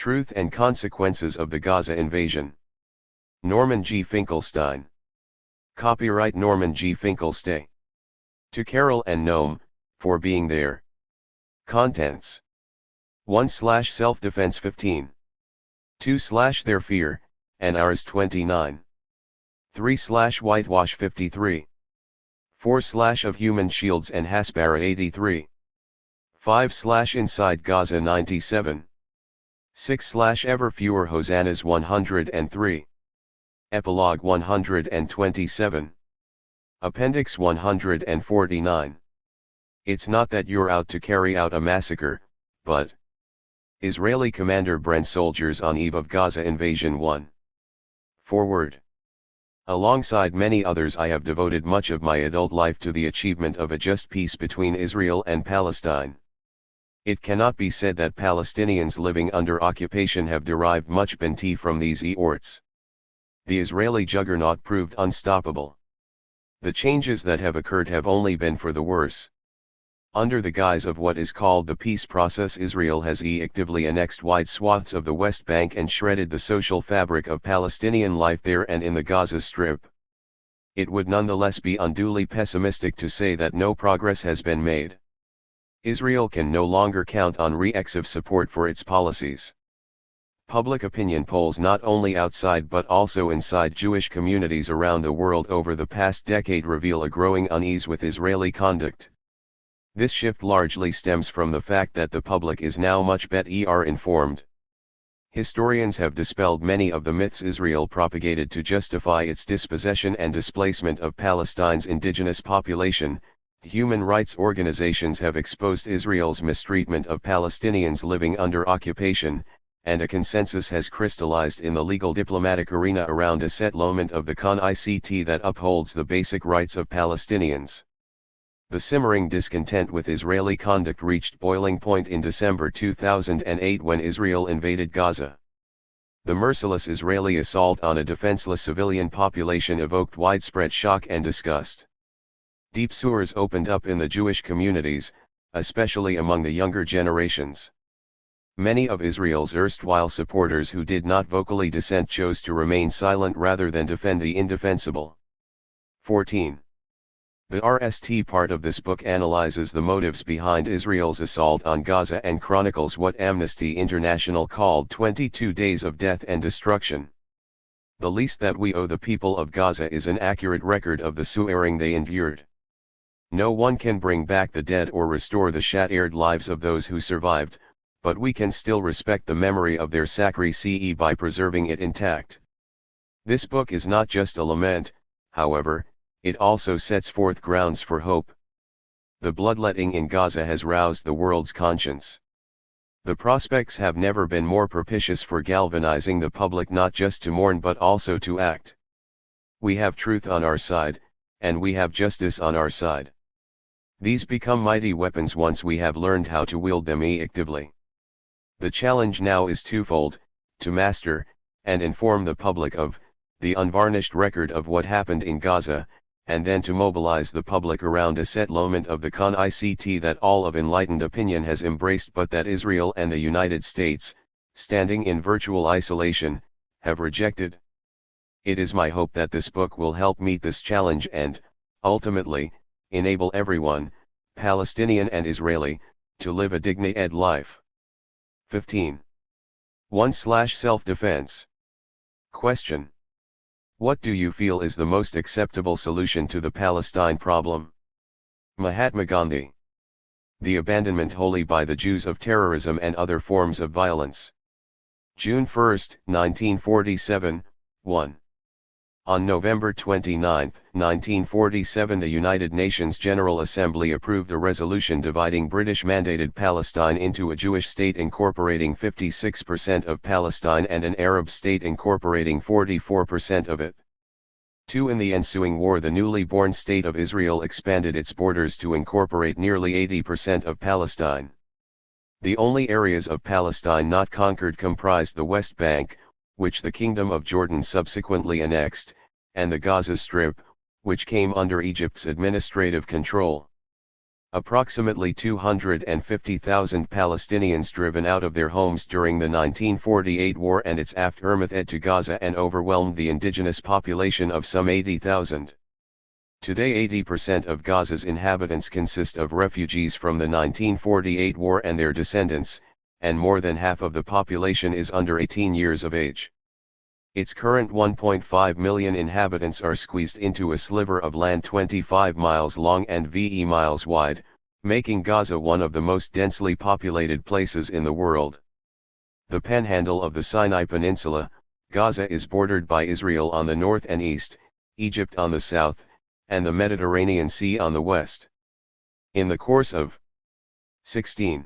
Truth and Consequences of the Gaza Invasion. Norman G. Finkelstein. Copyright Norman G. Finkelstein. To Carol and Noam, for being there. Contents. 1/Self-Defense 15. 2/Their Fear, and Ours 29. 3/Whitewash 53. 4/Of Human Shields and Hasbara 83. 5/Inside Gaza 97. 6/Ever Fewer Hosannas 103. Epilogue 127. Appendix 149. It's not that you're out to carry out a massacre, but Israeli Commander Bren soldiers on eve of Gaza invasion 1. Forward. Alongside many others, I have devoted much of my adult life to the achievement of a just peace between Israel and Palestine. It cannot be said that Palestinians living under occupation have derived much bounty from these efforts. The Israeli juggernaut proved unstoppable. The changes that have occurred have only been for the worse. Under the guise of what is called the peace process, Israel has actively annexed wide swaths of the West Bank and shredded the social fabric of Palestinian life there and in the Gaza Strip. It would nonetheless be unduly pessimistic to say that no progress has been made. Israel can no longer count on reactive support for its policies. Public opinion polls not only outside but also inside Jewish communities around the world over the past decade reveal a growing unease with Israeli conduct. This shift largely stems from the fact that the public is now much better informed. Historians have dispelled many of the myths Israel propagated to justify its dispossession and displacement of Palestine's indigenous population. Human rights organizations have exposed Israel's mistreatment of Palestinians living under occupation, and a consensus has crystallized in the legal diplomatic arena around a settlement of the CON-ICT that upholds the basic rights of Palestinians. The simmering discontent with Israeli conduct reached boiling point in December 2008 when Israel invaded Gaza. The merciless Israeli assault on a defenseless civilian population evoked widespread shock and disgust. Deep sores opened up in the Jewish communities, especially among the younger generations. Many of Israel's erstwhile supporters who did not vocally dissent chose to remain silent rather than defend the indefensible. 14. The RST part of this book analyzes the motives behind Israel's assault on Gaza and chronicles what Amnesty International called 22 days of death and destruction. The least that we owe the people of Gaza is an accurate record of the suffering they endured. No one can bring back the dead or restore the shattered lives of those who survived, but we can still respect the memory of their sacrifice by preserving it intact. This book is not just a lament, however, it also sets forth grounds for hope. The bloodletting in Gaza has roused the world's conscience. The prospects have never been more propitious for galvanizing the public not just to mourn but also to act. We have truth on our side, and we have justice on our side. These become mighty weapons once we have learned how to wield them effectively. The challenge now is twofold: to master, and inform the public of, the unvarnished record of what happened in Gaza, and then to mobilize the public around a settlement of the CON-ICT that all of enlightened opinion has embraced but that Israel and the United States, standing in virtual isolation, have rejected. It is my hope that this book will help meet this challenge and, ultimately, enable everyone, Palestinian and Israeli, to live a dignified life. 15. 1/Self-Defense. Question. What do you feel is the most acceptable solution to the Palestine problem? Mahatma Gandhi. The abandonment wholly by the Jews of terrorism and other forms of violence. June 1, 1947, 1. On November 29, 1947, the United Nations General Assembly approved a resolution dividing British-mandated Palestine into a Jewish state incorporating 56% of Palestine and an Arab state incorporating 44% of it. In the ensuing war, the newly born state of Israel expanded its borders to incorporate nearly 80% of Palestine. The only areas of Palestine not conquered comprised the West Bank, which the Kingdom of Jordan subsequently annexed, and the Gaza Strip, which came under Egypt's administrative control. Approximately 250,000 Palestinians driven out of their homes during the 1948 war and its aftermath to Gaza and overwhelmed the indigenous population of some 80,000. Today 80% of Gaza's inhabitants consist of refugees from the 1948 war and their descendants, and more than half of the population is under 18 years of age. Its current 1.5 million inhabitants are squeezed into a sliver of land 25 miles long and ve miles wide, making Gaza one of the most densely populated places in the world. The panhandle of the Sinai Peninsula, Gaza is bordered by Israel on the north and east, Egypt on the south, and the Mediterranean Sea on the west. In the course of 16.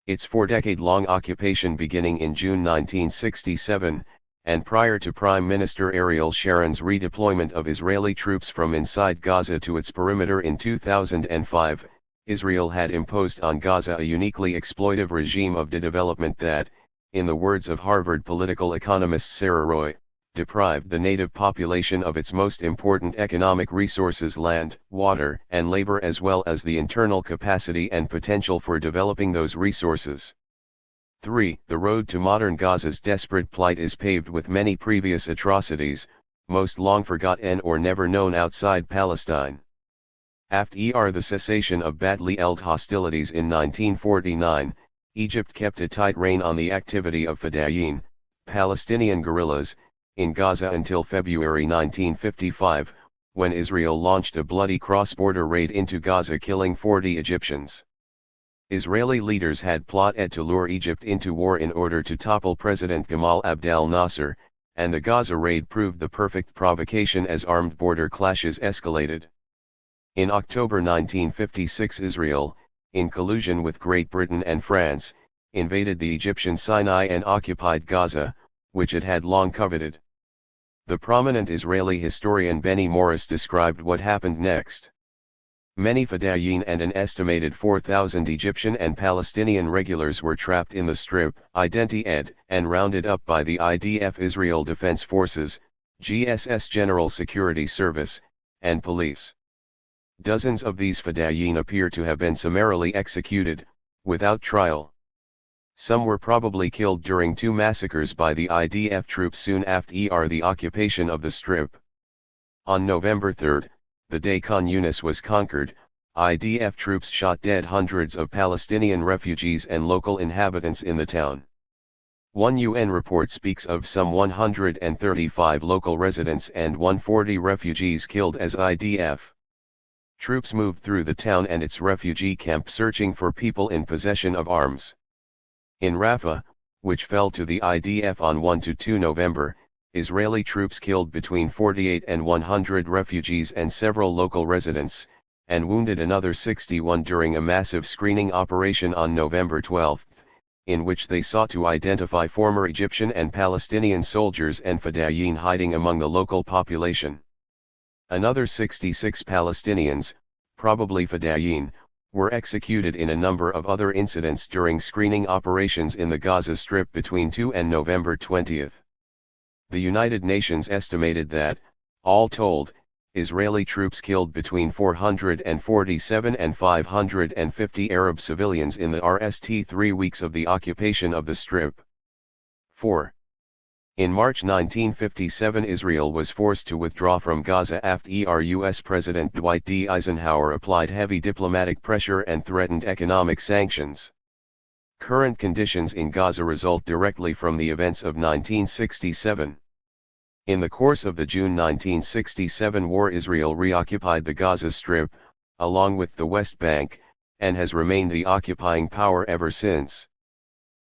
Its four-decade-long occupation beginning in June 1967, and prior to Prime Minister Ariel Sharon's redeployment of Israeli troops from inside Gaza to its perimeter in 2005, Israel had imposed on Gaza a uniquely exploitive regime of de-development that, in the words of Harvard political economist Sarah Roy, deprived the native population of its most important economic resources: land, water, and labor, as well as the internal capacity and potential for developing those resources. 3. The road to modern Gaza's desperate plight is paved with many previous atrocities, most long forgotten or never known outside Palestine. After the cessation of badly held hostilities in 1949, Egypt kept a tight rein on the activity of Fedayeen, Palestinian guerrillas, in Gaza until February 1955, when Israel launched a bloody cross-border raid into Gaza, killing 40 Egyptians. Israeli leaders had plotted to lure Egypt into war in order to topple President Gamal Abdel Nasser, and the Gaza raid proved the perfect provocation as armed border clashes escalated. In October 1956, Israel, in collusion with Great Britain and France, invaded the Egyptian Sinai and occupied Gaza, which it had long coveted. The prominent Israeli historian Benny Morris described what happened next. Many Fedayeen and an estimated 4,000 Egyptian and Palestinian regulars were trapped in the Strip, identified and rounded up by the IDF, Israel Defense Forces, GSS General Security Service, and police. Dozens of these Fedayeen appear to have been summarily executed, without trial. Some were probably killed during two massacres by the IDF troops soon after the occupation of the Strip. On November 3, the day Khan Yunis was conquered, IDF troops shot dead hundreds of Palestinian refugees and local inhabitants in the town. One UN report speaks of some 135 local residents and 140 refugees killed as IDF troops moved through the town and its refugee camp searching for people in possession of arms. In Rafah, which fell to the IDF on 1–2 November, Israeli troops killed between 48 and 100 refugees and several local residents, and wounded another 61 during a massive screening operation on November 12, in which they sought to identify former Egyptian and Palestinian soldiers and Fedayeen hiding among the local population. Another 66 Palestinians, probably Fedayeen, were executed in a number of other incidents during screening operations in the Gaza Strip between 2 and November 20. The United Nations estimated that, all told, Israeli troops killed between 447 and 550 Arab civilians in the first 3 weeks of the occupation of the Strip. 4. In March 1957, Israel was forced to withdraw from Gaza after U.S. President Dwight D. Eisenhower applied heavy diplomatic pressure and threatened economic sanctions. Current conditions in Gaza result directly from the events of 1967. In the course of the June 1967 war, Israel reoccupied the Gaza Strip, along with the West Bank, and has remained the occupying power ever since.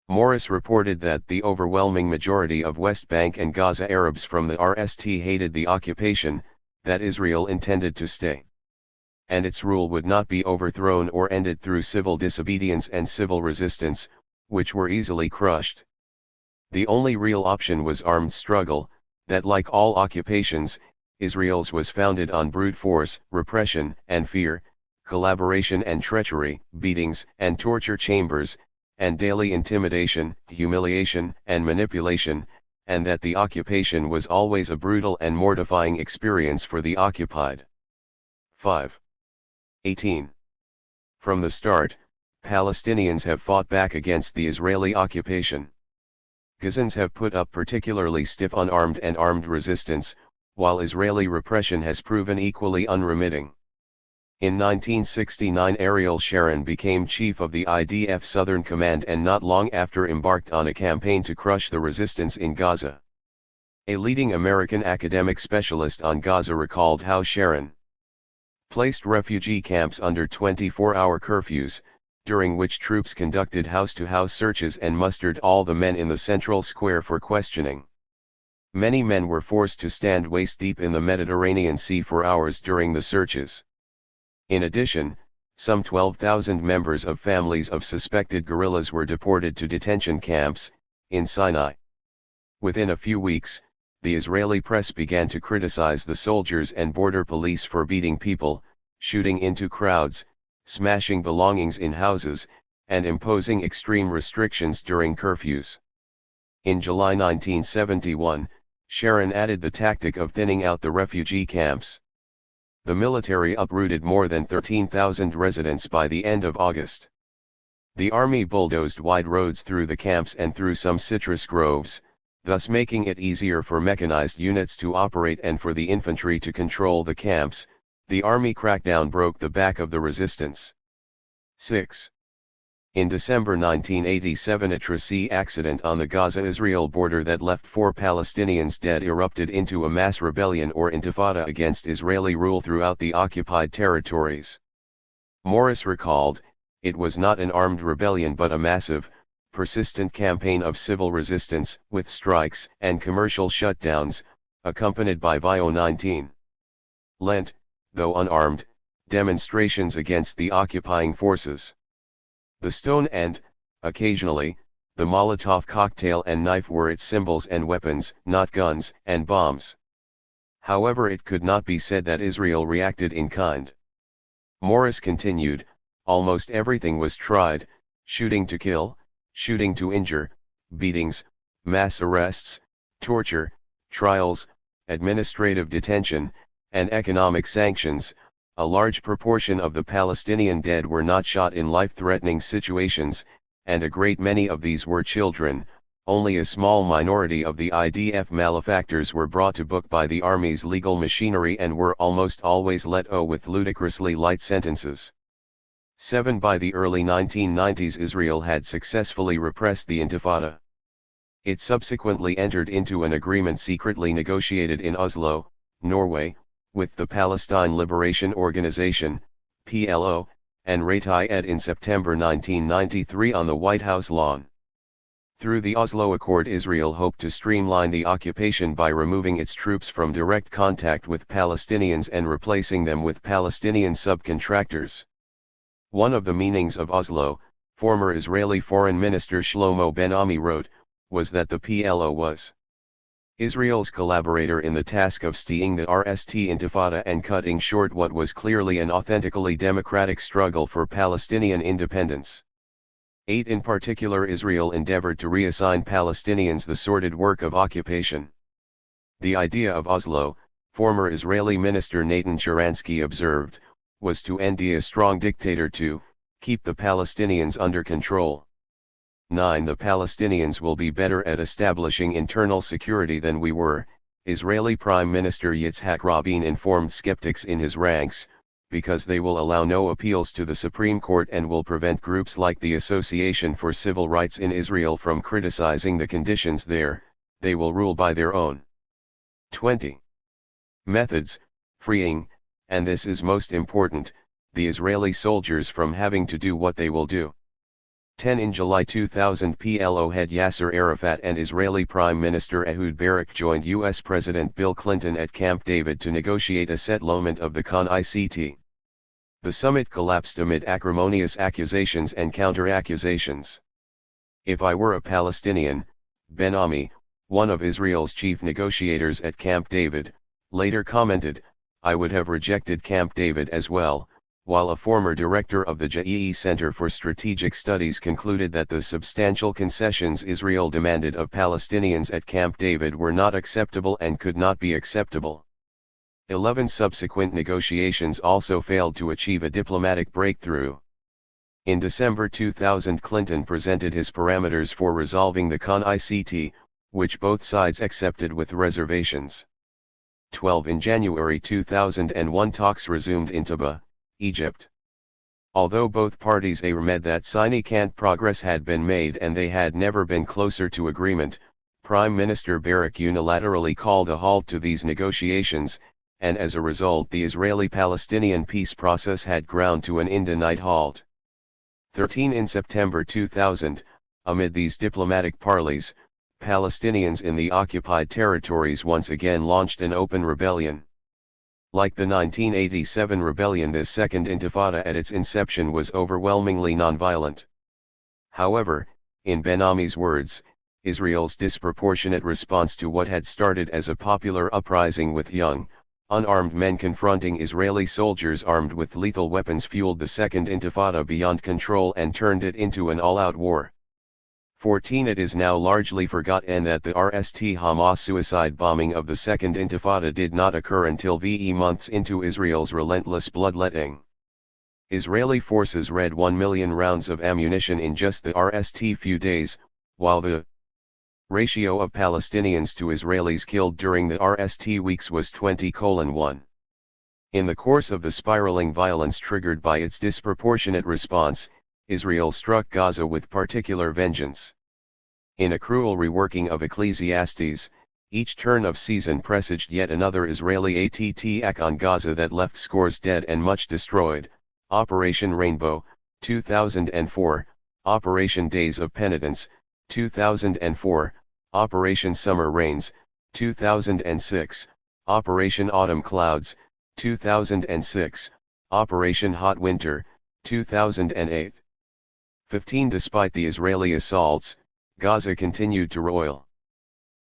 Morris reported that the overwhelming majority of West Bank and Gaza Arabs from the RST hated the occupation, that Israel intended to stay, and its rule would not be overthrown or ended through civil disobedience and civil resistance, which were easily crushed. The only real option was armed struggle, that, like all occupations, Israel's was founded on brute force, repression and fear, collaboration and treachery, beatings and torture chambers, and daily intimidation, humiliation and manipulation, and that the occupation was always a brutal and mortifying experience for the occupied. 5. 18. From the start, Palestinians have fought back against the Israeli occupation. Gazans have put up particularly stiff unarmed and armed resistance, while Israeli repression has proven equally unremitting. In 1969 Ariel Sharon became chief of the IDF Southern Command and not long after embarked on a campaign to crush the resistance in Gaza. A leading American academic specialist on Gaza recalled how Sharon placed refugee camps under 24-hour curfews, during which troops conducted house-to-house searches and mustered all the men in the central square for questioning. Many men were forced to stand waist-deep in the Mediterranean Sea for hours during the searches. In addition, some 12,000 members of families of suspected guerrillas were deported to detention camps in Sinai. Within a few weeks, the Israeli press began to criticize the soldiers and border police for beating people, shooting into crowds, smashing belongings in houses, and imposing extreme restrictions during curfews. In July 1971, Sharon added the tactic of thinning out the refugee camps. The military uprooted more than 13,000 residents by the end of August. The army bulldozed wide roads through the camps and through some citrus groves, thus making it easier for mechanized units to operate and for the infantry to control the camps. The army crackdown broke the back of the resistance. 6. In December 1987 a trace accident on the Gaza-Israel border that left 4 Palestinians dead erupted into a mass rebellion or intifada against Israeli rule throughout the occupied territories. Morris recalled, "It was not an armed rebellion but a massive, persistent campaign of civil resistance, with strikes and commercial shutdowns, accompanied by VIO-19. Lent, though unarmed, demonstrations against the occupying forces. The stone and, occasionally, the Molotov cocktail and knife were its symbols and weapons, not guns and bombs." However, it could not be said that Israel reacted in kind. Morris continued, "Almost everything was tried: shooting to kill, shooting to injure, beatings, mass arrests, torture, trials, administrative detention, and economic sanctions. A large proportion of the Palestinian dead were not shot in life-threatening situations, and a great many of these were children. Only a small minority of the IDF malefactors were brought to book by the army's legal machinery and were almost always let go with ludicrously light sentences." 7. By the early 1990s Israel had successfully repressed the Intifada. It subsequently entered into an agreement secretly negotiated in Oslo, Norway, with the Palestine Liberation Organization, PLO, and Rayed in September 1993 on the White House lawn. Through the Oslo Accord, Israel hoped to streamline the occupation by removing its troops from direct contact with Palestinians and replacing them with Palestinian subcontractors. One of the meanings of Oslo, former Israeli Foreign Minister Shlomo Ben-Ami wrote, was that the PLO was Israel's collaborator in the task of staying the RST Intifada and cutting short what was clearly an authentically democratic struggle for Palestinian independence. 8. In particular, Israel endeavored to reassign Palestinians the sordid work of occupation. The idea of Oslo, former Israeli Minister Natan Sharansky observed, was to end a strong dictator to keep the Palestinians under control. 9. The Palestinians will be better at establishing internal security than we were, Israeli Prime Minister Yitzhak Rabin informed skeptics in his ranks, because they will allow no appeals to the Supreme Court and will prevent groups like the Association for Civil Rights in Israel from criticizing the conditions there. They will rule by their own 20. Methods: freeing, and this is most important, the Israeli soldiers from having to do what they will do. 10. In July 2000, PLO head Yasser Arafat and Israeli Prime Minister Ehud Barak joined U.S. President Bill Clinton at Camp David to negotiate a settlement of the CON-ICT. The summit collapsed amid acrimonious accusations and counter-accusations. "If I were a Palestinian," Ben-Ami, one of Israel's chief negotiators at Camp David, later commented, "I would have rejected Camp David as well," while a former director of the JEE Center for Strategic Studies concluded that the substantial concessions Israel demanded of Palestinians at Camp David were not acceptable and could not be acceptable. 11. Subsequent negotiations also failed to achieve a diplomatic breakthrough. In December 2000, Clinton presented his parameters for resolving the CON-ICT, which both sides accepted with reservations. 12 In January 2001, talks resumed in Taba, Egypt. Although both parties agreed that significant progress had been made and they had never been closer to agreement, Prime Minister Barak unilaterally called a halt to these negotiations, and as a result the Israeli-Palestinian peace process had ground to an indefinite halt. 13 In September 2000, amid these diplomatic parleys, Palestinians in the occupied territories once again launched an open rebellion. Like the 1987 rebellion, this second intifada at its inception was overwhelmingly nonviolent. However, in Ben Ami's words, Israel's disproportionate response to what had started as a popular uprising with young, unarmed men confronting Israeli soldiers armed with lethal weapons fueled the second intifada beyond control and turned it into an all-out war. 14 It is now largely forgotten that the Hamas suicide bombing of the Second Intifada did not occur until months into Israel's relentless bloodletting. Israeli forces read 1 million rounds of ammunition in just the few days, while the ratio of Palestinians to Israelis killed during the weeks was 20:1. In the course of the spiraling violence triggered by its disproportionate response, Israel struck Gaza with particular vengeance. In a cruel reworking of Ecclesiastes, each turn of season presaged yet another Israeli attack on Gaza that left scores dead and much destroyed. Operation Rainbow, 2004, Operation Days of Penitence, 2004, Operation Summer Rains, 2006, Operation Autumn Clouds, 2006, Operation Hot Winter, 2008. 15 Despite the Israeli assaults, Gaza continued to roil.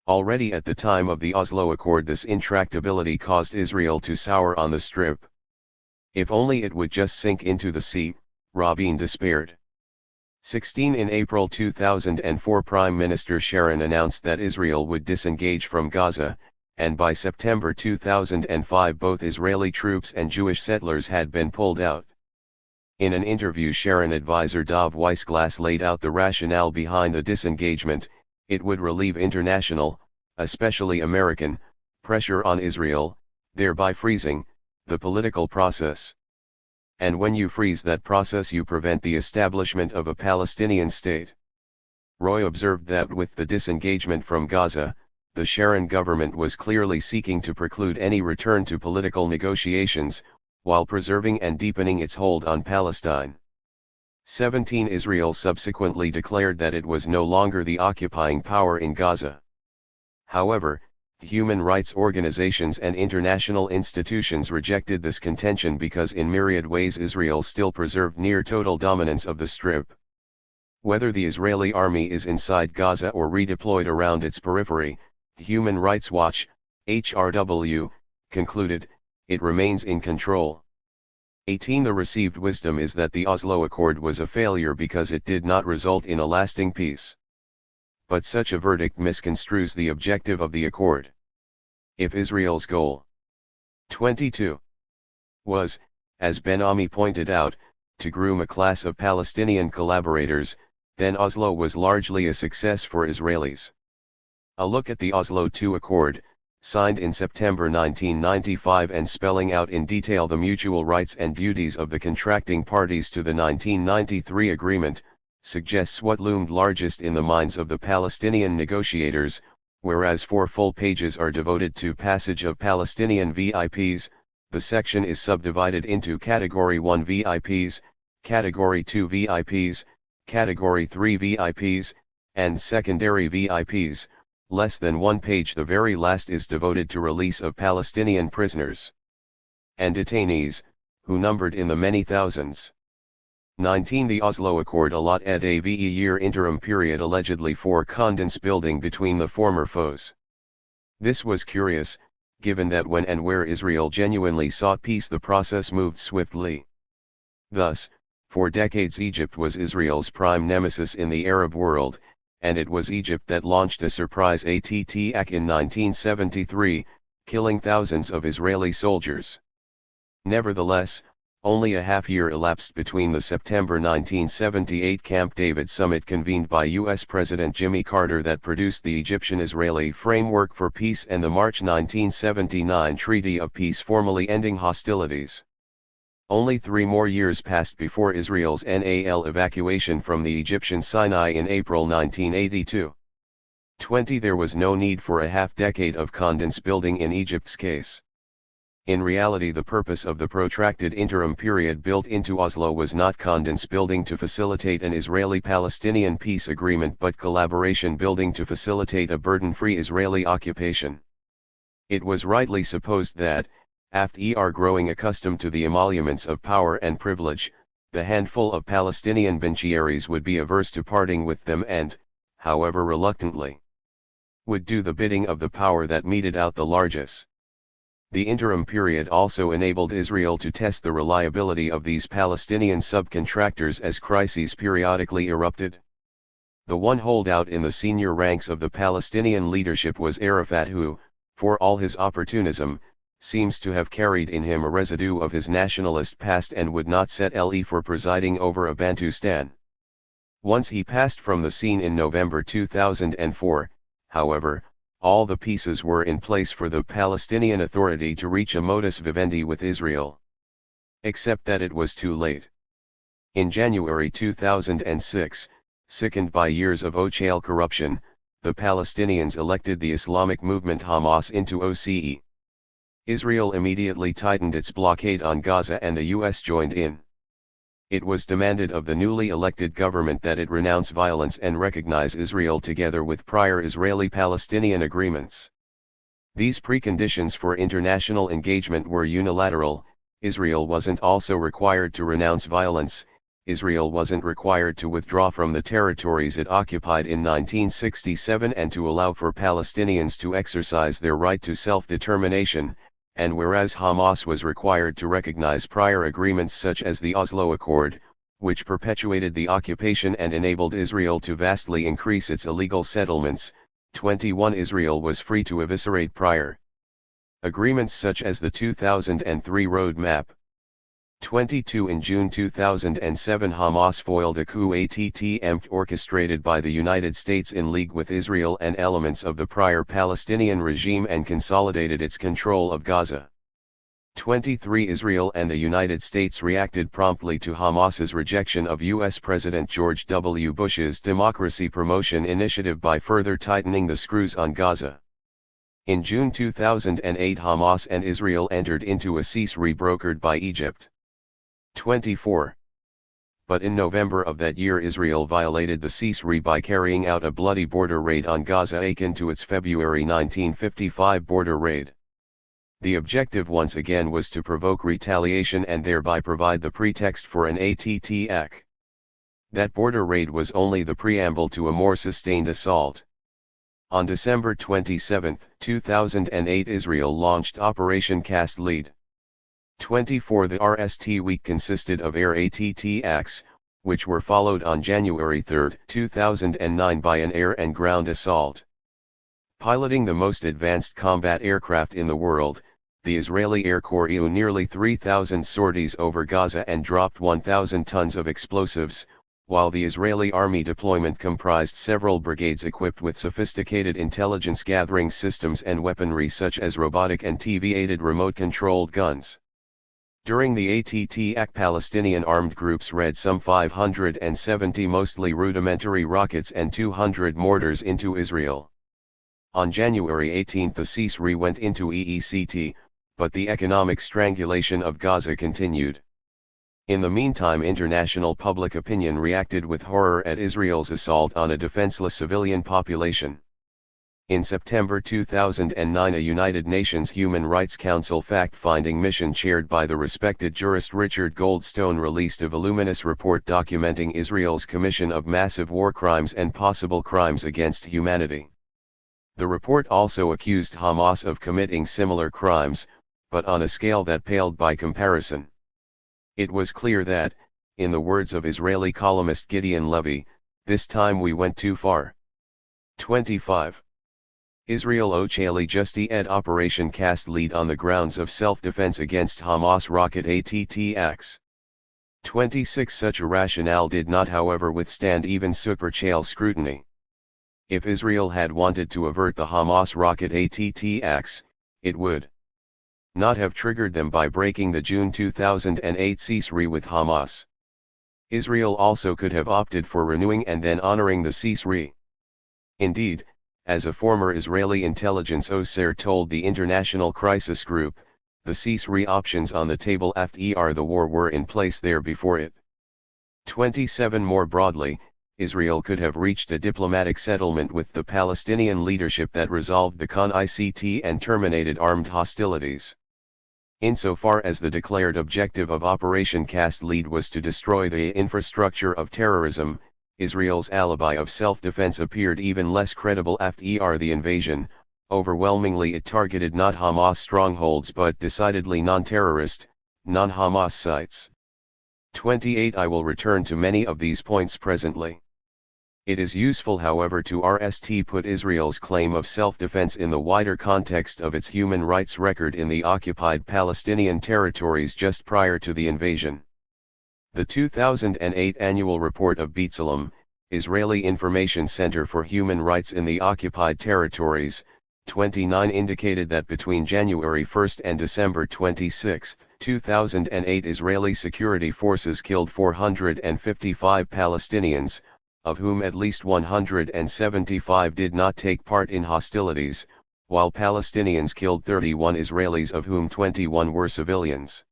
Already at the time of the Oslo Accord, this intractability caused Israel to sour on the Strip. If only it would just sink into the sea, Rabin despaired. 16 In April 2004, Prime Minister Sharon announced that Israel would disengage from Gaza, and by September 2005 both Israeli troops and Jewish settlers had been pulled out. In an interview, Sharon advisor Dov Weissglass laid out the rationale behind the disengagement: it would relieve international, especially American, pressure on Israel, thereby freezing the political process. And when you freeze that process, you prevent the establishment of a Palestinian state. Roy observed that with the disengagement from Gaza, the Sharon government was clearly seeking to preclude any return to political negotiations, while preserving and deepening its hold on Palestine. 17 Israel subsequently declared that it was no longer the occupying power in Gaza. However, human rights organizations and international institutions rejected this contention because in myriad ways Israel still preserved near total dominance of the Strip. Whether the Israeli army is inside Gaza or redeployed around its periphery, Human Rights Watch, HRW, concluded, it remains in control. 18 The received wisdom is that the Oslo Accord was a failure because it did not result in a lasting peace. But such a verdict misconstrues the objective of the accord. If Israel's goal 22 was, as Ben Ami pointed out, to groom a class of Palestinian collaborators, then Oslo was largely a success for Israelis. A look at the Oslo II Accord, signed in September 1995 and spelling out in detail the mutual rights and duties of the contracting parties to the 1993 agreement, suggests what loomed largest in the minds of the Palestinian negotiators. Whereas 4 full pages are devoted to passage of Palestinian VIPs, the section is subdivided into Category 1 VIPs, Category 2 VIPs, Category 3 VIPs, and Secondary VIPs. Less than 1 page, the very last, is devoted to release of Palestinian prisoners and detainees, who numbered in the many thousands. 19 The Oslo Accord allotted a year interim period allegedly for confidence building between the former foes. This was curious, given that when and where Israel genuinely sought peace the process moved swiftly. Thus, for decades Egypt was Israel's prime nemesis in the Arab world, and it was Egypt that launched a surprise attack in 1973, killing thousands of Israeli soldiers. Nevertheless, Only a half-year elapsed between the September 1978 Camp David summit convened by U.S. President Jimmy Carter that produced the Egyptian-Israeli Framework for Peace and the March 1979 Treaty of Peace formally ending hostilities. Only 3 more years passed before Israel's NAL evacuation from the Egyptian Sinai in April 1982. 20 There was no need for a half-decade of condensed building in Egypt's case. In reality, the purpose of the protracted interim period built into Oslo was not condensed building to facilitate an Israeli-Palestinian peace agreement but collaboration building to facilitate a burden-free Israeli occupation. It was rightly supposed that, after growing accustomed to the emoluments of power and privilege, the handful of Palestinian beneficiaries would be averse to parting with them and, however reluctantly, would do the bidding of the power that meted out the largesse. The interim period also enabled Israel to test the reliability of these Palestinian subcontractors as crises periodically erupted. The one holdout in the senior ranks of the Palestinian leadership was Arafat, who, for all his opportunism, seems to have carried in him a residue of his nationalist past and would not settle for presiding over a Bantustan. Once he passed from the scene in November 2004, however, all the pieces were in place for the Palestinian Authority to reach a modus vivendi with Israel. Except that it was too late. In January 2006, sickened by years of OCHAL corruption, the Palestinians elected the Islamic movement Hamas into OCE. Israel immediately tightened its blockade on Gaza and the US joined in. It was demanded of the newly elected government that it renounce violence and recognize Israel together with prior Israeli-Palestinian agreements. These preconditions for international engagement were unilateral. Israel wasn't also required to renounce violence. Israel wasn't required to withdraw from the territories it occupied in 1967 and to allow for Palestinians to exercise their right to self-determination, and whereas Hamas was required to recognize prior agreements such as the Oslo Accord, which perpetuated the occupation and enabled Israel to vastly increase its illegal settlements, 21 Israel was free to eviscerate prior agreements such as the 2003 Roadmap. 22 In June 2007 Hamas foiled a coup attempt orchestrated by the United States in league with Israel and elements of the prior Palestinian regime and consolidated its control of Gaza. 23 Israel and the United States reacted promptly to Hamas's rejection of U.S. President George W. Bush's democracy promotion initiative by further tightening the screws on Gaza. In June 2008 Hamas and Israel entered into a ceasefire brokered by Egypt. 24. But in November of that year Israel violated the ceasefire by carrying out a bloody border raid on Gaza akin to its February 1955 border raid. The objective once again was to provoke retaliation and thereby provide the pretext for an attack. That border raid was only the preamble to a more sustained assault. On December 27, 2008 Israel launched Operation Cast Lead. 24 The RST week consisted of air attacks, which were followed on January 3, 2009 by an air and ground assault. Piloting the most advanced combat aircraft in the world, the Israeli Air Corps issued nearly 3,000 sorties over Gaza and dropped 1,000 tons of explosives, while the Israeli army deployment comprised several brigades equipped with sophisticated intelligence gathering systems and weaponry such as robotic and TV-aided remote-controlled guns. During the attack, Palestinian armed groups raided some 570 mostly rudimentary rockets and 200 mortars into Israel. On January 18 the ceasefire went into EECT, but the economic strangulation of Gaza continued. In the meantime, international public opinion reacted with horror at Israel's assault on a defenseless civilian population. In September 2009 a United Nations Human Rights Council fact-finding mission chaired by the respected jurist Richard Goldstone released a voluminous report documenting Israel's commission of massive war crimes and possible crimes against humanity. The report also accused Hamas of committing similar crimes, but on a scale that paled by comparison. It was clear that, in the words of Israeli columnist Gideon Levy, this time we went too far. 25. Israel ochali justi ed Operation Cast lead on the grounds of self-defense against Hamas rocket attacks. 26 Such a rationale did not however withstand even super-chale scrutiny. If Israel had wanted to avert the Hamas rocket attacks, it would not have triggered them by breaking the June 2008 ceasefire with Hamas. Israel also could have opted for renewing and then honoring the ceasefire. Indeed, as a former Israeli intelligence officer told the International Crisis Group, the ceasefire options on the table after the war were in place there before it. 27 More broadly, Israel could have reached a diplomatic settlement with the Palestinian leadership that resolved the conflict and terminated armed hostilities. Insofar as the declared objective of Operation Cast Lead was to destroy the infrastructure of terrorism, Israel's alibi of self-defense appeared even less credible after the invasion. Overwhelmingly it targeted not Hamas strongholds but decidedly non-terrorist, non-Hamas sites. 28 I will return to many of these points presently. It is useful however to put Israel's claim of self-defense in the wider context of its human rights record in the occupied Palestinian territories just prior to the invasion. The 2008 annual report of B'Tselem, Israeli Information Center for Human Rights in the Occupied Territories, 29 indicated that between January 1 and December 26, 2008 Israeli security forces killed 455 Palestinians, of whom at least 175 did not take part in hostilities, while Palestinians killed 31 Israelis of whom 21 were civilians.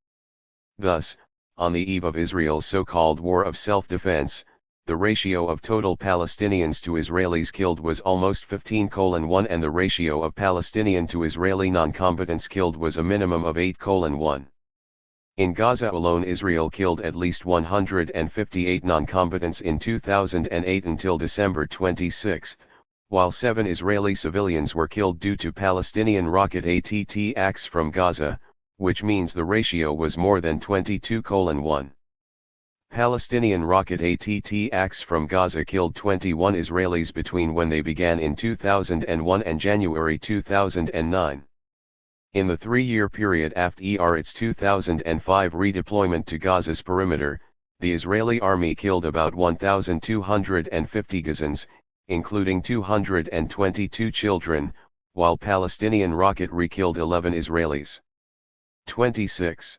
Thus, on the eve of Israel's so-called war of self-defense, the ratio of total Palestinians to Israelis killed was almost 15:1 and the ratio of Palestinian to Israeli non-combatants killed was a minimum of 8:1. In Gaza alone Israel killed at least 158 non-combatants in 2008 until December 26, while 7 Israeli civilians were killed due to Palestinian rocket attacks from Gaza, which means the ratio was more than 22:1. Palestinian rocket attacks from Gaza killed 21 Israelis between when they began in 2001 and January 2009. In the 3-year period after its 2005 redeployment to Gaza's perimeter, the Israeli army killed about 1,250 Gazans, including 222 children, while Palestinian rocketry killed 11 Israelis. 26.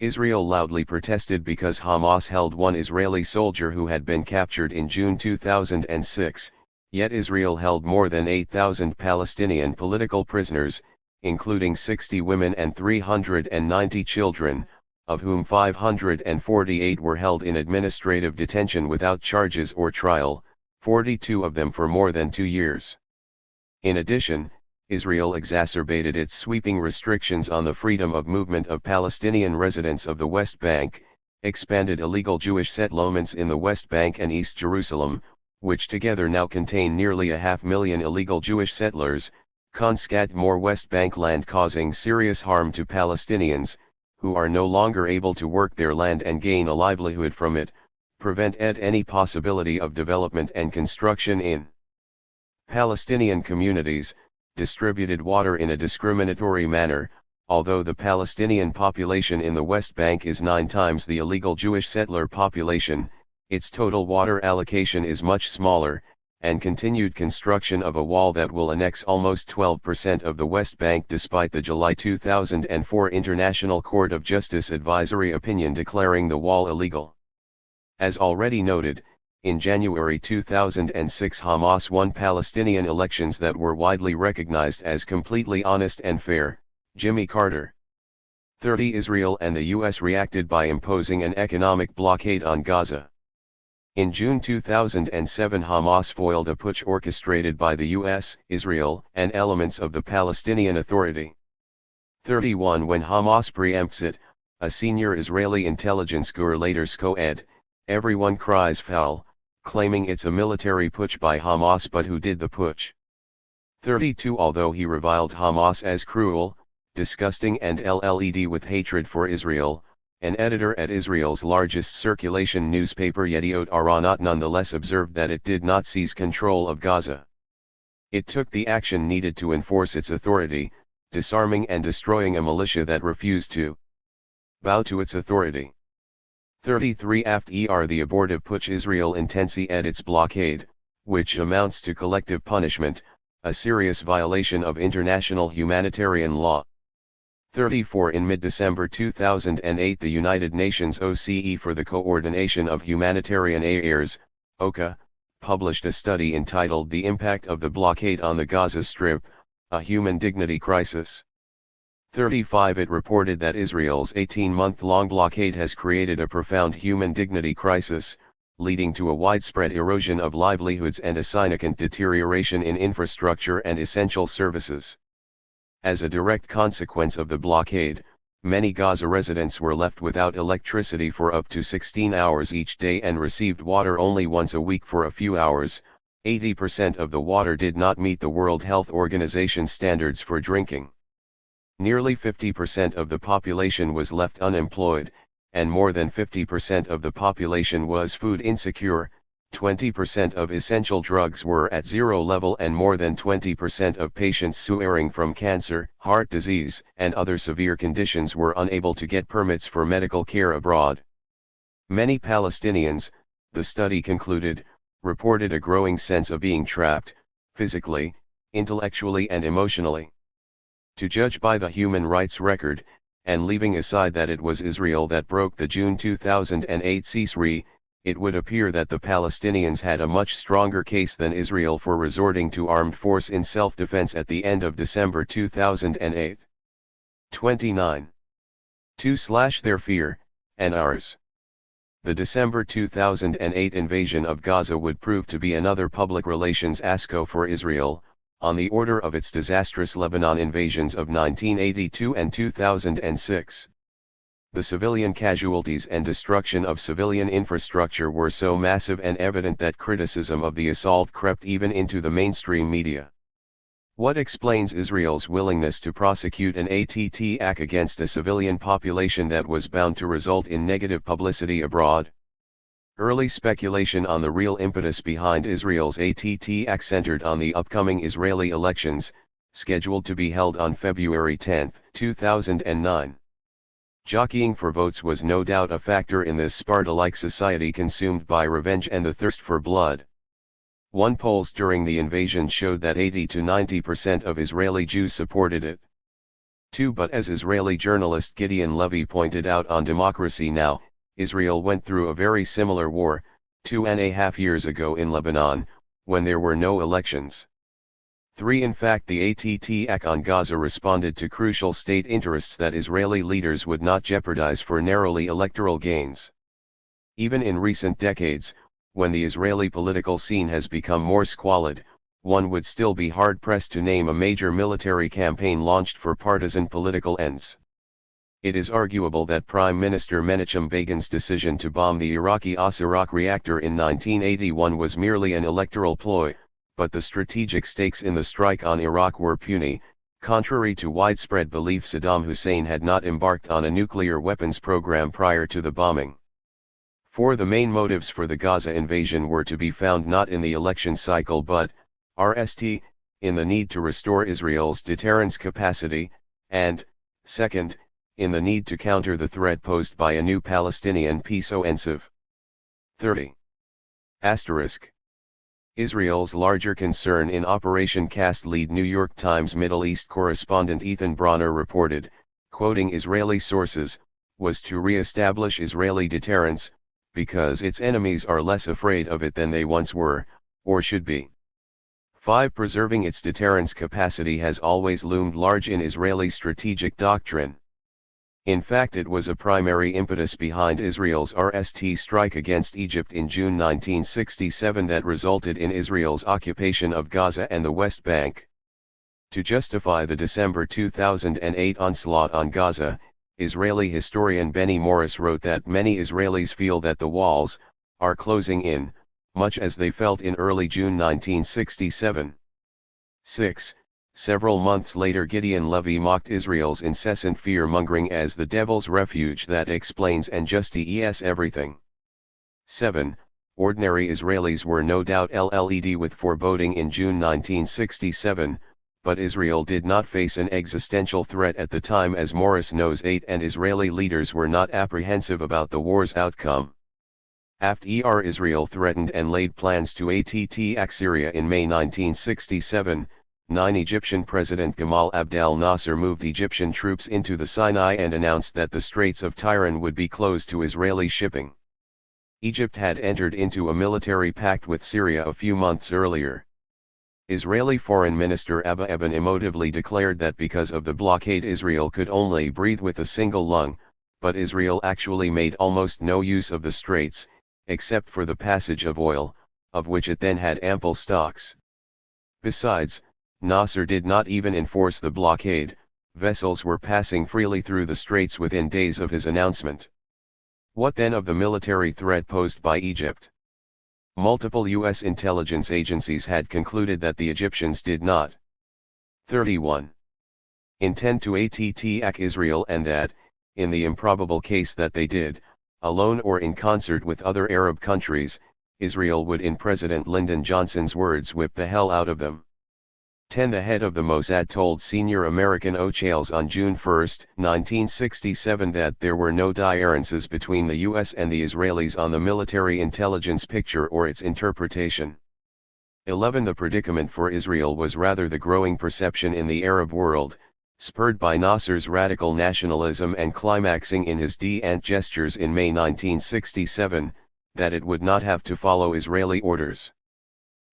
Israel loudly protested because Hamas held one Israeli soldier who had been captured in June 2006, yet Israel held more than 8,000 Palestinian political prisoners, including 60 women and 390 children, of whom 548 were held in administrative detention without charges or trial, 42 of them for more than 2 years. In addition, Israel exacerbated its sweeping restrictions on the freedom of movement of Palestinian residents of the West Bank, expanded illegal Jewish settlements in the West Bank and East Jerusalem, which together now contain nearly 500,000 illegal Jewish settlers, confiscated more West Bank land causing serious harm to Palestinians, who are no longer able to work their land and gain a livelihood from it, prevented any possibility of development and construction in Palestinian communities, distributed water in a discriminatory manner. Although the Palestinian population in the West Bank is 9 times the illegal Jewish settler population, its total water allocation is much smaller, and continued construction of a wall that will annex almost 12% of the West Bank despite the July 2004 International Court of Justice advisory opinion declaring the wall illegal. As already noted, in January 2006 Hamas won Palestinian elections that were widely recognized as completely honest and fair. Jimmy Carter. 30 Israel and the U.S. reacted by imposing an economic blockade on Gaza. In June 2007 Hamas foiled a putsch orchestrated by the U.S., Israel, and elements of the Palestinian Authority. 31 When Hamas preempts it, a senior Israeli intelligence guru later said, everyone cries foul, claiming it's a military putsch by Hamas, but who did the putsch? 32 Although he reviled Hamas as cruel, disgusting and led with hatred for Israel, an editor at Israel's largest circulation newspaper Yediot Aharonot nonetheless observed that it did not seize control of Gaza. It took the action needed to enforce its authority, disarming and destroying a militia that refused to bow to its authority. 33 After the abortive putsch Israel intensified its blockade, which amounts to collective punishment, a serious violation of international humanitarian law. 34 In mid-December 2008 the United Nations OCE for the Coordination of Humanitarian Affairs, OCHA, published a study entitled The Impact of the Blockade on the Gaza Strip, a Human Dignity Crisis. 35 It reported that Israel's 18-month-long blockade has created a profound human dignity crisis, leading to a widespread erosion of livelihoods and a significant deterioration in infrastructure and essential services. As a direct consequence of the blockade, many Gaza residents were left without electricity for up to 16 hours each day and received water only once a week for a few hours. 80% of the water did not meet the World Health Organization standards for drinking. Nearly 50% of the population was left unemployed, and more than 50% of the population was food insecure. 20% of essential drugs were at zero level and more than 20% of patients suffering from cancer, heart disease, and other severe conditions were unable to get permits for medical care abroad. Many Palestinians, the study concluded, reported a growing sense of being trapped, physically, intellectually and emotionally. To judge by the human rights record, and leaving aside that it was Israel that broke the June 2008 ceasefire, it would appear that the Palestinians had a much stronger case than Israel for resorting to armed force in self-defense at the end of December 2008. 29. Their fear, and ours. The December 2008 invasion of Gaza would prove to be another public relations fiasco for Israel, on the order of its disastrous Lebanon invasions of 1982 and 2006. The civilian casualties and destruction of civilian infrastructure were so massive and evident that criticism of the assault crept even into the mainstream media. What explains Israel's willingness to prosecute an attack against a civilian population that was bound to result in negative publicity abroad? Early speculation on the real impetus behind Israel's attack centered on the upcoming Israeli elections, scheduled to be held on February 10, 2009. Jockeying for votes was no doubt a factor in this Sparta-like society consumed by revenge and the thirst for blood. One polls during the invasion showed that 80 to 90% of Israeli Jews supported it. 2 But as Israeli journalist Gideon Levy pointed out on Democracy Now!, Israel went through a very similar war, 2.5 years ago in Lebanon, when there were no elections. 3 In fact the attack on Gaza responded to crucial state interests that Israeli leaders would not jeopardize for narrowly electoral gains. Even in recent decades, when the Israeli political scene has become more squalid, one would still be hard-pressed to name a major military campaign launched for partisan political ends. It is arguable that Prime Minister Menachem Begin's decision to bomb the Iraqi Osirak reactor in 1981 was merely an electoral ploy, but the strategic stakes in the strike on Iraq were puny. Contrary to widespread belief, Saddam Hussein had not embarked on a nuclear weapons program prior to the bombing. 4 The main motives for the Gaza invasion were to be found not in the election cycle but, in the need to restore Israel's deterrence capacity, and, second, in the need to counter the threat posed by a new Palestinian peace offensive. 30. Israel's larger concern in Operation Cast Lead. New York Times Middle East correspondent Ethan Bronner reported, quoting Israeli sources, was to re-establish Israeli deterrence, because its enemies are less afraid of it than they once were, or should be. 5 Preserving its deterrence capacity has always loomed large in Israeli strategic doctrine. In fact, it was a primary impetus behind Israel's strike against Egypt in June 1967 that resulted in Israel's occupation of Gaza and the West Bank. To justify the December 2008 onslaught on Gaza, Israeli historian Benny Morris wrote that many Israelis feel that the walls are closing in, much as they felt in early June 1967. 6. Several months later, Gideon Levy mocked Israel's incessant fear-mongering as the devil's refuge that explains and justifies everything. 7. Ordinary Israelis were no doubt led with foreboding in June 1967, but Israel did not face an existential threat at the time, as Morris knows 8 and Israeli leaders were not apprehensive about the war's outcome. After Israel threatened and laid plans to attack Syria in May 1967, 9 Egyptian President Gamal Abdel Nasser moved Egyptian troops into the Sinai and announced that the Straits of Tiran would be closed to Israeli shipping. Egypt had entered into a military pact with Syria a few months earlier. Israeli Foreign Minister Abba Eban emotively declared that because of the blockade Israel could only breathe with a single lung, but Israel actually made almost no use of the straits, except for the passage of oil, of which it then had ample stocks. Besides, Nasser did not even enforce the blockade. Vessels were passing freely through the straits within days of his announcement. What then of the military threat posed by Egypt? Multiple U.S. intelligence agencies had concluded that the Egyptians did not 31. Intend to attack Israel, and that, in the improbable case that they did, alone or in concert with other Arab countries, Israel would, in President Lyndon Johnson's words, whip the hell out of them. 10. The head of the Mossad told senior American officials on June 1, 1967 that there were no differences between the U.S. and the Israelis on the military intelligence picture or its interpretation. 11. The predicament for Israel was rather the growing perception in the Arab world, spurred by Nasser's radical nationalism and climaxing in his de-ant gestures in May 1967, that it would not have to follow Israeli orders.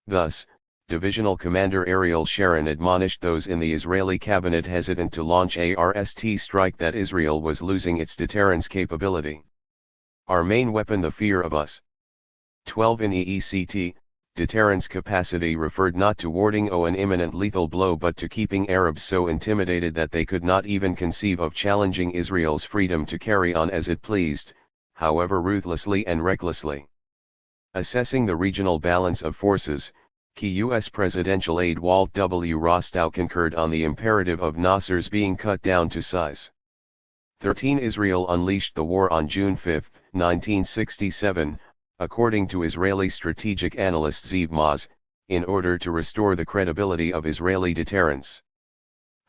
Thus, Divisional Commander Ariel Sharon admonished those in the Israeli cabinet hesitant to launch a RST strike that Israel was losing its deterrence capability. Our main weapon, the fear of us. 12. In EECT, deterrence capacity referred not to warding an imminent lethal blow but to keeping Arabs so intimidated that they could not even conceive of challenging Israel's freedom to carry on as it pleased, however ruthlessly and recklessly. Assessing the regional balance of forces, key U.S. presidential aide Walt W. Rostow concurred on the imperative of Nasser's being cut down to size. 13. Israel unleashed the war on June 5, 1967, according to Israeli strategic analyst Ziv Maz, in order to restore the credibility of Israeli deterrence.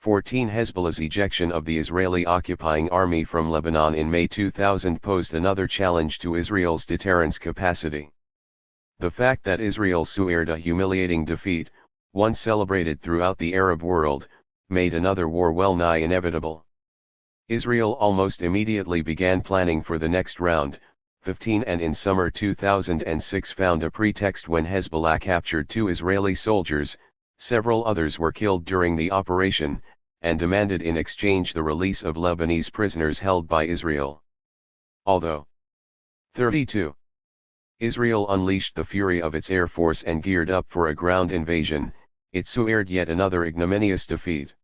14. Hezbollah's ejection of the Israeli occupying army from Lebanon in May 2000 posed another challenge to Israel's deterrence capacity. The fact that Israel suffered a humiliating defeat, one celebrated throughout the Arab world, made another war well nigh inevitable. Israel almost immediately began planning for the next round. 15. And in summer 2006 found a pretext when Hezbollah captured 2 Israeli soldiers, several others were killed during the operation, and demanded in exchange the release of Lebanese prisoners held by Israel. Although 32. Israel unleashed the fury of its air force and geared up for a ground invasion, it suffered yet another ignominious defeat.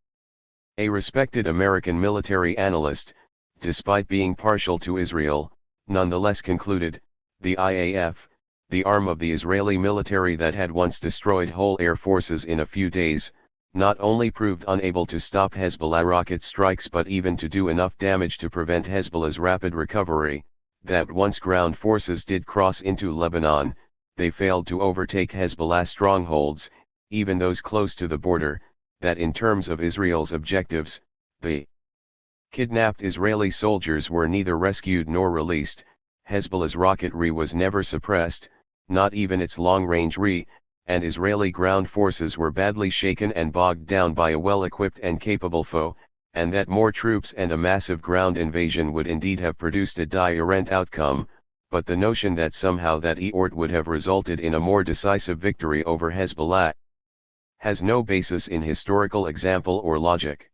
A respected American military analyst, despite being partial to Israel, nonetheless concluded, the IAF, the arm of the Israeli military that had once destroyed whole air forces in a few days, not only proved unable to stop Hezbollah rocket strikes but even to do enough damage to prevent Hezbollah's rapid recovery, that once ground forces did cross into Lebanon, they failed to overtake Hezbollah strongholds, even those close to the border, that in terms of Israel's objectives, the kidnapped Israeli soldiers were neither rescued nor released. Hezbollah's rocketry was never suppressed, not even its long-range and Israeli ground forces were badly shaken and bogged down by a well-equipped and capable foe, and that more troops and a massive ground invasion would indeed have produced a different outcome, but the notion that somehow that would have resulted in a more decisive victory over Hezbollah has no basis in historical example or logic.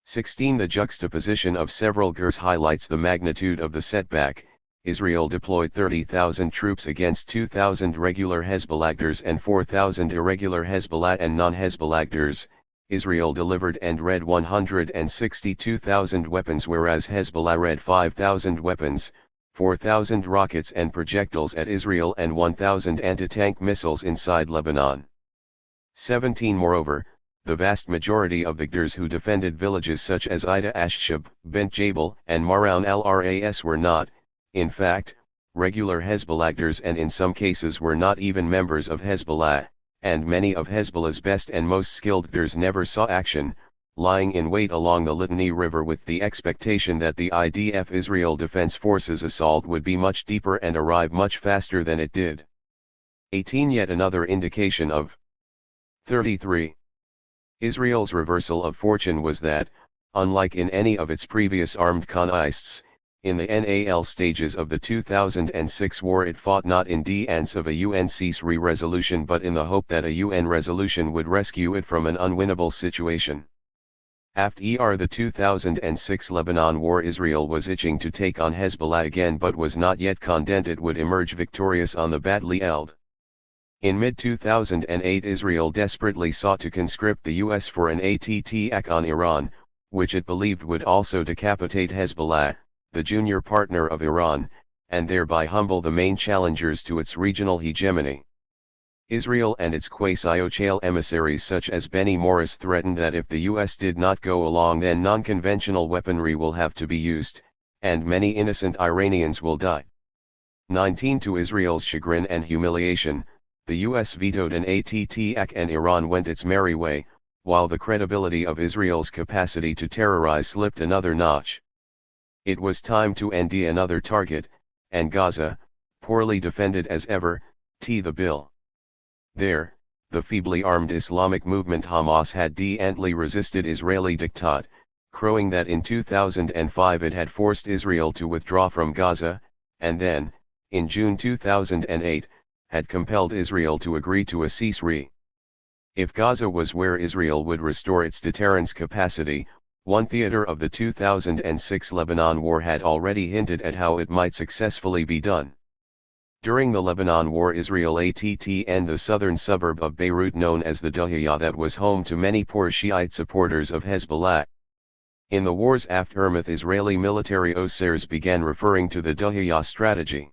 16. The juxtaposition of several GERs highlights the magnitude of the setback. Israel deployed 30,000 troops against 2,000 regular Hezbollahers and 4,000 irregular Hezbollah and non-Hezbollahers. Israel delivered and read 162,000 weapons, whereas Hezbollah read 5,000 weapons, 4,000 rockets and projectiles at Israel and 1,000 anti-tank missiles inside Lebanon. 17. Moreover, the vast majority of the GERs who defended villages such as Ida Ashshab, Bent Jabal and Maroun al-Ras were not, in fact, regular Hezbollahers, and in some cases were not even members of Hezbollah, and many of Hezbollah's best and most skilled leaders never saw action, lying in wait along the Litani River with the expectation that the IDF Israel Defense Forces assault would be much deeper and arrive much faster than it did. 18. Yet another indication of 33. Israel's reversal of fortune was that, unlike in any of its previous armed conflicts, in the NAL stages of the 2006 war it fought not in defense of a UN ceasefire resolution but in the hope that a UN resolution would rescue it from an unwinnable situation. After the 2006 Lebanon war, Israel was itching to take on Hezbollah again but was not yet confident it would emerge victorious on the Battle Eld. In mid-2008 Israel desperately sought to conscript the US for an attack on Iran, which it believed would also decapitate Hezbollah, the junior partner of Iran, and thereby humble the main challengers to its regional hegemony. Israel and its quasi-official emissaries such as Benny Morris threatened that if the US did not go along then non-conventional weaponry will have to be used, and many innocent Iranians will die. 19. To Israel's chagrin and humiliation, the US vetoed an attack and Iran went its merry way, while the credibility of Israel's capacity to terrorize slipped another notch. It was time to end another target, and Gaza, poorly defended as ever, the bill. There, the feebly armed Islamic movement Hamas had defiantly resisted Israeli diktat, crowing that in 2005 it had forced Israel to withdraw from Gaza, and then, in June 2008, had compelled Israel to agree to a ceasefire. If Gaza was where Israel would restore its deterrence capacity, one theater of the 2006 Lebanon War had already hinted at how it might successfully be done. During the Lebanon War, Israel attacked the southern suburb of Beirut known as the Dahiyah that was home to many poor Shiite supporters of Hezbollah. In the war's aftermath, Israeli military officers began referring to the Dahiyah strategy.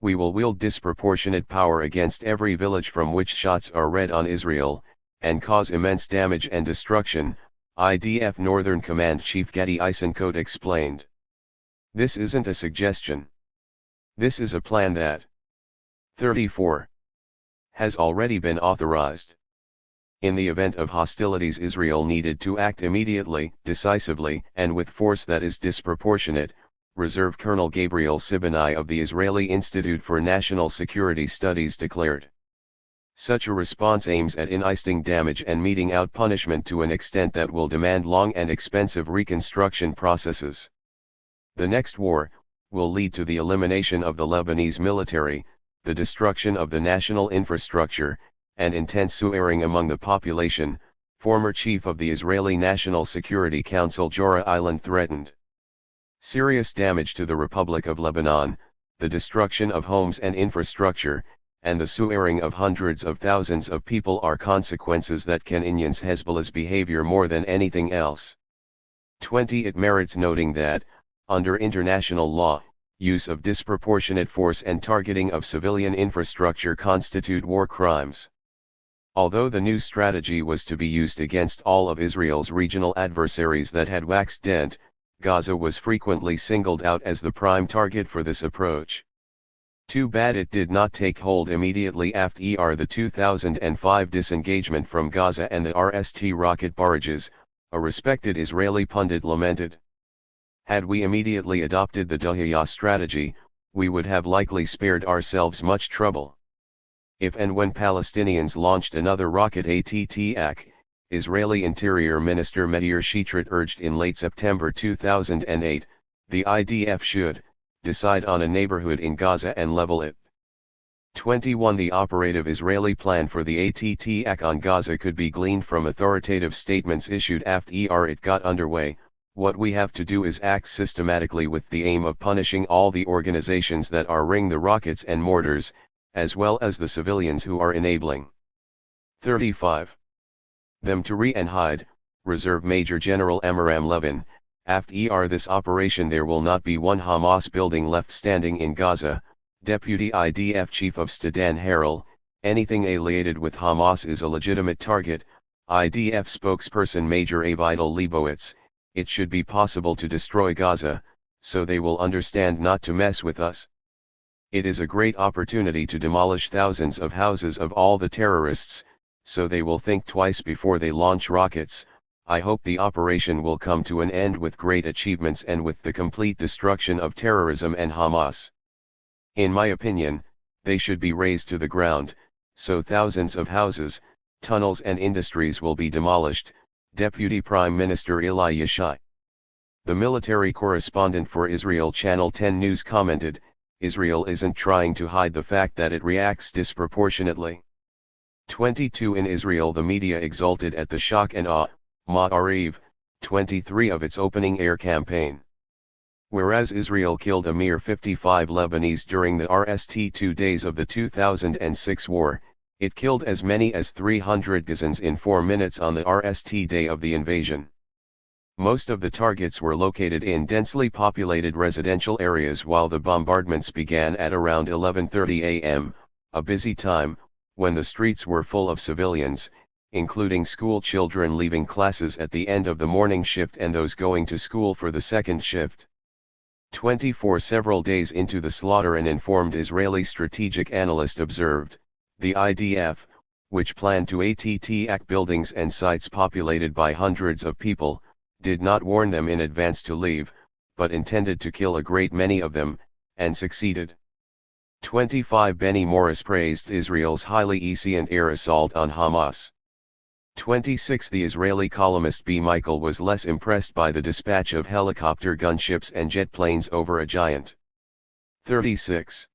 We will wield disproportionate power against every village from which shots are read on Israel, and cause immense damage and destruction, IDF Northern Command Chief Gadi Eisenkot explained. This isn't a suggestion. This is a plan that 34 has already been authorized. In the event of hostilities, Israel needed to act immediately, decisively, and with force that is disproportionate, Reserve Colonel Gabriel Sibonai of the Israeli Institute for National Security Studies declared. Such a response aims at inciting damage and meting out punishment to an extent that will demand long and expensive reconstruction processes. The next war will lead to the elimination of the Lebanese military, the destruction of the national infrastructure, and intense suffering among the population, former chief of the Israeli National Security Council Jorah Eiland threatened. Serious damage to the Republic of Lebanon, the destruction of homes and infrastructure, and the suffering of hundreds of thousands of people are consequences that can influence Hezbollah's behavior more than anything else. 20. It merits noting that, under international law, use of disproportionate force and targeting of civilian infrastructure constitute war crimes. Although the new strategy was to be used against all of Israel's regional adversaries that had waxed dent, Gaza was frequently singled out as the prime target for this approach. Too bad it did not take hold immediately after the 2005 disengagement from Gaza and the RST rocket barrages, a respected Israeli pundit lamented. Had we immediately adopted the Dahiyah strategy, we would have likely spared ourselves much trouble. If and when Palestinians launched another rocket attack, Israeli Interior Minister Meir Sheitrit urged in late September 2008, the IDF should decide on a neighborhood in Gaza and level it. 21. The operative Israeli plan for the attack on Gaza could be gleaned from authoritative statements issued after it got underway. What we have to do is act systematically with the aim of punishing all the organizations that are ring the rockets and mortars, as well as the civilians who are enabling. 35. Them to and hide, Reserve Major General Amiram Levin. After this operation there will not be one Hamas building left standing in Gaza. Deputy IDF Chief of Staff Dan Harrell, anything affiliated with Hamas is a legitimate target. IDF spokesperson Major Avidal Leibowitz, it should be possible to destroy Gaza, so they will understand not to mess with us. It is a great opportunity to demolish thousands of houses of all the terrorists, so they will think twice before they launch rockets. I hope the operation will come to an end with great achievements and with the complete destruction of terrorism and Hamas. In my opinion, they should be razed to the ground, so thousands of houses, tunnels and industries will be demolished, Deputy Prime Minister Eli Yishai. The military correspondent for Israel Channel 10 News commented, Israel isn't trying to hide the fact that it reacts disproportionately. 22 In Israel, the media exulted at the shock and awe, Ma'ariv, 23 of its opening air campaign. Whereas Israel killed a mere 55 Lebanese during the RST 2 days of the 2006 war, it killed as many as 300 Gazans in 4 minutes on the RST day of the invasion. Most of the targets were located in densely populated residential areas, while the bombardments began at around 11:30 a.m., a busy time, when the streets were full of civilians, including school children leaving classes at the end of the morning shift and those going to school for the second shift. 24 Several days into the slaughter, an informed Israeli strategic analyst observed, the IDF, which planned to attack buildings and sites populated by hundreds of people, did not warn them in advance to leave, but intended to kill a great many of them, and succeeded. 25 Benny Morris praised Israel's highly efficient air assault on Hamas. 26 The Israeli columnist B. Michael was less impressed by the dispatch of helicopter gunships and jet planes over a giant. 36.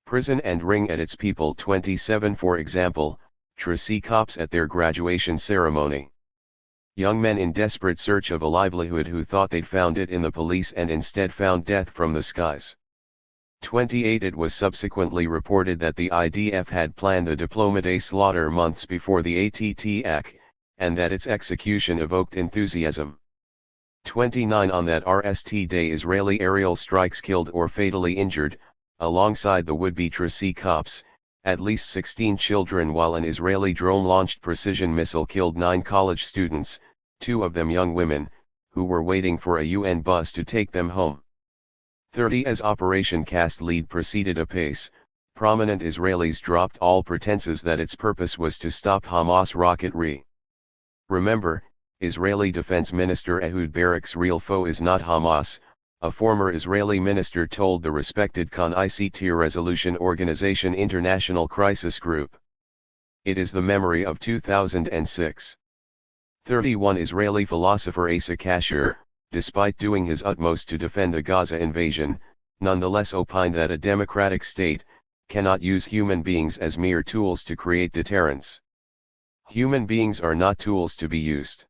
Prison and ring at its people. 27 For example, Tracy cops at their graduation ceremony. Young men in desperate search of a livelihood who thought they'd found it in the police and instead found death from the skies. 28 It was subsequently reported that the IDF had planned the Diploma Day slaughter months before the attack, and that its execution evoked enthusiasm. 29 On that RST day, Israeli aerial strikes killed or fatally injured, alongside the would-be Tracy cops, at least 16 children, while an Israeli drone-launched precision missile killed 9 college students, 2 of them young women, who were waiting for a UN bus to take them home. 30 As Operation Cast Lead proceeded apace, prominent Israelis dropped all pretenses that its purpose was to stop Hamas rocketry. Remember, Israeli Defense Minister Ehud Barak's real foe is not Hamas, a former Israeli minister told the respected Knesset Resolution Organization International Crisis Group. It is the memory of 2006. 31 Israeli philosopher Asa Kasher, despite doing his utmost to defend the Gaza invasion, nonetheless opined that a democratic state cannot use human beings as mere tools to create deterrence. Human beings are not tools to be used.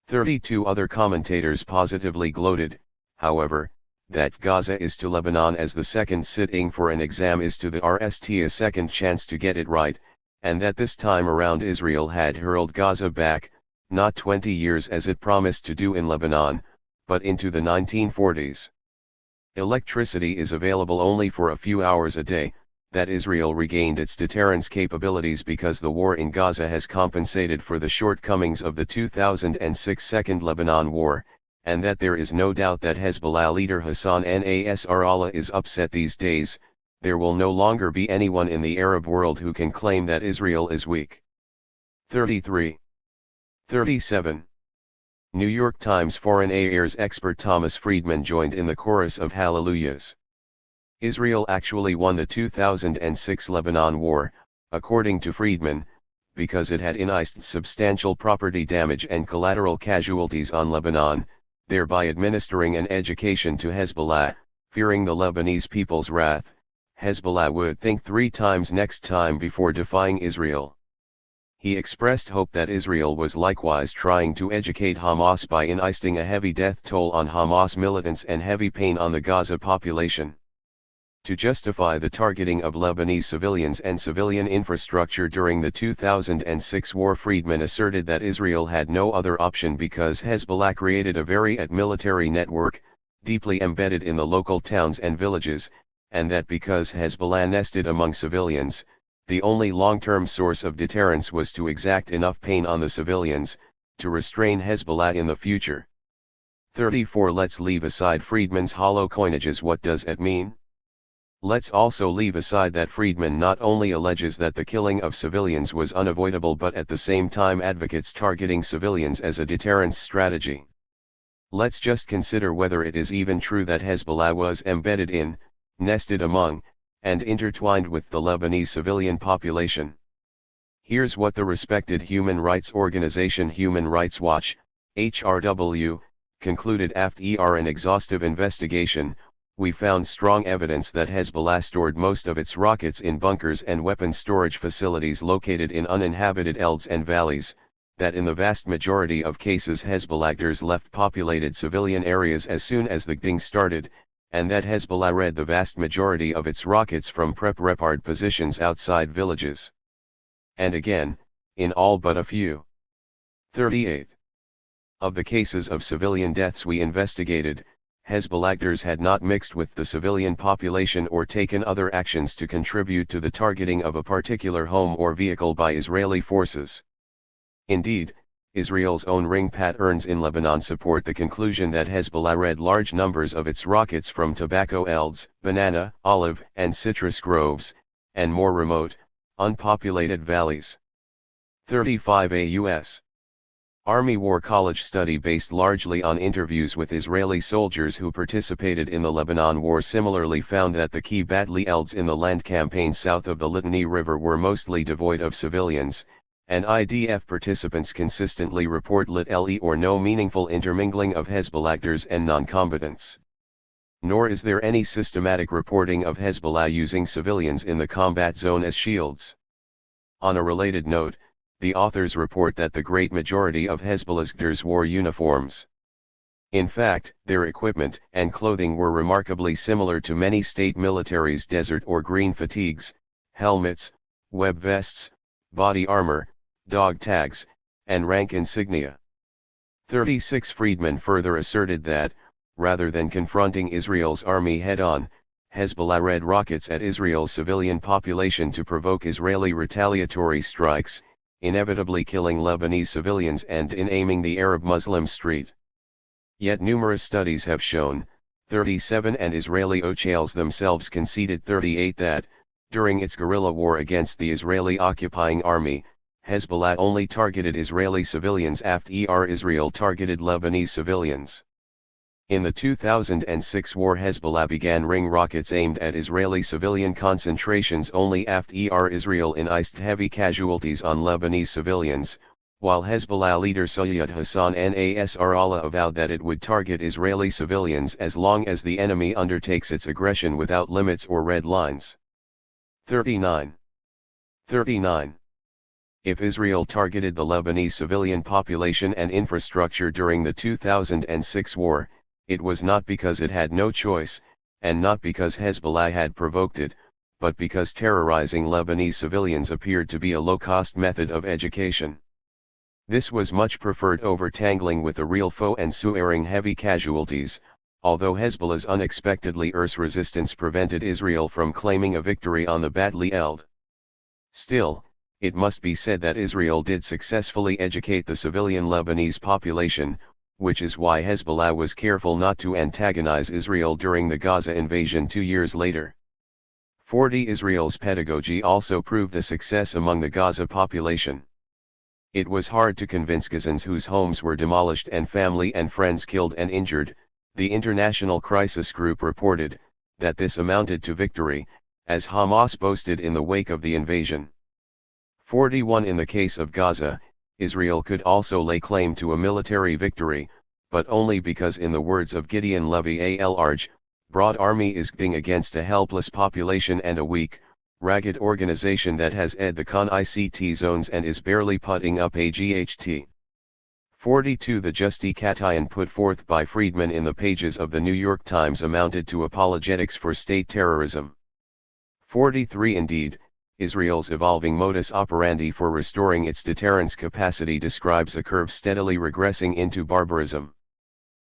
32 Other commentators positively gloated, however, that Gaza is to Lebanon as the second sitting for an exam is to the RST a second chance to get it right, and that this time around Israel had hurled Gaza back, not 20 years as it promised to do in Lebanon, but into the 1940s. Electricity is available only for a few hours a day, that Israel regained its deterrence capabilities because the war in Gaza has compensated for the shortcomings of the 2006 Second Lebanon War, and that there is no doubt that Hezbollah leader Hassan Nasrallah is upset these days. There will no longer be anyone in the Arab world who can claim that Israel is weak. 33. 37. New York Times Foreign Affairs expert Thomas Friedman joined in the chorus of hallelujahs. Israel actually won the 2006 Lebanon War, according to Friedman, because it had unleashed substantial property damage and collateral casualties on Lebanon, thereby administering an education to Hezbollah. Fearing the Lebanese people's wrath, Hezbollah would think 3 times next time before defying Israel. He expressed hope that Israel was likewise trying to educate Hamas by enacting a heavy death toll on Hamas militants and heavy pain on the Gaza population. To justify the targeting of Lebanese civilians and civilian infrastructure during the 2006 war, Friedman asserted that Israel had no other option because Hezbollah created a very military network, deeply embedded in the local towns and villages, and that because Hezbollah nested among civilians, the only long-term source of deterrence was to exact enough pain on the civilians, to restrain Hezbollah in the future. 34 Let's leave aside Friedman's hollow coinages. What does it mean? Let's also leave aside that Friedman not only alleges that the killing of civilians was unavoidable but at the same time advocates targeting civilians as a deterrence strategy. Let's just consider whether it is even true that Hezbollah was embedded in, nested among, and intertwined with the Lebanese civilian population. Here's what the respected human rights organization Human Rights Watch, HRW, concluded after an exhaustive investigation. We found strong evidence that Hezbollah stored most of its rockets in bunkers and weapons storage facilities located in uninhabited elds and valleys, that in the vast majority of cases Hezbollahers left populated civilian areas as soon as the ging started, and that Hezbollah read the vast majority of its rockets from prepared positions outside villages. And again, in all but a few. 38. Of the cases of civilian deaths we investigated, Hezbollahers had not mixed with the civilian population or taken other actions to contribute to the targeting of a particular home or vehicle by Israeli forces. Indeed, Israel's own ring patterns in Lebanon support the conclusion that Hezbollah read large numbers of its rockets from tobacco elds, banana, olive, and citrus groves, and more remote, unpopulated valleys. 35. A U.S. Army War College study based largely on interviews with Israeli soldiers who participated in the Lebanon War similarly found that the key battle elds in the land campaign south of the Litani River were mostly devoid of civilians, and IDF participants consistently report little or no meaningful intermingling of Hezbollahers and non-combatants. Nor is there any systematic reporting of Hezbollah using civilians in the combat zone as shields. On a related note, the authors report that the great majority of Hezbollahers wore uniforms. In fact, their equipment and clothing were remarkably similar to many state militaries' desert or green fatigues, helmets, web vests, body armor, dog tags, and rank insignia. 36. Friedman further asserted that, rather than confronting Israel's army head-on, Hezbollah read rockets at Israel's civilian population to provoke Israeli retaliatory strikes, inevitably killing Lebanese civilians and in aiming the Arab Muslim street. Yet numerous studies have shown, 37 and Israeli officials themselves conceded 38 that, during its guerrilla war against the Israeli occupying army, Hezbollah only targeted Israeli civilians after Israel targeted Lebanese civilians. In the 2006 war Hezbollah began ring rockets aimed at Israeli civilian concentrations only after Israel incurred heavy casualties on Lebanese civilians, while Hezbollah leader Sayyid Hassan Nasrallah avowed that it would target Israeli civilians as long as the enemy undertakes its aggression without limits or red lines. 39. If Israel targeted the Lebanese civilian population and infrastructure during the 2006 war, it was not because it had no choice, and not because Hezbollah had provoked it, but because terrorizing Lebanese civilians appeared to be a low-cost method of education. This was much preferred over tangling with the real foe and suffering heavy casualties, although Hezbollah's unexpectedly resistance prevented Israel from claiming a victory on the Battle Eld. Still, it must be said that Israel did successfully educate the civilian Lebanese population, which is why Hezbollah was careful not to antagonize Israel during the Gaza invasion 2 years later. 40. Israel's pedagogy also proved a success among the Gaza population. It was hard to convince Gazans whose homes were demolished and family and friends killed and injured, the International Crisis Group reported, that this amounted to victory, as Hamas boasted in the wake of the invasion. 41. In the case of Gaza, Israel could also lay claim to a military victory, but only because in the words of Gideon Levy al-Arj, broad army is going against a helpless population and a weak, ragged organization that has ed the con ICT zones and is barely putting up a GHT. 42. The justification put forth by Friedman in the pages of the New York Times amounted to apologetics for state terrorism. 43. Indeed, Israel's evolving modus operandi for restoring its deterrence capacity describes a curve steadily regressing into barbarism.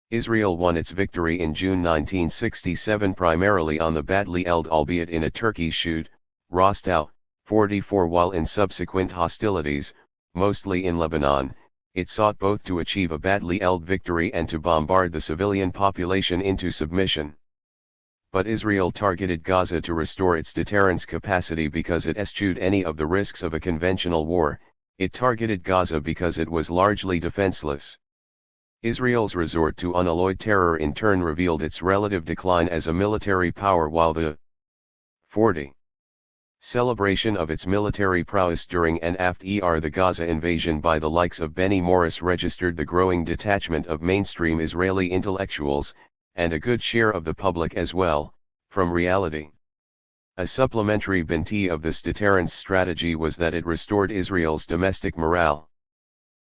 Israel won its victory in June 1967 primarily on the Battle Eld, albeit in a Turkey shoot, Rostov, 44, while in subsequent hostilities, mostly in Lebanon, it sought both to achieve a Battle Eld victory and to bombard the civilian population into submission. but Israel targeted Gaza to restore its deterrence capacity because it eschewed any of the risks of a conventional war. It targeted Gaza because it was largely defenseless. Israel's resort to unalloyed terror in turn revealed its relative decline as a military power, while the 40 celebration of its military prowess during and after the Gaza invasion by the likes of Benny Morris registered the growing detachment of mainstream Israeli intellectuals, and a good share of the public as well, from reality. A supplementary benefit of this deterrence strategy was that it restored Israel's domestic morale.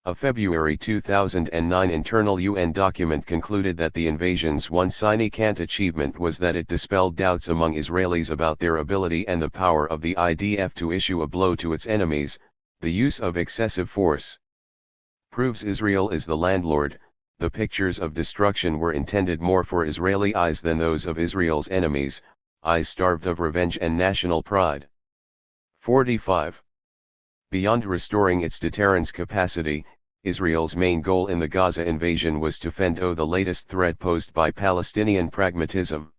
A February 2009 internal UN document concluded that the invasion's one significant achievement was that it dispelled doubts among Israelis about their ability and the power of the IDF to issue a blow to its enemies. The use of excessive force proves Israel is the landlord. The pictures of destruction were intended more for Israeli eyes than those of Israel's enemies, eyes starved of revenge and national pride. 45. Beyond restoring its deterrence capacity, Israel's main goal in the Gaza invasion was to fend off the latest threat posed by Palestinian pragmatism.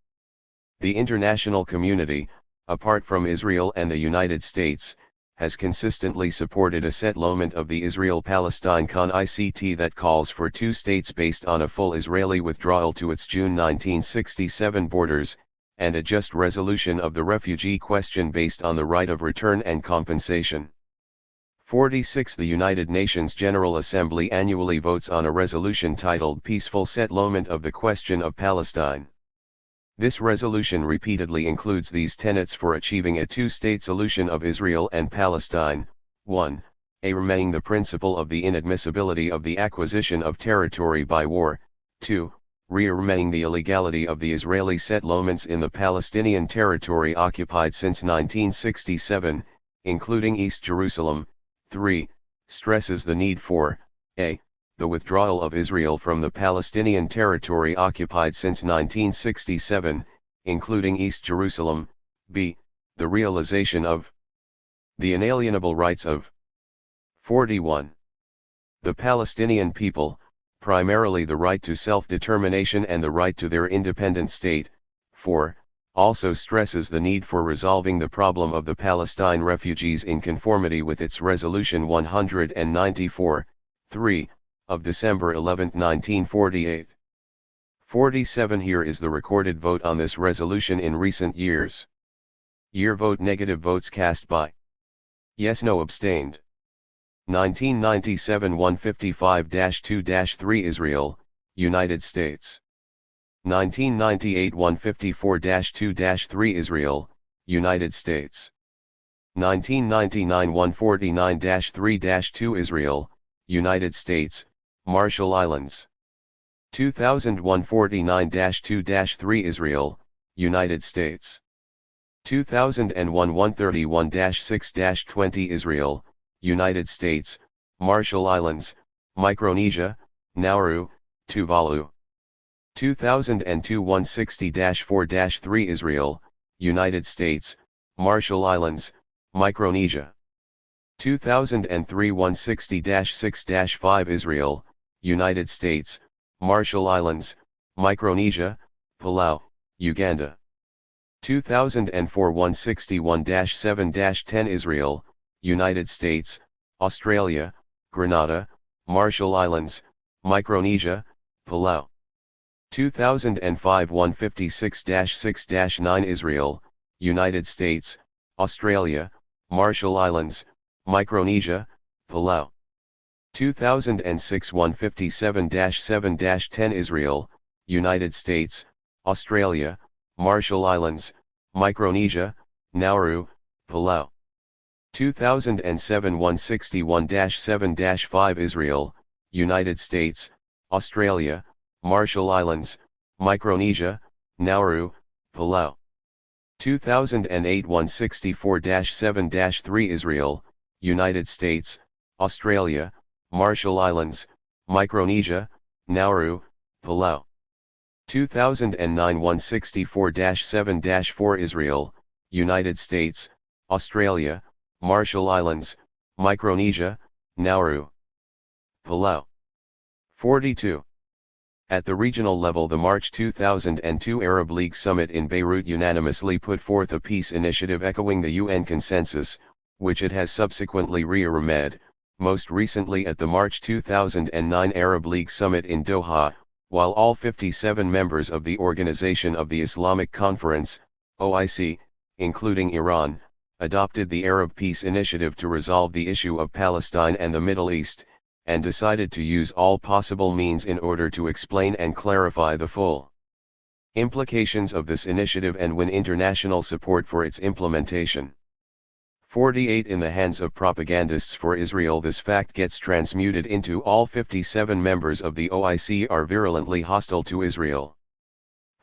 The international community, apart from Israel and the United States, has consistently supported a settlement of the Israel-Palestine conflict that calls for two states based on a full Israeli withdrawal to its June 1967 borders, and a just resolution of the refugee question based on the right of return and compensation. 46. The United Nations General Assembly annually votes on a resolution titled Peaceful Settlement of the Question of Palestine. This resolution repeatedly includes these tenets for achieving a two-state solution of Israel and Palestine. 1. Affirming the principle of the inadmissibility of the acquisition of territory by war. 2. Reaffirming the illegality of the Israeli settlements in the Palestinian territory occupied since 1967, including East Jerusalem. 3. Stresses the need for a. the withdrawal of Israel from the Palestinian territory occupied since 1967, including East Jerusalem. b. the realization of the inalienable rights of 41. the Palestinian people, primarily the right to self-determination and the right to their independent state. 4. Also stresses the need for resolving the problem of the Palestine refugees in conformity with its Resolution 194, 3, of December 11, 1948. 47. Here is the recorded vote on this resolution in recent years. Year vote: negative votes cast by yes, no, abstained. 1997 155-2-3 Israel, United States. 1998 154-2-3 Israel, United States. 1999 149-3-2 Israel, United States, Marshall Islands. 2000 149-2-3 Israel, United States. 2001 131-6-20 Israel, United States, Marshall Islands, Micronesia, Nauru, Tuvalu. 2002 160-4-3 Israel, United States, Marshall Islands, Micronesia. 2003 160-6-5 Israel, United States, Marshall Islands, Micronesia, Palau, Uganda. 2004 161-7-10 Israel, United States, Australia, Grenada, Marshall Islands, Micronesia, Palau. 2005 156-6-9 Israel, United States, Australia, Marshall Islands, Micronesia, Palau. 2006 157-7-10 Israel, United States, Australia, Marshall Islands, Micronesia, Nauru, Palau. 2007 161-7-5 Israel, United States, Australia, Marshall Islands, Micronesia, Nauru, Palau. 2008 164-7-3 Israel, United States, Australia, Marshall Islands, Micronesia, Nauru, Palau. 2009 164-7-4 Israel, United States, Australia, Marshall Islands, Micronesia, Nauru, Palau. 42. At the regional level, the March 2002 Arab League summit in Beirut unanimously put forth a peace initiative echoing the UN consensus, which it has subsequently reaffirmed, most recently at the March 2009 Arab League summit in Doha, while all 57 members of the Organization of the Islamic Conference, OIC, including Iran, adopted the Arab Peace Initiative to resolve the issue of Palestine and the Middle East, and decided to use all possible means in order to explain and clarify the full implications of this initiative and win international support for its implementation. 48 In the hands of propagandists for Israel, this fact gets transmuted into all 57 members of the OIC are virulently hostile to Israel.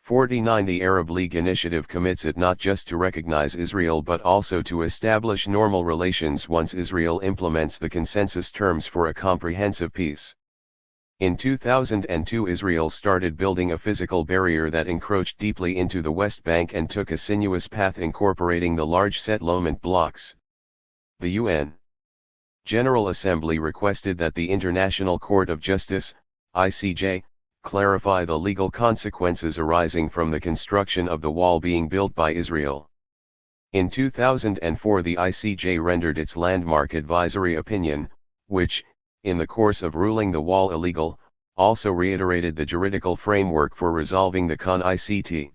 49 The Arab League initiative commits it not just to recognize Israel but also to establish normal relations once Israel implements the consensus terms for a comprehensive peace. In 2002 Israel started building a physical barrier that encroached deeply into the West Bank and took a sinuous path incorporating the large settlement blocks. The UN General Assembly requested that the International Court of Justice, ICJ, clarify the legal consequences arising from the construction of the wall being built by Israel. In 2004 the ICJ rendered its landmark advisory opinion, which, in the course of ruling the wall illegal, also reiterated the juridical framework for resolving the CON-ICT.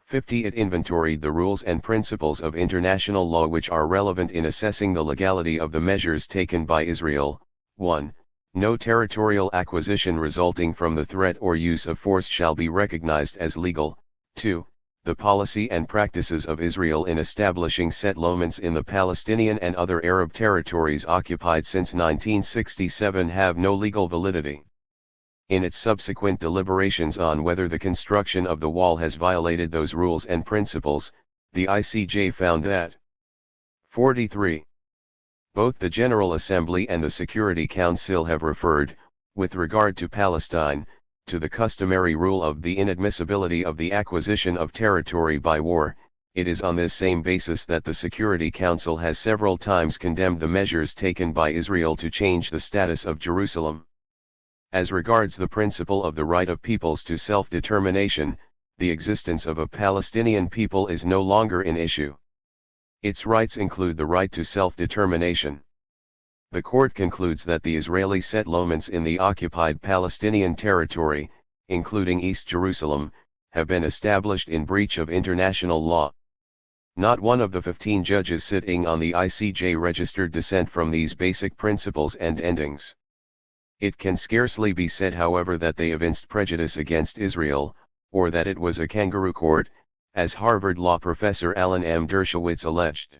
50 It inventoried the rules and principles of international law which are relevant in assessing the legality of the measures taken by Israel. 1. No territorial acquisition resulting from the threat or use of force shall be recognized as legal. 2. The policy and practices of Israel in establishing settlements in the Palestinian and other Arab territories occupied since 1967 have no legal validity. In its subsequent deliberations on whether the construction of the wall has violated those rules and principles, the ICJ found that 43. Both the General Assembly and the Security Council have referred, with regard to Palestine, to the customary rule of the inadmissibility of the acquisition of territory by war. It is on this same basis that the Security Council has several times condemned the measures taken by Israel to change the status of Jerusalem. As regards the principle of the right of peoples to self-determination, the existence of a Palestinian people is no longer an issue. Its rights include the right to self-determination. The court concludes that the Israeli settlements in the occupied Palestinian territory, including East Jerusalem, have been established in breach of international law. Not one of the 15 judges sitting on the ICJ registered dissent from these basic principles and endings. It can scarcely be said, however, that they evinced prejudice against Israel, or that it was a kangaroo court, as Harvard law professor Alan M. Dershowitz alleged.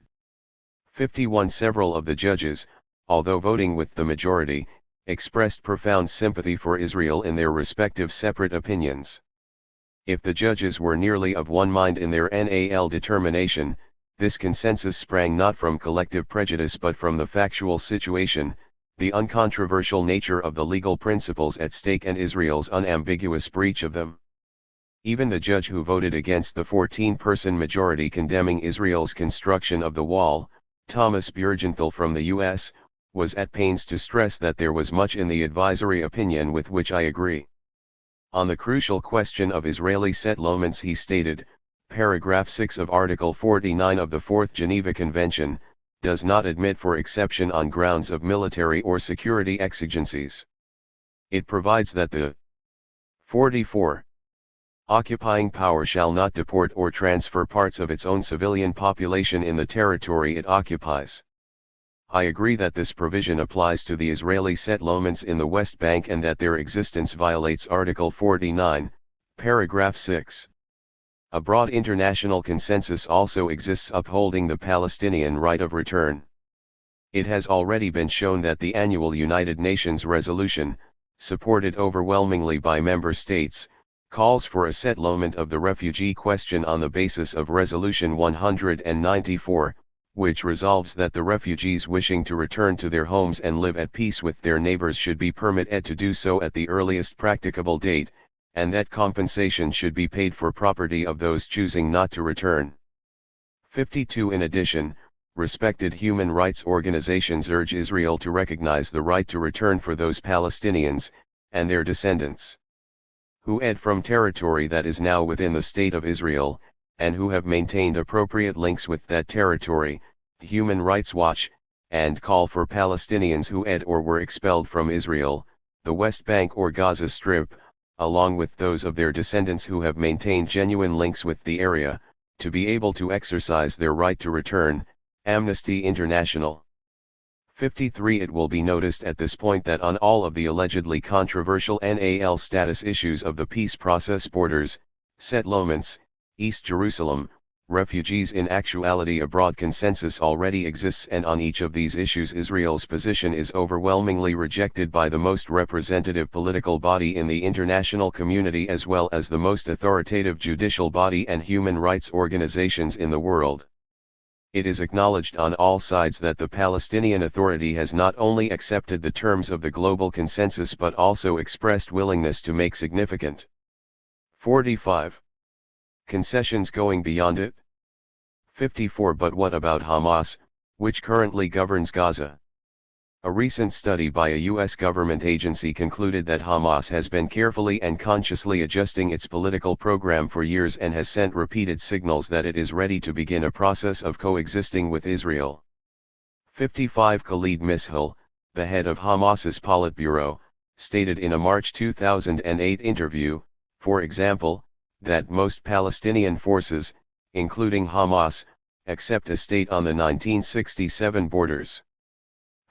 51 Several of the judges, although voting with the majority, expressed profound sympathy for Israel in their respective separate opinions. If the judges were nearly of one mind in their NAL determination, this consensus sprang not from collective prejudice but from the factual situation, the uncontroversial nature of the legal principles at stake and Israel's unambiguous breach of them. Even the judge who voted against the 14-person majority condemning Israel's construction of the wall, Thomas Bjergenthal from the U.S., was at pains to stress that there was much in the advisory opinion with which I agree. On the crucial question of Israeli settlements he stated, paragraph 6 of Article 49 of the Fourth Geneva Convention, does not admit for exception on grounds of military or security exigencies. It provides that the 44. Occupying power shall not deport or transfer parts of its own civilian population in the territory it occupies. I agree that this provision applies to the Israeli settlements in the West Bank and that their existence violates Article 49, paragraph 6. A broad international consensus also exists upholding the Palestinian right of return. It has already been shown that the annual United Nations resolution, supported overwhelmingly by member states, calls for a settlement of the refugee question on the basis of Resolution 194, which resolves that the refugees wishing to return to their homes and live at peace with their neighbors should be permitted to do so at the earliest practicable date, and that compensation should be paid for property of those choosing not to return. 52 In addition, respected human rights organizations urge Israel to recognize the right to return for those Palestinians, and their descendants. who fled from territory that is now within the State of Israel, and who have maintained appropriate links with that territory, Human Rights Watch, and call for Palestinians who fled or were expelled from Israel, the West Bank or Gaza Strip, along with those of their descendants who have maintained genuine links with the area, to be able to exercise their right to return, Amnesty International. 53. It will be noticed at this point that on all of the allegedly controversial NAL status issues of the peace process, borders, settlements, East Jerusalem, refugees, in actuality a broad consensus already exists, and on each of these issues Israel's position is overwhelmingly rejected by the most representative political body in the international community as well as the most authoritative judicial body and human rights organizations in the world. It is acknowledged on all sides that the Palestinian Authority has not only accepted the terms of the global consensus but also expressed willingness to make significant 45 concessions going beyond it. 54. But what about Hamas, which currently governs Gaza? A recent study by a U.S. government agency concluded that Hamas has been carefully and consciously adjusting its political program for years and has sent repeated signals that it is ready to begin a process of coexisting with Israel. 55. Khalid Mishal, the head of Hamas's Politburo, stated in a March 2008 interview, for example, that most Palestinian forces, including Hamas, accept a state on the 1967 borders.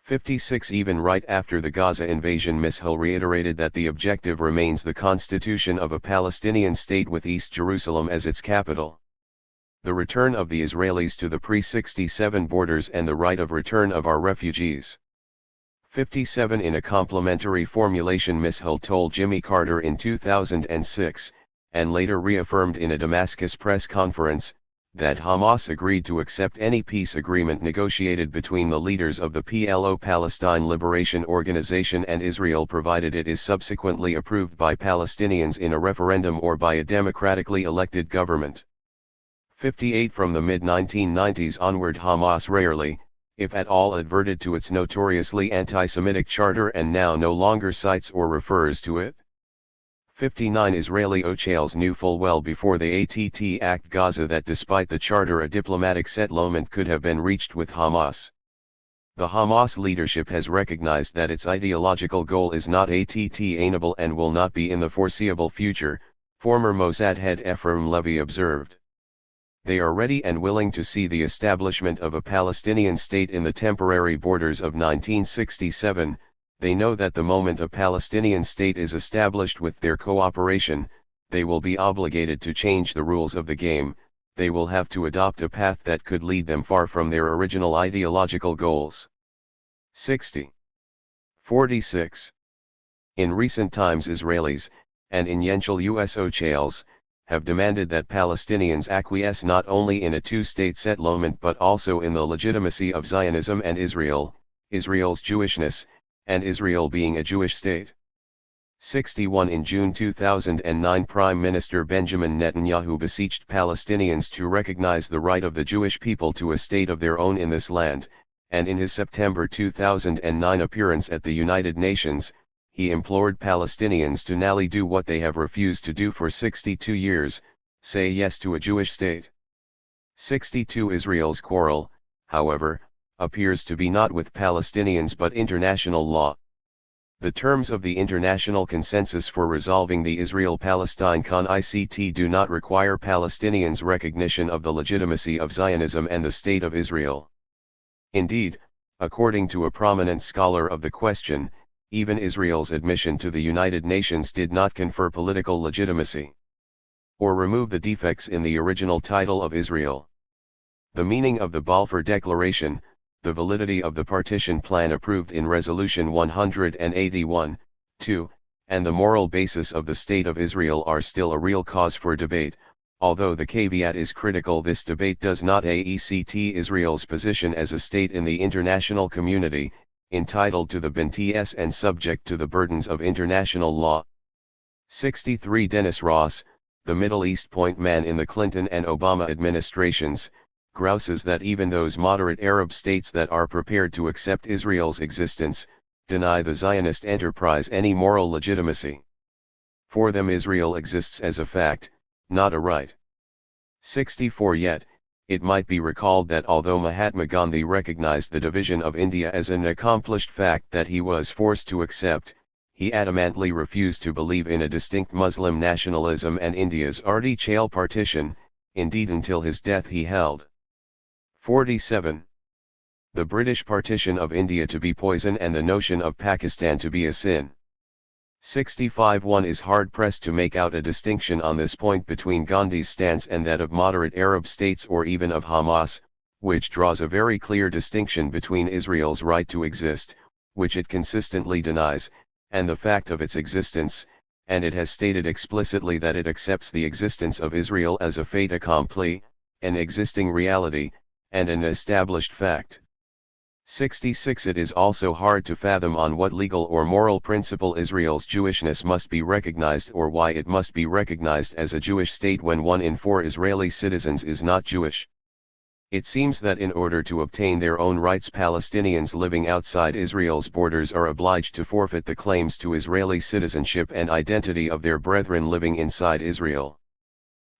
56. Even right after the Gaza invasion, Mishal reiterated that the objective remains the constitution of a Palestinian state with East Jerusalem as its capital. The return of the Israelis to the pre-67 borders and the right of return of our refugees. 57. In a complimentary formulation, Mishal told Jimmy Carter in 2006, and later reaffirmed in a Damascus press conference, that Hamas agreed to accept any peace agreement negotiated between the leaders of the PLO, Palestine Liberation Organization, and Israel, provided it is subsequently approved by Palestinians in a referendum or by a democratically elected government. 58. From the mid-1990s onward, Hamas rarely, if at all, adverted to its notoriously anti-Semitic charter and now no longer cites or refers to it. 59. Israeli officials knew full well before the ATT Act Gaza that despite the charter a diplomatic settlement could have been reached with Hamas. The Hamas leadership has recognized that its ideological goal is not attainable and will not be in the foreseeable future, former Mossad head Ephraim Levy observed. They are ready and willing to see the establishment of a Palestinian state in the temporary borders of 1967. They know that the moment a Palestinian state is established with their cooperation, they will be obligated to change the rules of the game. They will have to adopt a path that could lead them far from their original ideological goals. 60. 46. In recent times, Israelis, and influential U.S. officials, have demanded that Palestinians acquiesce not only in a two-state settlement but also in the legitimacy of Zionism and Israel, Israel's Jewishness, and Israel being a Jewish state. 61. In June 2009, Prime Minister Benjamin Netanyahu beseeched Palestinians to recognize the right of the Jewish people to a state of their own in this land, and in his September 2009 appearance at the United Nations, he implored Palestinians to now do what they have refused to do for 62 years, say yes to a Jewish state. 62. Israel's quarrel, however, appears to be not with Palestinians but international law. The terms of the international consensus for resolving the Israel-Palestine conflict do not require Palestinians' recognition of the legitimacy of Zionism and the State of Israel. Indeed, according to a prominent scholar of the question, even Israel's admission to the United Nations did not confer political legitimacy or remove the defects in the original title of Israel. The meaning of the Balfour Declaration, the validity of the partition plan approved in Resolution 181, 2, and the moral basis of the State of Israel are still a real cause for debate. Although the caveat is critical, this debate does not accept Israel's position as a state in the international community, entitled to the BNTS and subject to the burdens of international law. 63. Dennis Ross, the Middle East point man in the Clinton and Obama administrations, grouses that even those moderate Arab states that are prepared to accept Israel's existence, deny the Zionist enterprise any moral legitimacy. For them Israel exists as a fact, not a right. 64 Yet, it might be recalled that although Mahatma Gandhi recognized the division of India as an accomplished fact that he was forced to accept, he adamantly refused to believe in a distinct Muslim nationalism and India's Ardhi partition, indeed until his death he held. 47. The British partition of India to be poison and the notion of Pakistan to be a sin. 65 One is hard-pressed to make out a distinction on this point between Gandhi's stance and that of moderate Arab states or even of Hamas, which draws a very clear distinction between Israel's right to exist, which it consistently denies, and the fact of its existence, and it has stated explicitly that it accepts the existence of Israel as a fait accompli, an existing reality, and an established fact. 66 It is also hard to fathom on what legal or moral principle Israel's Jewishness must be recognized or why it must be recognized as a Jewish state when 1 in 4 Israeli citizens is not Jewish. It seems that in order to obtain their own rights Palestinians living outside Israel's borders are obliged to forfeit the claims to Israeli citizenship and identity of their brethren living inside Israel.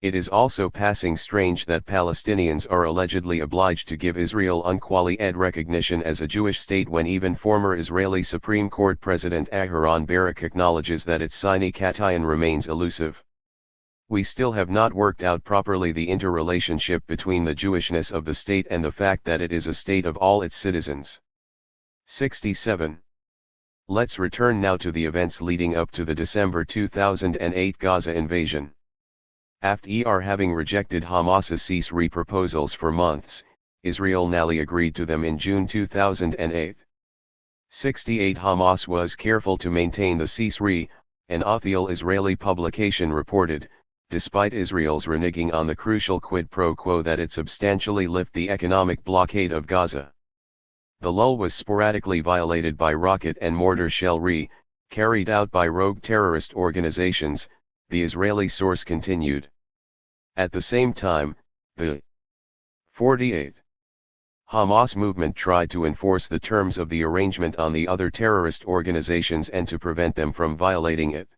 It is also passing strange that Palestinians are allegedly obliged to give Israel unqualified recognition as a Jewish state when even former Israeli Supreme Court President Aharon Barak acknowledges that its Sinai Katayan remains elusive. We still have not worked out properly the interrelationship between the Jewishness of the state and the fact that it is a state of all its citizens. 67. Let's return now to the events leading up to the December 2008 Gaza invasion. After having rejected Hamas's ceasefire proposals for months, Israel nally agreed to them in June 2008. 68 Hamas was careful to maintain the ceasefire, an official Israeli publication reported, despite Israel's reneging on the crucial quid pro quo that it substantially lift the economic blockade of Gaza. The lull was sporadically violated by rocket and mortar shell carried out by rogue terrorist organizations, the Israeli source continued. At the same time, the 48 Hamas movement tried to enforce the terms of the arrangement on the other terrorist organizations and to prevent them from violating it.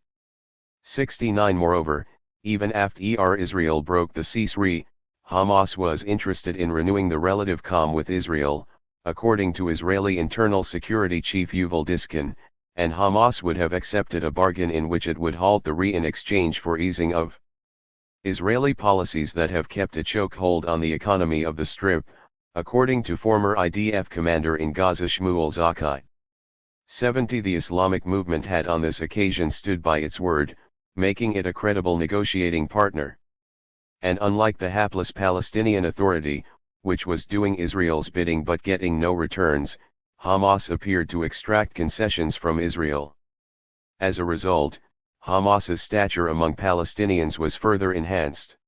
69 Moreover, even after Israel broke the ceasefire, Hamas was interested in renewing the relative calm with Israel, according to Israeli Internal Security Chief Yuval Diskin, and Hamas would have accepted a bargain in which it would halt the in exchange for easing of Israeli policies that have kept a chokehold on the economy of the Strip, according to former IDF commander in Gaza Shmuel Zakai. 70 The Islamic movement had on this occasion stood by its word, making it a credible negotiating partner. And unlike the hapless Palestinian Authority, which was doing Israel's bidding but getting no returns, Hamas appeared to extract concessions from Israel. As a result, Hamas's stature among Palestinians was further enhanced.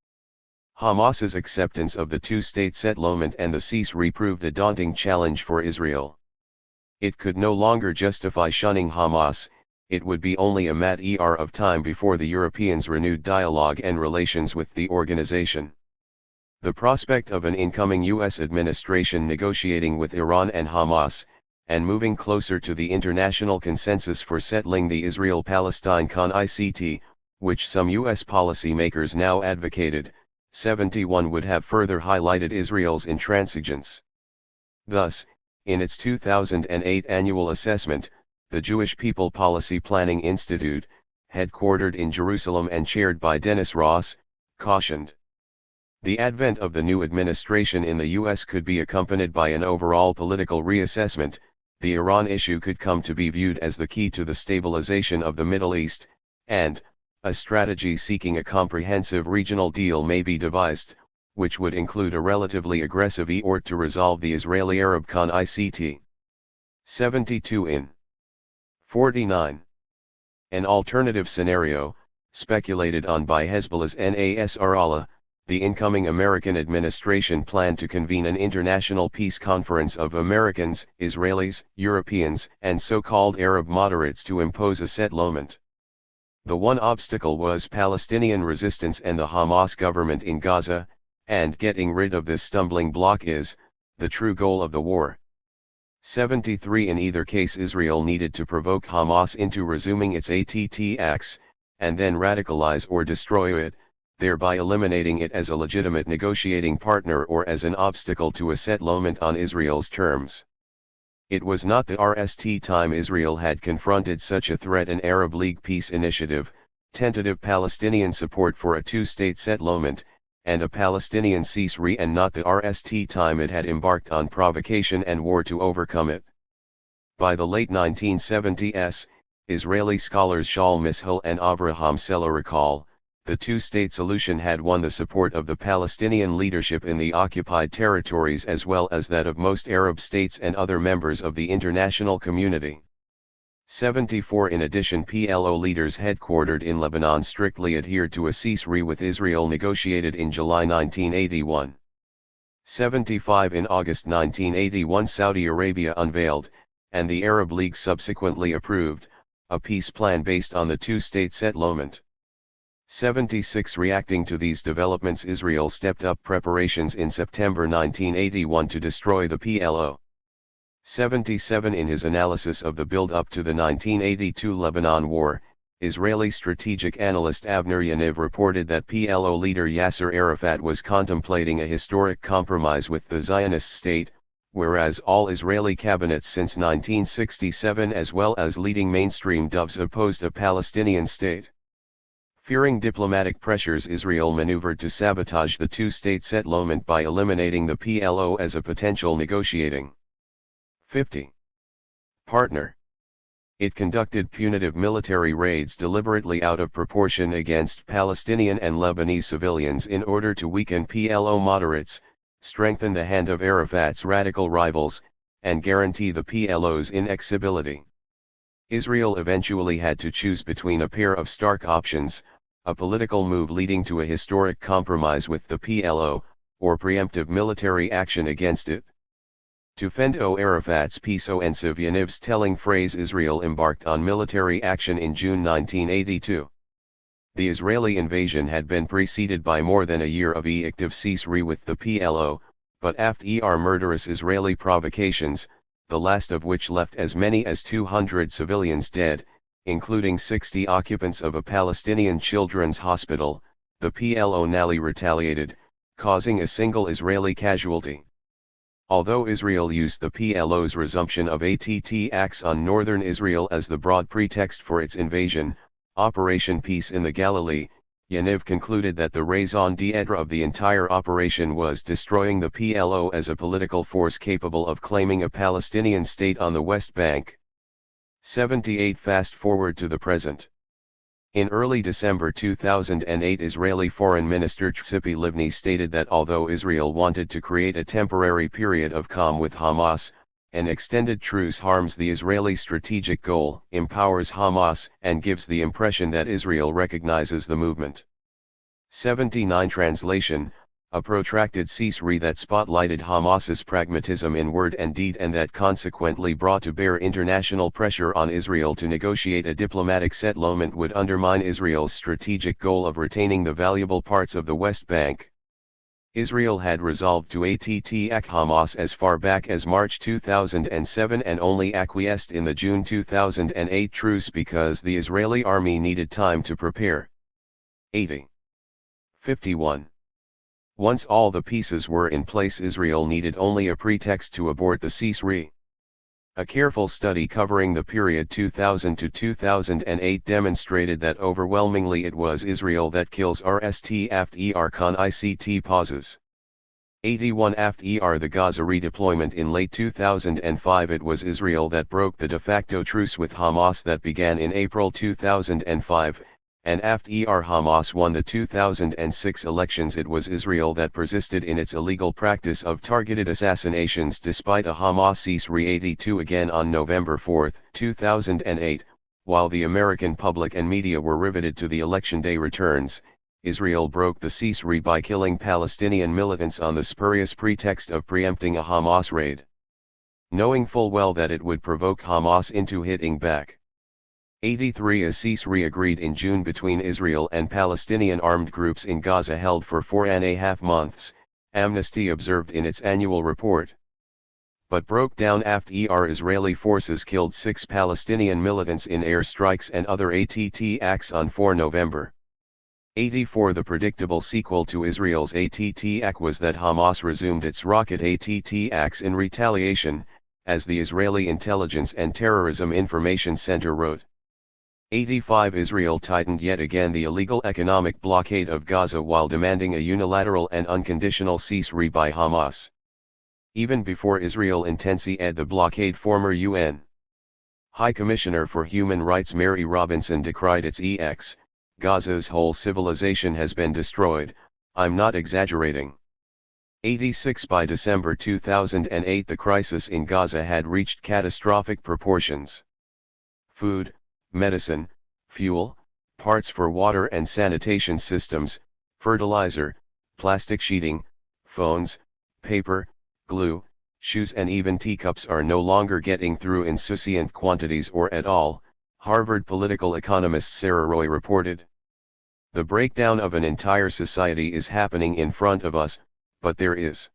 Hamas's acceptance of the two-state settlement and the ceasefire proved a daunting challenge for Israel. It could no longer justify shunning Hamas, it would be only a matter of time before the Europeans renewed dialogue and relations with the organization. The prospect of an incoming U.S. administration negotiating with Iran and Hamas, and moving closer to the international consensus for settling the Israel-Palestine conflict, which some U.S. policymakers now advocated, 71 would have further highlighted Israel's intransigence. Thus, in its 2008 annual assessment, the Jewish People Policy Planning Institute, headquartered in Jerusalem and chaired by Dennis Ross, cautioned. The advent of the new administration in the U.S. could be accompanied by an overall political reassessment. The Iran issue could come to be viewed as the key to the stabilization of the Middle East, and a strategy seeking a comprehensive regional deal may be devised, which would include a relatively aggressive effort to resolve the Israeli-Arab conflict. 72 in 49. An alternative scenario, speculated on by Hezbollah's Nasrallah, the incoming American administration planned to convene an international peace conference of Americans, Israelis, Europeans, and so-called Arab moderates to impose a settlement. The one obstacle was Palestinian resistance and the Hamas government in Gaza, and getting rid of this stumbling block is the true goal of the war. 73 In either case Israel needed to provoke Hamas into resuming its attacks, and then radicalize or destroy it, thereby eliminating it as a legitimate negotiating partner or as an obstacle to a settlement on Israel's terms. It was not the first time Israel had confronted such a threat. An Arab League peace initiative, tentative Palestinian support for a two-state settlement, and a Palestinian ceasefire, and not the first time it had embarked on provocation and war to overcome it. By the late 1970s, Israeli scholars Shaul Mishal and Avraham Sela recall, the two-state solution had won the support of the Palestinian leadership in the occupied territories as well as that of most Arab states and other members of the international community. 74 In addition, PLO leaders headquartered in Lebanon strictly adhered to a ceasefire with Israel negotiated in July 1981. 75 In August 1981, Saudi Arabia unveiled, and the Arab League subsequently approved, a peace plan based on the two-state settlement. 76 Reacting to these developments, Israel stepped up preparations in September 1981 to destroy the PLO. 77 In his analysis of the build-up to the 1982 Lebanon War, Israeli strategic analyst Avner Yaniv reported that PLO leader Yasser Arafat was contemplating a historic compromise with the Zionist state, whereas all Israeli cabinets since 1967 as well as leading mainstream Dovs opposed a Palestinian state. Fearing diplomatic pressures, Israel maneuvered to sabotage the two-state settlement by eliminating the PLO as a potential negotiating 50. partner. It conducted punitive military raids deliberately out of proportion against Palestinian and Lebanese civilians in order to weaken PLO moderates, strengthen the hand of Arafat's radical rivals, and guarantee the PLO's inexorability. Israel eventually had to choose between a pair of stark options: a political move leading to a historic compromise with the PLO, or preemptive military action against it. To fend Arafat's peace offensive, Yaniv's telling phrase, Israel embarked on military action in June 1982. The Israeli invasion had been preceded by more than a year of active ceasefire with the PLO, but after murderous Israeli provocations, the last of which left as many as 200 civilians dead, including 60 occupants of a Palestinian children's hospital, the PLO nally retaliated, causing a single Israeli casualty. Although Israel used the PLO's resumption of attacks on northern Israel as the broad pretext for its invasion, Operation Peace in the Galilee, Yaniv concluded that the raison d'etre of the entire operation was destroying the PLO as a political force capable of claiming a Palestinian state on the West Bank. 78 Fast forward to the present. In early December 2008, Israeli Foreign Minister Tzipi Livni stated that although Israel wanted to create a temporary period of calm with Hamas, an extended truce harms the Israeli strategic goal, empowers Hamas, and gives the impression that Israel recognizes the movement. 79 Translation: a protracted ceasefire that spotlighted Hamas's pragmatism in word and deed and that consequently brought to bear international pressure on Israel to negotiate a diplomatic settlement would undermine Israel's strategic goal of retaining the valuable parts of the West Bank. Israel had resolved to attack Hamas as far back as March 2007 and only acquiesced in the June 2008 truce because the Israeli army needed time to prepare. 80. 51. Once all the pieces were in place, Israel needed only a pretext to abort the ceasefire. A careful study covering the period 2000 to 2008 demonstrated that overwhelmingly it was Israel that kills RST after con ICT pauses. 81 After the Gaza redeployment in late 2005, it was Israel that broke the de facto truce with Hamas that began in April 2005, and after Hamas won the 2006 elections, it was Israel that persisted in its illegal practice of targeted assassinations despite a Hamas ceasefire. 82 Again on November 4, 2008, while the American public and media were riveted to the election day returns, Israel broke the ceasefire by killing Palestinian militants on the spurious pretext of preempting a Hamas raid, knowing full well that it would provoke Hamas into hitting back. 83 A ceasefire agreed in June between Israel and Palestinian armed groups in Gaza held for 4.5 months, Amnesty observed in its annual report. but broke down after Israeli forces killed 6 Palestinian militants in airstrikes and other attacks on 4 November. 84. The predictable sequel to Israel's attack was that Hamas resumed its rocket attacks in retaliation, as the Israeli Intelligence and Terrorism Information Center wrote. 85. Israel tightened yet again the illegal economic blockade of Gaza while demanding a unilateral and unconditional ceasefire by Hamas. Even before Israel intensified the blockade, former UN High Commissioner for Human Rights Mary Robinson decried its ex, "Gaza's whole civilization has been destroyed, I'm not exaggerating." 86. By December 2008 the crisis in Gaza had reached catastrophic proportions. Food, medicine, fuel, parts for water and sanitation systems, fertilizer, plastic sheeting, phones, paper, glue, shoes and even teacups are no longer getting through in sufficient quantities or at all, Harvard political economist Sarah Roy reported. The breakdown of an entire society is happening in front of us, but there is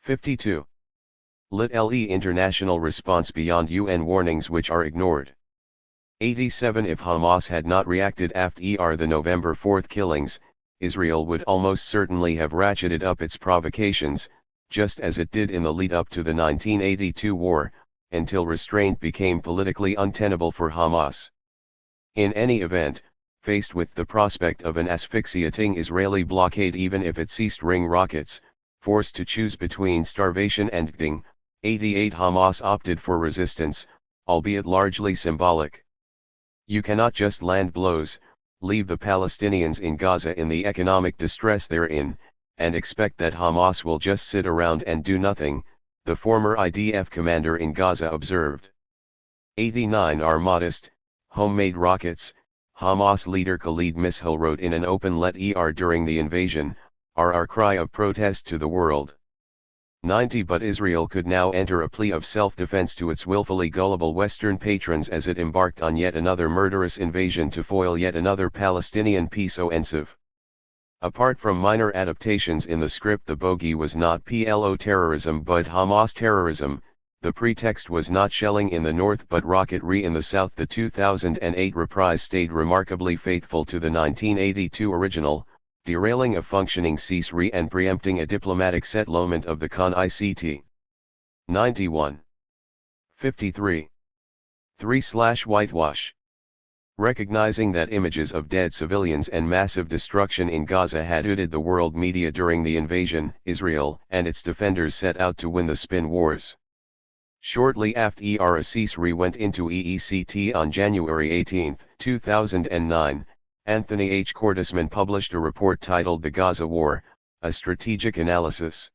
52. Lit.le international response beyond UN warnings which are ignored. 87. If Hamas had not reacted after the November 4 killings, Israel would almost certainly have ratcheted up its provocations, just as it did in the lead-up to the 1982 war, until restraint became politically untenable for Hamas. In any event, faced with the prospect of an asphyxiating Israeli blockade even if it ceased ring rockets, forced to choose between starvation and killing, 88. Hamas opted for resistance, albeit largely symbolic. You cannot just land blows, leave the Palestinians in Gaza in the economic distress they're in, and expect that Hamas will just sit around and do nothing, the former IDF commander in Gaza observed. 89. Our modest, homemade rockets, Hamas leader Khalid Mishal wrote in an open letter during the invasion, are our cry of protest to the world. 90. But Israel could now enter a plea of self-defense to its willfully gullible Western patrons as it embarked on yet another murderous invasion to foil yet another Palestinian peace offensive. Apart from minor adaptations in the script, the bogey was not PLO terrorism but Hamas terrorism. The pretext was not shelling in the north but rocketry in the south. The 2008 reprise stayed remarkably faithful to the 1982 original, derailing a functioning ceasefire and preempting a diplomatic settlement of the conflict. 91. 53. 3/whitewash. Recognizing that images of dead civilians and massive destruction in Gaza had eluded the world media during the invasion, Israel and its defenders set out to win the spin wars. Shortly after a ceasefire went into effect on January 18, 2009, Anthony H. Cordesman published a report titled The Gaza War, A Strategic Analysis.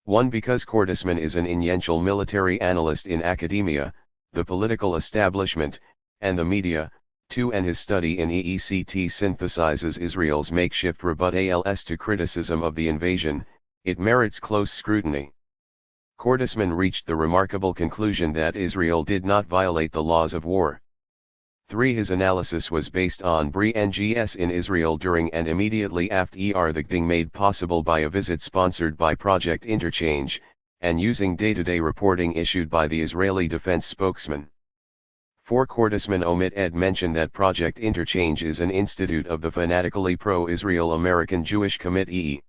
1. Because Cordesman is an influential military analyst in academia, the political establishment, and the media. 2. And his study in EECT synthesizes Israel's makeshift rebuttal to criticism of the invasion, it merits close scrutiny. Cordesman reached the remarkable conclusion that Israel did not violate the laws of war. 3. His analysis was based on BRI-NGS in Israel during and immediately after the killing made possible by a visit sponsored by Project Interchange, and using day-to-day reporting issued by the Israeli defense spokesman. 4. Cordesman omitted mention that Project Interchange is an institute of the fanatically pro-Israel American Jewish Committee.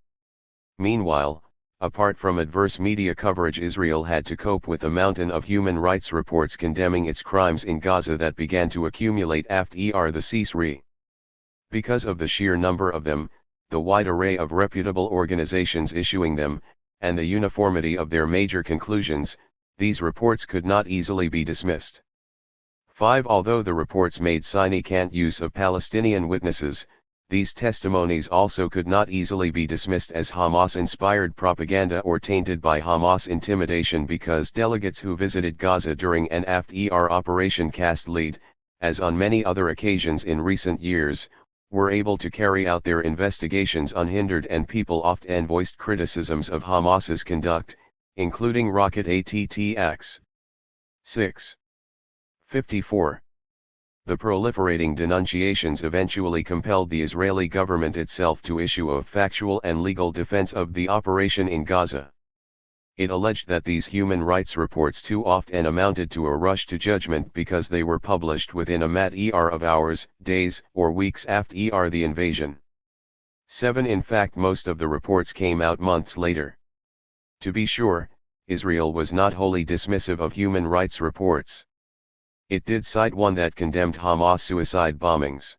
Meanwhile, apart from adverse media coverage, Israel had to cope with a mountain of human rights reports condemning its crimes in Gaza that began to accumulate after the ceasefire. Because of the sheer number of them, the wide array of reputable organizations issuing them, and the uniformity of their major conclusions, these reports could not easily be dismissed. 5. Although the reports made significant use of Palestinian witnesses, these testimonies also could not easily be dismissed as Hamas-inspired propaganda or tainted by Hamas intimidation because delegates who visited Gaza during and after Operation Cast Lead, as on many other occasions in recent years, were able to carry out their investigations unhindered, and people often voiced criticisms of Hamas's conduct, including rocket attacks. 6. 54. The proliferating denunciations eventually compelled the Israeli government itself to issue a factual and legal defense of the operation in Gaza. It alleged that these human rights reports too often amounted to a rush to judgment because they were published within a matter of hours, days, or weeks after the invasion. 7. In fact, most of the reports came out months later. To be sure, Israel was not wholly dismissive of human rights reports. It did cite one that condemned Hamas suicide bombings.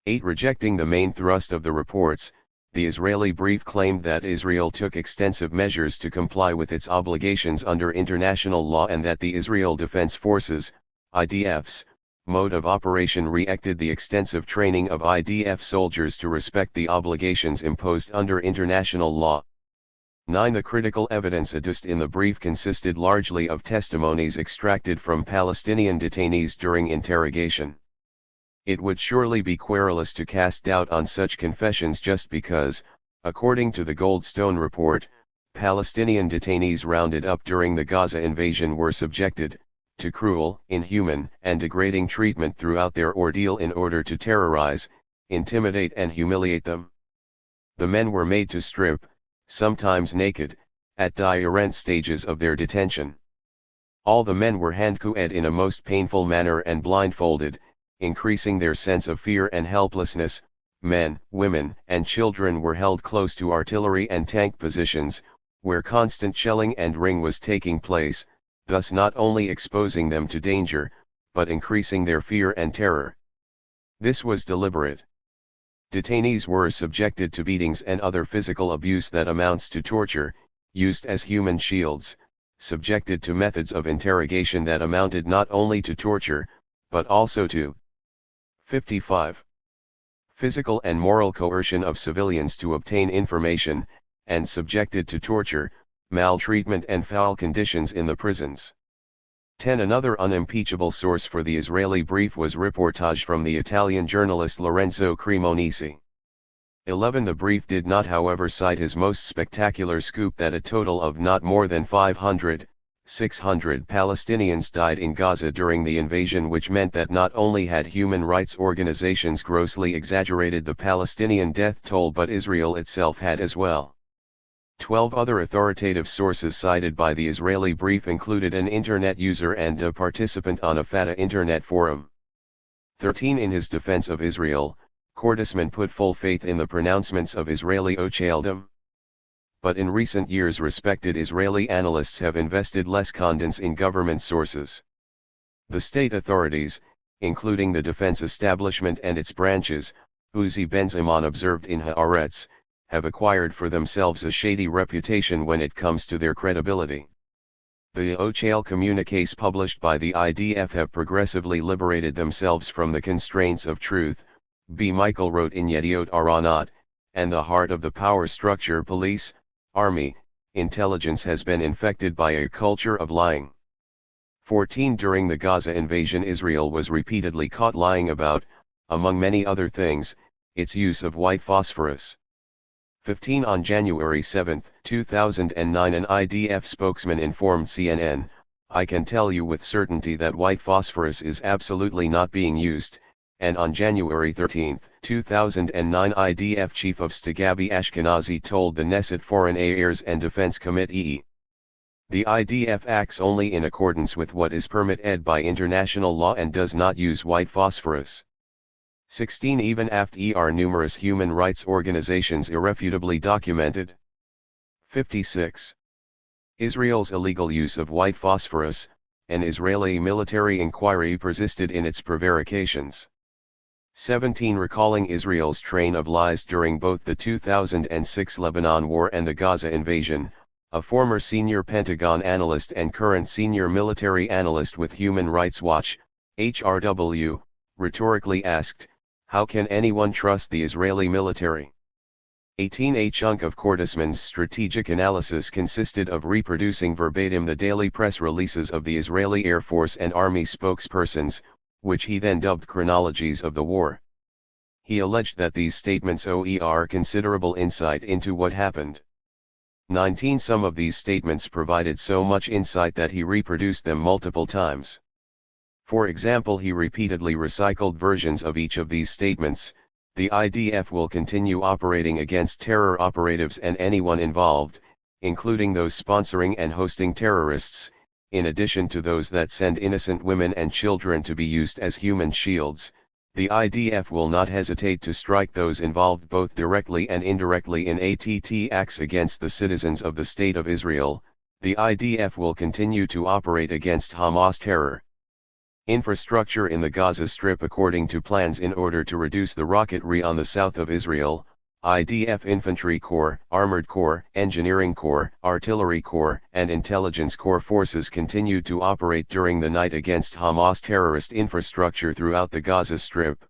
8. Rejecting the main thrust of the reports, the Israeli brief claimed that Israel took extensive measures to comply with its obligations under international law and that the Israel Defense Forces, IDF's, mode of operation reacted the extensive training of IDF soldiers to respect the obligations imposed under international law. 9. The critical evidence adduced in the brief consisted largely of testimonies extracted from Palestinian detainees during interrogation. It would surely be querulous to cast doubt on such confessions just because, according to the Goldstone report, Palestinian detainees rounded up during the Gaza invasion were subjected to cruel, inhuman, and degrading treatment throughout their ordeal in order to terrorize, intimidate and humiliate them. The men were made to strip, sometimes naked, at different stages of their detention. All the men were handcuffed in a most painful manner and blindfolded, increasing their sense of fear and helplessness. Men, women, and children were held close to artillery and tank positions, where constant shelling and ring was taking place, thus not only exposing them to danger, but increasing their fear and terror. This was deliberate. Detainees were subjected to beatings and other physical abuse that amounts to torture, used as human shields, subjected to methods of interrogation that amounted not only to torture, but also to 55. Physical and moral coercion of civilians to obtain information, and subjected to torture, maltreatment and foul conditions in the prisons. 10. Another unimpeachable source for the Israeli brief was reportage from the Italian journalist Lorenzo Cremonesi. 11. The brief did not however cite his most spectacular scoop that a total of not more than 500, 600 Palestinians died in Gaza during the invasion, which meant that not only had human rights organizations grossly exaggerated the Palestinian death toll but Israel itself had as well. 12. Other authoritative sources cited by the Israeli brief included an internet user and a participant on a Fatah internet forum. 13. In his defense of Israel, Kordisman put full faith in the pronouncements of Israeli Ocheldom. But in recent years respected Israeli analysts have invested less confidence in government sources. The state authorities, including the defense establishment and its branches, Uzi Ben-Zaman observed in Haaretz, have acquired for themselves a shady reputation when it comes to their credibility. The Ochel communiques published by the IDF have progressively liberated themselves from the constraints of truth, B. Michael wrote in Yediot Aronot, and the heart of the power structure, police, army, intelligence has been infected by a culture of lying. 14. During the Gaza invasion, Israel was repeatedly caught lying about, among many other things, its use of white phosphorus. 15. On January 7, 2009, an IDF spokesman informed CNN, "I can tell you with certainty that white phosphorus is absolutely not being used," and on January 13, 2009, IDF Chief of Staff Gabi Ashkenazi told the Knesset Foreign Affairs and Defense Committee, "The IDF acts only in accordance with what is permitted by international law and does not use white phosphorus." 16. Even after numerous human rights organizations irrefutably documented. 56. Israel's illegal use of white phosphorus, an Israeli military inquiry persisted in its prevarications. 17. Recalling Israel's train of lies during both the 2006 Lebanon War and the Gaza invasion, a former senior Pentagon analyst and current senior military analyst with Human Rights Watch, HRW, rhetorically asked, "How can anyone trust the Israeli military?" 18. A chunk of Kordisman's strategic analysis consisted of reproducing verbatim the daily press releases of the Israeli Air Force and Army spokespersons, which he then dubbed chronologies of the war. He alleged that these statements offer considerable insight into what happened. 19. Some of these statements provided so much insight that he reproduced them multiple times. For example, he repeatedly recycled versions of each of these statements: "The IDF will continue operating against terror operatives and anyone involved, including those sponsoring and hosting terrorists, in addition to those that send innocent women and children to be used as human shields. The IDF will not hesitate to strike those involved both directly and indirectly in ATT acts against the citizens of the State of Israel. The IDF will continue to operate against Hamas terror infrastructure in the Gaza Strip according to plans in order to reduce the rocketry on the south of Israel. IDF Infantry Corps, Armored Corps, Engineering Corps, Artillery Corps, and Intelligence Corps forces continued to operate during the night against Hamas terrorist infrastructure throughout the Gaza Strip.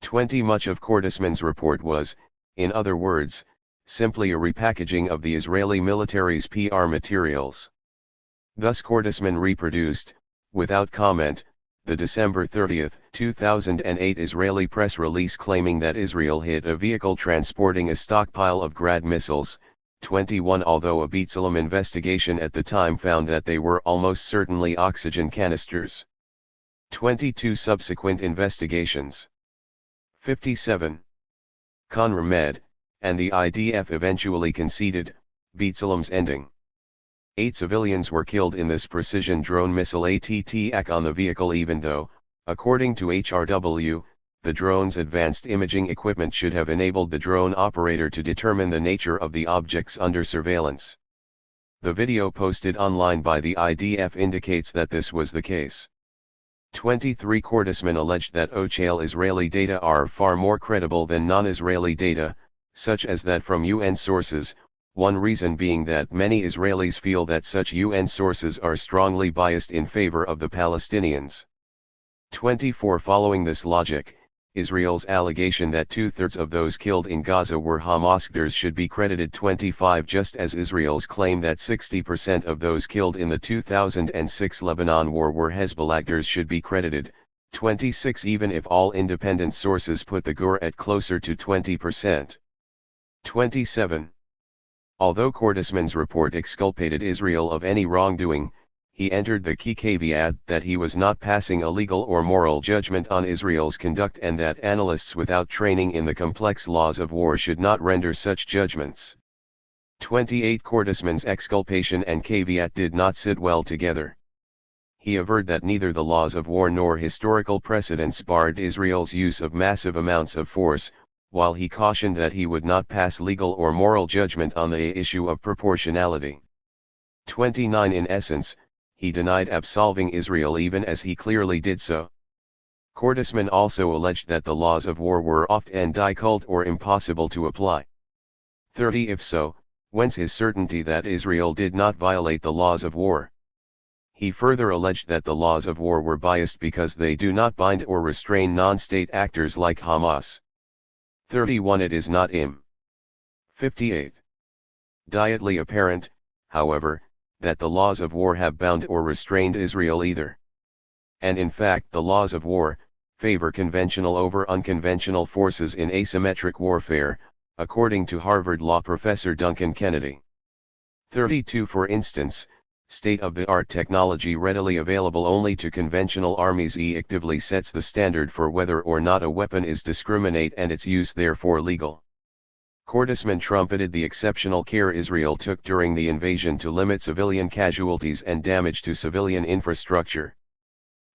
20 Much of Kordesman's report was, in other words, simply a repackaging of the Israeli military's PR materials. Thus Kordesman reproduced, without comment, the December 30, 2008 Israeli press release claiming that Israel hit a vehicle transporting a stockpile of Grad missiles. 21 Although a B'Tselem investigation at the time found that they were almost certainly oxygen canisters. 22 Subsequent investigations. 57. Khan Ahmed, and the IDF eventually conceded, B'Tselem's ending. 8 civilians were killed in this precision drone missile attack on the vehicle even though, according to HRW, the drone's advanced imaging equipment should have enabled the drone operator to determine the nature of the objects under surveillance. The video posted online by the IDF indicates that this was the case. 23 Kordesman alleged that official Israeli data are far more credible than non-Israeli data, such as that from UN sources, one reason being that many Israelis feel that such UN sources are strongly biased in favor of the Palestinians. 24 Following this logic, Israel's allegation that 2/3 of those killed in Gaza were Hamas should be credited. 25 Just as Israel's claim that 60% of those killed in the 2006 Lebanon war were Hezbollah should be credited. 26 Even if all independent sources put the gore at closer to 20%. 27. Although Kordesman's report exculpated Israel of any wrongdoing, he entered the key caveat that he was not passing a legal or moral judgment on Israel's conduct and that analysts without training in the complex laws of war should not render such judgments. 28 Kordesman's exculpation and caveat did not sit well together. He averred that neither the laws of war nor historical precedents barred Israel's use of massive amounts of force, while he cautioned that he would not pass legal or moral judgment on the issue of proportionality. 29 In essence, he denied absolving Israel even as he clearly did so. Kordesman also alleged that the laws of war were often difficult or impossible to apply. 30 If so, whence his certainty that Israel did not violate the laws of war? He further alleged that the laws of war were biased because they do not bind or restrain non-state actors like Hamas. 31 It is not im. 58. Dietly apparent, however, that the laws of war have bound or restrained Israel either. And in fact the laws of war favor conventional over unconventional forces in asymmetric warfare, according to Harvard law professor Duncan Kennedy. 32 For instance, state-of-the-art technology readily available only to conventional armies effectively sets the standard for whether or not a weapon is discriminate and its use therefore legal. Kordesman trumpeted the exceptional care Israel took during the invasion to limit civilian casualties and damage to civilian infrastructure.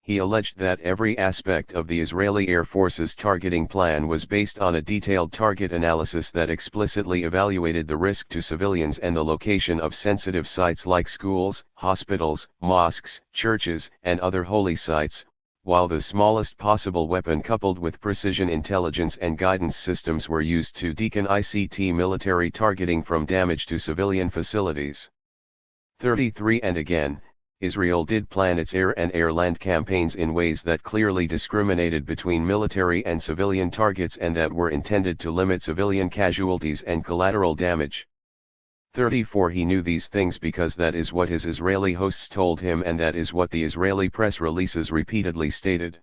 He alleged that every aspect of the Israeli Air Force's targeting plan was based on a detailed target analysis that explicitly evaluated the risk to civilians and the location of sensitive sites like schools, hospitals, mosques, churches, and other holy sites, while the smallest possible weapon coupled with precision intelligence and guidance systems were used to decoy ICT military targeting from damage to civilian facilities. 33 And again, Israel did plan its air and air-land campaigns in ways that clearly discriminated between military and civilian targets and that were intended to limit civilian casualties and collateral damage. 34 He knew these things because that is what his Israeli hosts told him and that is what the Israeli press releases repeatedly stated.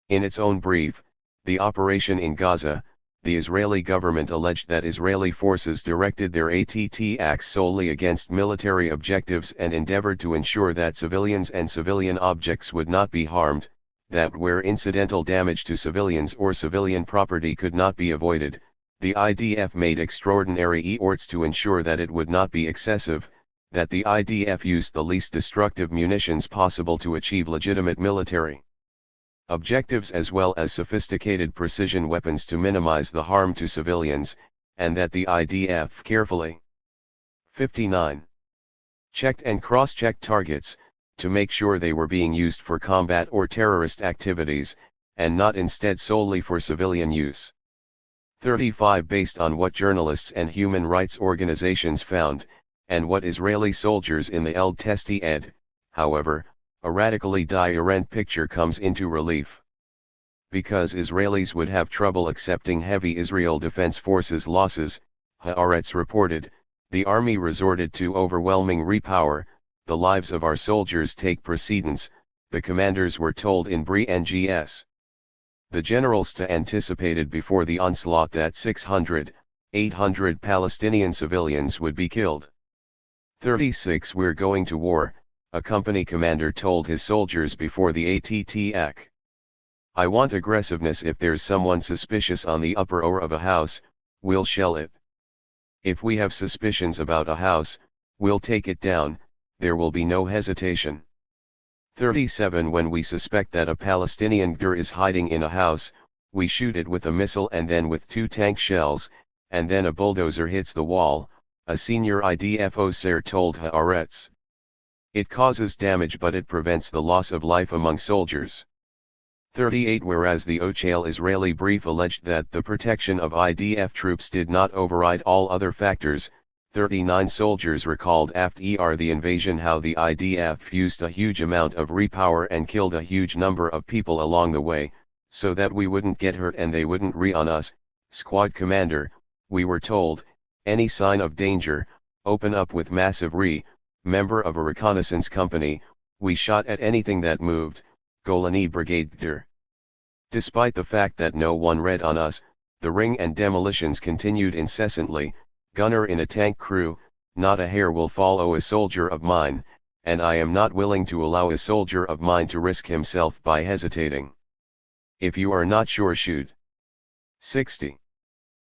In its own brief, The Operation in Gaza, the Israeli government alleged that Israeli forces directed their ATT acts solely against military objectives and endeavored to ensure that civilians and civilian objects would not be harmed, that where incidental damage to civilians or civilian property could not be avoided, The IDF made extraordinary efforts to ensure that it would not be excessive, that the IDF used the least destructive munitions possible to achieve legitimate military objectives as well as sophisticated precision weapons to minimize the harm to civilians, and that the IDF carefully 59. Checked and cross-checked targets, to make sure they were being used for combat or terrorist activities, and not instead solely for civilian use. 35. Based on what journalists and human rights organizations found, and what Israeli soldiers in the Eld Testi ed, however, a radically different picture comes into relief. Because Israelis would have trouble accepting heavy Israel Defense Forces losses, Haaretz reported, the army resorted to overwhelming repower. The lives of our soldiers take precedence, the commanders were told in Bri NGS. The generals anticipated before the onslaught that 600, 800 Palestinian civilians would be killed. 36. We're going to war, a company commander told his soldiers before the attack. I want aggressiveness. If there's someone suspicious on the upper floor of a house, we'll shell it. If we have suspicions about a house, we'll take it down, there will be no hesitation. 37. When we suspect that a Palestinian Gur is hiding in a house, we shoot it with a missile and then with 2 tank shells, and then a bulldozer hits the wall, a senior IDF officer told Haaretz. It causes damage but it prevents the loss of life among soldiers. 38. Whereas the Ochel Israeli brief alleged that the protection of IDF troops did not override all other factors, 39 soldiers recalled after the invasion how the IDF used a huge amount of repower and killed a huge number of people along the way, so that we wouldn't get hurt and they wouldn't on us. Squad commander, we were told, any sign of danger, open up with massive member of a reconnaissance company, we shot at anything that moved, Golani Brigade. Despite the fact that no one read on us, the ring and demolitions continued incessantly. Gunner in a tank crew, not a hair will follow a soldier of mine, and I am not willing to allow a soldier of mine to risk himself by hesitating. If you are not sure, shoot. 60.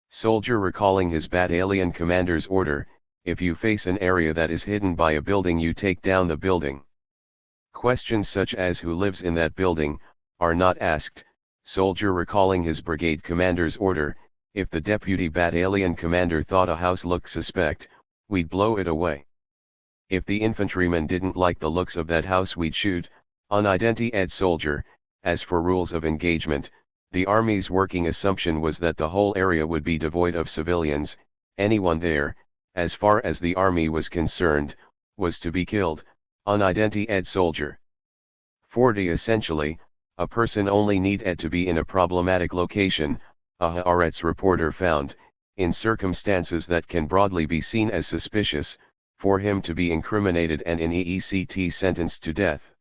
Soldier recalling his battalion commander's order, if you face an area that is hidden by a building you take down the building. Questions such as who lives in that building, are not asked. Soldier recalling his brigade commander's order, if the deputy battalion commander thought a house looked suspect, we'd blow it away. If the infantryman didn't like the looks of that house, we'd shoot. Unidentified soldier. As for rules of engagement, the Army's working assumption was that the whole area would be devoid of civilians. Anyone there, as far as the Army was concerned, was to be killed. Unidentified soldier. 40. Essentially, a person only needed to be in a problematic location, a Haaretz reporter found, in circumstances that can broadly be seen as suspicious, for him to be incriminated and in EECT sentenced to death.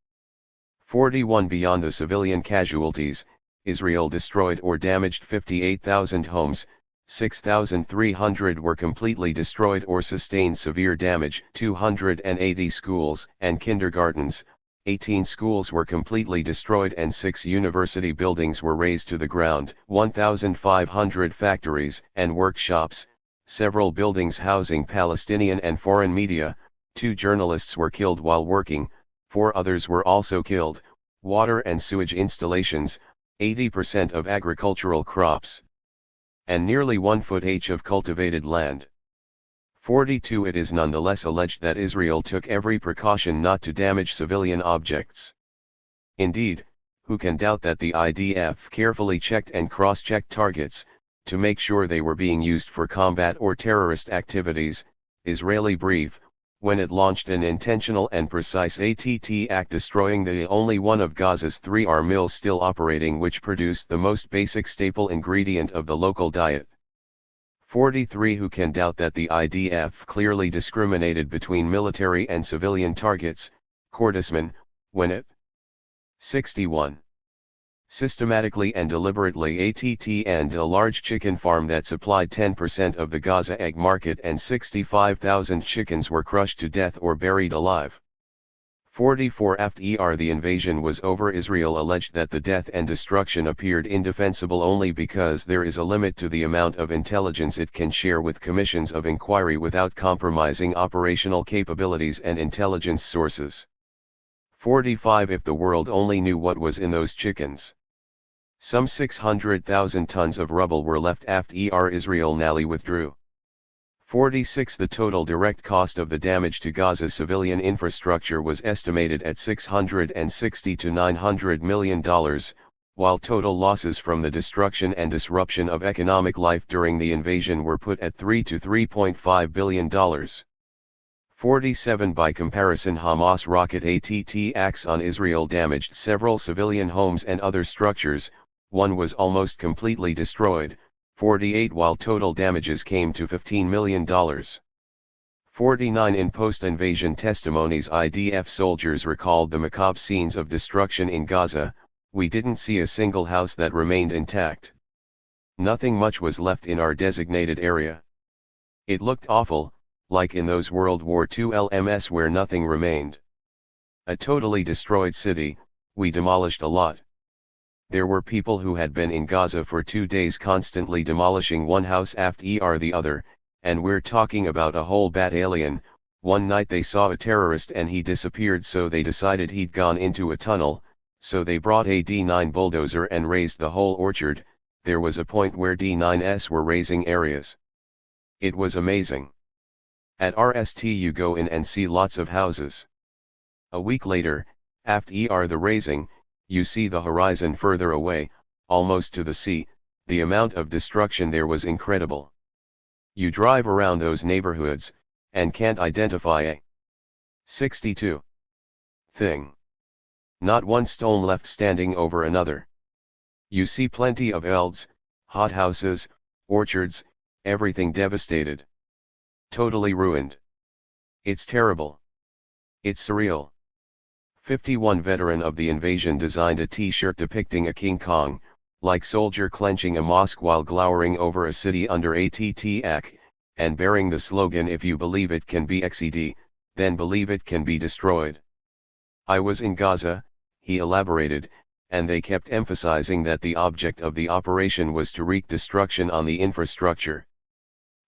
41. Beyond the civilian casualties, Israel destroyed or damaged 58,000 homes, 6,300 were completely destroyed or sustained severe damage, 280 schools and kindergartens, 18 schools were completely destroyed and 6 university buildings were razed to the ground, 1,500 factories and workshops, several buildings housing Palestinian and foreign media, 2 journalists were killed while working, 4 others were also killed, water and sewage installations, 80% of agricultural crops, and nearly 1 foot of cultivated land. 42. It is nonetheless alleged that Israel took every precaution not to damage civilian objects. Indeed, who can doubt that the IDF carefully checked and cross-checked targets, to make sure they were being used for combat or terrorist activities. Israeli brief, when it launched an intentional and precise attack destroying the only one of Gaza's 3 mills still operating, which produced the most basic staple ingredient of the local diet. 43. Who can doubt that the IDF clearly discriminated between military and civilian targets, Kordisman, when it 61. Systematically and deliberately and a large chicken farm that supplied 10% of the Gaza egg market and 65,000 chickens were crushed to death or buried alive. 44 After the invasion was over, Israel alleged that the death and destruction appeared indefensible only because there is a limit to the amount of intelligence it can share with commissions of inquiry without compromising operational capabilities and intelligence sources. 45 If the world only knew what was in those chickens. Some 600,000 tons of rubble were left after Israel narrowly withdrew. 46 The total direct cost of the damage to Gaza's civilian infrastructure was estimated at $660 to $900 million, while total losses from the destruction and disruption of economic life during the invasion were put at $3 to $3.5 billion. 47 By comparison, Hamas rocket attacks on Israel damaged several civilian homes and other structures, one was almost completely destroyed. 48 While total damages came to $15 million. 49 In post-invasion testimonies, IDF soldiers recalled the macabre scenes of destruction in Gaza. We didn't see a single house that remained intact. Nothing much was left in our designated area. It looked awful, like in those World War II LMS where nothing remained. A totally destroyed city. We demolished a lot. There were people who had been in Gaza for 2 days constantly demolishing one house after the other, and we're talking about a whole battalion. One night they saw a terrorist and he disappeared, so they decided he'd gone into a tunnel, so they brought a D9 bulldozer and razed the whole orchard. There was a point where D9s were razing areas. It was amazing. At RST you go in and see lots of houses. A week later, after the razing, you see the horizon further away, almost to the sea. The amount of destruction there was incredible. You drive around those neighborhoods, and can't identify a 62 thing. Not one stone left standing over another. You see plenty of elds, hothouses, orchards, everything devastated. Totally ruined. It's terrible. It's surreal. 51 Veteran of the invasion designed a t-shirt depicting a King Kong, like soldier clenching a mosque while glowering over a city under attack, and bearing the slogan, "If you believe it can be exceeded, then believe it can be destroyed." I was in Gaza, he elaborated, and they kept emphasizing that the object of the operation was to wreak destruction on the infrastructure.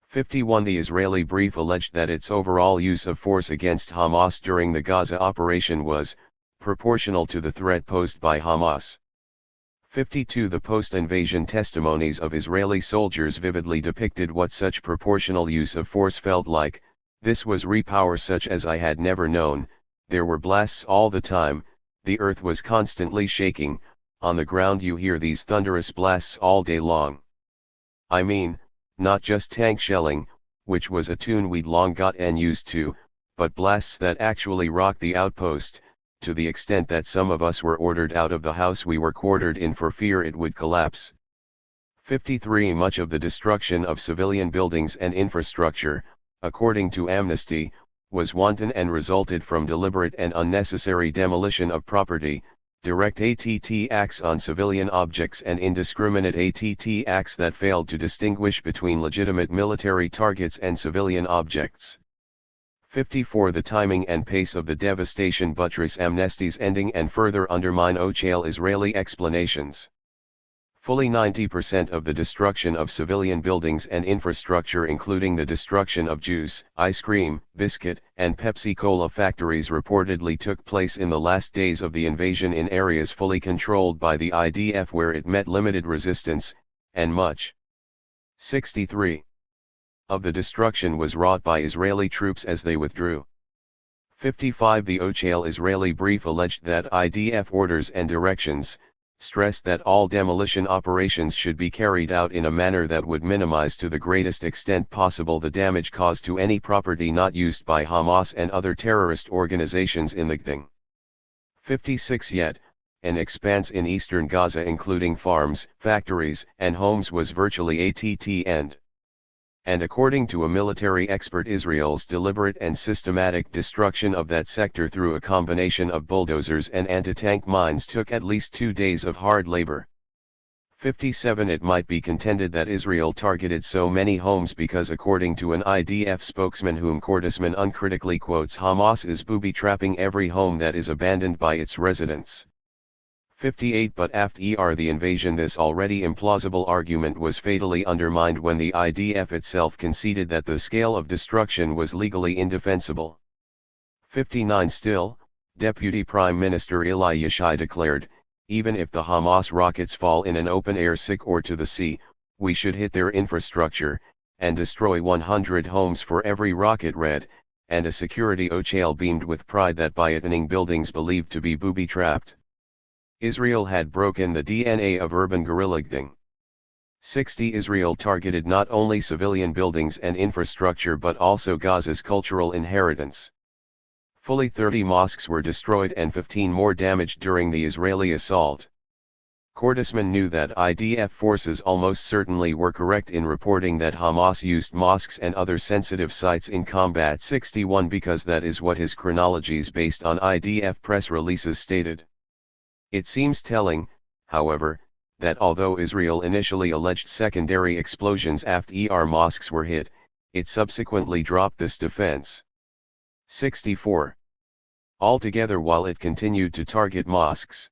51 The Israeli brief alleged that its overall use of force against Hamas during the Gaza operation was proportional to the threat posed by Hamas. 52 The post-invasion testimonies of Israeli soldiers vividly depicted what such proportional use of force felt like. This was repower such as I had never known. There were blasts all the time, the earth was constantly shaking, on the ground you hear these thunderous blasts all day long. I mean, not just tank shelling, which was a tune we'd long got and used to, but blasts that actually rocked the outpost, to the extent that some of us were ordered out of the house we were quartered in for fear it would collapse. 53 Much of the destruction of civilian buildings and infrastructure, according to Amnesty, was wanton and resulted from deliberate and unnecessary demolition of property, direct attacks on civilian objects and indiscriminate attacks that failed to distinguish between legitimate military targets and civilian objects. 54 The timing and pace of the devastation buttress Amnesty's ending and further undermine official Israeli explanations. Fully 90% of the destruction of civilian buildings and infrastructure, including the destruction of juice, ice cream, biscuit, and Pepsi-Cola factories, reportedly took place in the last days of the invasion in areas fully controlled by the IDF where it met limited resistance, and much 63 of the destruction was wrought by Israeli troops as they withdrew. 55 The official Israeli brief alleged that IDF orders and directions stressed that all demolition operations should be carried out in a manner that would minimize to the greatest extent possible the damage caused to any property not used by Hamas and other terrorist organizations in the thing. 56 Yet, an expanse in eastern Gaza including farms, factories, and homes was virtually at-end. And according to a military expert, Israel's deliberate and systematic destruction of that sector through a combination of bulldozers and anti-tank mines took at least 2 days of hard labor. 57 It might be contended that Israel targeted so many homes because, according to an IDF spokesman whom Kordisman uncritically quotes, Hamas is booby-trapping every home that is abandoned by its residents. 58 But after the invasion, this already implausible argument was fatally undermined when the IDF itself conceded that the scale of destruction was legally indefensible. 59 Still, Deputy Prime Minister Eli Yishai declared, even if the Hamas rockets fall in an open-air SIC or to the sea, we should hit their infrastructure, and destroy 100 homes for every rocket read, and a security official beamed with pride that biotoning buildings believed to be booby-trapped. Israel had broken the DNA of urban guerrillading. 60 Israel targeted not only civilian buildings and infrastructure but also Gaza's cultural inheritance. Fully 30 mosques were destroyed and 15 more damaged during the Israeli assault. Kordisman knew that IDF forces almost certainly were correct in reporting that Hamas used mosques and other sensitive sites in combat. 61 Because that is what his chronologies based on IDF press releases stated. It seems telling, however, that although Israel initially alleged secondary explosions after mosques were hit, it subsequently dropped this defense. 64. Altogether, while it continued to target mosques.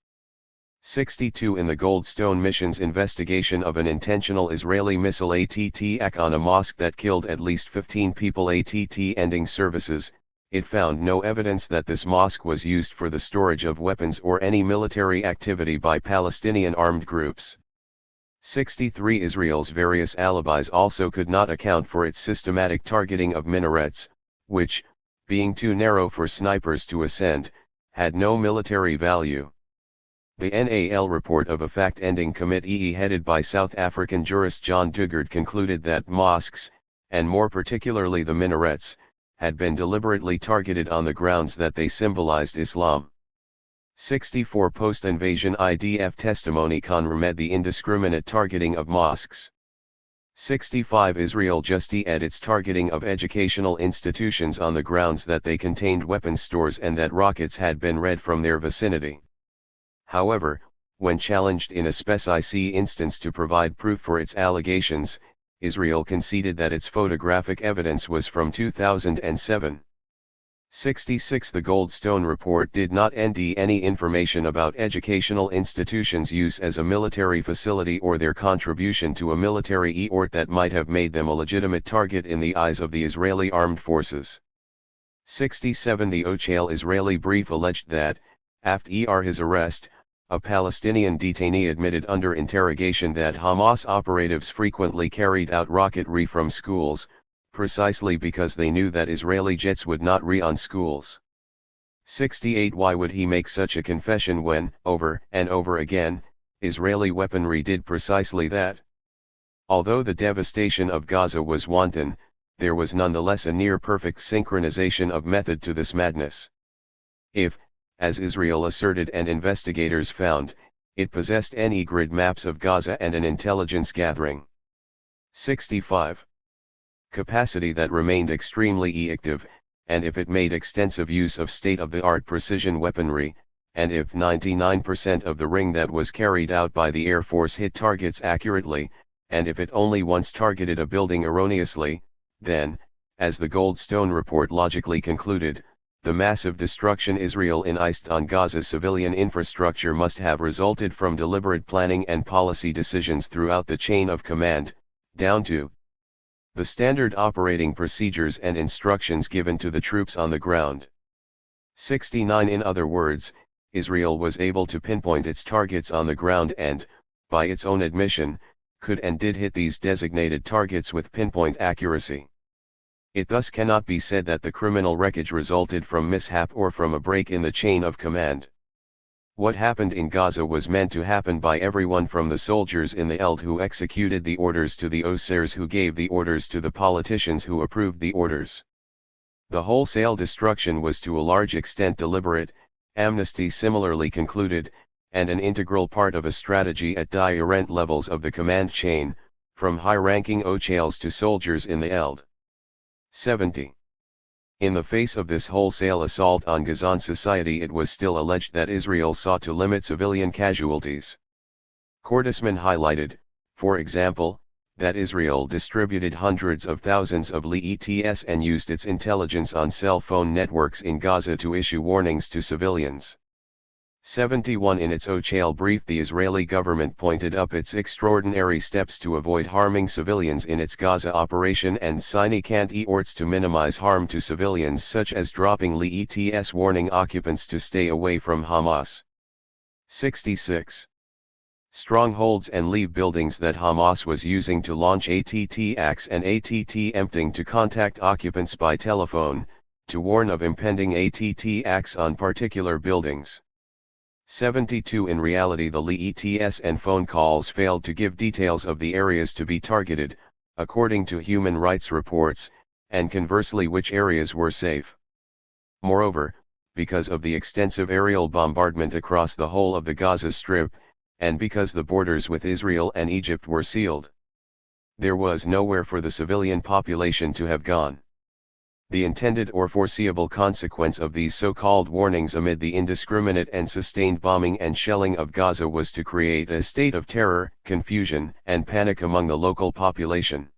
62 In the Goldstone mission's investigation of an intentional Israeli missile attack on a mosque that killed at least 15 people ending services, it found no evidence that this mosque was used for the storage of weapons or any military activity by Palestinian armed groups. 63 Israel's various alibis also could not account for its systematic targeting of minarets, which, being too narrow for snipers to ascend, had no military value. The NAL report of a fact-ending committee headed by South African jurist John Dugard concluded that mosques, and more particularly the minarets, had been deliberately targeted on the grounds that they symbolized Islam. 64 Post-invasion IDF testimony confirmed the indiscriminate targeting of mosques. 65 Israel justified its targeting of educational institutions on the grounds that they contained weapons stores and that rockets had been read from their vicinity. However, when challenged in a specific instance to provide proof for its allegations, Israel conceded that its photographic evidence was from 2007. 66 The Goldstone report did not contain any information about educational institutions' use as a military facility or their contribution to a military effort that might have made them a legitimate target in the eyes of the Israeli armed forces. 67 The official Israeli brief alleged that, after his arrest, a Palestinian detainee admitted under interrogation that Hamas operatives frequently carried out rocketry from schools, precisely because they knew that Israeli jets would not re-on schools. 68 Why would he make such a confession when, over and over again, Israeli weaponry did precisely that? Although the devastation of Gaza was wanton, there was nonetheless a near-perfect synchronization of method to this madness. If, as Israel asserted and investigators found, it possessed any grid maps of Gaza and an intelligence gathering. 65. Capacity that remained extremely effective, and if it made extensive use of state-of-the-art precision weaponry, and if 99% of the ring that was carried out by the Air Force hit targets accurately, and if it only once targeted a building erroneously, then, as the Goldstone report logically concluded, the massive destruction Israel unleashed on Gaza's civilian infrastructure must have resulted from deliberate planning and policy decisions throughout the chain of command, down to the standard operating procedures and instructions given to the troops on the ground. 69 In other words, Israel was able to pinpoint its targets on the ground and, by its own admission, could and did hit these designated targets with pinpoint accuracy. It thus cannot be said that the criminal wreckage resulted from mishap or from a break in the chain of command. What happened in Gaza was meant to happen by everyone from the soldiers in the ELD who executed the orders to the officers who gave the orders to the politicians who approved the orders. The wholesale destruction was to a large extent deliberate, Amnesty similarly concluded, and an integral part of a strategy at different levels of the command chain, from high-ranking officials to soldiers in the ELD. 70. In the face of this wholesale assault on Gazan society, it was still alleged that Israel sought to limit civilian casualties. Kordesman highlighted, for example, that Israel distributed hundreds of thousands of LETS and used its intelligence on cell phone networks in Gaza to issue warnings to civilians. 71 In its OCHAL brief, the Israeli government pointed up its extraordinary steps to avoid harming civilians in its Gaza operation and significant efforts to minimize harm to civilians, such as dropping LETS warning occupants to stay away from Hamas. 66. Strongholds and leave buildings that Hamas was using to launch ATTacks and ATT-emptying to contact occupants by telephone, to warn of impending ATT-acts on particular buildings. 72 In reality, the LETS and phone calls failed to give details of the areas to be targeted, according to human rights reports, and conversely which areas were safe. Moreover, because of the extensive aerial bombardment across the whole of the Gaza Strip, and because the borders with Israel and Egypt were sealed, there was nowhere for the civilian population to have gone. The intended or foreseeable consequence of these so-called warnings amid the indiscriminate and sustained bombing and shelling of Gaza was to create a state of terror, confusion, and panic among the local population.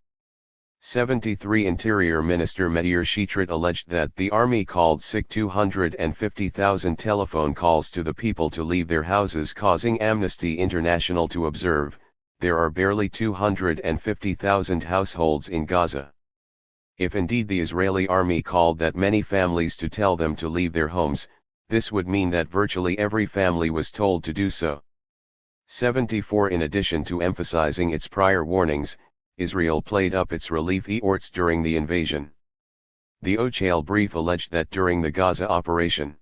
73 Interior Minister Meir Sheetrit alleged that the army called sick 250,000 telephone calls to the people to leave their houses, causing Amnesty International to observe, there are barely 250,000 households in Gaza. If indeed the Israeli army called that many families to tell them to leave their homes, this would mean that virtually every family was told to do so. 74 In addition to emphasizing its prior warnings, Israel played up its relief efforts during the invasion. The OCHAL brief alleged that during the Gaza operation,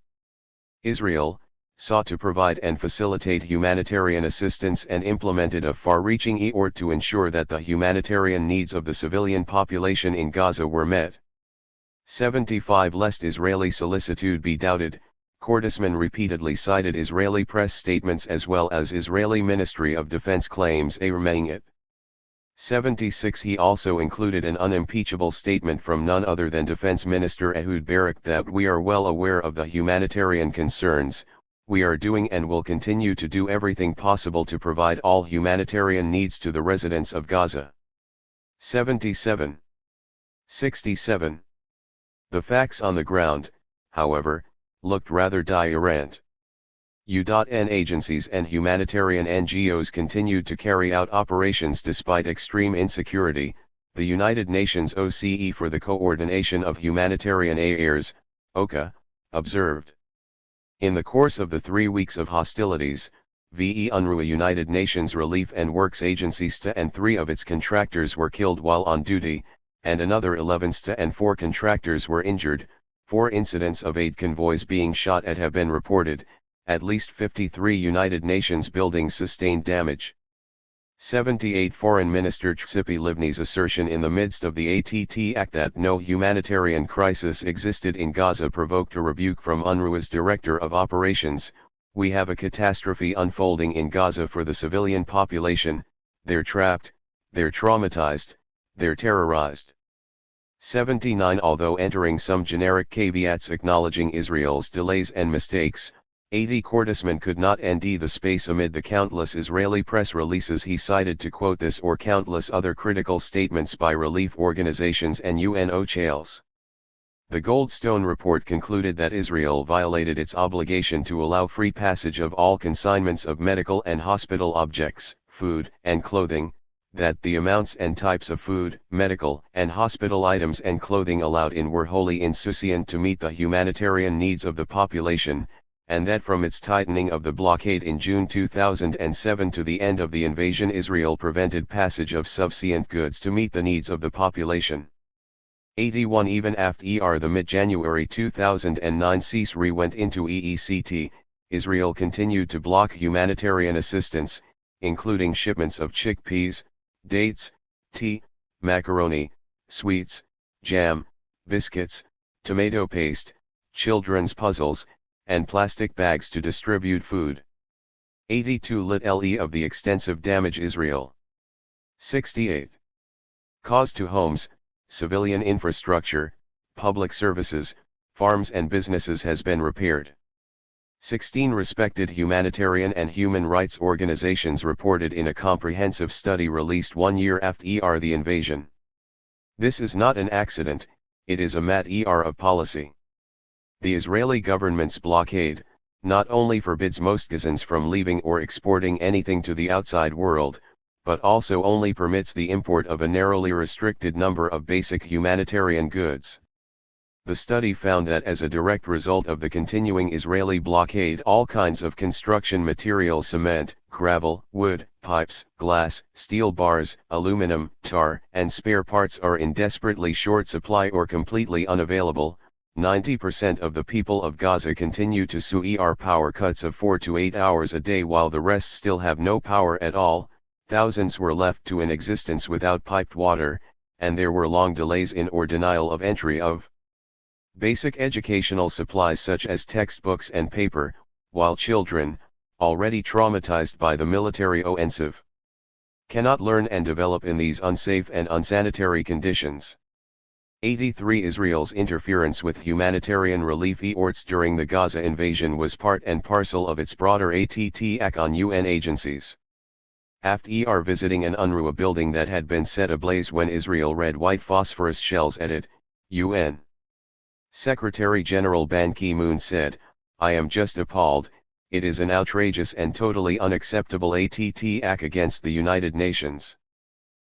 Israel sought to provide and facilitate humanitarian assistance and implemented a far-reaching effort to ensure that the humanitarian needs of the civilian population in Gaza were met. 75 Lest Israeli solicitude be doubted, Kordesman repeatedly cited Israeli press statements as well as Israeli Ministry of Defense claims affirming it. 76 He also included an unimpeachable statement from none other than Defense Minister Ehud Barak that we are well aware of the humanitarian concerns, we are doing and will continue to do everything possible to provide all humanitarian needs to the residents of Gaza. 77. 67. The facts on the ground, however, looked rather dire. UN agencies and humanitarian NGOs continued to carry out operations despite extreme insecurity, the United Nations OCE for the Coordination of Humanitarian Affairs, OCHA, observed. In the course of the 3 weeks of hostilities, UNRWA United Nations Relief and Works Agency STA and 3 of its contractors were killed while on duty, and another 11 STA and 4 contractors were injured, 4 incidents of aid convoys being shot at have been reported. At least 53 United Nations buildings sustained damage. 78 Foreign Minister Tzipi Livni's assertion in the midst of the ATT Act that no humanitarian crisis existed in Gaza provoked a rebuke from UNRWA's Director of Operations. We have a catastrophe unfolding in Gaza for the civilian population, they're trapped, they're traumatized, they're terrorized. 79 Although entering some generic caveats acknowledging Israel's delays and mistakes, 80 Kordesman could not end the space amid the countless Israeli press releases he cited to quote this or countless other critical statements by relief organizations and UN OCHALs. The Goldstone report concluded that Israel violated its obligation to allow free passage of all consignments of medical and hospital objects, food and clothing, that the amounts and types of food, medical and hospital items and clothing allowed in were wholly insufficient to meet the humanitarian needs of the population, and that from its tightening of the blockade in June 2007 to the end of the invasion Israel prevented passage of sufficient goods to meet the needs of the population. 81 Even after the mid-January 2009 ceasefire went into EECT, Israel continued to block humanitarian assistance, including shipments of chickpeas, dates, tea, macaroni, sweets, jam, biscuits, tomato paste, children's puzzles, and plastic bags to distribute food. 82 Lit LE of the extensive damage Israel. 68. Caused to homes, civilian infrastructure, public services, farms and businesses has been repaired. 16 respected humanitarian and human rights organizations reported in a comprehensive study released 1 year after the invasion. This is not an accident, it is a matter of policy. The Israeli government's blockade, not only forbids most Gazans from leaving or exporting anything to the outside world, but also only permits the import of a narrowly restricted number of basic humanitarian goods. The study found that as a direct result of the continuing Israeli blockade, all kinds of construction material, cement, gravel, wood, pipes, glass, steel bars, aluminum, tar, and spare parts are in desperately short supply or completely unavailable. 90% of the people of Gaza continue to suffer power cuts of 4 to 8 hours a day, while the rest still have no power at all. Thousands were left to an existence without piped water, and there were long delays in or denial of entry of basic educational supplies such as textbooks and paper, while children, already traumatized by the military offensive, cannot learn and develop in these unsafe and unsanitary conditions. 83 Israel's interference with humanitarian relief efforts during the Gaza invasion was part and parcel of its broader attack on UN agencies. After visiting an UNRWA building that had been set ablaze when Israel red-white phosphorus shells at it, UN Secretary General Ban Ki-moon said, "I am just appalled, it is an outrageous and totally unacceptable attack against the United Nations."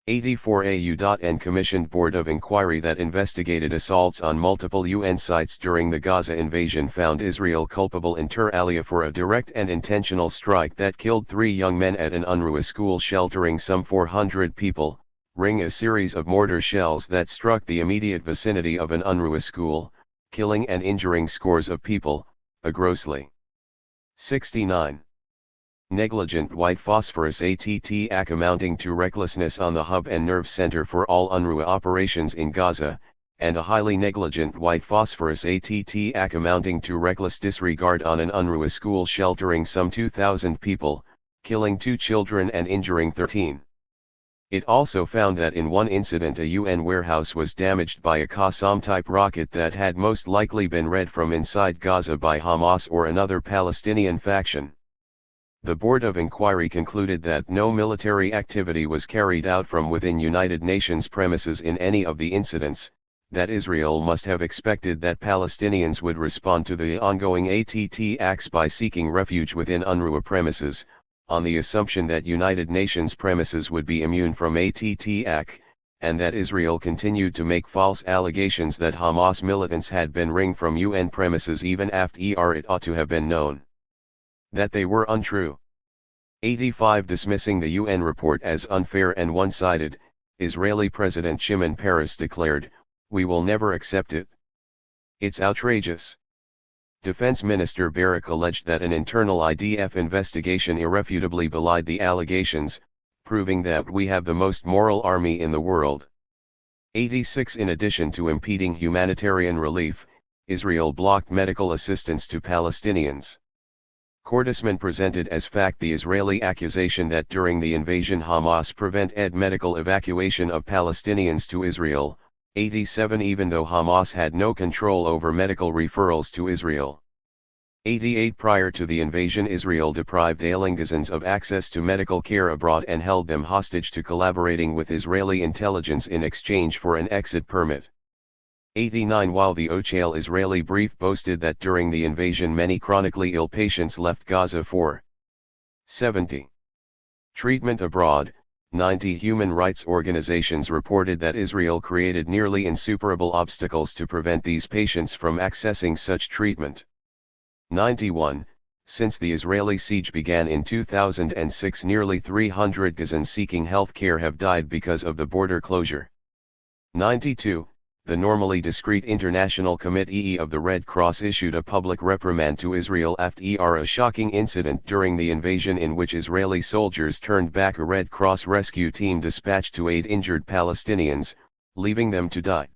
84 AU.N commissioned board of inquiry that investigated assaults on multiple UN sites during the Gaza invasion found Israel culpable inter alia for a direct and intentional strike that killed 3 young men at an UNRWA school sheltering some 400 people, ring a series of mortar shells that struck the immediate vicinity of an UNRWA school, killing and injuring scores of people, a grossly 69. Negligent white phosphorus attack amounting to recklessness on the hub and nerve center for all UNRWA operations in Gaza, and a highly negligent white phosphorus attack amounting to reckless disregard on an UNRWA school sheltering some 2,000 people, killing 2 children and injuring 13. It also found that in one incident a UN warehouse was damaged by a Qassam-type rocket that had most likely been read from inside Gaza by Hamas or another Palestinian faction. The Board of Inquiry concluded that no military activity was carried out from within United Nations premises in any of the incidents, that Israel must have expected that Palestinians would respond to the ongoing attacks by seeking refuge within UNRWA premises, on the assumption that United Nations premises would be immune from attack, and that Israel continued to make false allegations that Hamas militants had been ringed from UN premises even after it ought to have been known that they were untrue. 85 Dismissing the UN report as unfair and one-sided, Israeli President Shimon Peres declared, "We will never accept it. It's outrageous." Defense Minister Barak alleged that an internal IDF investigation irrefutably belied the allegations, proving that we have the most moral army in the world. 86 In addition to impeding humanitarian relief, Israel blocked medical assistance to Palestinians. Kurdistan presented as fact the Israeli accusation that during the invasion Hamas prevented medical evacuation of Palestinians to Israel. 87 Even though Hamas had no control over medical referrals to Israel. 88 Prior to the invasion Israel deprived ailing Gazans of access to medical care abroad and held them hostage to collaborating with Israeli intelligence in exchange for an exit permit. 89 While the official Israeli brief boasted that during the invasion many chronically ill patients left Gaza for 70. treatment abroad, 90 human rights organizations reported that Israel created nearly insuperable obstacles to prevent these patients from accessing such treatment. 91. Since the Israeli siege began in 2006, nearly 300 Gazans seeking health care have died because of the border closure. 92. The normally discreet International Committee of the Red Cross issued a public reprimand to Israel after a shocking incident during the invasion in which Israeli soldiers turned back a Red Cross rescue team dispatched to aid injured Palestinians, leaving them to die.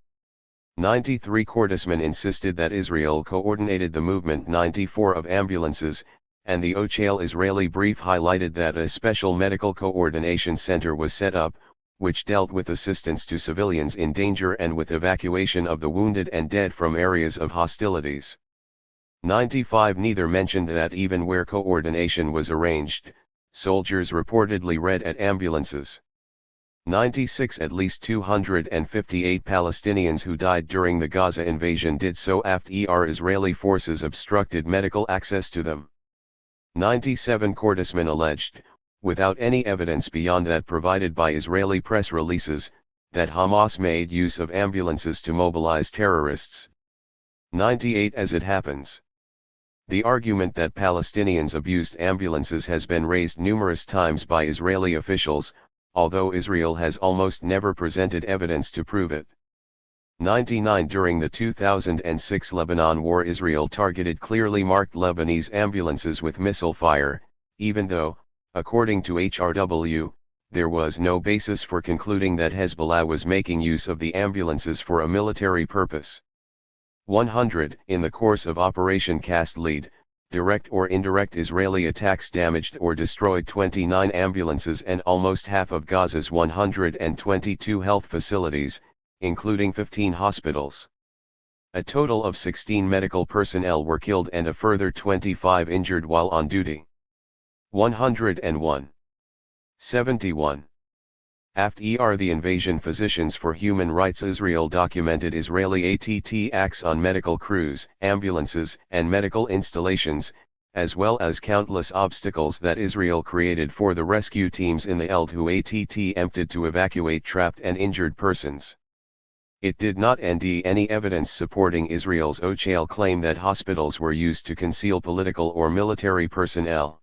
93 Kurdistan insisted that Israel coordinated the movement 94 of ambulances, and the official Israeli brief highlighted that a special medical coordination center was set up, which dealt with assistance to civilians in danger and with evacuation of the wounded and dead from areas of hostilities. 95 Neither mentioned that even where coordination was arranged, soldiers reportedly read at ambulances. 96 At least 258 Palestinians who died during the Gaza invasion did so after Israeli forces obstructed medical access to them. 97 Kurdistan alleged, without any evidence beyond that provided by Israeli press releases, that Hamas made use of ambulances to mobilize terrorists. 98 As it happens, the argument that Palestinians abused ambulances has been raised numerous times by Israeli officials, although Israel has almost never presented evidence to prove it. 99 During the 2006 Lebanon War, Israel targeted clearly marked Lebanese ambulances with missile fire, even though, according to HRW, there was no basis for concluding that Hezbollah was making use of the ambulances for a military purpose. 100 In the course of Operation Cast Lead, direct or indirect Israeli attacks damaged or destroyed 29 ambulances and almost half of Gaza's 122 health facilities, including 15 hospitals. A total of 16 medical personnel were killed and a further 25 injured while on duty. 101. 71. After the invasion, Physicians for Human Rights Israel documented Israeli attacks on medical crews, ambulances, and medical installations, as well as countless obstacles that Israel created for the rescue teams in the Eld who attempted to evacuate trapped and injured persons. It did not end any evidence supporting Israel's OCHAL claim that hospitals were used to conceal political or military personnel.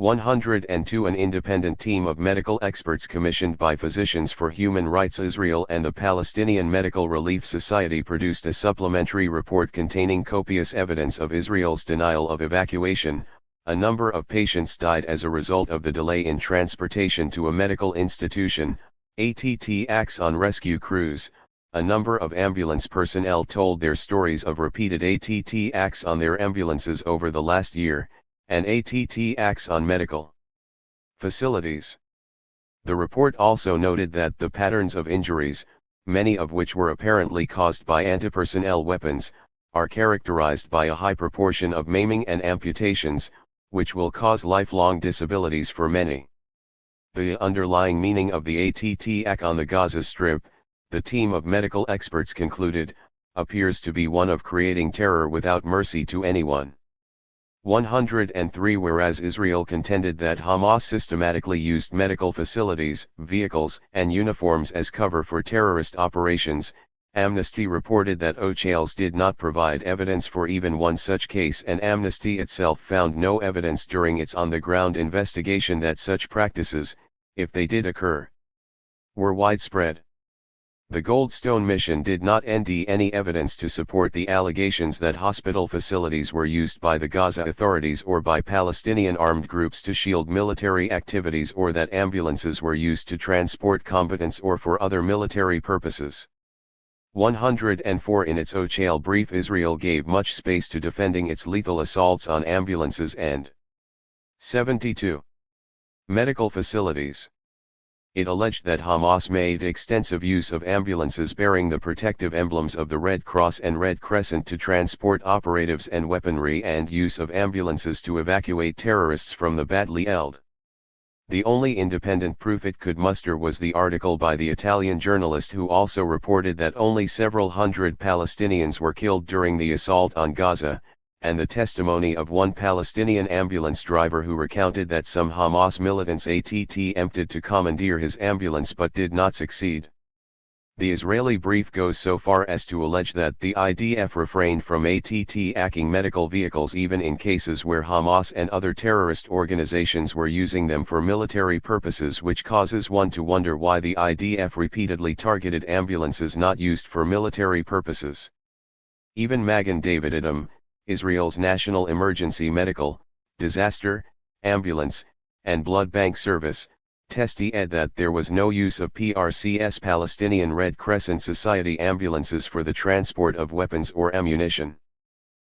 102 An independent team of medical experts commissioned by Physicians for Human Rights Israel and the Palestinian Medical Relief Society produced a supplementary report containing copious evidence of Israel's denial of evacuation. A number of patients died as a result of the delay in transportation to a medical institution. Attacks on rescue crews. A number of ambulance personnel told their stories of repeated attacks on their ambulances over the last year, and attacks on medical facilities. The report also noted that the patterns of injuries, many of which were apparently caused by anti-personnel weapons, are characterized by a high proportion of maiming and amputations, which will cause lifelong disabilities for many. The underlying meaning of the attack on the Gaza Strip, the team of medical experts concluded, appears to be one of creating terror without mercy to anyone. 103 Whereas Israel contended that Hamas systematically used medical facilities, vehicles, and uniforms as cover for terrorist operations, Amnesty reported that OCHALs did not provide evidence for even one such case, and Amnesty itself found no evidence during its on-the-ground investigation that such practices, if they did occur, were widespread. The Goldstone mission did not end any evidence to support the allegations that hospital facilities were used by the Gaza authorities or by Palestinian armed groups to shield military activities, or that ambulances were used to transport combatants or for other military purposes. 104 In its OCHAL brief, Israel gave much space to defending its lethal assaults on ambulances and 72 medical facilities. It alleged that Hamas made extensive use of ambulances bearing the protective emblems of the Red Cross and Red Crescent to transport operatives and weaponry, and use of ambulances to evacuate terrorists from the Batli Eld. The only independent proof it could muster was the article by the Italian journalist who also reported that only several hundred Palestinians were killed during the assault on Gaza, and the testimony of one Palestinian ambulance driver who recounted that some Hamas militants attempted to commandeer his ambulance but did not succeed. The Israeli brief goes so far as to allege that the IDF refrained from attacking medical vehicles even in cases where Hamas and other terrorist organizations were using them for military purposes, which causes one to wonder why the IDF repeatedly targeted ambulances not used for military purposes. Even Magen David Adom, Israel's National Emergency Medical, Disaster, Ambulance, and Blood Bank Service, testified that there was no use of PRCS Palestinian Red Crescent Society ambulances for the transport of weapons or ammunition.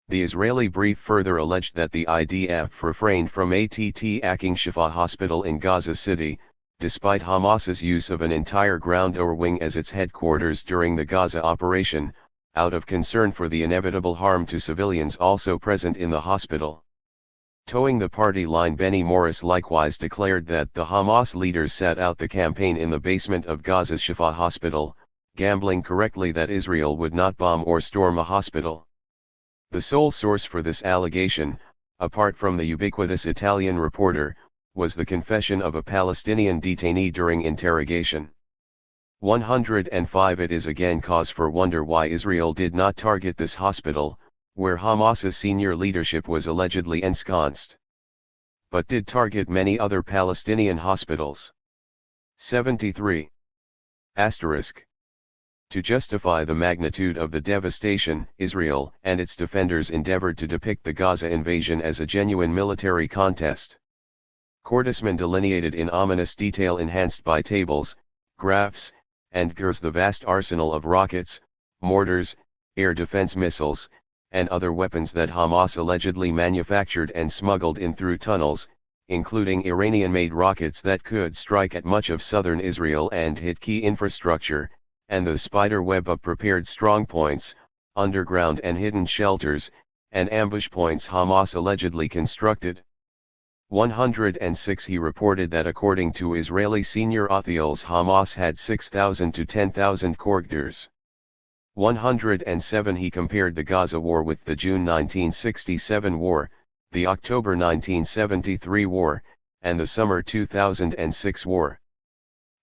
The Israeli brief further alleged that the IDF refrained from attacking Shifa Hospital in Gaza City, despite Hamas's use of an entire ground or wing as its headquarters during the Gaza operation, out of concern for the inevitable harm to civilians also present in the hospital. Towing the party line, Benny Morris likewise declared that the Hamas leaders sat out the campaign in the basement of Gaza's Shifa hospital, gambling correctly that Israel would not bomb or storm a hospital. The sole source for this allegation, apart from the ubiquitous Italian reporter, was the confession of a Palestinian detainee during interrogation. 105 It is again cause for wonder why Israel did not target this hospital, where Hamas's senior leadership was allegedly ensconced, but did target many other Palestinian hospitals. 73. Asterisk. To justify the magnitude of the devastation, Israel and its defenders endeavored to depict the Gaza invasion as a genuine military contest. Cordesman delineated in ominous detail, enhanced by tables, graphs, and GIRs, the vast arsenal of rockets, mortars, air defense missiles, and other weapons that Hamas allegedly manufactured and smuggled in through tunnels, including Iranian-made rockets that could strike at much of southern Israel and hit key infrastructure, and the spider web of prepared strongpoints, underground and hidden shelters, and ambush points Hamas allegedly constructed. 106 He reported that according to Israeli senior officials, Hamas had 6,000 to 10,000 corridors. 107 He compared the Gaza war with the June 1967 war, the October 1973 war, and the summer 2006 war.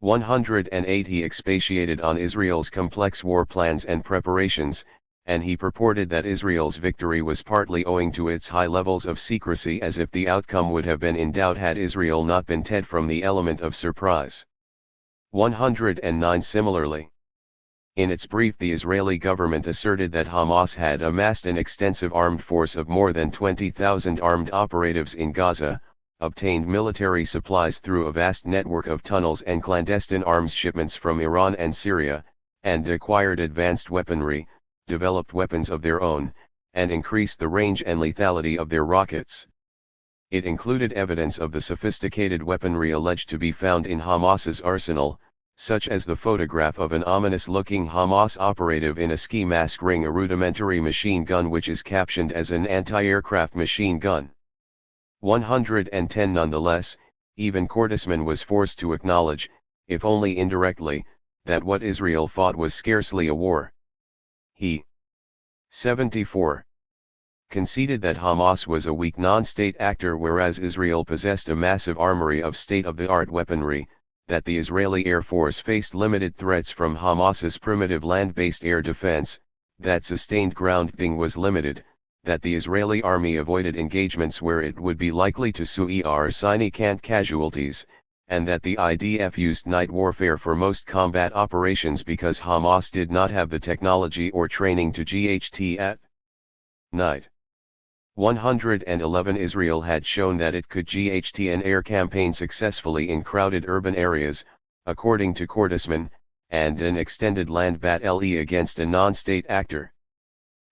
108 He expatiated on Israel's complex war plans and preparations, and he purported that Israel's victory was partly owing to its high levels of secrecy, as if the outcome would have been in doubt had Israel not been tethered from the element of surprise. 109 Similarly, in its brief, the Israeli government asserted that Hamas had amassed an extensive armed force of more than 20,000 armed operatives in Gaza, obtained military supplies through a vast network of tunnels and clandestine arms shipments from Iran and Syria, and acquired advanced weaponry, developed weapons of their own, and increased the range and lethality of their rockets. It included evidence of the sophisticated weaponry alleged to be found in Hamas's arsenal, such as the photograph of an ominous-looking Hamas operative in a ski mask ring a rudimentary machine gun which is captioned as an anti-aircraft machine gun. 110 Nonetheless, even Cordesman was forced to acknowledge, if only indirectly, that what Israel fought was scarcely a war. He 74 conceded that Hamas was a weak non-state actor, whereas Israel possessed a massive armory of state-of-the-art weaponry, that the Israeli Air Force faced limited threats from Hamas's primitive land-based air defense, that sustained grounding was limited, that the Israeli army avoided engagements where it would be likely to suffer significant casualties, and that the IDF used night warfare for most combat operations because Hamas did not have the technology or training to GHT at night. 111 Israel had shown that it could GHT an air campaign successfully in crowded urban areas, according to Cordesman, and an extended land battle against a non-state actor.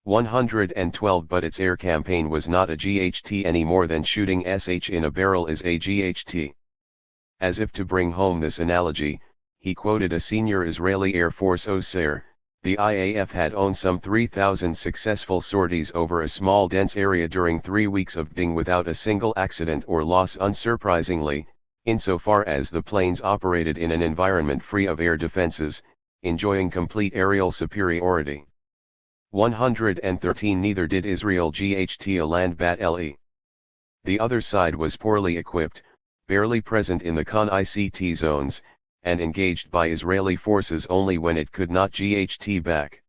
112 But its air campaign was not a GHT any more than shooting SH in a barrel is a GHT. As if to bring home this analogy, he quoted a senior Israeli Air Force officer: the IAF had owned some 3,000 successful sorties over a small dense area during 3 weeks of DING without a single accident or loss. Unsurprisingly, insofar as the planes operated in an environment free of air defenses, enjoying complete aerial superiority. 113 Neither did Israel GHT a land battle. The other side was poorly equipped, barely present in the con-ICT zones, and engaged by Israeli forces only when it could not GHT back.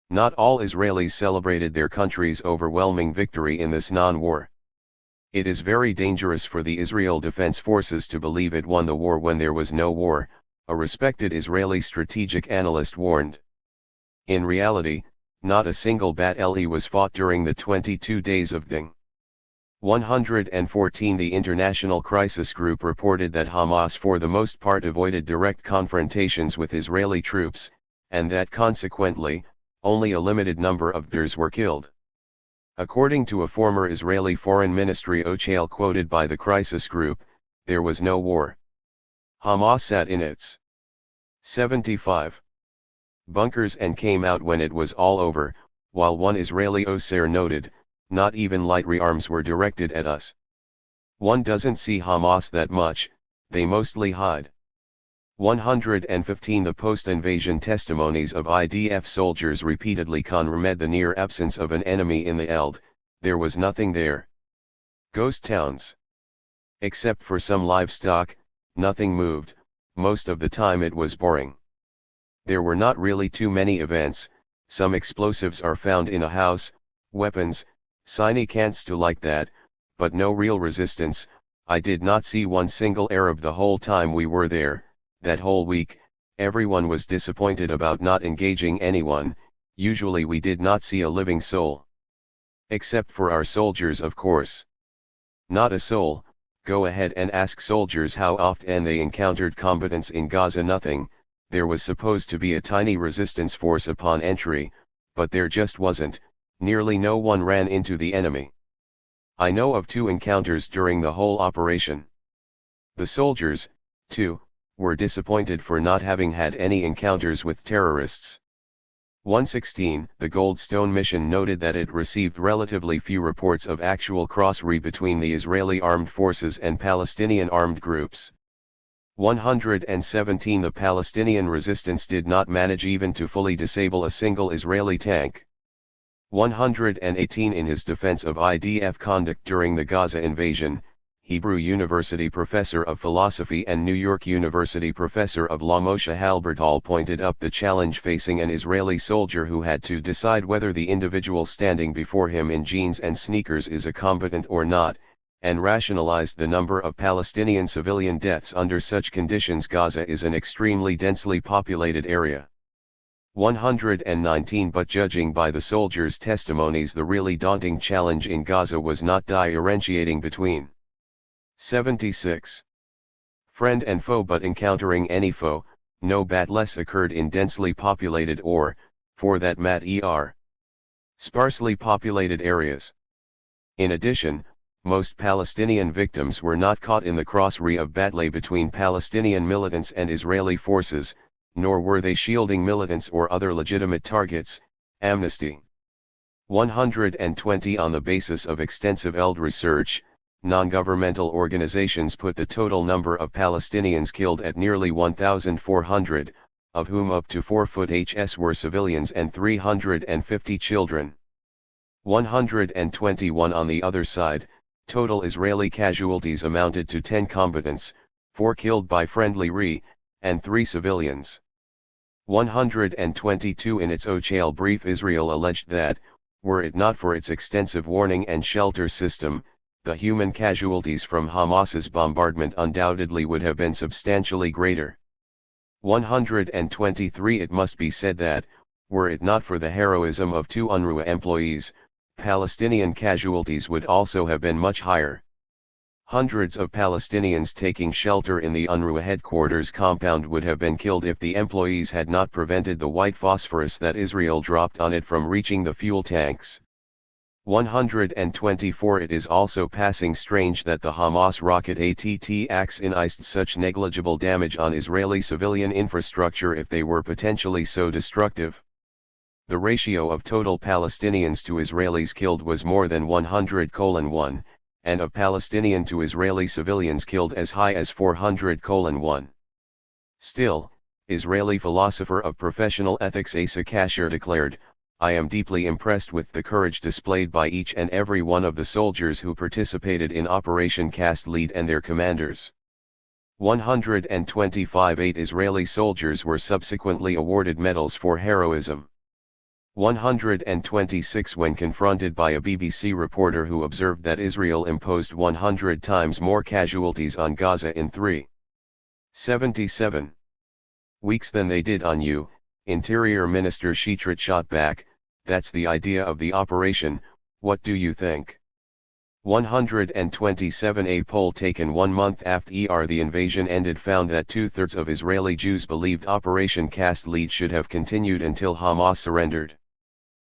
Not all Israelis celebrated their country's overwhelming victory in this non-war. It is very dangerous for the Israel Defense Forces to believe it won the war when there was no war, a respected Israeli strategic analyst warned. In reality, not a single battle was fought during the 22 days of DING. 114 The International Crisis Group reported that Hamas for the most part avoided direct confrontations with Israeli troops, and that consequently, only a limited number of Druze were killed. According to a former Israeli Foreign Ministry official quoted by the Crisis Group, there was no war. Hamas sat in its 75 bunkers and came out when it was all over, while one Israeli officer noted, not even light rearms were directed at us. One doesn't see Hamas that much, they mostly hide. 115 The post-invasion testimonies of IDF soldiers repeatedly confirmed the near absence of an enemy in the Eld, there was nothing there. Ghost towns. Except for some livestock, nothing moved, most of the time it was boring. There were not really too many events, some explosives are found in a house, weapons, tiny cans to like that, but no real resistance. I did not see one single Arab the whole time we were there, that whole week. Everyone was disappointed about not engaging anyone, usually we did not see a living soul. Except for our soldiers, of course. Not a soul. Go ahead and ask soldiers how often they encountered combatants in Gaza. Nothing. There was supposed to be a tiny resistance force upon entry, but there just wasn't. Nearly no one ran into the enemy. I know of 2 encounters during the whole operation. The soldiers, too, were disappointed for not having had any encounters with terrorists. 116 The Goldstone mission noted that it received relatively few reports of actual cross-re between the Israeli armed forces and Palestinian armed groups. 117 The Palestinian resistance did not manage even to fully disable a single Israeli tank. 118 In his defense of IDF conduct during the Gaza invasion, Hebrew University professor of philosophy and New York University professor of law Moshe Halbertal pointed up the challenge facing an Israeli soldier who had to decide whether the individual standing before him in jeans and sneakers is a combatant or not, and rationalized the number of Palestinian civilian deaths under such conditions. Gaza is an extremely densely populated area. 119 But judging by the soldiers' testimonies, the really daunting challenge in Gaza was not differentiating between 76 friend and foe, but encountering any foe. No battles occurred in densely populated or, for that matter, sparsely populated areas. In addition, most Palestinian victims were not caught in the cross-re of battle between Palestinian militants and Israeli forces, nor were they shielding militants or other legitimate targets. Amnesty 120 On the basis of extensive Eld research, non-governmental organizations put the total number of Palestinians killed at nearly 1,400, of whom up to 4 foot HS were civilians and 350 children. 121 On the other side, total Israeli casualties amounted to 10 combatants, 4 killed by friendly re, and 3 civilians. 122 In its Ochale brief, Israel alleged that, were it not for its extensive warning and shelter system, the human casualties from Hamas's bombardment undoubtedly would have been substantially greater. 123 It must be said that, were it not for the heroism of 2 UNRWA employees, Palestinian casualties would also have been much higher. Hundreds of Palestinians taking shelter in the UNRWA headquarters compound would have been killed if the employees had not prevented the white phosphorus that Israel dropped on it from reaching the fuel tanks. 124 It is also passing strange that the Hamas rocket attacks increased such negligible damage on Israeli civilian infrastructure if they were potentially so destructive. The ratio of total Palestinians to Israelis killed was more than 100:1, and of Palestinian to Israeli civilians killed as high as 400:1. Still, Israeli philosopher of professional ethics Asa Kasher declared, I am deeply impressed with the courage displayed by each and every one of the soldiers who participated in Operation Cast Lead and their commanders. 125 8 Israeli soldiers were subsequently awarded medals for heroism. 126 When confronted by a BBC reporter who observed that Israel imposed 100 times more casualties on Gaza in 3.77 weeks than they did on you, Interior Minister Shetrit shot back, that's the idea of the operation, what do you think? 127 A poll taken 1 month after the invasion ended found that 2/3 of Israeli Jews believed Operation Cast Lead should have continued until Hamas surrendered.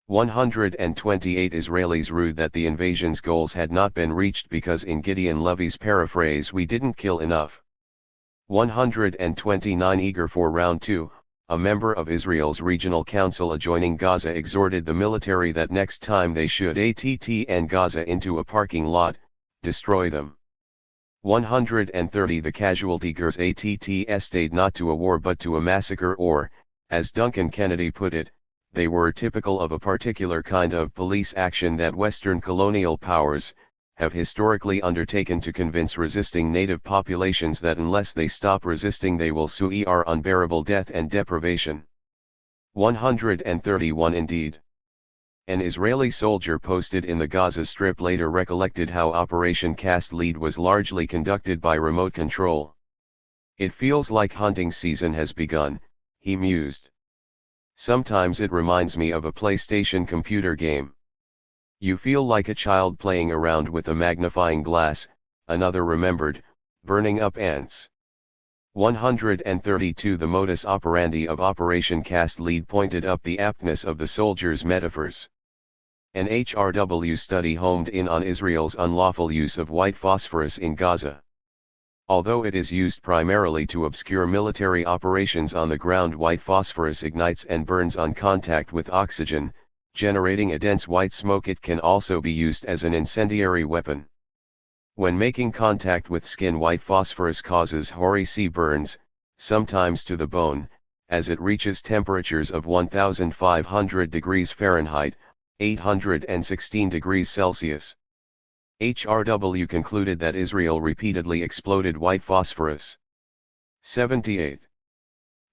128 Israelis rued that the invasion's goals had not been reached because, in Gideon Levy's paraphrase, we didn't kill enough. 129 Eager for round 2, a member of Israel's regional council adjoining Gaza exhorted the military that next time they should ATT Gaza into a parking lot, destroy them. 130 The casualty gers ATT stayed not to a war but to a massacre, or, as Duncan Kennedy put it, they were typical of a particular kind of police action that Western colonial powers have historically undertaken to convince resisting native populations that unless they stop resisting they will suffer unbearable death and deprivation. 131 Indeed. An Israeli soldier posted in the Gaza Strip later recollected how Operation Cast Lead was largely conducted by remote control. It feels like hunting season has begun, he mused. Sometimes it reminds me of a PlayStation computer game. You feel like a child playing around with a magnifying glass, another remembered, burning up ants. 132 The modus operandi of Operation Cast Lead pointed up the aptness of the soldiers' metaphors. An HRW study homed in on Israel's unlawful use of white phosphorus in Gaza. Although it is used primarily to obscure military operations on the ground, white phosphorus ignites and burns on contact with oxygen, generating a dense white smoke. It can also be used as an incendiary weapon. When making contact with skin, white phosphorus causes hoary burns, sometimes to the bone, as it reaches temperatures of 1,500 degrees Fahrenheit, 816 degrees Celsius. HRW concluded that Israel repeatedly exploded white phosphorus. 78.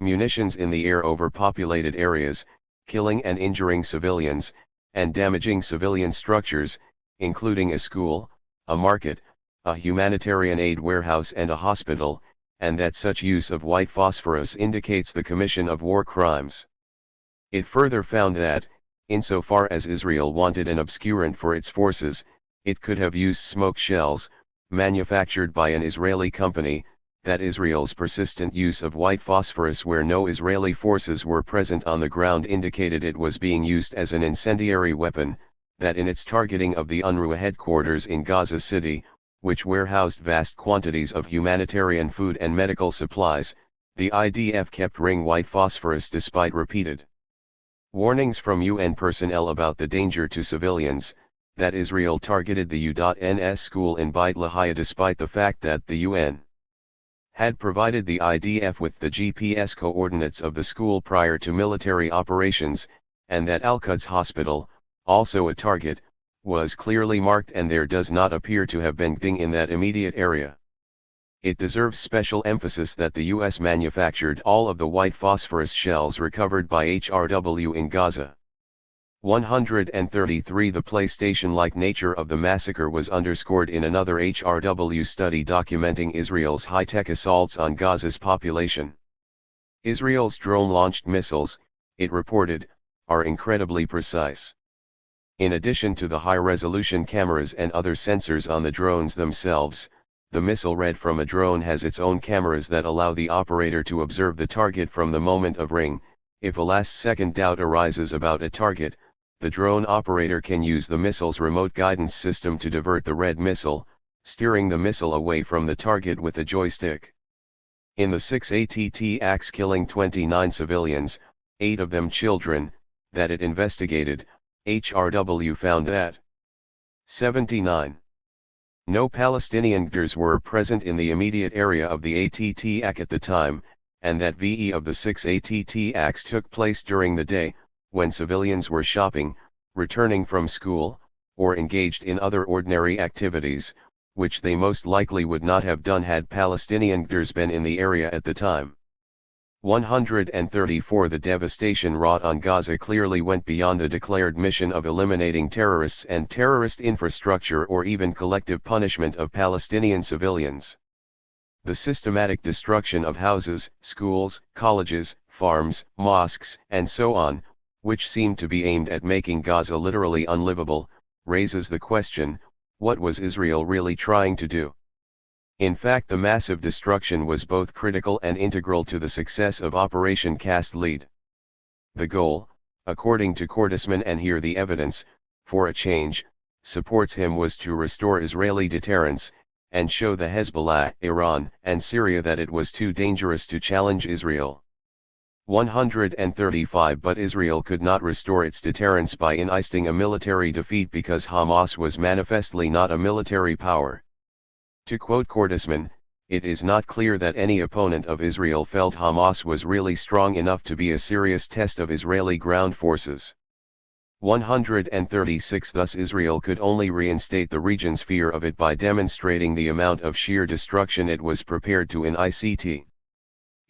Munitions in the air over populated areas, killing and injuring civilians, and damaging civilian structures, including a school, a market, a humanitarian aid warehouse and a hospital, and that such use of white phosphorus indicates the commission of war crimes. It further found that, insofar as Israel wanted an obscurant for its forces, it could have used smoke shells, manufactured by an Israeli company, that Israel's persistent use of white phosphorus where no Israeli forces were present on the ground indicated it was being used as an incendiary weapon, that in its targeting of the UNRWA headquarters in Gaza City, which warehoused vast quantities of humanitarian food and medical supplies, the IDF kept ring white phosphorus despite repeated warnings from UN personnel about the danger to civilians, that Israel targeted the U.NS school in Beit Lahia despite the fact that the UN had provided the IDF with the GPS coordinates of the school prior to military operations, and that Al-Quds Hospital, also a target, was clearly marked and there does not appear to have been ding in that immediate area. It deserves special emphasis that the U.S. manufactured all of the white phosphorus shells recovered by HRW in Gaza. 133 The PlayStation-like nature of the massacre was underscored in another HRW study documenting Israel's high-tech assaults on Gaza's population. Israel's drone-launched missiles, it reported, are incredibly precise. In addition to the high-resolution cameras and other sensors on the drones themselves, the missile read from a drone has its own cameras that allow the operator to observe the target from the moment of ring. If a last-second doubt arises about a target, the drone operator can use the missile's remote guidance system to divert the red missile, steering the missile away from the target with a joystick. In the 6 ATT acts killing 29 civilians, 8 of them children, that it investigated, HRW found that 79. No Palestinian Gders were present in the immediate area of the ATT act at the time, and that VE of the 6 ATT acts took place during the day, when civilians were shopping, returning from school, or engaged in other ordinary activities, which they most likely would not have done had Palestinian Gders been in the area at the time. 134 The devastation wrought on Gaza clearly went beyond the declared mission of eliminating terrorists and terrorist infrastructure or even collective punishment of Palestinian civilians. The systematic destruction of houses, schools, colleges, farms, mosques, and so on, which seemed to be aimed at making Gaza literally unlivable, raises the question, what was Israel really trying to do? In fact, the massive destruction was both critical and integral to the success of Operation Cast Lead. The goal, according to Kordesman, and here the evidence, for a change, supports him, was to restore Israeli deterrence, and show the Hezbollah, Iran, and Syria that it was too dangerous to challenge Israel. 135 But Israel could not restore its deterrence by enlisting a military defeat because Hamas was manifestly not a military power. To quote Cordesman, it is not clear that any opponent of Israel felt Hamas was really strong enough to be a serious test of Israeli ground forces. 136 Thus Israel could only reinstate the region's fear of it by demonstrating the amount of sheer destruction it was prepared to incite.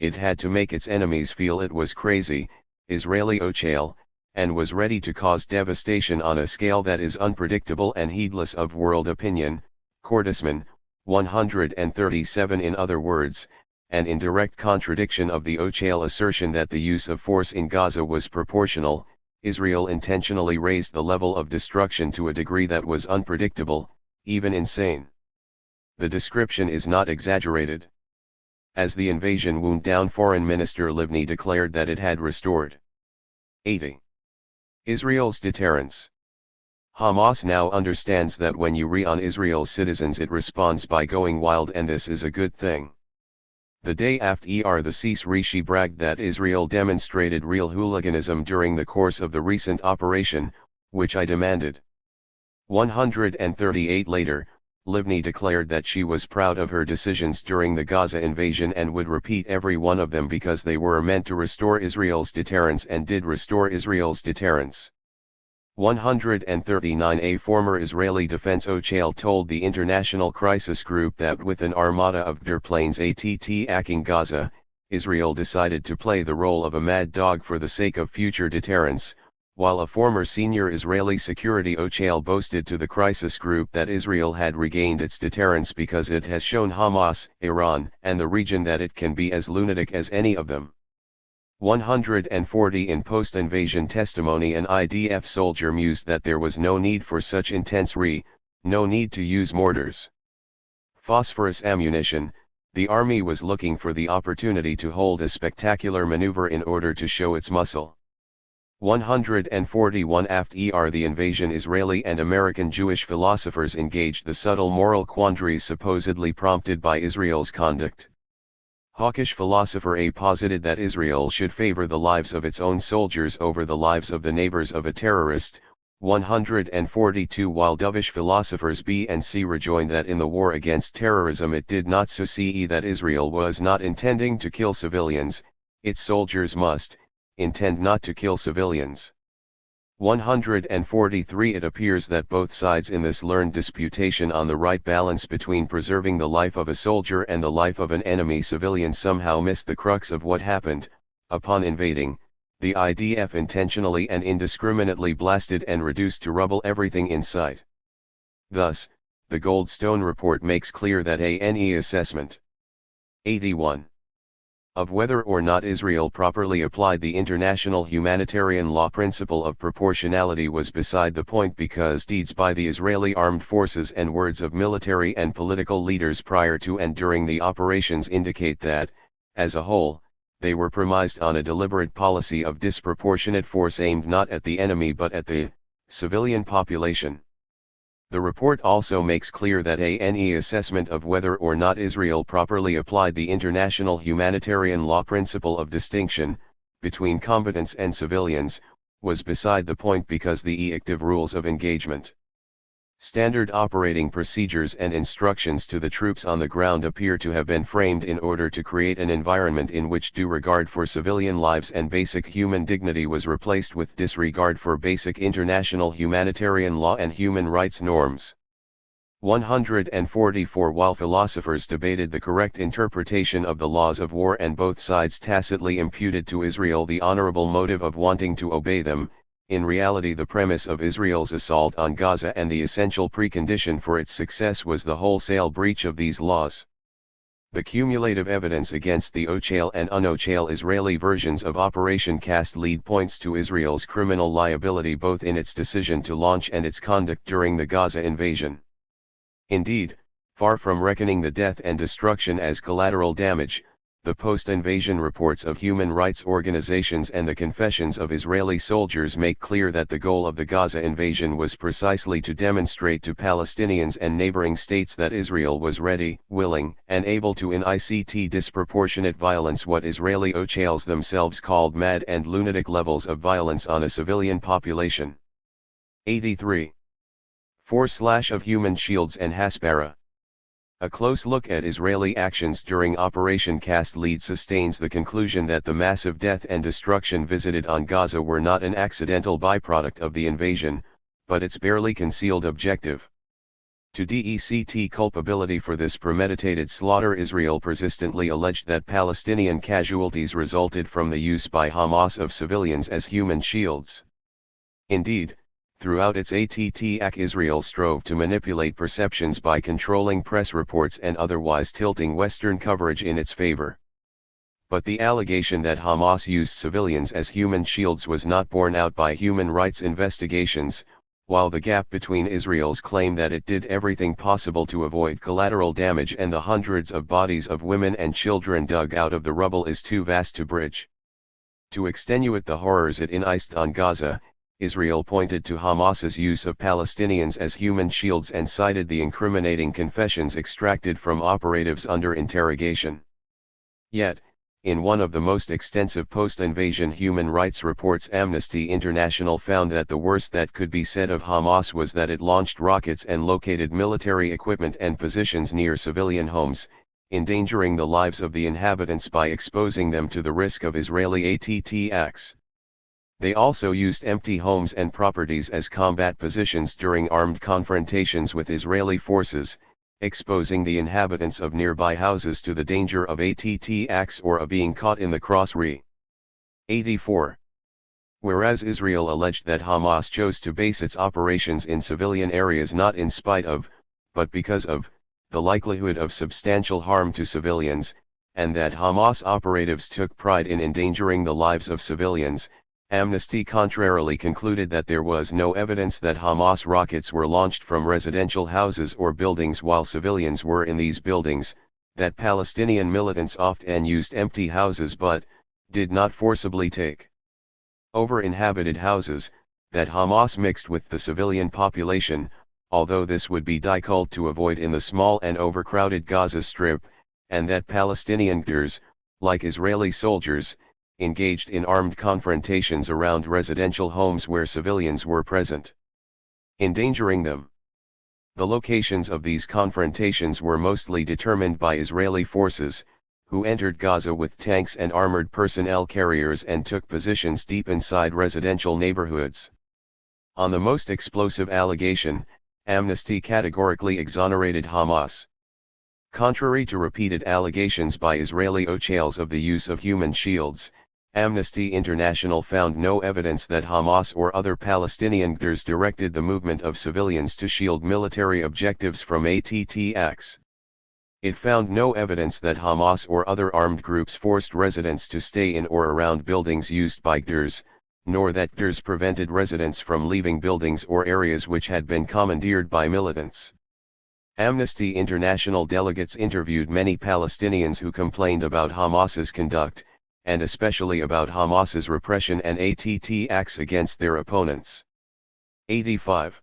It had to make its enemies feel it was crazy, Israeli Ochale, and was ready to cause devastation on a scale that is unpredictable and heedless of world opinion. Cordesman, 137 In other words, and in direct contradiction of the Ochale assertion that the use of force in Gaza was proportional, Israel intentionally raised the level of destruction to a degree that was unpredictable, even insane. The description is not exaggerated. As the invasion wound down, Foreign Minister Livni declared that it had restored 80. Israel's deterrence. Hamas now understands that when you re on Israel's citizens it responds by going wild, and this is a good thing. The day after the cease Rishi bragged that Israel demonstrated real hooliganism during the course of the recent operation, which I demanded. 138 Later, Livni declared that she was proud of her decisions during the Gaza invasion and would repeat every one of them because they were meant to restore Israel's deterrence and did restore Israel's deterrence. 139 A former Israeli defense Ochale told the International Crisis Group that with an armada of planes attacking Gaza, Israel decided to play the role of a mad dog for the sake of future deterrence, while a former senior Israeli security Ochale boasted to the crisis group that Israel had regained its deterrence because it has shown Hamas, Iran, and the region that it can be as lunatic as any of them. 140 In post-invasion testimony, an IDF soldier mused that there was no need for such intense no need to use mortars. Phosphorus ammunition. The army was looking for the opportunity to hold a spectacular maneuver in order to show its muscle. 141 After the invasion, Israeli and American Jewish philosophers engaged the subtle moral quandaries supposedly prompted by Israel's conduct. Hawkish philosopher A posited that Israel should favor the lives of its own soldiers over the lives of the neighbors of a terrorist. 142 While dovish philosophers B and C rejoined that in the war against terrorism it did not so see that Israel was not intending to kill civilians, its soldiers must intend not to kill civilians. 143 It appears that both sides in this learned disputation on the right balance between preserving the life of a soldier and the life of an enemy civilian somehow missed the crux of what happened. Upon invading, the IDF intentionally and indiscriminately blasted and reduced to rubble everything in sight. Thus, the Goldstone report makes clear that ANE assessment 81 of whether or not Israel properly applied the international humanitarian law principle of proportionality was beside the point, because deeds by the Israeli armed forces and words of military and political leaders prior to and during the operations indicate that, as a whole, they were premised on a deliberate policy of disproportionate force aimed not at the enemy but at the civilian population. The report also makes clear that ANE assessment of whether or not Israel properly applied the international humanitarian law principle of distinction between combatants and civilians was beside the point, because the EACTIV rules of engagement, standard operating procedures and instructions to the troops on the ground appear to have been framed in order to create an environment in which due regard for civilian lives and basic human dignity was replaced with disregard for basic international humanitarian law and human rights norms. 144 While philosophers debated the correct interpretation of the laws of war and both sides tacitly imputed to Israel the honorable motive of wanting to obey them, in reality the premise of Israel's assault on Gaza and the essential precondition for its success was the wholesale breach of these laws. The cumulative evidence against the Ochale and un-Ochale Israeli versions of Operation Cast Lead points to Israel's criminal liability both in its decision to launch and its conduct during the Gaza invasion. Indeed, far from reckoning the death and destruction as collateral damage, the post-invasion reports of human rights organizations and the confessions of Israeli soldiers make clear that the goal of the Gaza invasion was precisely to demonstrate to Palestinians and neighboring states that Israel was ready, willing, and able to incite disproportionate violence, what Israeli officials themselves called mad and lunatic levels of violence on a civilian population. 83. 4 of human shields and Hasbara. A close look at Israeli actions during Operation Cast Lead sustains the conclusion that the massive death and destruction visited on Gaza were not an accidental byproduct of the invasion, but its barely concealed objective. To dect culpability for this premeditated slaughter, Israel persistently alleged that Palestinian casualties resulted from the use by Hamas of civilians as human shields. Indeed, throughout its attack, Israel strove to manipulate perceptions by controlling press reports and otherwise tilting Western coverage in its favor. But the allegation that Hamas used civilians as human shields was not borne out by human rights investigations, while the gap between Israel's claim that it did everything possible to avoid collateral damage and the hundreds of bodies of women and children dug out of the rubble is too vast to bridge. To extenuate the horrors it enacted on Gaza, Israel pointed to Hamas's use of Palestinians as human shields and cited the incriminating confessions extracted from operatives under interrogation. Yet, in one of the most extensive post-invasion human rights reports, Amnesty International found that the worst that could be said of Hamas was that it launched rockets and located military equipment and positions near civilian homes, endangering the lives of the inhabitants by exposing them to the risk of Israeli attacks. They also used empty homes and properties as combat positions during armed confrontations with Israeli forces, exposing the inhabitants of nearby houses to the danger of attacks or of being caught in the cross-re. 84. Whereas Israel alleged that Hamas chose to base its operations in civilian areas not in spite of, but because of, the likelihood of substantial harm to civilians, and that Hamas operatives took pride in endangering the lives of civilians, Amnesty contrarily concluded that there was no evidence that Hamas rockets were launched from residential houses or buildings while civilians were in these buildings, that Palestinian militants often used empty houses but did not forcibly take over inhabited houses, that Hamas mixed with the civilian population, although this would be difficult to avoid in the small and overcrowded Gaza Strip, and that Palestinian Kurds, like Israeli soldiers, engaged in armed confrontations around residential homes where civilians were present, endangering them. The locations of these confrontations were mostly determined by Israeli forces, who entered Gaza with tanks and armored personnel carriers and took positions deep inside residential neighborhoods. On the most explosive allegation, Amnesty categorically exonerated Hamas. Contrary to repeated allegations by Israeli officials of the use of human shields, Amnesty International found no evidence that Hamas or other Palestinian groups directed the movement of civilians to shield military objectives from attacks. It found no evidence that Hamas or other armed groups forced residents to stay in or around buildings used by Gurs, nor that Gurs prevented residents from leaving buildings or areas which had been commandeered by militants. Amnesty International delegates interviewed many Palestinians who complained about Hamas's conduct, and especially about Hamas's repression and attacks against their opponents. 85.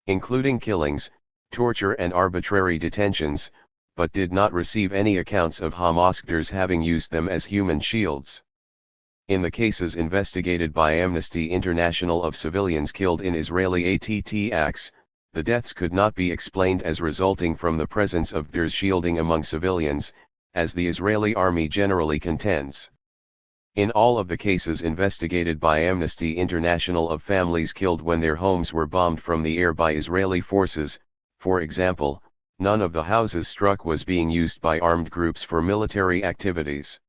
Including killings, torture and arbitrary detentions, but did not receive any accounts of Hamas having used them as human shields. In the cases investigated by Amnesty International of civilians killed in Israeli attacks, the deaths could not be explained as resulting from the presence of shielding among civilians, as the Israeli army generally contends. In all of the cases investigated by Amnesty International of families killed when their homes were bombed from the air by Israeli forces, for example, none of the houses struck was being used by armed groups for military activities.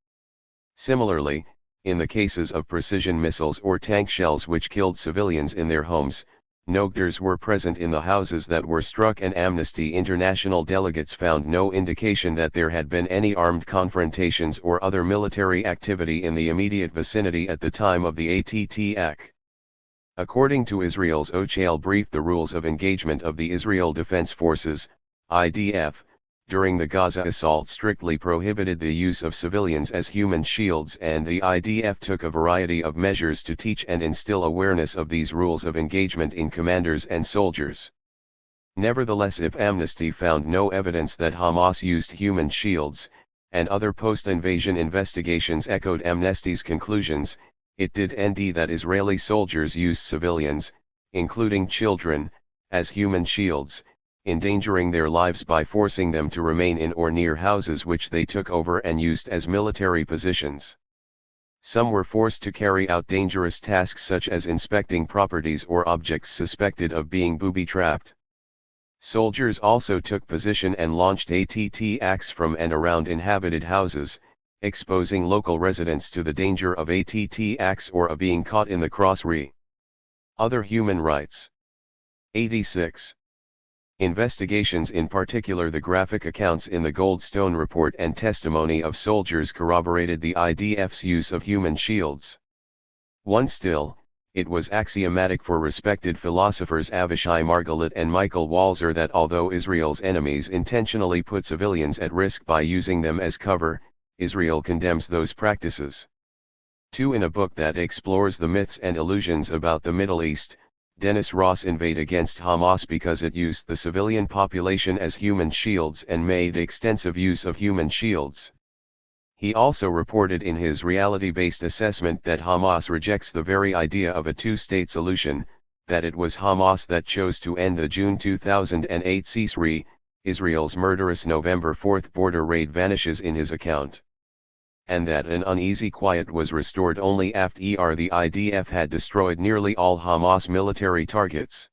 Similarly, in the cases of precision missiles or tank shells which killed civilians in their homes, no Gurs were present in the houses that were struck, and Amnesty International delegates found no indication that there had been any armed confrontations or other military activity in the immediate vicinity at the time of the attack. According to Israel's OCHAL brief, the rules of engagement of the Israel Defense Forces, IDF, during the Gaza assault strictly prohibited the use of civilians as human shields, and the IDF took a variety of measures to teach and instill awareness of these rules of engagement in commanders and soldiers. Nevertheless, if Amnesty found no evidence that Hamas used human shields, and other post-invasion investigations echoed Amnesty's conclusions, it did indeed that Israeli soldiers used civilians, including children, as human shields, endangering their lives by forcing them to remain in or near houses which they took over and used as military positions. Some were forced to carry out dangerous tasks such as inspecting properties or objects suspected of being booby-trapped. Soldiers also took position and launched ATTacks from and around inhabited houses, exposing local residents to the danger of ATTacks or of being caught in the cross-re. Other human rights. 86. Investigations, in particular the graphic accounts in the Goldstone Report and testimony of soldiers, corroborated the IDF's use of human shields. One still, it was axiomatic for respected philosophers Avishai Margalit and Michael Walzer that although Israel's enemies intentionally put civilians at risk by using them as cover, Israel condemns those practices. 2. In a book that explores the myths and illusions about the Middle East, Dennis Ross inveighed against Hamas because it used the civilian population as human shields and made extensive use of human shields. He also reported in his reality-based assessment that Hamas rejects the very idea of a two-state solution, that it was Hamas that chose to end the June 2008 ceasefire. Israel's murderous November 4 border raid vanishes in his account. And that an uneasy quiet was restored only after the IDF had destroyed nearly all Hamas military targets.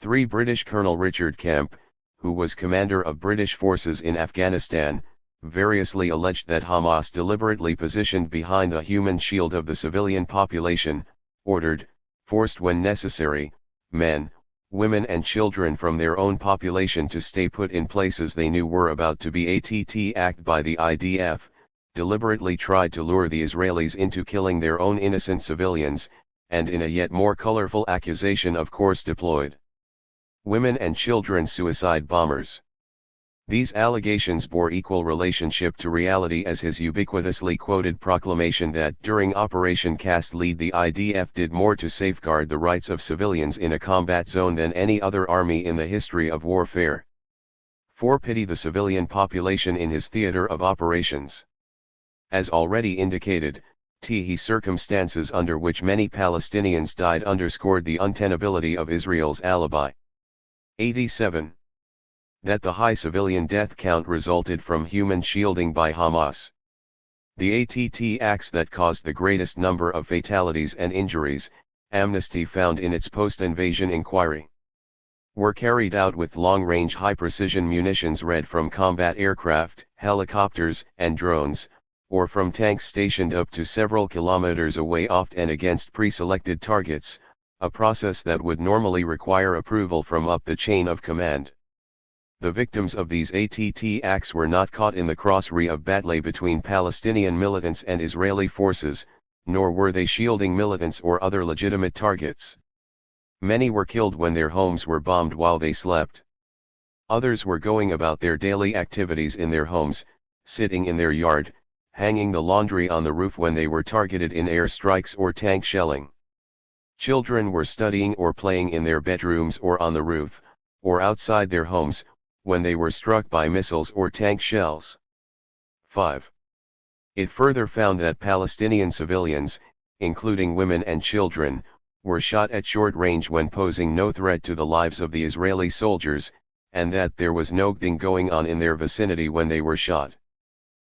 3. British Colonel Richard Kemp, who was commander of British forces in Afghanistan, variously alleged that Hamas deliberately positioned behind the human shield of the civilian population, ordered, forced when necessary, men, women and children from their own population to stay put in places they knew were about to be attacked by the IDF, deliberately tried to lure the Israelis into killing their own innocent civilians, and in a yet more colorful accusation of course deployed women and children suicide bombers. These allegations bore equal relationship to reality as his ubiquitously quoted proclamation that during Operation Cast Lead the IDF did more to safeguard the rights of civilians in a combat zone than any other army in the history of warfare. 4. Pity the civilian population in his theater of operations. As already indicated, the circumstances under which many Palestinians died underscored the untenability of Israel's alibi. 87. That the high civilian death count resulted from human shielding by Hamas. The ATTacks that caused the greatest number of fatalities and injuries, Amnesty found in its post-invasion inquiry, were carried out with long-range high-precision munitions read from combat aircraft, helicopters, and drones, or from tanks stationed up to several kilometers away often and against pre-selected targets, a process that would normally require approval from up the chain of command. The victims of these ATTacks were not caught in the cross-re of battle between Palestinian militants and Israeli forces, nor were they shielding militants or other legitimate targets. Many were killed when their homes were bombed while they slept. Others were going about their daily activities in their homes, sitting in their yard, hanging the laundry on the roof when they were targeted in air strikes or tank shelling. Children were studying or playing in their bedrooms or on the roof, or outside their homes, when they were struck by missiles or tank shells. 5. It further found that Palestinian civilians, including women and children, were shot at short range when posing no threat to the lives of the Israeli soldiers, and that there was no killing going on in their vicinity when they were shot.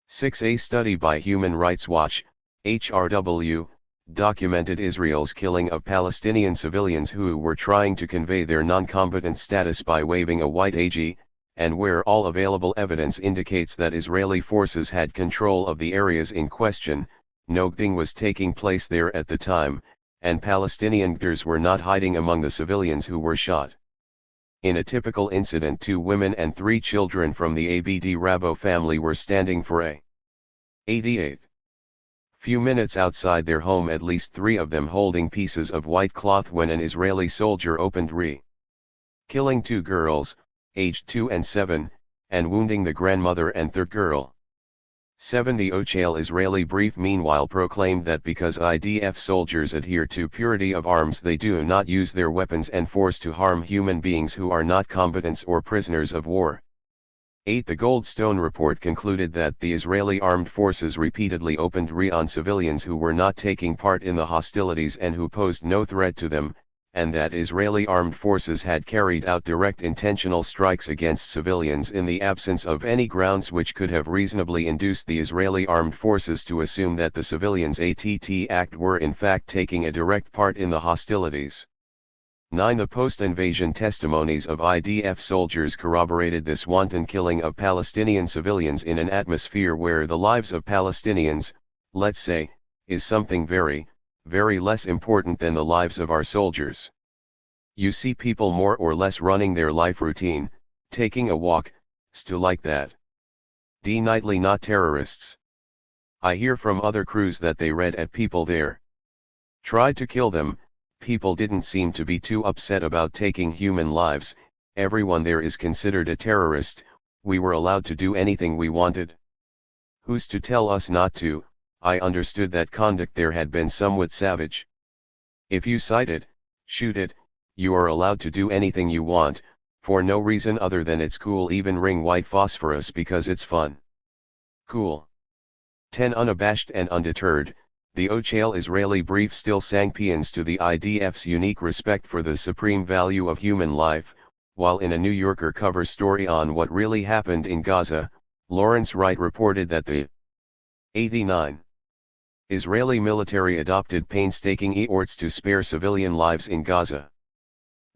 6. A study by Human Rights Watch, HRW, documented Israel's killing of Palestinian civilians who were trying to convey their non-combatant status by waving a white AG, and where all available evidence indicates that Israeli forces had control of the areas in question, no killing was taking place there at the time, and Palestinian gunners were not hiding among the civilians who were shot. In a typical incident, 2 women and 3 children from the Abd Rabo family were standing for a 88 few minutes outside their home, at least 3 of them holding pieces of white cloth, when an Israeli soldier opened killing 2 girls, aged 2 and 7, and wounding the grandmother and third girl. 7. The Ochale Israeli brief meanwhile proclaimed that because IDF soldiers adhere to purity of arms they do not use their weapons and force to harm human beings who are not combatants or prisoners of war. 8. The Goldstone report concluded that the Israeli armed forces repeatedly opened fire on civilians who were not taking part in the hostilities and who posed no threat to them, and that Israeli armed forces had carried out direct intentional strikes against civilians in the absence of any grounds which could have reasonably induced the Israeli armed forces to assume that the civilians act were in fact taking a direct part in the hostilities. 9. The post-invasion testimonies of IDF soldiers corroborated this wanton killing of Palestinian civilians in an atmosphere where the lives of Palestinians, let's say, is something very, very less important than the lives of our soldiers. You see people more or less running their life routine, taking a walk, like that. Nightly, not terrorists. I hear from other crews that they read at people there. Tried to kill them. People didn't seem to be too upset about taking human lives. Everyone there is considered a terrorist. We were allowed to do anything we wanted. Who's to tell us not to? I understood that conduct there had been somewhat savage. If you sight it, shoot it, you are allowed to do anything you want, for no reason other than it's cool, even ring white phosphorus because it's fun. Cool. 10. Unabashed and undeterred, the Ochale Israeli brief still sang paeans to the IDF's unique respect for the supreme value of human life, while in a New Yorker cover story on what really happened in Gaza, Lawrence Wright reported that the 89. Israeli military adopted painstaking efforts to spare civilian lives in Gaza.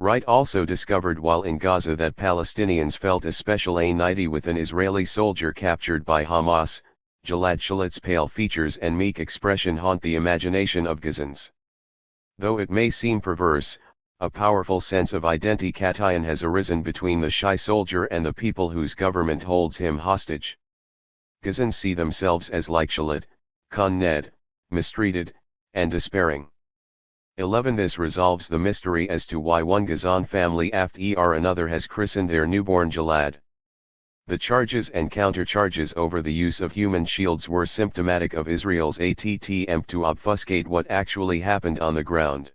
Wright also discovered while in Gaza that Palestinians felt a special anxiety with an Israeli soldier captured by Hamas. Gilad Shalit's pale features and meek expression haunt the imagination of Gazans. Though it may seem perverse, a powerful sense of identification has arisen between the shy soldier and the people whose government holds him hostage. Gazans see themselves as like Shalit, con-ned, mistreated, and despairing. 11. This resolves the mystery as to why one Gazan family after another has christened their newborn Gilad. The charges and countercharges over the use of human shields were symptomatic of Israel's attempt to obfuscate what actually happened on the ground.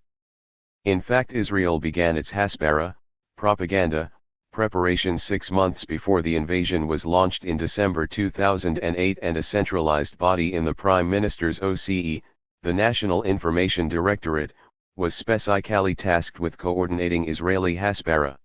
In fact, Israel began its Hasbara, propaganda, preparations 6 months before the invasion was launched in December 2008, and a centralized body in the Prime Minister's OCE, the National Information Directorate, was specifically tasked with coordinating Israeli Hasbara.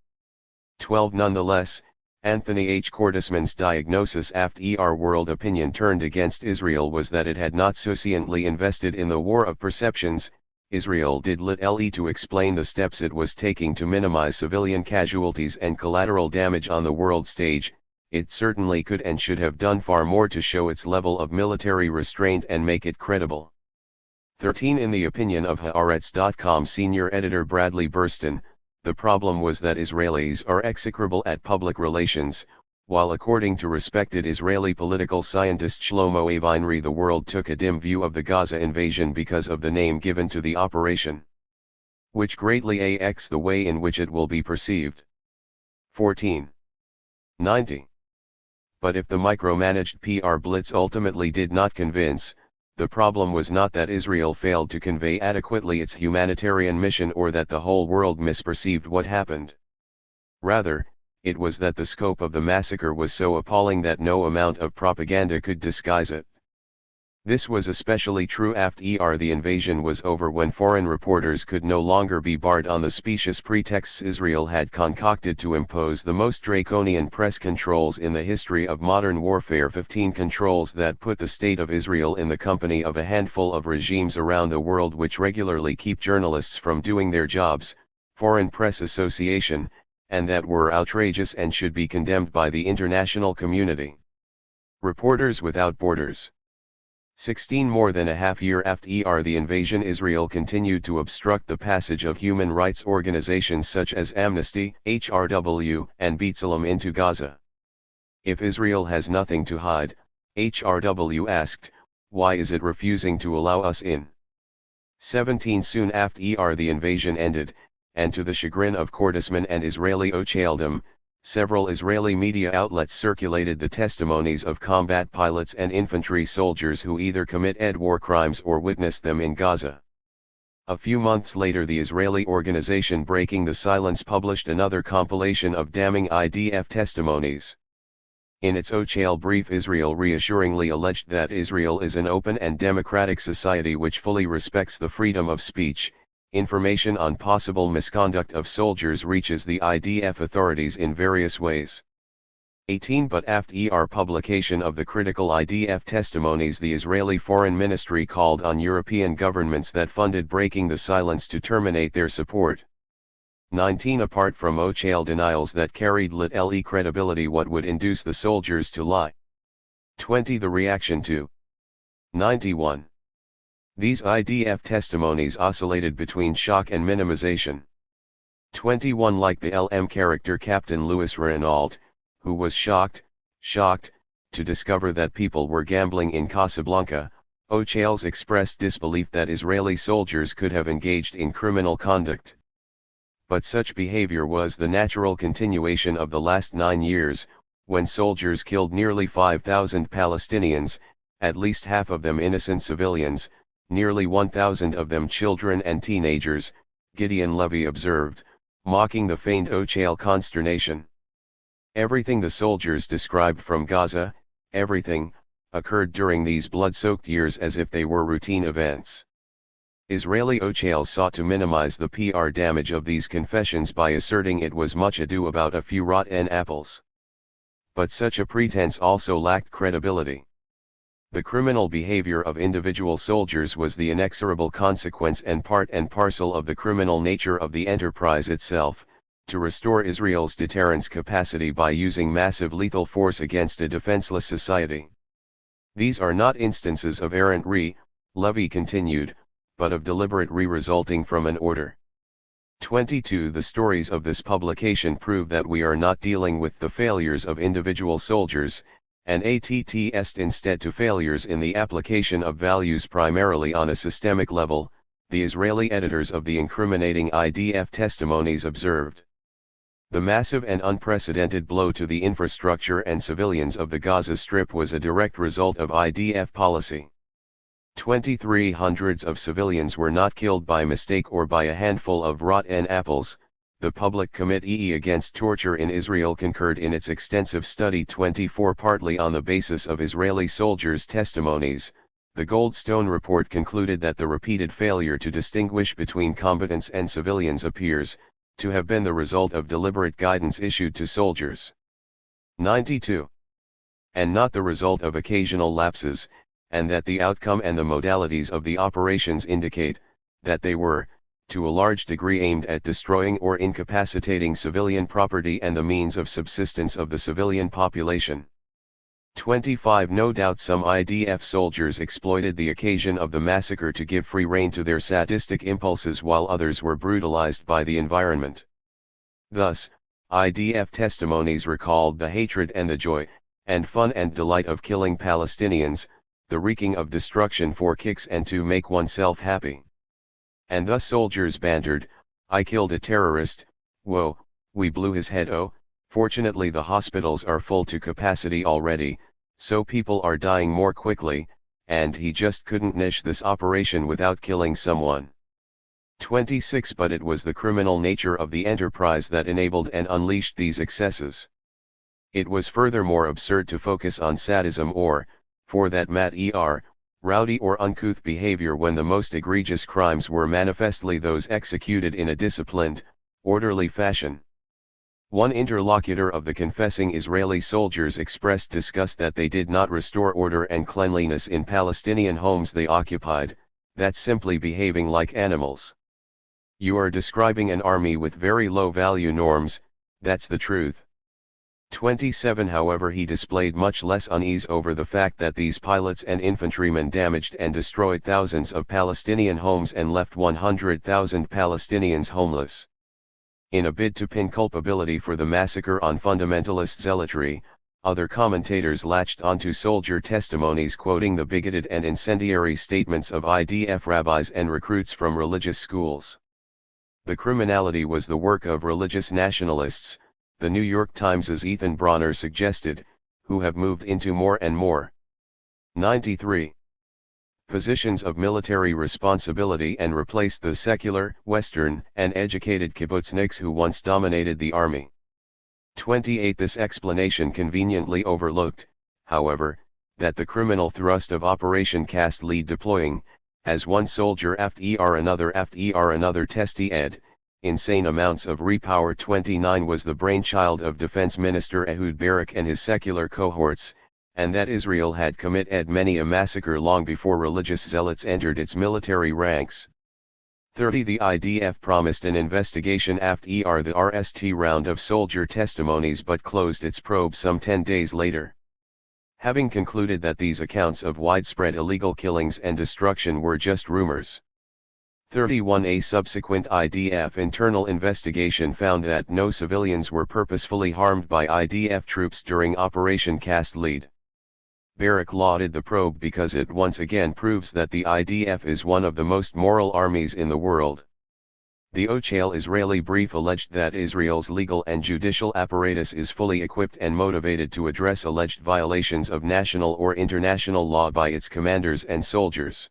12. Nonetheless, Anthony H. Cordesman's diagnosis after world opinion turned against Israel was that it had not sufficiently invested in the war of perceptions. Israel did little to explain the steps it was taking to minimize civilian casualties and collateral damage on the world stage. It certainly could and should have done far more to show its level of military restraint and make it credible. 13. In the opinion of Haaretz.com senior editor Bradley Burston, the problem was that Israelis are execrable at public relations, while according to respected Israeli political scientist Shlomo Avinri the world took a dim view of the Gaza invasion because of the name given to the operation, which greatly affects the way in which it will be perceived. 14. 90. But if the micromanaged PR blitz ultimately did not convince, the problem was not that Israel failed to convey adequately its humanitarian mission or that the whole world misperceived what happened. Rather, it was that the scope of the massacre was so appalling that no amount of propaganda could disguise it. This was especially true after the invasion was over, when foreign reporters could no longer be barred on the specious pretexts Israel had concocted to impose the most draconian press controls in the history of modern warfare. 15. Controls that put the state of Israel in the company of a handful of regimes around the world which regularly keep journalists from doing their jobs, Foreign Press Association, and that were outrageous and should be condemned by the international community. Reporters Without Borders. 16. More than a half year after the invasion, Israel continued to obstruct the passage of human rights organizations such as Amnesty, HRW, and B'Tselem into Gaza. If Israel has nothing to hide, HRW asked, why is it refusing to allow us in? 17. Soon after the invasion ended, and to the chagrin of Cordesman and Israeli Ochaledom, Several Israeli media outlets circulated the testimonies of combat pilots and infantry soldiers who either committed war crimes or witnessed them in Gaza. A few months later, the Israeli organization Breaking the Silence published another compilation of damning IDF testimonies. In its Ochale brief, Israel reassuringly alleged that Israel is an open and democratic society which fully respects the freedom of speech. Information on possible misconduct of soldiers reaches the IDF authorities in various ways. 18 But after publication of the critical IDF testimonies, the Israeli Foreign Ministry called on European governments that funded Breaking the Silence to terminate their support. 19 Apart from Ochale denials that carried little credibility, what would induce the soldiers to lie? 20 The reaction to 91. These IDF testimonies oscillated between shock and minimization. 21 Like the LM character Captain Louis Renault, who was shocked, to discover that people were gambling in Casablanca, Ochales expressed disbelief that Israeli soldiers could have engaged in criminal conduct. But such behavior was the natural continuation of the last 9 years, when soldiers killed nearly 5,000 Palestinians, at least half of them innocent civilians, nearly 1,000 of them children and teenagers, Gideon Levy observed, mocking the feigned Ochale consternation. Everything the soldiers described from Gaza, everything, occurred during these blood-soaked years as if they were routine events. Israeli Ochales sought to minimize the PR damage of these confessions by asserting it was much ado about a few rotten apples. But such a pretense also lacked credibility. The criminal behavior of individual soldiers was the inexorable consequence and part and parcel of the criminal nature of the enterprise itself, to restore Israel's deterrence capacity by using massive lethal force against a defenseless society. These are not instances of errant Levy continued, but of deliberate resulting from an order. 22 The stories of this publication prove that we are not dealing with the failures of individual soldiers, and est instead to failures in the application of values primarily on a systemic level, the Israeli editors of the incriminating IDF testimonies observed. The massive and unprecedented blow to the infrastructure and civilians of the Gaza Strip was a direct result of IDF policy. 23 Hundreds of civilians were not killed by mistake or by a handful of rotten apples. The Public Committee Against Torture in Israel concurred in its extensive study 24 partly on the basis of Israeli soldiers' testimonies. The Goldstone report concluded that the repeated failure to distinguish between combatants and civilians appears to have been the result of deliberate guidance issued to soldiers. 92. And not the result of occasional lapses, and that the outcome and the modalities of the operations indicate that they were, to a large degree, aimed at destroying or incapacitating civilian property and the means of subsistence of the civilian population. 25 No doubt some IDF soldiers exploited the occasion of the massacre to give free rein to their sadistic impulses, while others were brutalized by the environment. Thus, IDF testimonies recalled the hatred and the joy, and fun and delight of killing Palestinians, the wreaking of destruction for kicks and to make oneself happy. And thus soldiers bantered, "I killed a terrorist, whoa, we blew his head, oh, fortunately the hospitals are full to capacity already, so people are dying more quickly, and he just couldn't finish this operation without killing someone." 26 But it was the criminal nature of the enterprise that enabled and unleashed these excesses. It was furthermore absurd to focus on sadism or, for that matter, rowdy or uncouth behavior when the most egregious crimes were manifestly those executed in a disciplined, orderly fashion. One interlocutor of the confessing Israeli soldiers expressed disgust that they did not restore order and cleanliness in Palestinian homes they occupied, "That's simply behaving like animals. You are describing an army with very low value norms, that's the truth." 27 However, he displayed much less unease over the fact that these pilots and infantrymen damaged and destroyed thousands of Palestinian homes and left 100,000 Palestinians homeless. In a bid to pin culpability for the massacre on fundamentalist zealotry, other commentators latched onto soldier testimonies quoting the bigoted and incendiary statements of IDF rabbis and recruits from religious schools. The criminality was the work of religious nationalists, the New York Times's Ethan Bronner suggested, who have moved into more and more 93 positions of military responsibility and replaced the secular, Western, and educated kibbutzniks who once dominated the army. 28 This explanation conveniently overlooked, however, that the criminal thrust of Operation Cast Lead deploying, as one soldier after another testy ed, insane amounts of repower 29 was the brainchild of Defense Minister Ehud Barak and his secular cohorts, and that Israel had committed many a massacre long before religious zealots entered its military ranks. 30 The IDF promised an investigation after the RST round of soldier testimonies but closed its probe some 10 days later. Having concluded that these accounts of widespread illegal killings and destruction were just rumors. 31 A subsequent IDF internal investigation found that no civilians were purposefully harmed by IDF troops during Operation Cast Lead. Barak lauded the probe because it once again proves that the IDF is one of the most moral armies in the world. The Ochel Israeli brief alleged that Israel's legal and judicial apparatus is fully equipped and motivated to address alleged violations of national or international law by its commanders and soldiers.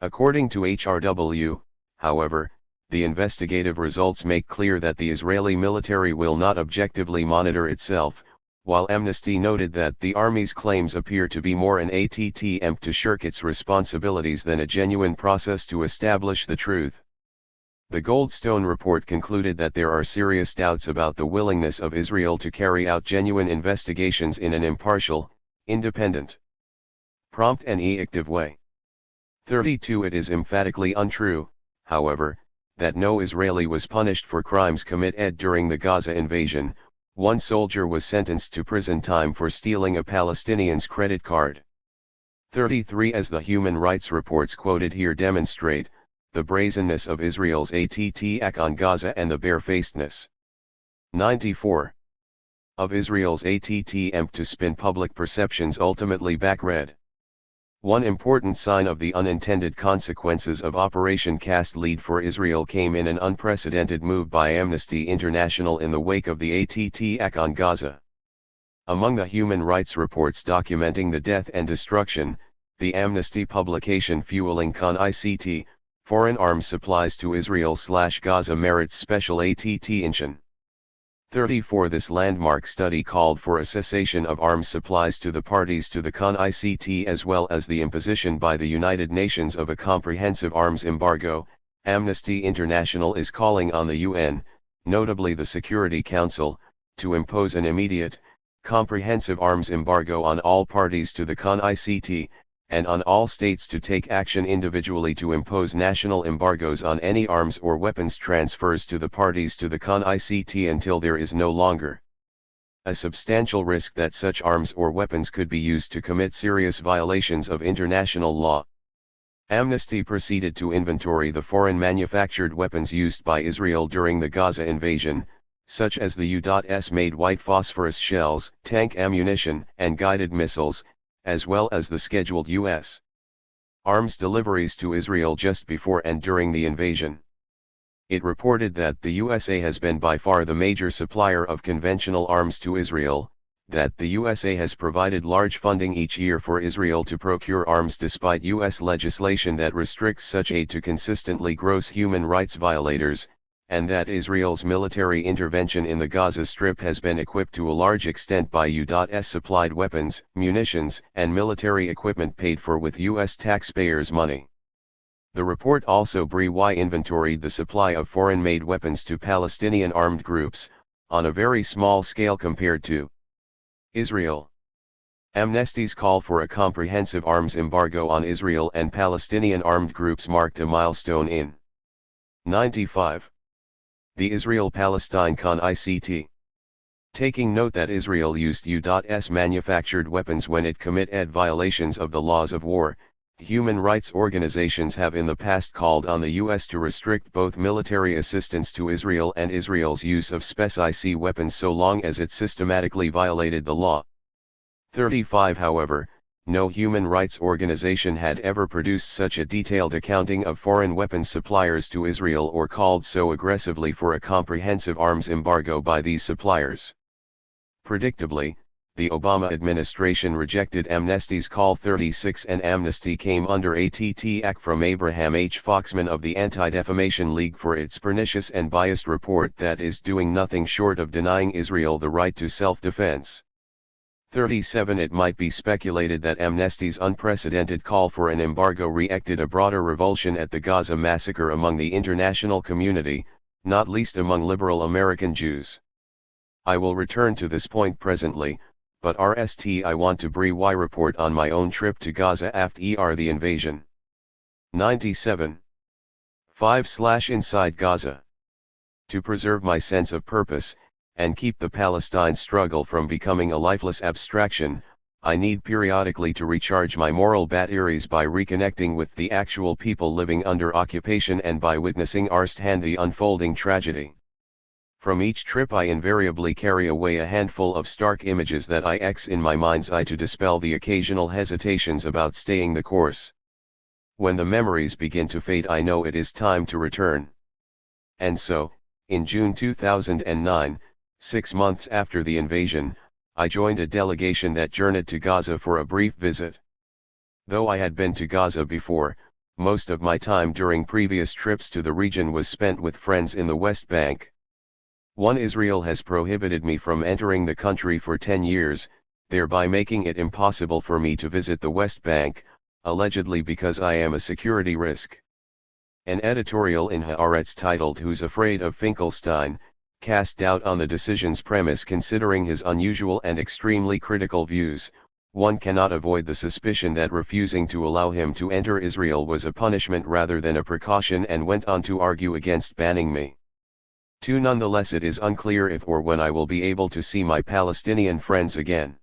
According to HRW, however, the investigative results make clear that the Israeli military will not objectively monitor itself, while Amnesty noted that the Army's claims appear to be more an attempt to shirk its responsibilities than a genuine process to establish the truth. The Goldstone report concluded that there are serious doubts about the willingness of Israel to carry out genuine investigations in an impartial, independent, prompt and effective way. 32 It is emphatically untrue, however, that no Israeli was punished for crimes committed during the Gaza invasion. One soldier was sentenced to prison time for stealing a Palestinian's credit card. 33 As the human rights reports quoted here demonstrate, the brazenness of Israel's attack on Gaza and the barefacedness. 94 of Israel's attempt to spin public perceptions ultimately backread. One important sign of the unintended consequences of Operation Cast Lead for Israel came in an unprecedented move by Amnesty International in the wake of the attack on Gaza. Among the human rights reports documenting the death and destruction, the Amnesty publication Fueling Con-ICT, Foreign Arms Supplies to Israel/Gaza merits special attention. 34 This landmark study called for a cessation of arms supplies to the parties to the Con-ICT as well as the imposition by the United Nations of a comprehensive arms embargo. Amnesty International is calling on the UN, notably the Security Council, to impose an immediate, comprehensive arms embargo on all parties to the Con-ICT, and on all states to take action individually to impose national embargoes on any arms or weapons transfers to the parties to the Con-ICT until there is no longer a substantial risk that such arms or weapons could be used to commit serious violations of international law. Amnesty proceeded to inventory the foreign manufactured weapons used by Israel during the Gaza invasion, such as the U.S.-made white phosphorus shells, tank ammunition, and guided missiles, as well as the scheduled U.S. arms deliveries to Israel just before and during the invasion. It reported that the USA has been by far the major supplier of conventional arms to Israel, that the USA has provided large funding each year for Israel to procure arms despite U.S. legislation that restricts such aid to consistently gross human rights violators, and that Israel's military intervention in the Gaza Strip has been equipped to a large extent by U.S. supplied weapons, munitions, and military equipment paid for with U.S. taxpayers' money. The report also inventoried the supply of foreign-made weapons to Palestinian armed groups, on a very small scale compared to Israel. Amnesty's call for a comprehensive arms embargo on Israel and Palestinian armed groups marked a milestone in 95. The Israel-Palestine Con-ICT. Taking note that Israel used U.S. manufactured weapons when it committed violations of the laws of war, human rights organizations have in the past called on the U.S. to restrict both military assistance to Israel and Israel's use of spec-IC weapons so long as it systematically violated the law. 35 However, no human rights organization had ever produced such a detailed accounting of foreign weapons suppliers to Israel or called so aggressively for a comprehensive arms embargo by these suppliers. Predictably, the Obama administration rejected Amnesty's Call 36, and amnesty came under ATT Act from Abraham H. Foxman of the Anti-Defamation League for its pernicious and biased report that is doing nothing short of denying Israel the right to self-defense. 37 It might be speculated that Amnesty's unprecedented call for an embargo reacted a broader revulsion at the Gaza massacre among the international community, not least among liberal American Jews. I will return to this point presently, but I want to briefly report on my own trip to Gaza after the invasion. 97. 5/Inside Gaza. To preserve my sense of purpose, and keep the Palestine struggle from becoming a lifeless abstraction, I need periodically to recharge my moral batteries by reconnecting with the actual people living under occupation and by witnessing firsthand the unfolding tragedy. From each trip I invariably carry away a handful of stark images that I etch in my mind's eye to dispel the occasional hesitations about staying the course. When the memories begin to fade, I know it is time to return. And so, in June 2009, 6 months after the invasion, I joined a delegation that journeyed to Gaza for a brief visit. Though I had been to Gaza before, most of my time during previous trips to the region was spent with friends in the West Bank. Israel has prohibited me from entering the country for 10 years, thereby making it impossible for me to visit the West Bank, allegedly because I am a security risk. An editorial in Haaretz titled "Who's Afraid of Finkelstein?" cast doubt on the decision's premise. Considering his unusual and extremely critical views, one cannot avoid the suspicion that refusing to allow him to enter Israel was a punishment rather than a precaution, and went on to argue against banning me. Nonetheless, it is unclear if or when I will be able to see my Palestinian friends again.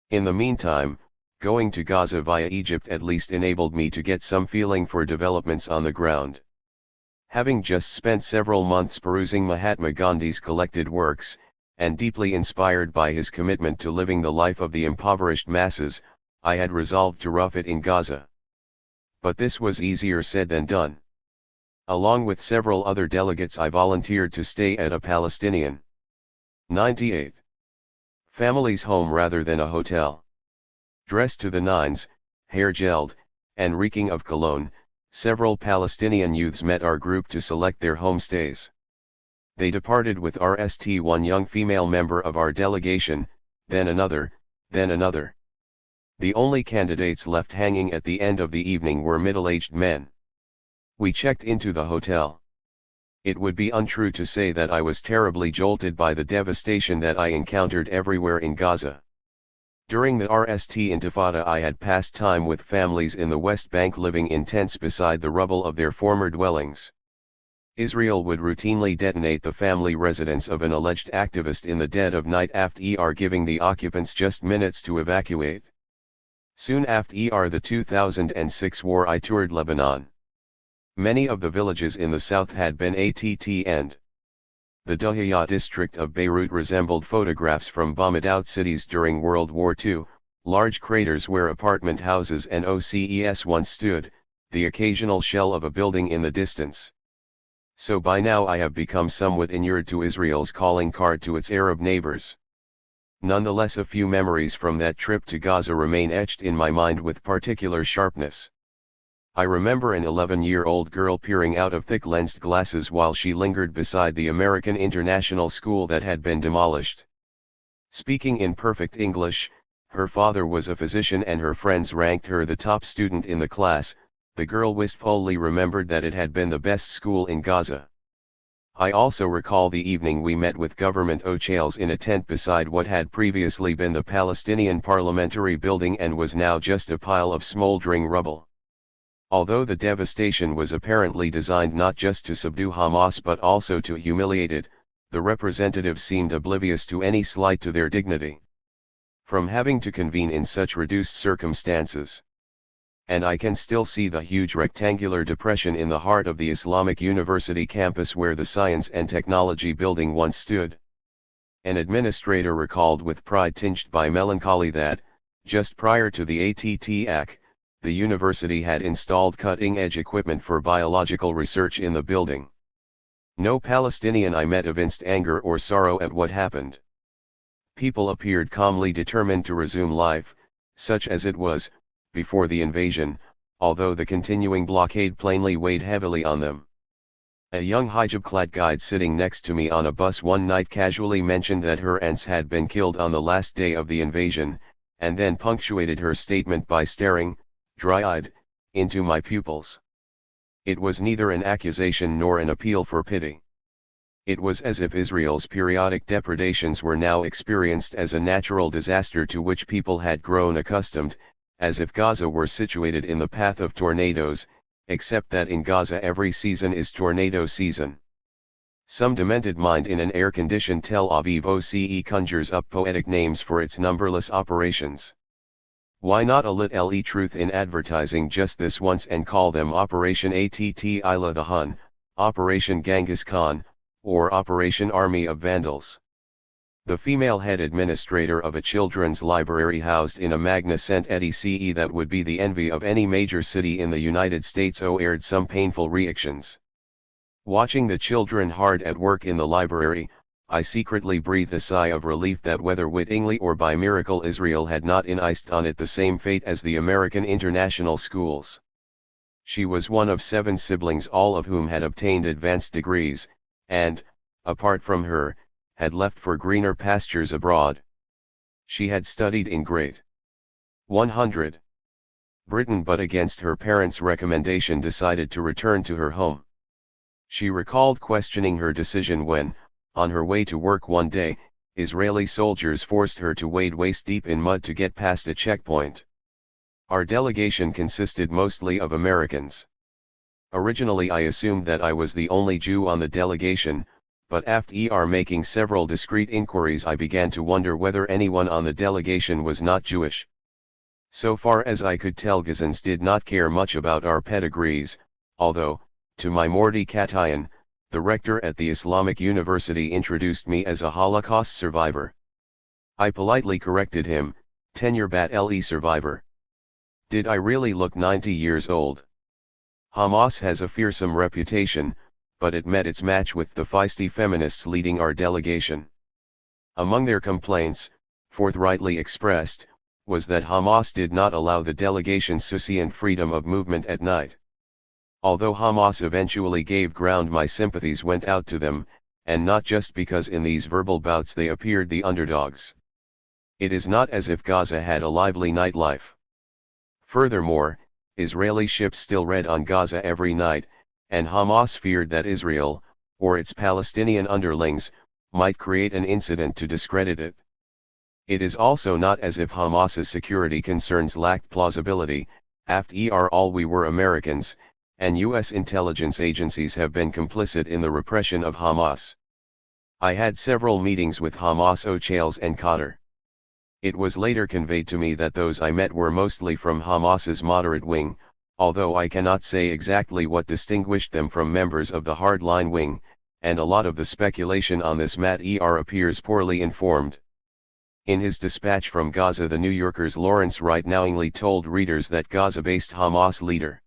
In the meantime, going to Gaza via Egypt at least enabled me to get some feeling for developments on the ground. Having just spent several months perusing Mahatma Gandhi's collected works, and deeply inspired by his commitment to living the life of the impoverished masses, I had resolved to rough it in Gaza. But this was easier said than done. Along with several other delegates, I volunteered to stay at a Palestinian 98 family's home rather than a hotel. Dressed to the nines, hair gelled, and reeking of cologne, several Palestinian youths met our group to select their homestays. They departed with one young female member of our delegation, then another, then another. The only candidates left hanging at the end of the evening were middle-aged men. We checked into the hotel. It would be untrue to say that I was terribly jolted by the devastation that I encountered everywhere in Gaza. During the Intifada, I had passed time with families in the West Bank living in tents beside the rubble of their former dwellings. Israel would routinely detonate the family residence of an alleged activist in the dead of night after giving the occupants just minutes to evacuate. Soon after the 2006 war, I toured Lebanon. Many of the villages in the south had been and the Duhayya district of Beirut resembled photographs from bombed-out cities during World War II, large craters where apartment houses and OCES once stood, the occasional shell of a building in the distance. So by now I have become somewhat inured to Israel's calling card to its Arab neighbors. Nonetheless, a few memories from that trip to Gaza remain etched in my mind with particular sharpness. I remember an 11-year-old girl peering out of thick-lensed glasses while she lingered beside the American International School that had been demolished. Speaking in perfect English, her father was a physician and her friends ranked her the top student in the class. The girl wistfully remembered that it had been the best school in Gaza. I also recall the evening we met with government officials in a tent beside what had previously been the Palestinian Parliamentary Building and was now just a pile of smoldering rubble. Although the devastation was apparently designed not just to subdue Hamas but also to humiliate it, the representatives seemed oblivious to any slight to their dignity. From having to convene in such reduced circumstances. And I can still see the huge rectangular depression in the heart of the Islamic University campus where the Science and Technology Building once stood. An administrator recalled with pride tinged by melancholy that, Just prior to the ATT-AC, the university had installed cutting-edge equipment for biological research in the building. No Palestinian I met evinced anger or sorrow at what happened. People appeared calmly determined to resume life, such as it was, before the invasion, although the continuing blockade plainly weighed heavily on them. A young hijab-clad guide sitting next to me on a bus one night casually mentioned that her aunts had been killed on the last day of the invasion, and then punctuated her statement by staring, dry-eyed, into my pupils. It was neither an accusation nor an appeal for pity. It was as if Israel's periodic depredations were now experienced as a natural disaster to which people had grown accustomed, as if Gaza were situated in the path of tornadoes, except that in Gaza every season is tornado season. Some demented mind in an air-conditioned Tel Aviv OCE conjures up poetic names for its numberless operations. Why not a truth in advertising just this once and call them Operation Attila the Hun, Operation Genghis Khan, or Operation Army of Vandals? The female head administrator of a children's library housed in a magna-cent EDCE that would be the envy of any major city in the United States aired some painful reactions. Watching the children hard at work in the library, I secretly breathed a sigh of relief that whether wittingly or by miracle Israel had not enticed on it the same fate as the American international schools. She was one of 7 siblings, all of whom had obtained advanced degrees, and, apart from her, had left for greener pastures abroad. She had studied in Great 100 Britain, but against her parents' recommendation decided to return to her home. She recalled questioning her decision when, on her way to work one day, Israeli soldiers forced her to wade waist-deep in mud to get past a checkpoint. Our delegation consisted mostly of Americans. Originally I assumed that I was the only Jew on the delegation, but after making several discreet inquiries I began to wonder whether anyone on the delegation was not Jewish. So far as I could tell, Gazans did not care much about our pedigrees, although, to my mortification, the rector at the Islamic University introduced me as a Holocaust survivor. I politely corrected him, tenure bat-le survivor. Did I really look 90 years old? Hamas has a fearsome reputation, but it met its match with the feisty feminists leading our delegation. Among their complaints, forthrightly expressed, was that Hamas did not allow the delegation sufficient freedom of movement at night. Although Hamas eventually gave ground, my sympathies went out to them, and not just because in these verbal bouts they appeared the underdogs. It is not as if Gaza had a lively nightlife. Furthermore, Israeli ships still raid on Gaza every night, and Hamas feared that Israel, or its Palestinian underlings, might create an incident to discredit it. It is also not as if Hamas's security concerns lacked plausibility. After all, we were Americans, and U.S. intelligence agencies have been complicit in the repression of Hamas. I had several meetings with Hamas officials and Qatar. It was later conveyed to me that those I met were mostly from Hamas's moderate wing, although I cannot say exactly what distinguished them from members of the hardline wing, and a lot of the speculation on this matter appears poorly informed. In his dispatch from Gaza, the New Yorker's Lawrence Wright knowingly told readers that Gaza-based Hamas leader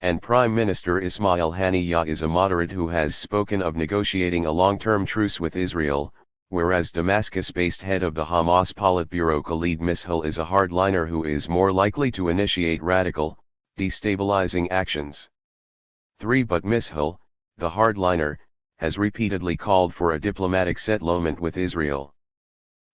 and Prime Minister Ismail Haniyeh is a moderate who has spoken of negotiating a long-term truce with Israel, whereas Damascus-based head of the Hamas Politburo Khalid Mishal is a hardliner who is more likely to initiate radical, destabilizing actions. 3. But Mishal, the hardliner, has repeatedly called for a diplomatic settlement with Israel.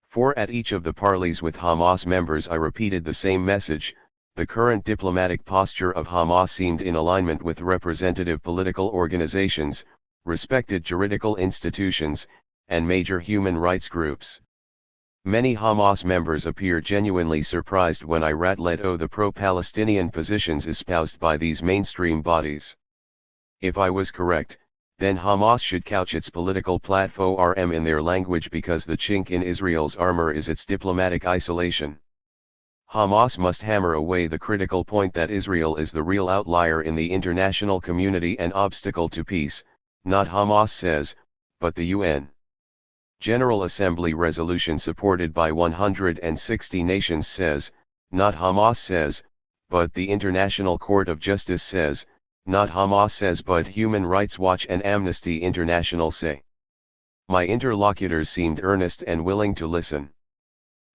4. At each of the parleys with Hamas members I repeated the same message. The current diplomatic posture of Hamas seemed in alignment with representative political organizations, respected juridical institutions, and major human rights groups. Many Hamas members appear genuinely surprised when I rattled the pro-Palestinian positions espoused by these mainstream bodies. If I was correct, then Hamas should couch its political platform in their language, because the chink in Israel's armor is its diplomatic isolation. Hamas must hammer away the critical point that Israel is the real outlier in the international community and obstacle to peace, not Hamas says, but the UN. General Assembly resolution supported by 160 nations says, not Hamas says, but the International Court of Justice says, not Hamas says but Human Rights Watch and Amnesty International say. My interlocutors seemed earnest and willing to listen.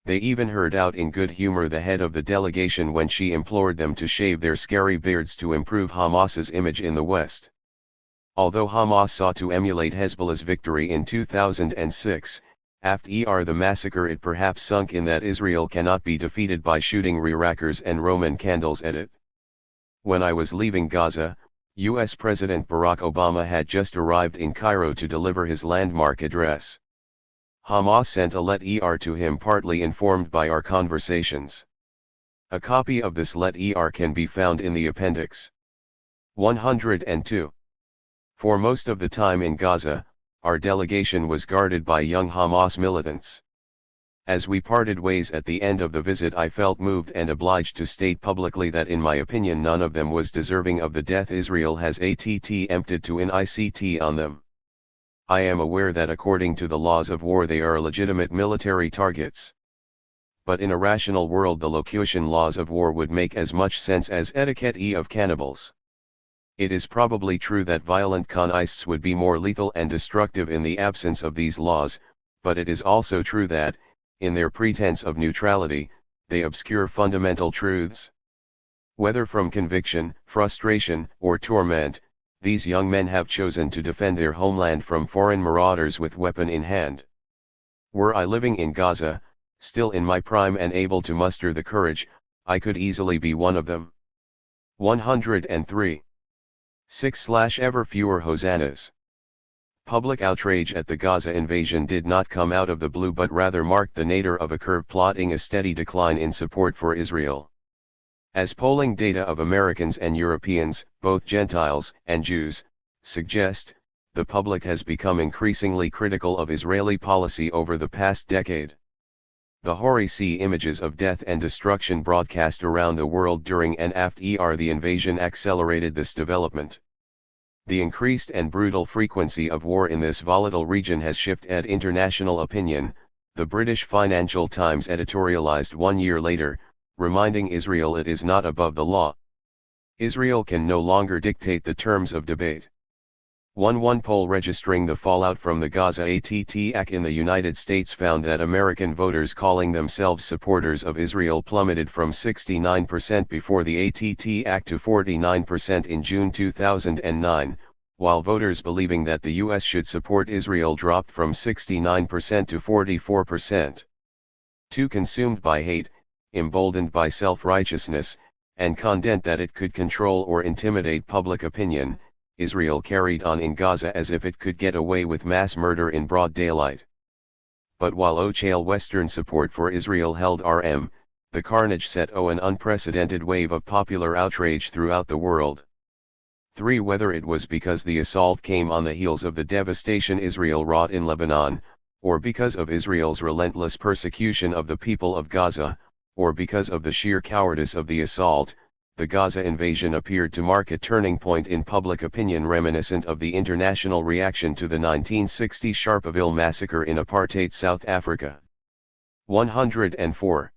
They even heard out in good humor the head of the delegation when she implored them to shave their scary beards to improve Hamas's image in the West. Although Hamas sought to emulate Hezbollah's victory in 2006, after the massacre it perhaps sunk in that Israel cannot be defeated by shooting rear-rackers and Roman candles at it. When I was leaving Gaza, U.S. President Barack Obama had just arrived in Cairo to deliver his landmark address. Hamas sent a letter to him partly informed by our conversations. A copy of this letter can be found in the appendix. 102. For most of the time in Gaza, our delegation was guarded by young Hamas militants. As we parted ways at the end of the visit, I felt moved and obliged to state publicly that in my opinion none of them was deserving of the death Israel has attempted to inflict on them. I am aware that according to the laws of war they are legitimate military targets. But in a rational world the locution laws of war would make as much sense as etiquette of cannibals. It is probably true that violent Khanists would be more lethal and destructive in the absence of these laws, but it is also true that, in their pretense of neutrality, they obscure fundamental truths. Whether from conviction, frustration, or torment, these young men have chosen to defend their homeland from foreign marauders with weapon in hand. Were I living in Gaza, still in my prime and able to muster the courage, I could easily be one of them. 103. 6/Ever fewer hosannas. Public outrage at the Gaza invasion did not come out of the blue but rather marked the nadir of a curve plotting a steady decline in support for Israel. As polling data of Americans and Europeans, both Gentiles and Jews, suggest, the public has become increasingly critical of Israeli policy over the past decade. The horrific images of death and destruction broadcast around the world during and after the invasion accelerated this development. The increased and brutal frequency of war in this volatile region has shifted international opinion, the British Financial Times editorialized 1 year later, reminding Israel it is not above the law. Israel can no longer dictate the terms of debate. One poll registering the fallout from the Gaza attack in the United States found that American voters calling themselves supporters of Israel plummeted from 69% before the attack to 49% in June 2009, while voters believing that the U.S. should support Israel dropped from 69% to 44%. Too consumed by hate, emboldened by self-righteousness, and content that it could control or intimidate public opinion, Israel carried on in Gaza as if it could get away with mass murder in broad daylight. But while OCHAL Western support for Israel held RM, the carnage set an unprecedented wave of popular outrage throughout the world. 3. Whether it was because the assault came on the heels of the devastation Israel wrought in Lebanon, or because of Israel's relentless persecution of the people of Gaza, or because of the sheer cowardice of the assault, the Gaza invasion appeared to mark a turning point in public opinion reminiscent of the international reaction to the 1960 Sharpeville massacre in apartheid South Africa. 104.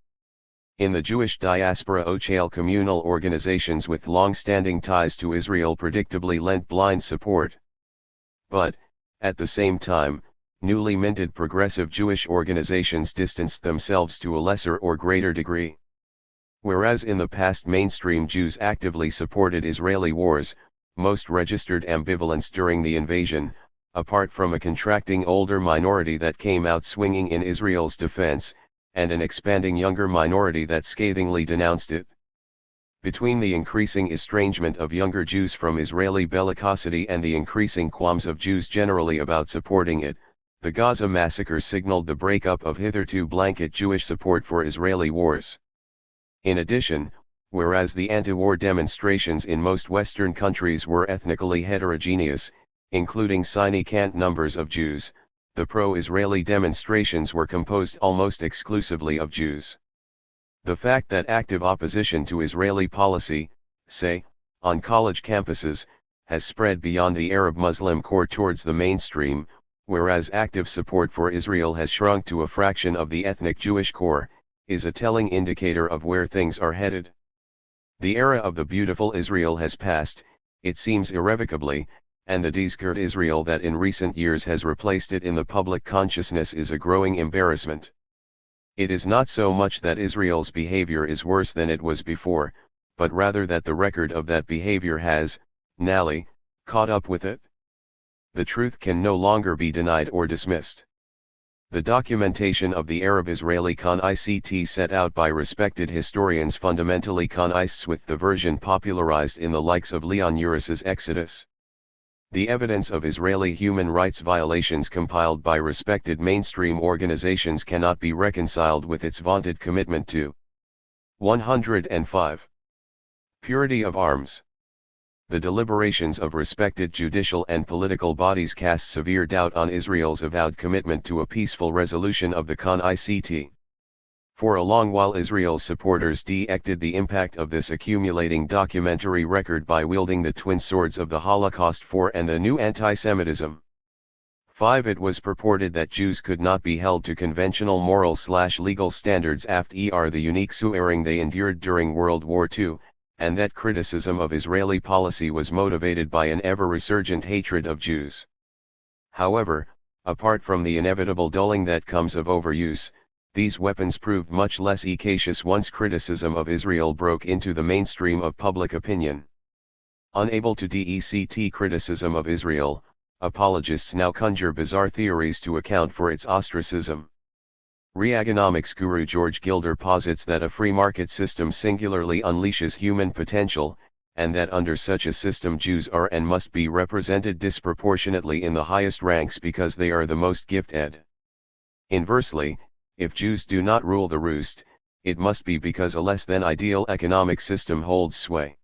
In the Jewish diaspora, OCHAL communal organizations with long-standing ties to Israel predictably lent blind support. But, at the same time, newly minted progressive Jewish organizations distanced themselves to a lesser or greater degree. Whereas in the past mainstream Jews actively supported Israeli wars, most registered ambivalence during the invasion, apart from a contracting older minority that came out swinging in Israel's defense, and an expanding younger minority that scathingly denounced it. Between the increasing estrangement of younger Jews from Israeli bellicosity and the increasing qualms of Jews generally about supporting it, the Gaza massacre signaled the breakup of hitherto blanket Jewish support for Israeli wars. In addition, whereas the anti-war demonstrations in most Western countries were ethnically heterogeneous, including significant numbers of Jews, the pro-Israeli demonstrations were composed almost exclusively of Jews. The fact that active opposition to Israeli policy, say, on college campuses, has spread beyond the Arab Muslim core towards the mainstream, whereas active support for Israel has shrunk to a fraction of the ethnic Jewish core, is a telling indicator of where things are headed. The era of the beautiful Israel has passed, it seems irrevocably, and the discurred Israel that in recent years has replaced it in the public consciousness is a growing embarrassment. It is not so much that Israel's behavior is worse than it was before, but rather that the record of that behavior has, nally, caught up with it. The truth can no longer be denied or dismissed. The documentation of the Arab-Israeli conflict set out by respected historians fundamentally coincides with the version popularized in the likes of Leon Uris's Exodus. The evidence of Israeli human rights violations compiled by respected mainstream organizations cannot be reconciled with its vaunted commitment to 105. Purity of arms. The deliberations of respected judicial and political bodies cast severe doubt on Israel's avowed commitment to a peaceful resolution of the conflict. For a long while Israel's supporters de-acted the impact of this accumulating documentary record by wielding the twin swords of the Holocaust for and the new anti-Semitism. 5. It was purported that Jews could not be held to conventional moral/legal standards after the unique suffering they endured during World War II, and that criticism of Israeli policy was motivated by an ever-resurgent hatred of Jews. However, apart from the inevitable dulling that comes of overuse, these weapons proved much less efficacious once criticism of Israel broke into the mainstream of public opinion. Unable to dect criticism of Israel, apologists now conjure bizarre theories to account for its ostracism. Reaganomics guru George Gilder posits that a free market system singularly unleashes human potential, and that under such a system Jews are and must be represented disproportionately in the highest ranks because they are the most gifted. Inversely, if Jews do not rule the roost, it must be because a less than ideal economic system holds sway.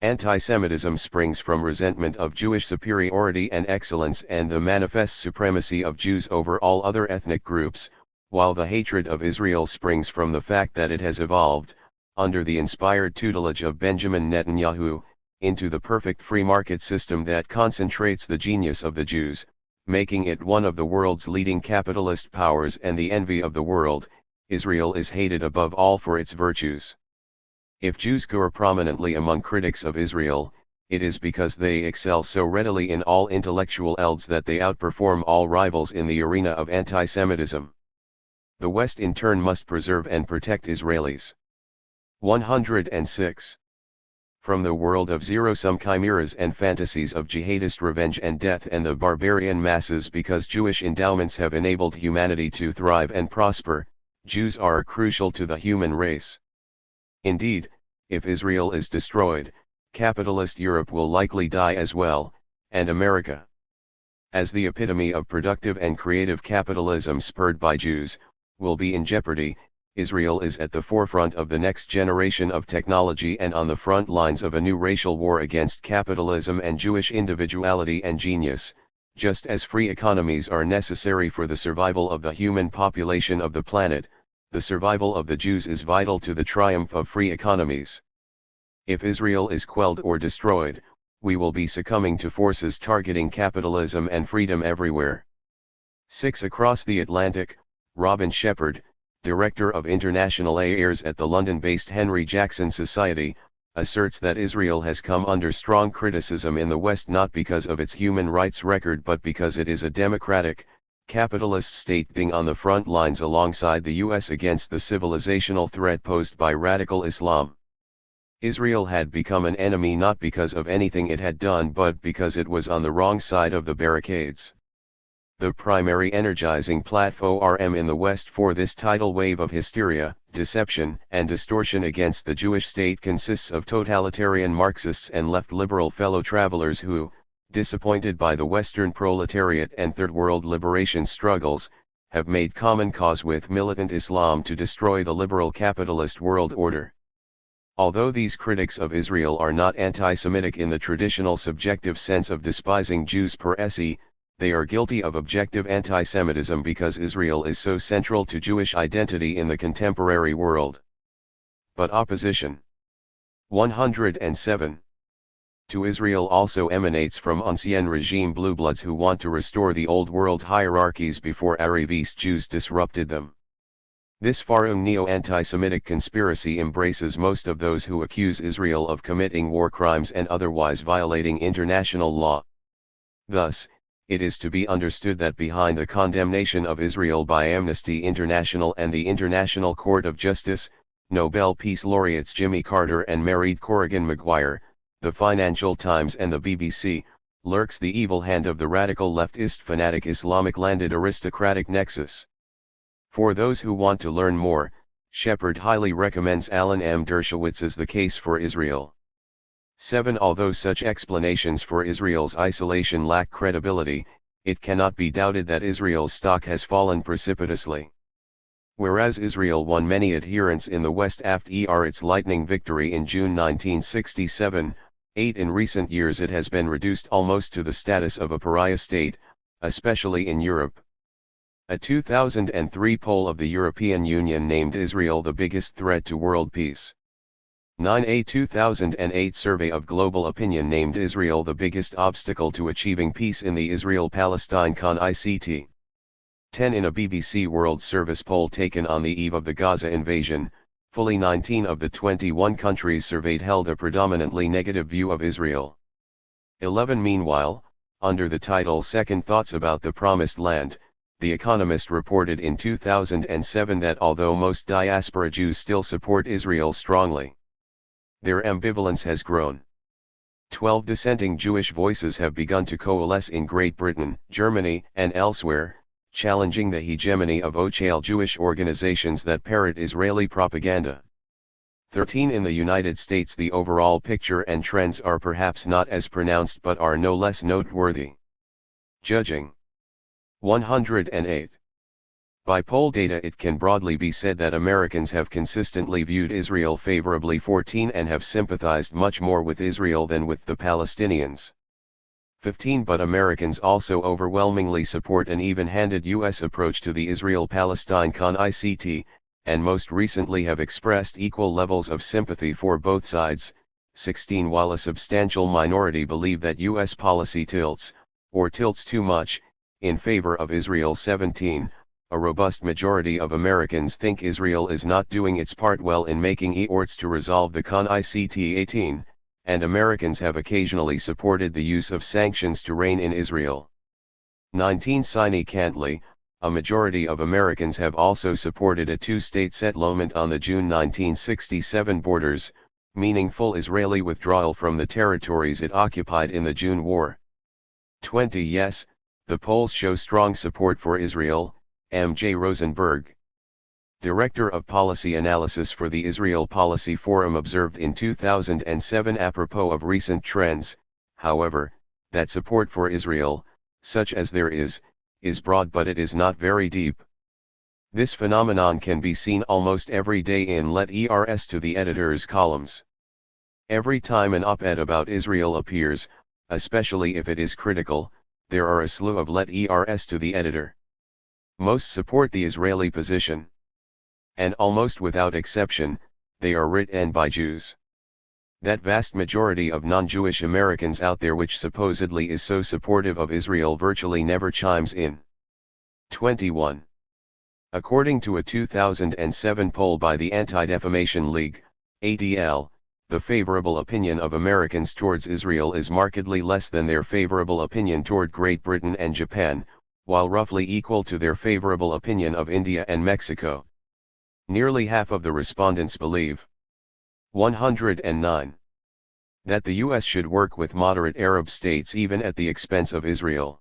Anti-Semitism springs from resentment of Jewish superiority and excellence and the manifest supremacy of Jews over all other ethnic groups, while the hatred of Israel springs from the fact that it has evolved, under the inspired tutelage of Benjamin Netanyahu, into the perfect free market system that concentrates the genius of the Jews, making it one of the world's leading capitalist powers and the envy of the world. Israel is hated above all for its virtues. If Jews score prominently among critics of Israel, it is because they excel so readily in all intellectual fields that they outperform all rivals in the arena of anti-Semitism. The West in turn must preserve and protect Israelis. 106. From the world of zero-sum chimeras and fantasies of jihadist revenge and death and the barbarian masses because Jewish endowments have enabled humanity to thrive and prosper, Jews are crucial to the human race. Indeed, if Israel is destroyed, capitalist Europe will likely die as well, and America. As the epitome of productive and creative capitalism spurred by Jews, will be in jeopardy, Israel is at the forefront of the next generation of technology and on the front lines of a new racial war against capitalism and Jewish individuality and genius, just as free economies are necessary for the survival of the human population of the planet. The survival of the Jews is vital to the triumph of free economies. If Israel is quelled or destroyed, we will be succumbing to forces targeting capitalism and freedom everywhere. 6. Across the Atlantic, Robin Shepherd, director of international affairs at the London-based Henry Jackson Society, asserts that Israel has come under strong criticism in the West not because of its human rights record but because it is a democratic, capitalist state being on the front lines alongside the US against the civilizational threat posed by radical Islam. Israel had become an enemy not because of anything it had done but because it was on the wrong side of the barricades. The primary energizing platform in the West for this tidal wave of hysteria, deception, and distortion against the Jewish state consists of totalitarian Marxists and left-liberal fellow travelers who, disappointed by the Western proletariat and Third World liberation struggles, have made common cause with militant Islam to destroy the liberal capitalist world order. Although these critics of Israel are not anti-Semitic in the traditional subjective sense of despising Jews per se, they are guilty of objective anti-Semitism because Israel is so central to Jewish identity in the contemporary world. But opposition. 107. to Israel also emanates from ancien regime bluebloods who want to restore the old world hierarchies before Arabist Jews disrupted them. This far-ung neo-anti-Semitic conspiracy embraces most of those who accuse Israel of committing war crimes and otherwise violating international law. Thus, it is to be understood that behind the condemnation of Israel by Amnesty International and the International Court of Justice, Nobel Peace Laureates Jimmy Carter and Mairead Corrigan Maguire, the Financial Times and the BBC, lurks the evil hand of the radical leftist fanatic Islamic landed aristocratic nexus. For those who want to learn more, Shepard highly recommends Alan M. Dershowitz's The Case for Israel. 7. Although such explanations for Israel's isolation lack credibility, it cannot be doubted that Israel's stock has fallen precipitously. Whereas Israel won many adherents in the West after its lightning victory in June 1967, in recent years it has been reduced almost to the status of a pariah state, especially in Europe. A 2003 poll of the European Union named Israel the biggest threat to world peace. 9. A 2008 survey of global opinion named Israel the biggest obstacle to achieving peace in the Israel-Palestine conflict. 10. In a BBC World Service poll taken on the eve of the Gaza invasion, fully 19 of the 21 countries surveyed held a predominantly negative view of Israel. 11. Meanwhile, under the title Second Thoughts About the Promised Land, The Economist reported in 2007 that although most diaspora Jews still support Israel strongly, their ambivalence has grown. 12. Dissenting Jewish voices have begun to coalesce in Great Britain, Germany, and elsewhere, challenging the hegemony of official Jewish organizations that parrot Israeli propaganda. 13. In the United States the overall picture and trends are perhaps not as pronounced but are no less noteworthy. Judging 108. By poll data it can broadly be said that Americans have consistently viewed Israel favorably 14 and have sympathized much more with Israel than with the Palestinians. 15. But Americans also overwhelmingly support an even-handed U.S. approach to the Israel-Palestine conflict, and most recently have expressed equal levels of sympathy for both sides. 16. While a substantial minority believe that U.S. policy tilts too much, in favor of Israel. 17. A robust majority of Americans think Israel is not doing its part well in making efforts to resolve the conflict. 18. And Americans have occasionally supported the use of sanctions to rein in Israel. 19. Significantly, a majority of Americans have also supported a two-state settlement on the June 1967 borders, meaning full Israeli withdrawal from the territories it occupied in the June War. 20. Yes, the polls show strong support for Israel. M.J. Rosenberg, Director of Policy Analysis for the Israel Policy Forum, observed in 2007 apropos of recent trends, however, that support for Israel, such as there is broad but it is not very deep. This phenomenon can be seen almost every day in Let Ers to the editor's columns. Every time an op-ed about Israel appears, especially if it is critical, there are a slew of Let Ers to the editor. Most support the Israeli position. And almost without exception, they are written by Jews. That vast majority of non-Jewish Americans out there which supposedly is so supportive of Israel virtually never chimes in. 21. According to a 2007 poll by the Anti-Defamation League, ADL, the favorable opinion of Americans towards Israel is markedly less than their favorable opinion toward Great Britain and Japan, while roughly equal to their favorable opinion of India and Mexico. Nearly half of the respondents believe 109. That the U.S. should work with moderate Arab states even at the expense of Israel.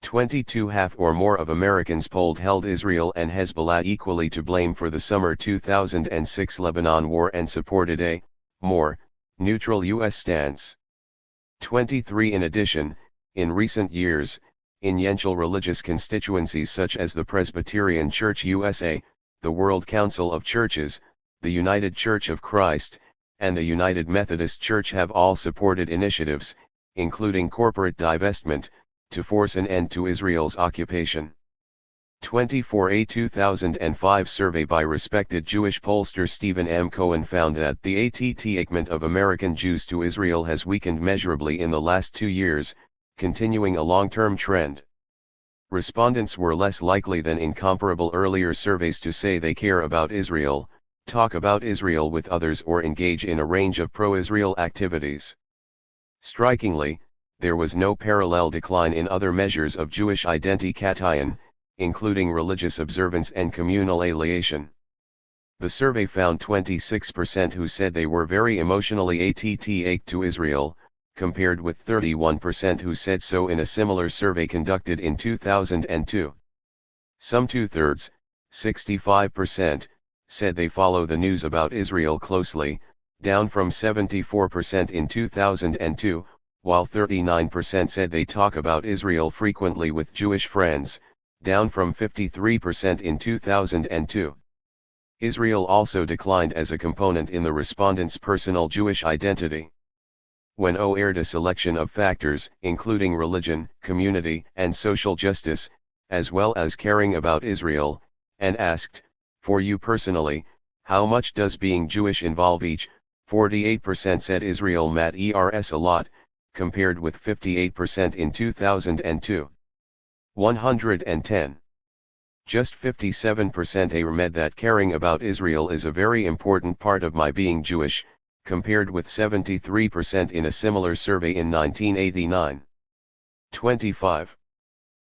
22. Half or more of Americans polled held Israel and Hezbollah equally to blame for the summer 2006 Lebanon war and supported a more neutral U.S. stance. 23. In addition, in recent years, influential religious constituencies such as the Presbyterian Church USA, the World Council of Churches, the United Church of Christ, and the United Methodist Church have all supported initiatives, including corporate divestment, to force an end to Israel's occupation. 24. A 2005 survey by respected Jewish pollster Stephen M. Cohen found that the attachment of American Jews to Israel has weakened measurably in the last 2 years, continuing a long-term trend. Respondents were less likely than in comparable earlier surveys to say they care about Israel, talk about Israel with others, or engage in a range of pro-Israel activities. Strikingly, there was no parallel decline in other measures of Jewish identification, including religious observance and communal alienation. The survey found 26% who said they were very emotionally attached to Israel, compared with 31% who said so in a similar survey conducted in 2002. Some two-thirds, 65%, said they follow the news about Israel closely, down from 74% in 2002, while 39% said they talk about Israel frequently with Jewish friends, down from 53% in 2002. Israel also declined as a component in the respondents' personal Jewish identity. When aired a selection of factors, including religion, community, and social justice, as well as caring about Israel, and asked, for you personally, how much does being Jewish involve each, 48% said Israel matters a lot, compared with 58% in 2002. 110. Just 57% admit that caring about Israel is a very important part of my being Jewish, compared with 73% in a similar survey in 1989. 25.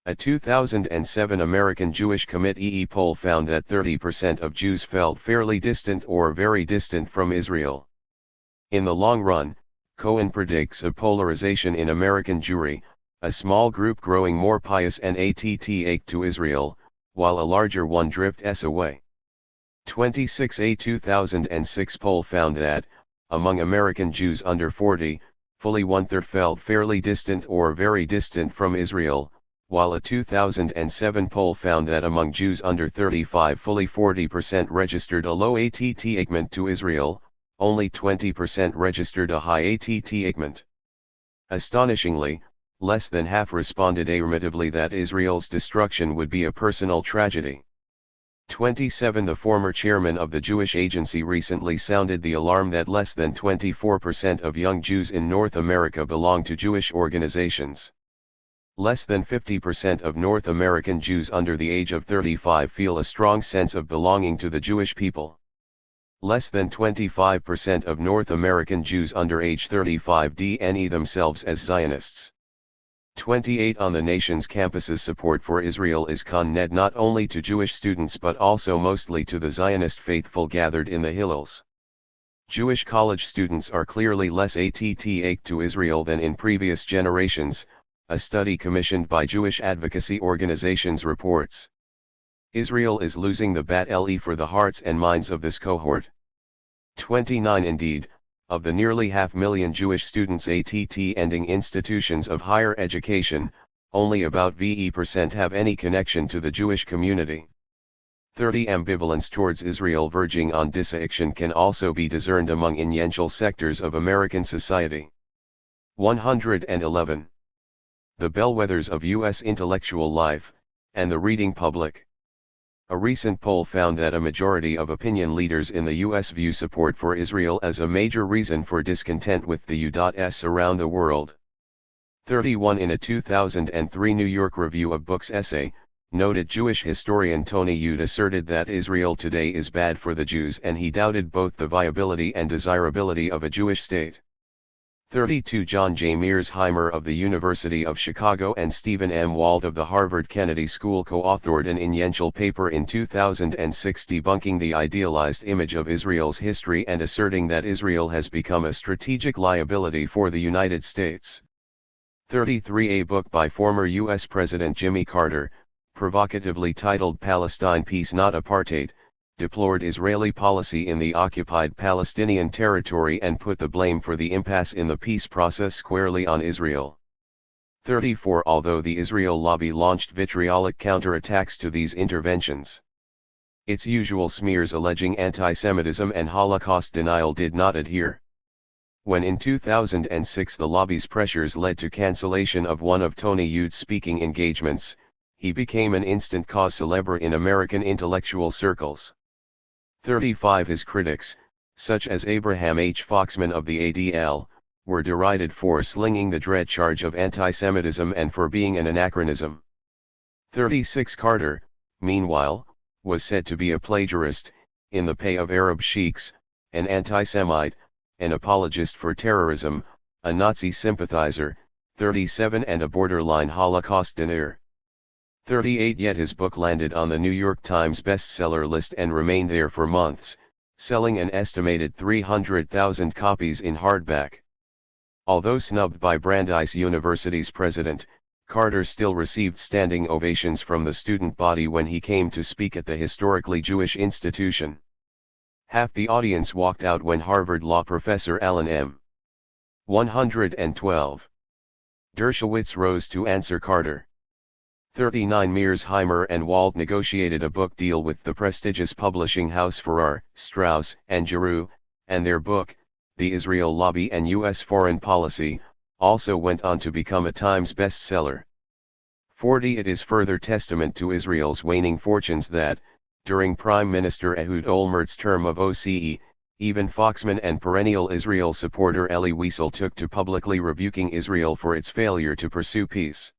A 2007 American Jewish Committee poll found that 30% of Jews felt fairly distant or very distant from Israel. In the long run, Cohen predicts a polarization in American Jewry, a small group growing more pious and attached to Israel, while a larger one drifts away. 26. A 2006 poll found that, among American Jews under 40, fully one-third felt fairly distant or very distant from Israel, while a 2007 poll found that among Jews under 35 fully 40% registered a low attachment to Israel, only 20% registered a high attachment. Astonishingly, less than half responded affirmatively that Israel's destruction would be a personal tragedy. 27. The former chairman of the Jewish Agency recently sounded the alarm that less than 24% of young Jews in North America belong to Jewish organizations. Less than 50% of North American Jews under the age of 35 feel a strong sense of belonging to the Jewish people. Less than 25% of North American Jews under age 35 deny themselves as Zionists. 28. On the nation's campuses, support for Israel is connected not only to Jewish students but also mostly to the Zionist faithful gathered in the Hillels. Jewish college students are clearly less attached to Israel than in previous generations, a study commissioned by Jewish advocacy organizations reports. Israel is losing the battle for the hearts and minds of this cohort. 29. Indeed, of the nearly 500,000 Jewish students attending institutions of higher education, only about 20% have any connection to the Jewish community. 30. Ambivalence towards Israel verging on disaffection can also be discerned among influential sectors of American society. 111. The bellwethers of U.S. intellectual life, and the reading public. A recent poll found that a majority of opinion leaders in the U.S. view support for Israel as a major reason for discontent with the U.S. around the world. 31. In a 2003 New York Review of Books essay, noted Jewish historian Tony Yude asserted that Israel today is bad for the Jews, and he doubted both the viability and desirability of a Jewish state. 32. John J. Mearsheimer of the University of Chicago and Stephen M. Wald of the Harvard Kennedy School co-authored an influential paper in 2006 debunking the idealized image of Israel's history and asserting that Israel has become a strategic liability for the United States. 33. A book by former U.S. President Jimmy Carter, provocatively titled Palestine Peace Not Apartheid, deplored Israeli policy in the occupied Palestinian territory and put the blame for the impasse in the peace process squarely on Israel. 34. Although the Israel lobby launched vitriolic counterattacks to these interventions, its usual smears alleging anti-Semitism and Holocaust denial did not adhere. When in 2006 the lobby's pressures led to cancellation of one of Tony Yude's speaking engagements, he became an instant cause célèbre in American intellectual circles. 35 His critics, such as Abraham H. Foxman of the ADL, were derided for slinging the dread charge of anti-Semitism and for being an anachronism. 36 Carter, meanwhile, was said to be a plagiarist, in the pay of Arab sheikhs, an anti-Semite, an apologist for terrorism, a Nazi sympathizer, 37 and a borderline Holocaust denier. 38 Yet his book landed on the New York Times bestseller list and remained there for months, selling an estimated 300,000 copies in hardback. Although snubbed by Brandeis University's president, Carter still received standing ovations from the student body when he came to speak at the historically Jewish institution. Half the audience walked out when Harvard law professor Alan M. 112. Dershowitz rose to answer Carter. 39 Mearsheimer and Wald negotiated a book deal with the prestigious publishing house Farrar, Straus, and Giroux, and their book, The Israel Lobby and U.S. Foreign Policy, also went on to become a Times bestseller. 40 It is further testament to Israel's waning fortunes that, during Prime Minister Ehud Olmert's term of OCE, even Foxman and perennial Israel supporter Elie Wiesel took to publicly rebuking Israel for its failure to pursue peace.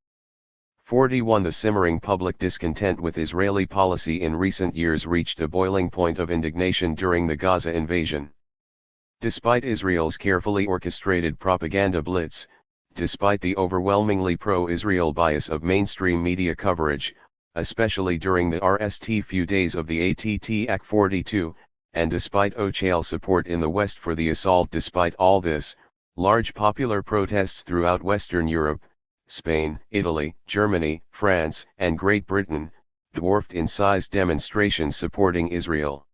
41 The simmering public discontent with Israeli policy in recent years reached a boiling point of indignation during the Gaza invasion. Despite Israel's carefully orchestrated propaganda blitz, despite the overwhelmingly pro-Israel bias of mainstream media coverage, especially during the RST few days of the ATT Ac 42, and despite OCHAL support in the West for the assault, despite all this, large popular protests throughout Western Europe, Spain, Italy, Germany, France, and Great Britain, dwarfed in size demonstrations supporting Israel.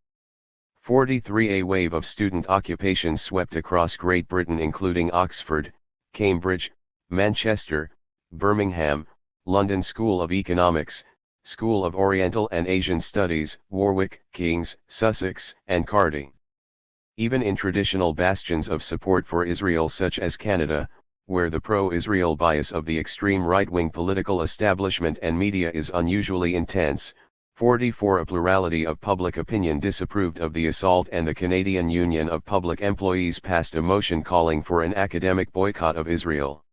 43 A wave of student occupation swept across Great Britain, including Oxford, Cambridge, Manchester, Birmingham, London School of Economics, School of Oriental and Asian Studies, Warwick, King's, Sussex, and Cardiff. Even in traditional bastions of support for Israel such as Canada, where the pro-Israel bias of the extreme right-wing political establishment and media is unusually intense, 44 A plurality of public opinion disapproved of the assault, and the Canadian Union of Public Employees passed a motion calling for an academic boycott of Israel.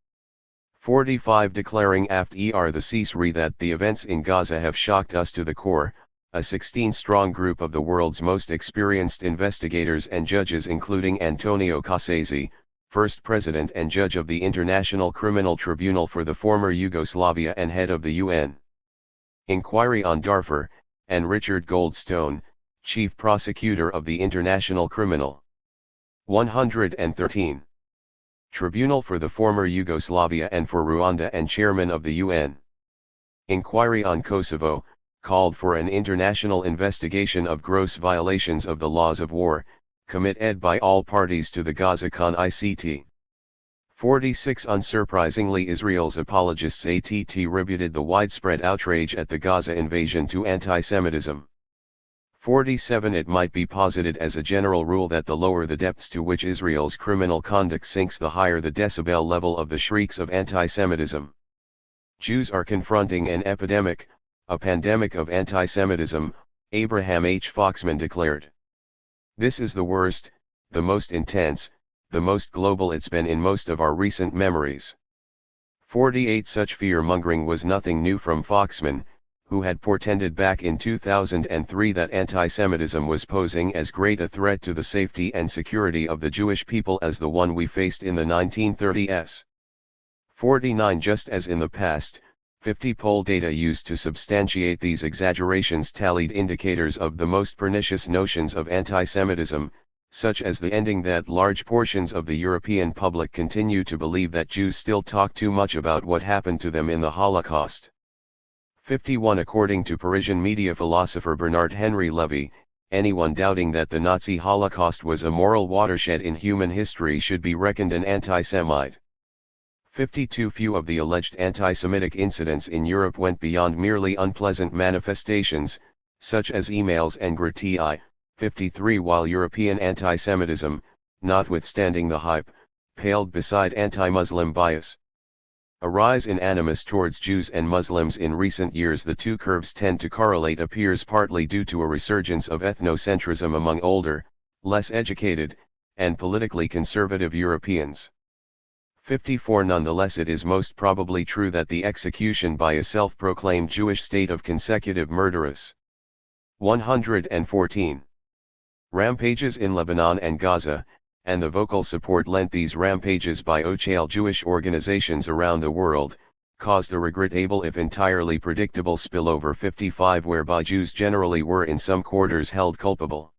45 Declaring after the CSRI that the events in Gaza have shocked us to the core, a 16-strong group of the world's most experienced investigators and judges, including Antonio Cassese, first president and judge of the International Criminal Tribunal for the former Yugoslavia and head of the UN Inquiry on Darfur, and Richard Goldstone, chief prosecutor of the International Criminal 113 Tribunal for the former Yugoslavia and for Rwanda, and chairman of the UN Inquiry on Kosovo, called for an international investigation of gross violations of the laws of war, committed by all parties to the Gaza Con-ICT. 46 Unsurprisingly, Israel's apologists attributed the widespread outrage at the Gaza invasion to anti-Semitism. 47 It might be posited as a general rule that the lower the depths to which Israel's criminal conduct sinks, the higher the decibel level of the shrieks of anti-Semitism. Jews are confronting an epidemic, a pandemic of anti-Semitism, Abraham H. Foxman declared. This is the worst, the most intense, the most global it's been in most of our recent memories. 48 Such fear-mongering was nothing new from Foxman, who had portended back in 2003 that anti-Semitism was posing as great a threat to the safety and security of the Jewish people as the one we faced in the 1930s. 49 Just as in the past, 50 poll data used to substantiate these exaggerations tallied indicators of the most pernicious notions of anti-Semitism, such as the ending that large portions of the European public continue to believe that Jews still talk too much about what happened to them in the Holocaust. 51 According to Parisian media philosopher Bernard Henry Levy, anyone doubting that the Nazi Holocaust was a moral watershed in human history should be reckoned an anti-Semite. 52 Few of the alleged anti-Semitic incidents in Europe went beyond merely unpleasant manifestations, such as emails and gratuity. 53 While European anti-Semitism, notwithstanding the hype, paled beside anti-Muslim bias. A rise in animus towards Jews and Muslims in recent years. The two curves tend to correlate, appears partly due to a resurgence of ethnocentrism among older, less educated, and politically conservative Europeans. 54. Nonetheless, it is most probably true that the execution by a self-proclaimed Jewish state of consecutive murderous 114 rampages in Lebanon and Gaza, and the vocal support lent these rampages by OCHAL Jewish organizations around the world, caused a regrettable if entirely predictable spillover. 55. Whereby Jews generally were in some quarters held culpable.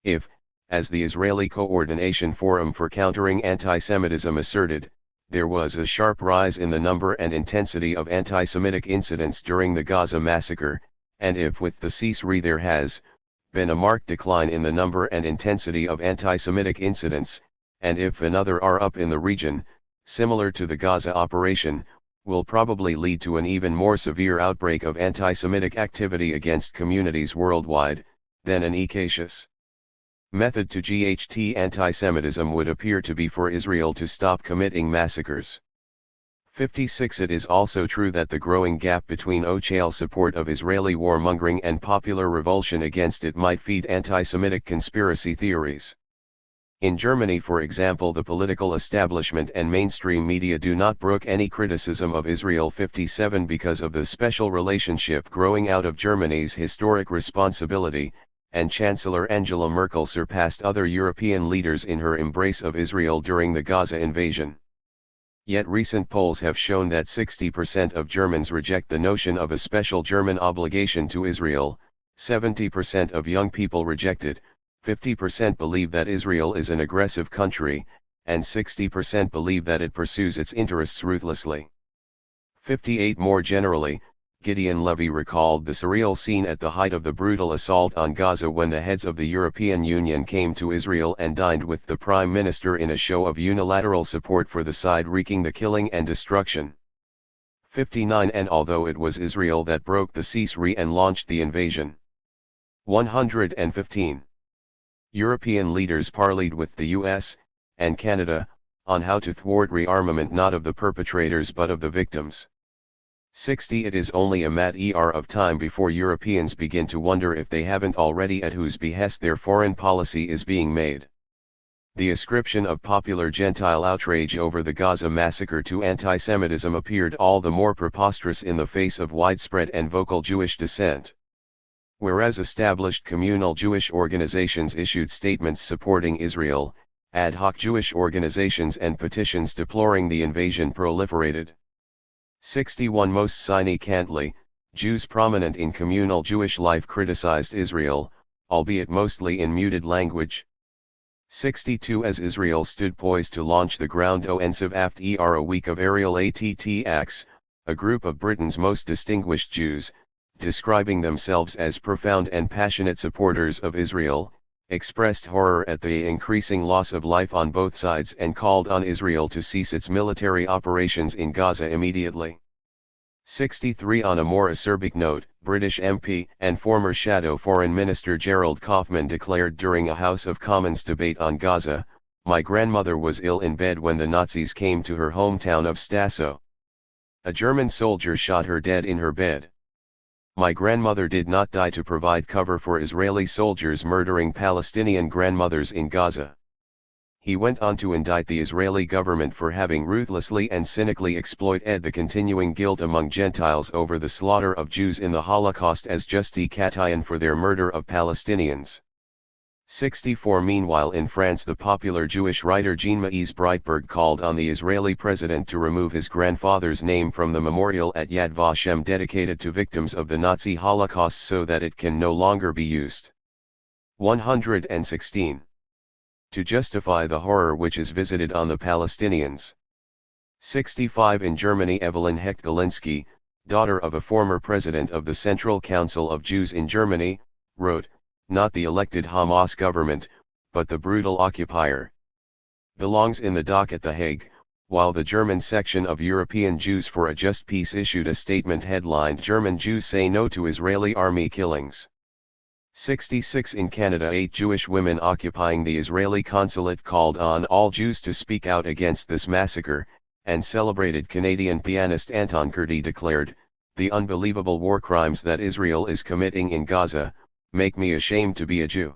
If, as the Israeli Coordination Forum for Countering Antisemitism asserted, there was a sharp rise in the number and intensity of anti-Semitic incidents during the Gaza massacre, and if with the CSRI there has been a marked decline in the number and intensity of anti-Semitic incidents, and if another are up in the region, similar to the Gaza operation, will probably lead to an even more severe outbreak of anti-Semitic activity against communities worldwide, then an efficacious method to GHT antisemitism would appear to be for Israel to stop committing massacres. 56. It is also true that the growing gap between OCHAL support of Israeli warmongering and popular revulsion against it might feed anti-Semitic conspiracy theories. In Germany, for example, the political establishment and mainstream media do not brook any criticism of Israel. 57. Because of the special relationship growing out of Germany's historic responsibility, and Chancellor Angela Merkel surpassed other European leaders in her embrace of Israel during the Gaza invasion. Yet recent polls have shown that 60% of Germans reject the notion of a special German obligation to Israel, 70% of young people reject it, 50% believe that Israel is an aggressive country, and 60% believe that it pursues its interests ruthlessly. 58. More generally, Gideon Levy recalled the surreal scene at the height of the brutal assault on Gaza when the heads of the European Union came to Israel and dined with the Prime Minister in a show of unilateral support for the side wreaking the killing and destruction. 59. And although it was Israel that broke the CSRI and launched the invasion. 115. European leaders parleyed with the US, and Canada, on how to thwart rearmament not of the perpetrators but of the victims. 60. It is only a matter of time before Europeans begin to wonder if they haven't already at whose behest their foreign policy is being made. The ascription of popular Gentile outrage over the Gaza massacre to antisemitism appeared all the more preposterous in the face of widespread and vocal Jewish dissent. Whereas established communal Jewish organizations issued statements supporting Israel, ad hoc Jewish organizations and petitions deploring the invasion proliferated. 61. Most significantly, Jews prominent in communal Jewish life criticized Israel, albeit mostly in muted language. 62. As Israel stood poised to launch the ground offensive after a week of aerial attacks, a group of Britain's most distinguished Jews, describing themselves as profound and passionate supporters of Israel, expressed horror at the increasing loss of life on both sides and called on Israel to cease its military operations in Gaza immediately. 63. On a more acerbic note, British MP and former Shadow Foreign Minister Gerald Kaufman declared during a House of Commons debate on Gaza, "My grandmother was ill in bed when the Nazis came to her hometown of Stasso. A German soldier shot her dead in her bed. My grandmother did not die to provide cover for Israeli soldiers murdering Palestinian grandmothers in Gaza." He went on to indict the Israeli government for having ruthlessly and cynically exploited the continuing guilt among Gentiles over the slaughter of Jews in the Holocaust as justification for their murder of Palestinians. 64. Meanwhile, in France, the popular Jewish writer Jean-Maes Breitberg called on the Israeli president to remove his grandfather's name from the memorial at Yad Vashem dedicated to victims of the Nazi Holocaust so that it can no longer be used. 116. To justify the horror which is visited on the Palestinians. 65. In Germany, Evelyn Hecht-Galinsky, daughter of a former president of the Central Council of Jews in Germany, wrote, "Not the elected Hamas government, but the brutal occupier. Belongs in the dock at The Hague," while the German section of European Jews for a Just Peace issued a statement headlined "German Jews say no to Israeli army killings." 66. In Canada, 8 Jewish women occupying the Israeli consulate called on all Jews to speak out against this massacre, and celebrated Canadian pianist Anton Kurdi declared, "The unbelievable war crimes that Israel is committing in Gaza, make me ashamed to be a Jew."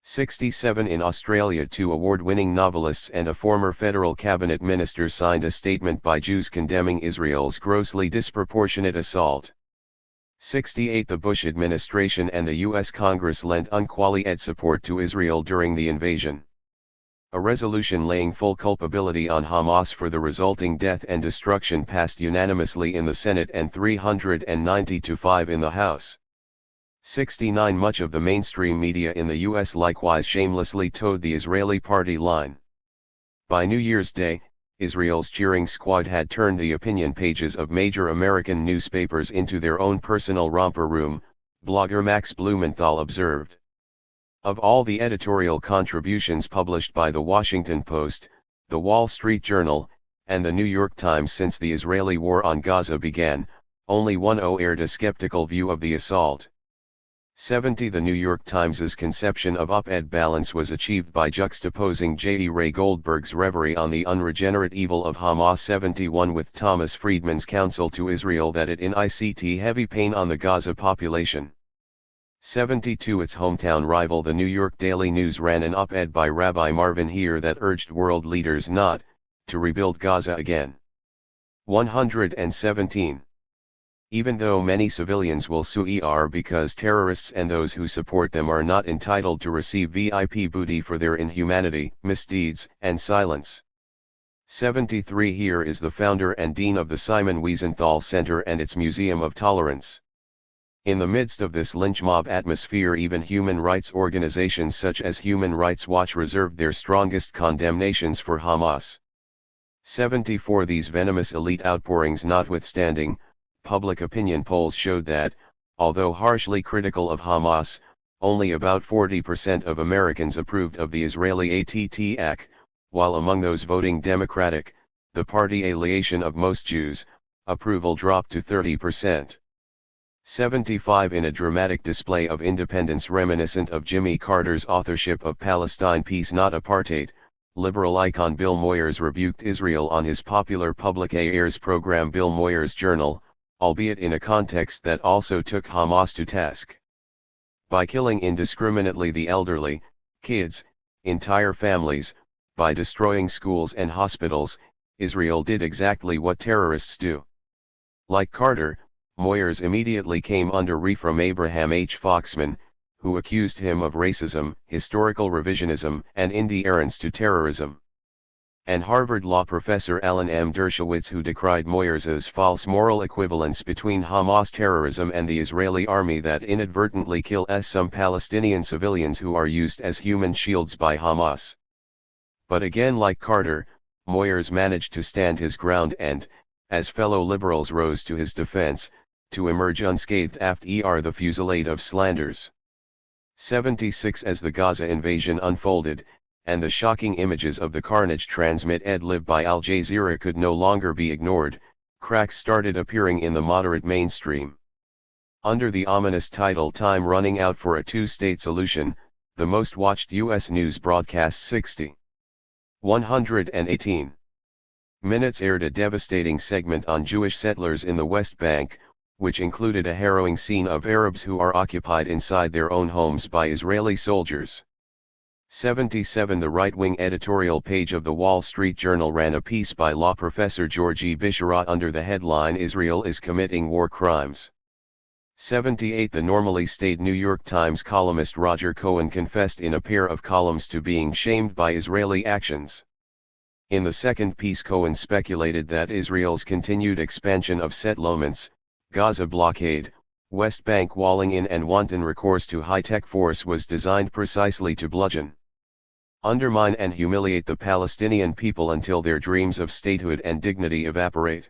67 In Australia, two award-winning novelists and a former federal cabinet minister signed a statement by Jews condemning Israel's grossly disproportionate assault. 68 The Bush administration and the U.S. Congress lent unqualified support to Israel during the invasion. A resolution laying full culpability on Hamas for the resulting death and destruction passed unanimously in the Senate and 390-5 in the House. 69 Much of the mainstream media in the U.S. likewise shamelessly towed the Israeli party line. By New Year's Day, Israel's cheering squad had turned the opinion pages of major American newspapers into their own personal romper room, blogger Max Blumenthal observed. Of all the editorial contributions published by The Washington Post, The Wall Street Journal, and The New York Times since the Israeli war on Gaza began, only one aired a skeptical view of the assault. 70 The New York Times's conception of op-ed balance was achieved by juxtaposing J. E. Ray Goldberg's reverie on the unregenerate evil of Hamas. 71 With Thomas Friedman's counsel to Israel that it incite heavy pain on the Gaza population. 72 Its hometown rival the New York Daily News ran an op-ed by Rabbi Marvin Hier that urged world leaders not to rebuild Gaza again. 117 Even though many civilians will sue ER because terrorists and those who support them are not entitled to receive VIP booty for their inhumanity, misdeeds, and silence. 73 Here is the founder and dean of the Simon Wiesenthal Center and its Museum of Tolerance. In the midst of this lynch mob atmosphere, even human rights organizations such as Human Rights Watch reserved their strongest condemnations for Hamas. 74 These venomous elite outpourings notwithstanding, public opinion polls showed that, although harshly critical of Hamas, only about 40% of Americans approved of the Israeli attack, while among those voting Democratic, the party affiliation of most Jews, approval dropped to 30%. 75 In a dramatic display of independence reminiscent of Jimmy Carter's authorship of Palestine Peace Not Apartheid, liberal icon Bill Moyers rebuked Israel on his popular public affairs program Bill Moyers' Journal, albeit in a context that also took Hamas to task. By killing indiscriminately the elderly, kids, entire families, by destroying schools and hospitals, Israel did exactly what terrorists do. Like Carter, Moyers immediately came under reproof from Abraham H. Foxman, who accused him of racism, historical revisionism, and adherence to terrorism. And Harvard law professor Alan M. Dershowitz, who decried Moyers's false moral equivalence between Hamas terrorism and the Israeli army that inadvertently kills some Palestinian civilians who are used as human shields by Hamas. But again, like Carter, Moyers managed to stand his ground and, as fellow liberals rose to his defense, to emerge unscathed after the fusillade of slanders. 76 As the Gaza invasion unfolded, and the shocking images of the carnage transmitted live by Al Jazeera could no longer be ignored, cracks started appearing in the moderate mainstream. Under the ominous title "Time Running Out for a Two-State Solution," the most watched U.S. news broadcast 118 minutes aired a devastating segment on Jewish settlers in the West Bank, which included a harrowing scene of Arabs who are occupied inside their own homes by Israeli soldiers. 77 The right-wing editorial page of The Wall Street Journal ran a piece by law professor Georgi Bisharat under the headline "Israel is Committing War Crimes." 78 The normally staid New York Times columnist Roger Cohen confessed in a pair of columns to being shamed by Israeli actions. In the second piece, Cohen speculated that Israel's continued expansion of settlements, Gaza blockade, West Bank walling in and wanton recourse to high-tech force was designed precisely to bludgeon, undermine and humiliate the Palestinian people until their dreams of statehood and dignity evaporate.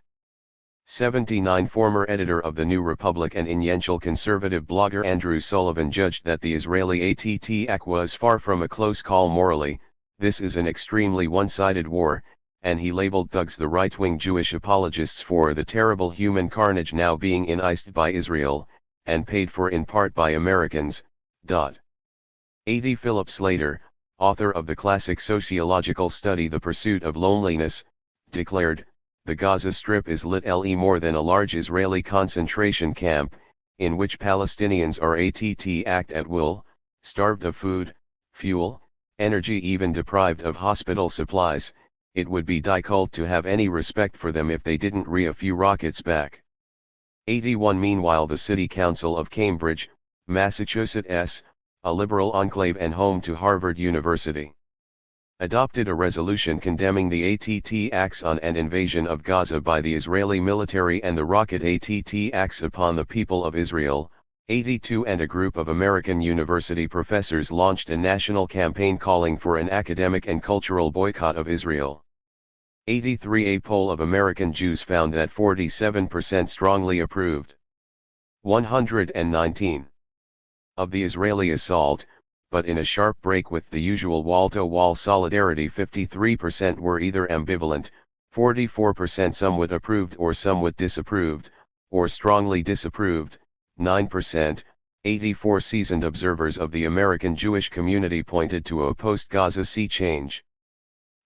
79 Former editor of the New Republic and influential conservative blogger Andrew Sullivan judged that the Israeli attack was far from a close call morally. This is an extremely one-sided war, and he labeled thugs the right-wing Jewish apologists for the terrible human carnage now being incensed by Israel, and paid for in part by Americans. 80 Philip Slater, author of the classic sociological study The Pursuit of Loneliness, declared, the Gaza Strip is literally more than a large Israeli concentration camp, in which Palestinians are act at will, starved of food, fuel, energy, even deprived of hospital supplies. It would be difficult to have any respect for them if they didn't re a few rockets back. 81 Meanwhile, the City Council of Cambridge, Massachusetts, a liberal enclave and home to Harvard University, adopted a resolution condemning the acts on an invasion of Gaza by the Israeli military and the rocket acts upon the people of Israel. 82 And a group of American university professors launched a national campaign calling for an academic and cultural boycott of Israel. 83 A poll of American Jews found that 47% strongly approved. 119 of the Israeli assault, but in a sharp break with the usual wall-to-wall solidarity. 53% were either ambivalent, 44% somewhat approved or somewhat disapproved, or strongly disapproved, 9%. 84 seasoned observers of the American Jewish community pointed to a post-Gaza sea change.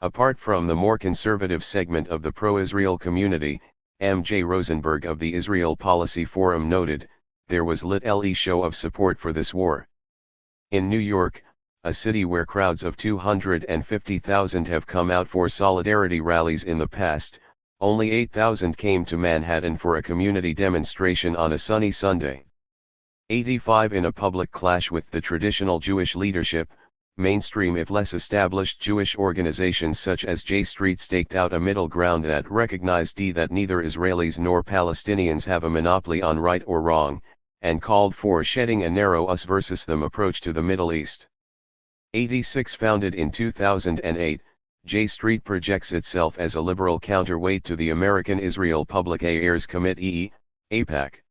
Apart from the more conservative segment of the pro-Israel community, M.J. Rosenberg of the Israel Policy Forum noted, there was little show of support for this war. In New York, a city where crowds of 250,000 have come out for solidarity rallies in the past, only 8,000 came to Manhattan for a community demonstration on a sunny Sunday. 85 In a public clash with the traditional Jewish leadership, mainstream if less established Jewish organizations such as J Street staked out a middle ground that recognized that neither Israelis nor Palestinians have a monopoly on right or wrong, and called for shedding a narrow us versus them approach to the Middle East. 86 Founded in 2008, J Street projects itself as a liberal counterweight to the American Israel Public Affairs Committee, AIPAC.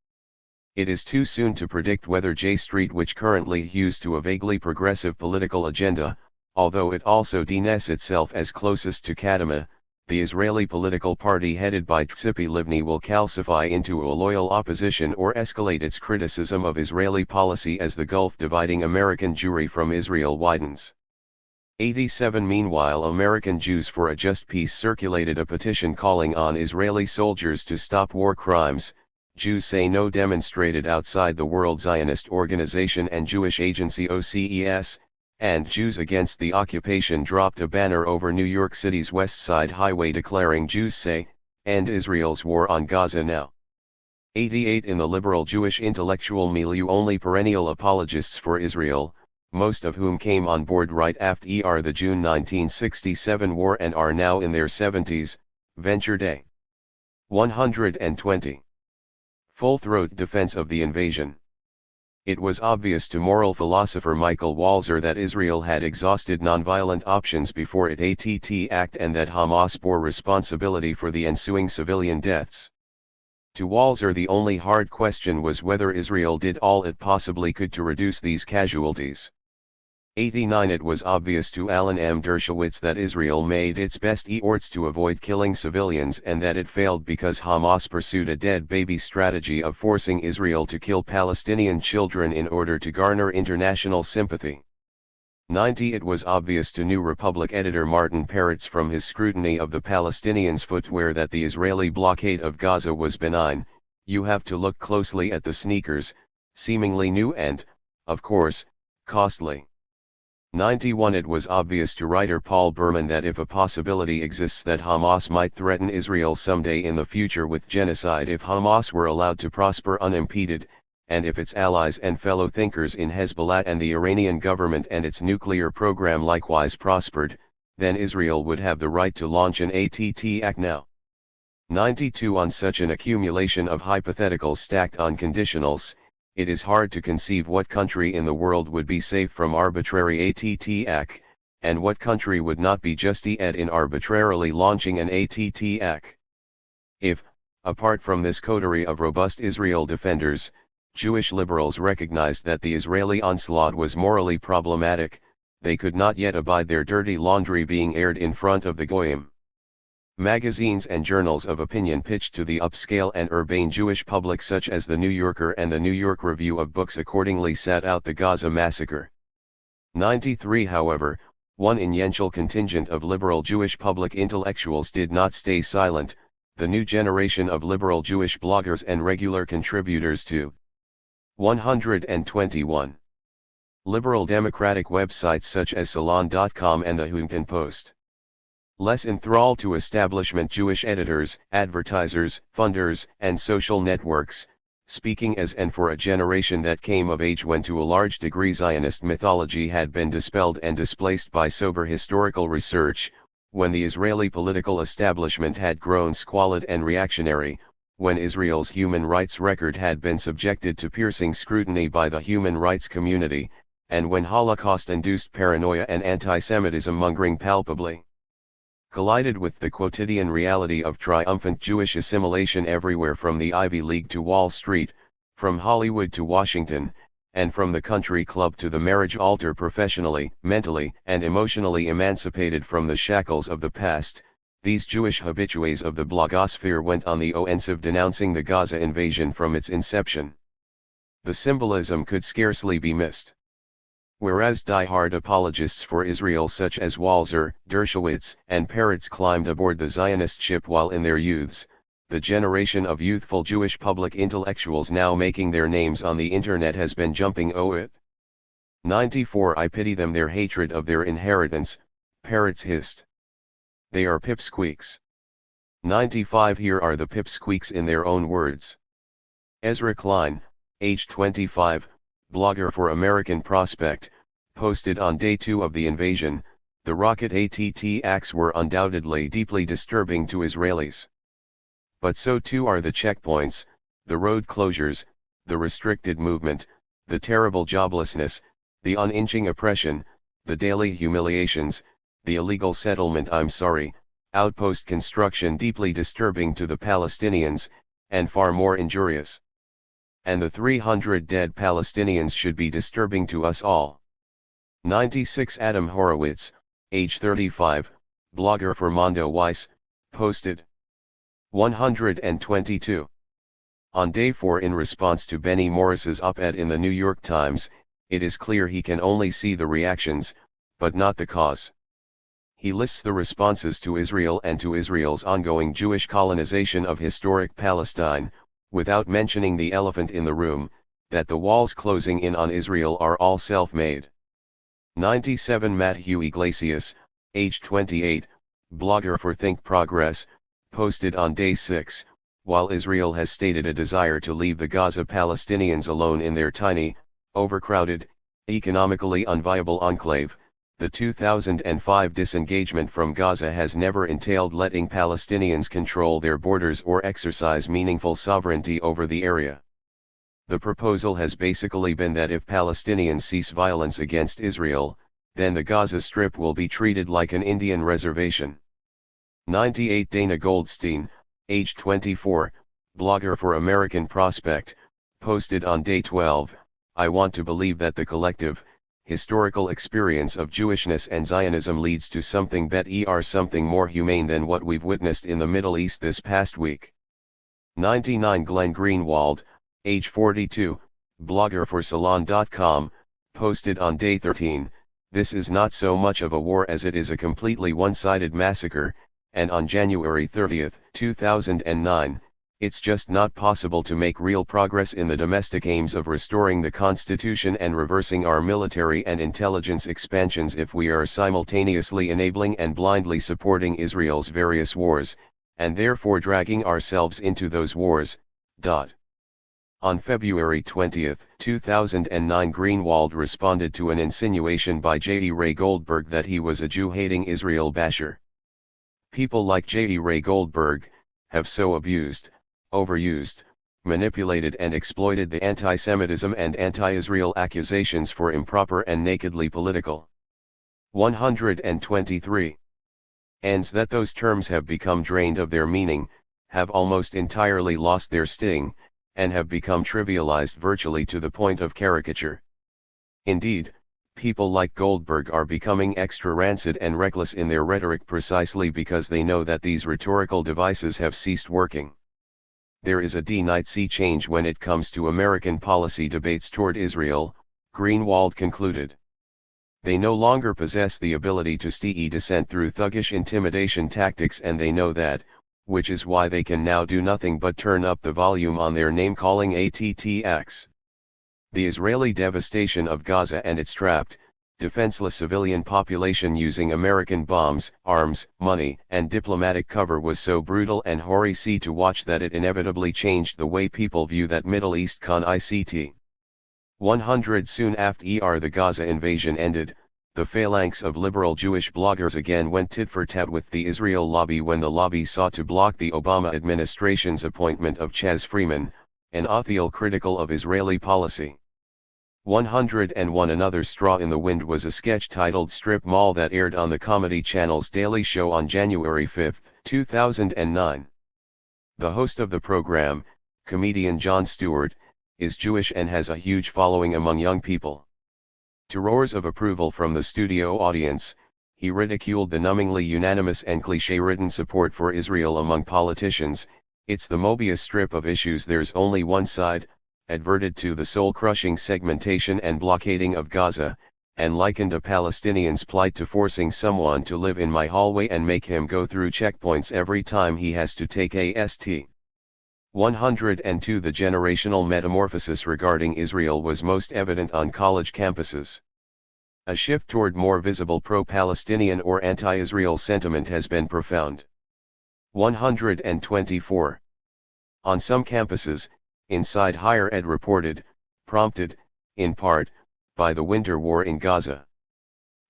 It is too soon to predict whether J Street, which currently hews to a vaguely progressive political agenda, although it also denies itself as closest to Kadima, the Israeli political party headed by Tzipi Livni, will calcify into a loyal opposition or escalate its criticism of Israeli policy as the gulf dividing American Jewry from Israel widens. 87 Meanwhile, American Jews for a Just Peace circulated a petition calling on Israeli soldiers to stop war crimes. Jews Say No demonstrated outside the World Zionist Organization and Jewish Agency OCES, and Jews Against the Occupation dropped a banner over New York City's West Side Highway declaring Jews Say, End Israel's War on Gaza Now. 88 In the liberal Jewish intellectual milieu, only perennial apologists for Israel, most of whom came on board right after the June 1967 war and are now in their 70s, ventured a 120 full-throat defense of the invasion. It was obvious to moral philosopher Michael Walzer that Israel had exhausted nonviolent options before it act and that Hamas bore responsibility for the ensuing civilian deaths. To Walzer, the only hard question was whether Israel did all it possibly could to reduce these casualties. 89 It was obvious to Alan M. Dershowitz that Israel made its best efforts to avoid killing civilians and that it failed because Hamas pursued a dead baby strategy of forcing Israel to kill Palestinian children in order to garner international sympathy. 90 It was obvious to New Republic editor Martin Peretz from his scrutiny of the Palestinians' footwear that the Israeli blockade of Gaza was benign. You have to look closely at the sneakers, seemingly new and, of course, costly. 91 It was obvious to writer Paul Berman that if a possibility exists that Hamas might threaten Israel someday in the future with genocide if Hamas were allowed to prosper unimpeded, and if its allies and fellow thinkers in Hezbollah and the Iranian government and its nuclear program likewise prospered, then Israel would have the right to launch an attack now. 92 On such an accumulation of hypotheticals stacked on conditionals, it is hard to conceive what country in the world would be safe from arbitrary attack, and what country would not be just in arbitrarily launching an attack. If, apart from this coterie of robust Israel defenders, Jewish liberals recognized that the Israeli onslaught was morally problematic, they could not yet abide their dirty laundry being aired in front of the Goyim. Magazines and journals of opinion pitched to the upscale and urbane Jewish public such as the New Yorker and the New York Review of Books accordingly sat out the Gaza massacre. 93 However, one influential contingent of liberal Jewish public intellectuals did not stay silent, the new generation of liberal Jewish bloggers and regular contributors to 121 liberal democratic websites such as Salon.com and the Huffington Post. Less enthralled to establishment Jewish editors, advertisers, funders, and social networks, speaking as and for a generation that came of age when to a large degree Zionist mythology had been dispelled and displaced by sober historical research, when the Israeli political establishment had grown squalid and reactionary, when Israel's human rights record had been subjected to piercing scrutiny by the human rights community, and when Holocaust-induced paranoia and anti-Semitism mongering palpably collided with the quotidian reality of triumphant Jewish assimilation everywhere from the Ivy League to Wall Street, from Hollywood to Washington, and from the country club to the marriage altar professionally, mentally, and emotionally emancipated from the shackles of the past, these Jewish habitués of the blogosphere went on the offensive denouncing the Gaza invasion from its inception. The symbolism could scarcely be missed. Whereas die-hard apologists for Israel such as Walzer, Dershowitz, and Peretz climbed aboard the Zionist ship while in their youths, the generation of youthful Jewish public intellectuals now making their names on the internet has been jumping it. 94 I pity them, their hatred of their inheritance, Peretz hissed. They are pipsqueaks. 95 Here are the pipsqueaks in their own words. Ezra Klein, age 25, blogger for American Prospect, posted on day 2 of the invasion, the rocket attacks were undoubtedly deeply disturbing to Israelis. But so too are the checkpoints, the road closures, the restricted movement, the terrible joblessness, the uninching oppression, the daily humiliations, the illegal settlement outpost construction deeply disturbing to the Palestinians, and far more injurious. And the 300 dead Palestinians should be disturbing to us all. 96 Adam Horowitz, age 35, blogger for Mondo Weiss, posted 122. On day 4 in response to Benny Morris's op-ed in the New York Times, it is clear he can only see the reactions, but not the cause. He lists the responses to Israel and to Israel's ongoing Jewish colonization of historic Palestine, without mentioning the elephant in the room, that the walls closing in on Israel are all self-made. 97 Matthew Iglesias, age 28, blogger for Think Progress, posted on day 6, while Israel has stated a desire to leave the Gaza Palestinians alone in their tiny, overcrowded, economically unviable enclave, the 2005 disengagement from Gaza has never entailed letting Palestinians control their borders or exercise meaningful sovereignty over the area. The proposal has basically been that if Palestinians cease violence against Israel, then the Gaza Strip will be treated like an Indian reservation. 98 Dana Goldstein, age 24, blogger for American Prospect, posted on day 12, I want to believe that the collective, historical experience of Jewishness and Zionism leads to something better, something more humane than what we've witnessed in the Middle East this past week. 99 Glenn Greenwald, age 42, blogger for Salon.com, posted on day 13, this is not so much of a war as it is a completely one-sided massacre, and on January 30, 2009, it's just not possible to make real progress in the domestic aims of restoring the Constitution and reversing our military and intelligence expansions if we are simultaneously enabling and blindly supporting Israel's various wars, and therefore dragging ourselves into those wars. On February 20, 2009, Greenwald responded to an insinuation by J. E. Ray Goldberg that he was a Jew-hating Israel basher. People like J. E. Ray Goldberg have so abused, overused, manipulated and exploited the anti-Semitism and anti-Israel accusations for improper and nakedly political. 123. Ends that those terms have become drained of their meaning, have almost entirely lost their sting, and have become trivialized virtually to the point of caricature. Indeed, people like Goldberg are becoming extra rancid and reckless in their rhetoric precisely because they know that these rhetorical devices have ceased working. There is a D-night sea change when it comes to American policy debates toward Israel, Greenwald concluded. They no longer possess the ability to steer dissent through thuggish intimidation tactics, and they know that, which is why they can now do nothing but turn up the volume on their name-calling attacks. The Israeli devastation of Gaza and its trapped, defenseless civilian population using American bombs, arms, money, and diplomatic cover was so brutal and horrific to watch that it inevitably changed the way people view that Middle East conflict. 100 soon after the Gaza invasion ended, the phalanx of liberal Jewish bloggers again went tit for tat with the Israel lobby when the lobby sought to block the Obama administration's appointment of Chaz Freeman, an author critical of Israeli policy. 101 Another straw in the wind was a sketch titled Strip Mall that aired on the Comedy Channel's Daily Show on January 5, 2009. The host of the program, comedian Jon Stewart, is Jewish and has a huge following among young people. To roars of approval from the studio audience, he ridiculed the numbingly unanimous and cliché-ridden support for Israel among politicians. It's the Mobius strip of issues, there's only one side, adverted to the soul-crushing segmentation and blockading of Gaza, and likened a Palestinian's plight to forcing someone to live in my hallway and make him go through checkpoints every time he has to take a ST. 102 The generational metamorphosis regarding Israel was most evident on college campuses. A shift toward more visible pro-Palestinian or anti-Israel sentiment has been profound. 124. On some campuses, Inside Higher Ed reported, prompted, in part, by the winter war in Gaza.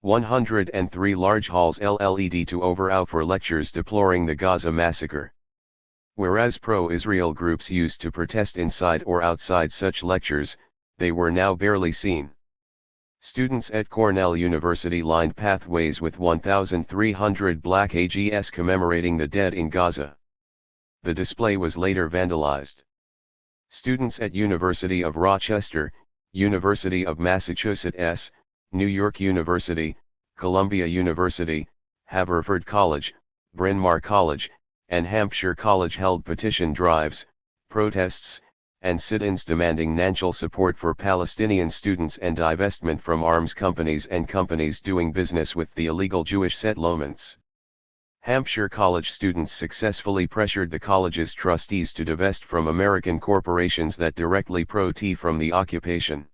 103 Large halls led to overout for lectures deploring the Gaza massacre. Whereas pro-Israel groups used to protest inside or outside such lectures, they were now barely seen. Students at Cornell University lined pathways with 1,300 black AGS commemorating the dead in Gaza. The display was later vandalized. Students at University of Rochester, University of Massachusetts, New York University, Columbia University, Haverford College, Bryn Mawr College, and Hampshire College held petition drives, protests, and sit-ins demanding national support for Palestinian students and divestment from arms companies and companies doing business with the illegal Jewish settlements. Hampshire College students successfully pressured the college's trustees to divest from American corporations that directly profit from the occupation.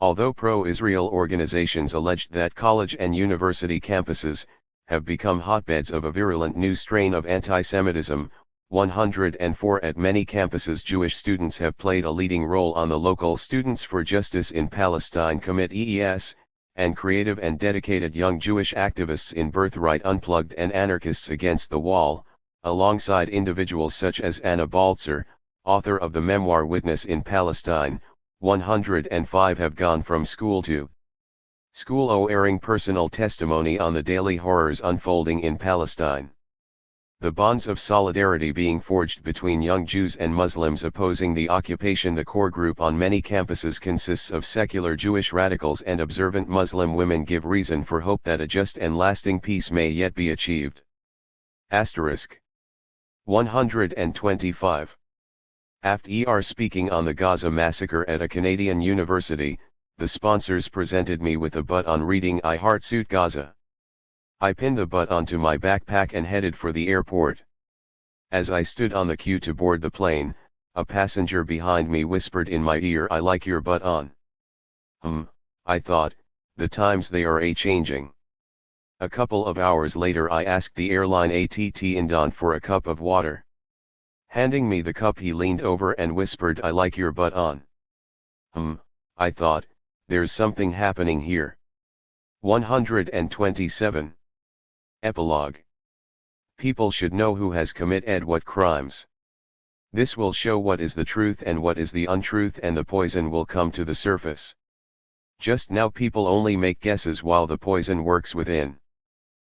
Although pro-Israel organizations alleged that college and university campuses have become hotbeds of a virulent new strain of anti-Semitism, 104 At many campuses Jewish students have played a leading role on the local Students for Justice in Palestine committees, and creative and dedicated young Jewish activists in Birthright Unplugged and Anarchists Against the Wall, alongside individuals such as Anna Baltzer, author of the memoir Witness in Palestine. 105 have gone from school to school, airing personal testimony on the daily horrors unfolding in Palestine. The bonds of solidarity being forged between young Jews and Muslims opposing the occupation. The core group on many campuses consists of secular Jewish radicals and observant Muslim women, give reason for hope that a just and lasting peace may yet be achieved. 125. After speaking on the Gaza massacre at a Canadian university, the sponsors presented me with a butt on reading I Heart Suit Gaza. I pinned the butt onto my backpack and headed for the airport. As I stood on the queue to board the plane, a passenger behind me whispered in my ear, "I like your butt on." I thought, the times they are a-changing. A couple of hours later I asked the airline attendant for a cup of water. Handing me the cup he leaned over and whispered, "I like your butt on." I thought, there's something happening here. 127. Epilogue. People should know who has committed what crimes. This will show what is the truth and what is the untruth, and the poison will come to the surface. Just now people only make guesses while the poison works within.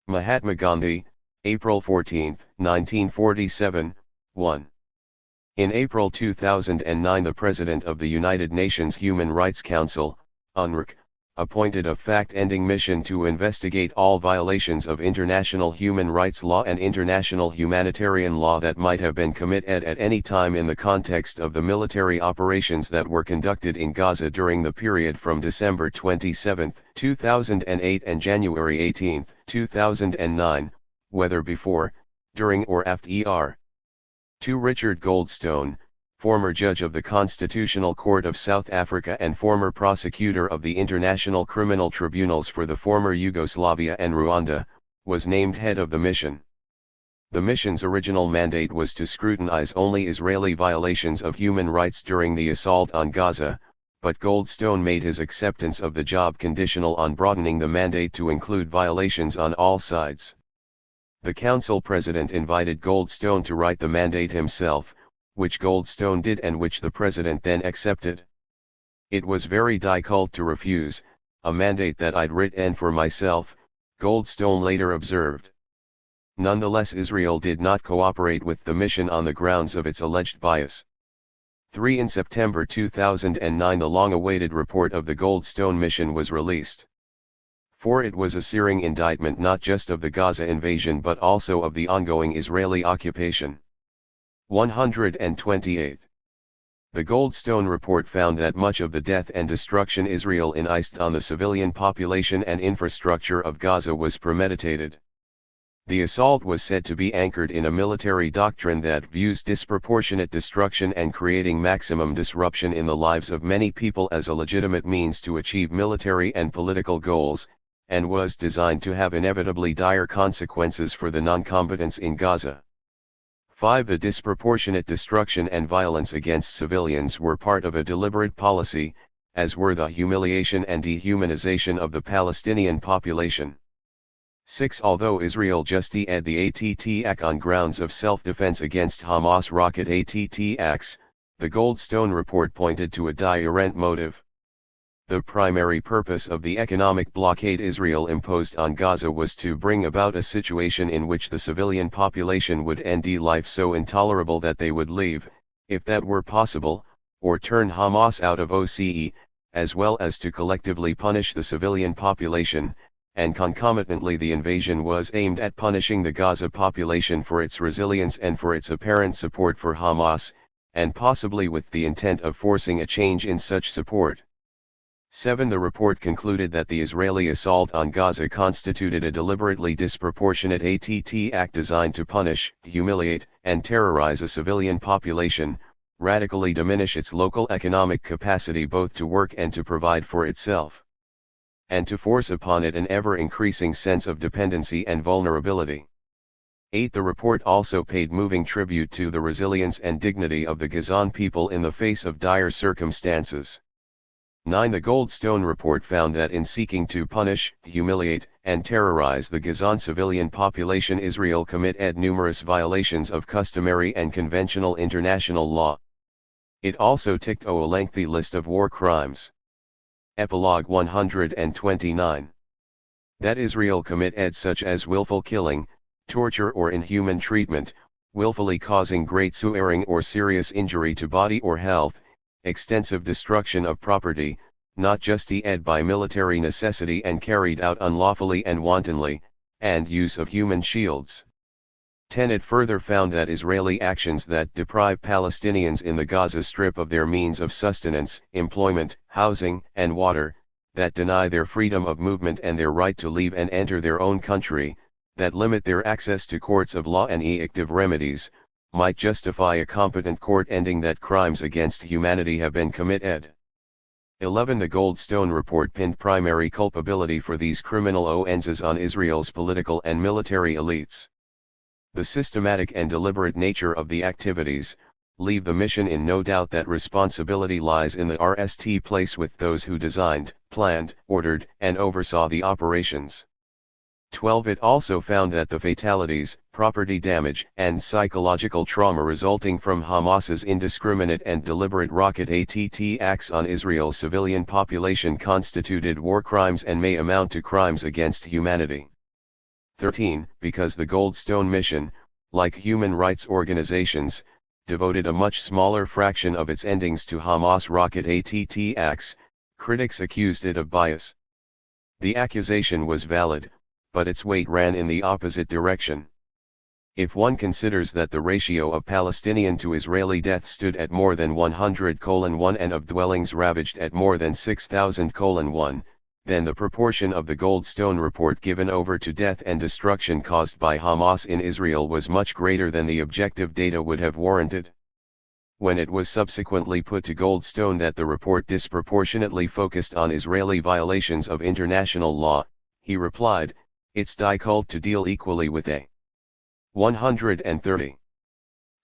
Mahatma Gandhi, April 14, 1947, 1. In April 2009 the President of the United Nations Human Rights Council, UNRWA, appointed a fact-ending mission to investigate all violations of international human rights law and international humanitarian law that might have been committed at any time in the context of the military operations that were conducted in Gaza during the period from December 27, 2008 and January 18, 2009, whether before, during or after. 2. Richard Goldstone, former judge of the Constitutional Court of South Africa and former prosecutor of the International Criminal Tribunals for the former Yugoslavia and Rwanda, was named head of the mission. The mission's original mandate was to scrutinize only Israeli violations of human rights during the assault on Gaza, but Goldstone made his acceptance of the job conditional on broadening the mandate to include violations on all sides. The council president invited Goldstone to write the mandate himself, which Goldstone did and which the president then accepted. "It was very difficult to refuse, a mandate that I'd written for myself," Goldstone later observed. Nonetheless, Israel did not cooperate with the mission on the grounds of its alleged bias. 3. In September 2009, the long-awaited report of the Goldstone mission was released. 4. It was a searing indictment not just of the Gaza invasion but also of the ongoing Israeli occupation. 128. The Goldstone report found that much of the death and destruction Israel unleashed on the civilian population and infrastructure of Gaza was premeditated. The assault was said to be anchored in a military doctrine that views disproportionate destruction and creating maximum disruption in the lives of many people as a legitimate means to achieve military and political goals, and was designed to have inevitably dire consequences for the non-combatants in Gaza. 5. The disproportionate destruction and violence against civilians were part of a deliberate policy, as were the humiliation and dehumanization of the Palestinian population. 6. Although Israel justified the attack on grounds of self-defense against Hamas rocket attacks, the Goldstone report pointed to a different motive. The primary purpose of the economic blockade Israel imposed on Gaza was to bring about a situation in which the civilian population would end life so intolerable that they would leave, if that were possible, or turn Hamas out of OCE, as well as to collectively punish the civilian population, and concomitantly the invasion was aimed at punishing the Gaza population for its resilience and for its apparent support for Hamas, and possibly with the intent of forcing a change in such support. 7. The report concluded that the Israeli assault on Gaza constituted a deliberately disproportionate act designed to punish, humiliate, and terrorize a civilian population, radically diminish its local economic capacity both to work and to provide for itself, and to force upon it an ever-increasing sense of dependency and vulnerability. 8. The report also paid moving tribute to the resilience and dignity of the Gazan people in the face of dire circumstances. 9. The Goldstone report found that in seeking to punish, humiliate, and terrorize the Gazan civilian population, Israel committed numerous violations of customary and conventional international law. It also ticked a lengthy list of war crimes. Epilogue 129. That Israel committed such as willful killing, torture or inhuman treatment, willfully causing great suffering or serious injury to body or health, extensive destruction of property, not justified by military necessity and carried out unlawfully and wantonly, and use of human shields. 10. It further found that Israeli actions that deprive Palestinians in the Gaza Strip of their means of sustenance, employment, housing, and water, that deny their freedom of movement and their right to leave and enter their own country, that limit their access to courts of law and effective remedies, might justify a competent court ending that crimes against humanity have been committed. 11. The Goldstone report pinned primary culpability for these criminal offenses on Israel's political and military elites. The systematic and deliberate nature of the activities leave the mission in no doubt that responsibility lies in the RST place with those who designed, planned, ordered, and oversaw the operations. 12. It also found that the fatalities, property damage, and psychological trauma resulting from Hamas's indiscriminate and deliberate rocket attacks on Israel's civilian population constituted war crimes and may amount to crimes against humanity. 13. Because the Goldstone mission, like human rights organizations, devoted a much smaller fraction of its endings to Hamas rocket attacks, critics accused it of bias. The accusation was valid, but its weight ran in the opposite direction. If one considers that the ratio of Palestinian to Israeli deaths stood at more than 100:1 and of dwellings ravaged at more than 6,000:1, then the proportion of the Goldstone report given over to death and destruction caused by Hamas in Israel was much greater than the objective data would have warranted. When it was subsequently put to Goldstone that the report disproportionately focused on Israeli violations of international law, he replied, "It's difficult to deal equally with a 130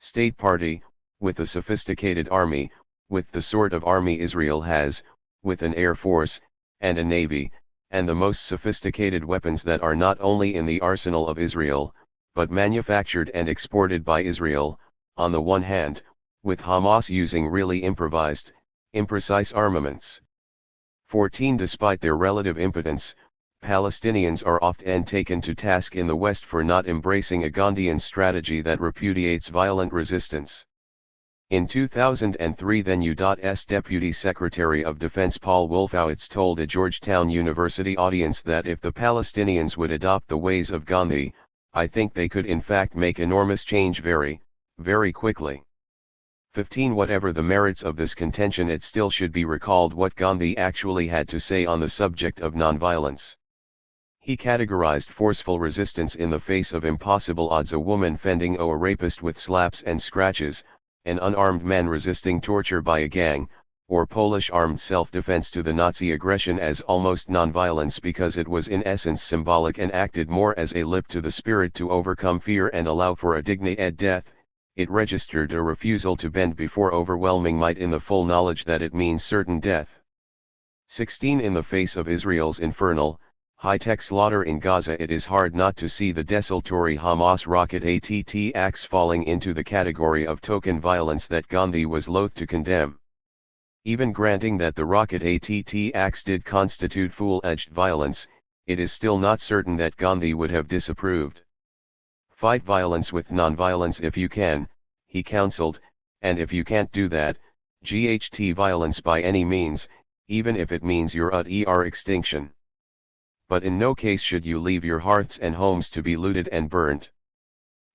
state party, with a sophisticated army, with the sort of army Israel has, with an air force, and a navy, and the most sophisticated weapons that are not only in the arsenal of Israel, but manufactured and exported by Israel, on the one hand, with Hamas using really improvised, imprecise armaments." 14 Despite their relative impotence, Palestinians are often taken to task in the West for not embracing a Gandhian strategy that repudiates violent resistance. In 2003 then U.S. Deputy Secretary of Defense Paul Wolfowitz told a Georgetown University audience that if the Palestinians would adopt the ways of Gandhi, I think they could in fact make enormous change very, very quickly. 15 Whatever the merits of this contention, it still should be recalled what Gandhi actually had to say on the subject of nonviolence. He categorized forceful resistance in the face of impossible odds: a woman fending a rapist with slaps and scratches, an unarmed man resisting torture by a gang, or Polish armed self-defense to the Nazi aggression as almost nonviolence because it was in essence symbolic and acted more as a lip to the spirit to overcome fear and allow for a dignified death. It registered a refusal to bend before overwhelming might in the full knowledge that it means certain death. 16 In the face of Israel's infernal, high-tech slaughter in Gaza, it is hard not to see the desultory Hamas rocket attacks falling into the category of token violence that Gandhi was loath to condemn. Even granting that the rocket attacks did constitute full-edged violence, it is still not certain that Gandhi would have disapproved. Fight violence with nonviolence if you can, he counseled, and if you can't do that, GHT violence by any means, even if it means your utter extinction. But in no case should you leave your hearths and homes to be looted and burnt.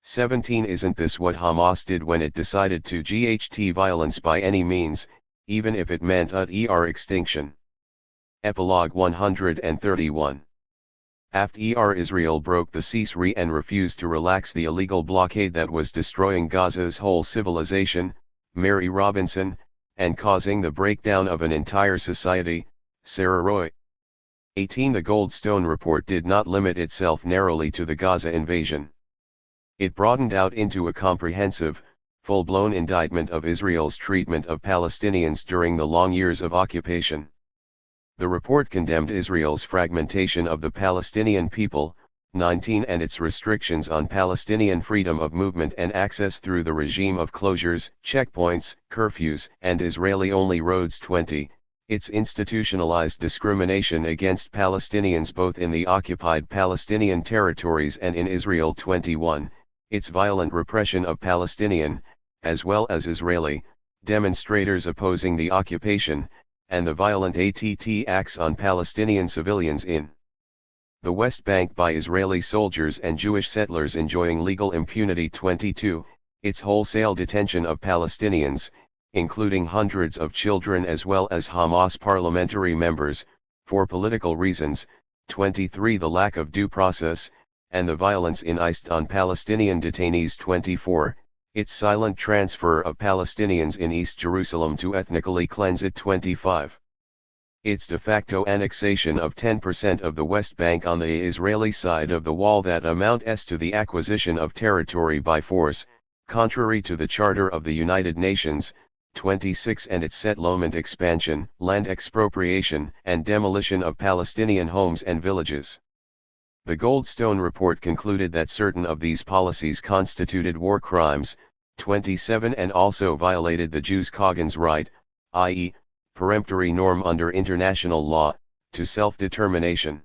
17 Isn't this what Hamas did when it decided to GHT violence by any means, even if it meant utter extinction? Epilogue 131. After Israel broke the ceasefire and refused to relax the illegal blockade that was destroying Gaza's whole civilization, Mary Robinson, and causing the breakdown of an entire society, Sarah Roy. 18 The Goldstone report did not limit itself narrowly to the Gaza invasion. It broadened out into a comprehensive, full-blown indictment of Israel's treatment of Palestinians during the long years of occupation. The report condemned Israel's fragmentation of the Palestinian people, 19 and its restrictions on Palestinian freedom of movement and access through the regime of closures, checkpoints, curfews, and Israeli-only roads, 20. Its institutionalized discrimination against Palestinians both in the occupied Palestinian territories and in Israel, 21, its violent repression of Palestinian, as well as Israeli, demonstrators opposing the occupation, and the violent attacks on Palestinian civilians in the West Bank by Israeli soldiers and Jewish settlers enjoying legal impunity, 22, its wholesale detention of Palestinians, including hundreds of children as well as Hamas parliamentary members, for political reasons, 23 the lack of due process, and the violence incensed on Palestinian detainees, 24, its silent transfer of Palestinians in East Jerusalem to ethnically cleanse it, 25. Its de facto annexation of 10% of the West Bank on the Israeli side of the wall that amounts to the acquisition of territory by force, contrary to the Charter of the United Nations, 26 and its settlement expansion, land expropriation and demolition of Palestinian homes and villages. The Goldstone report concluded that certain of these policies constituted war crimes, 27 and also violated the Jews' Cogens right, i.e., peremptory norm under international law, to self-determination.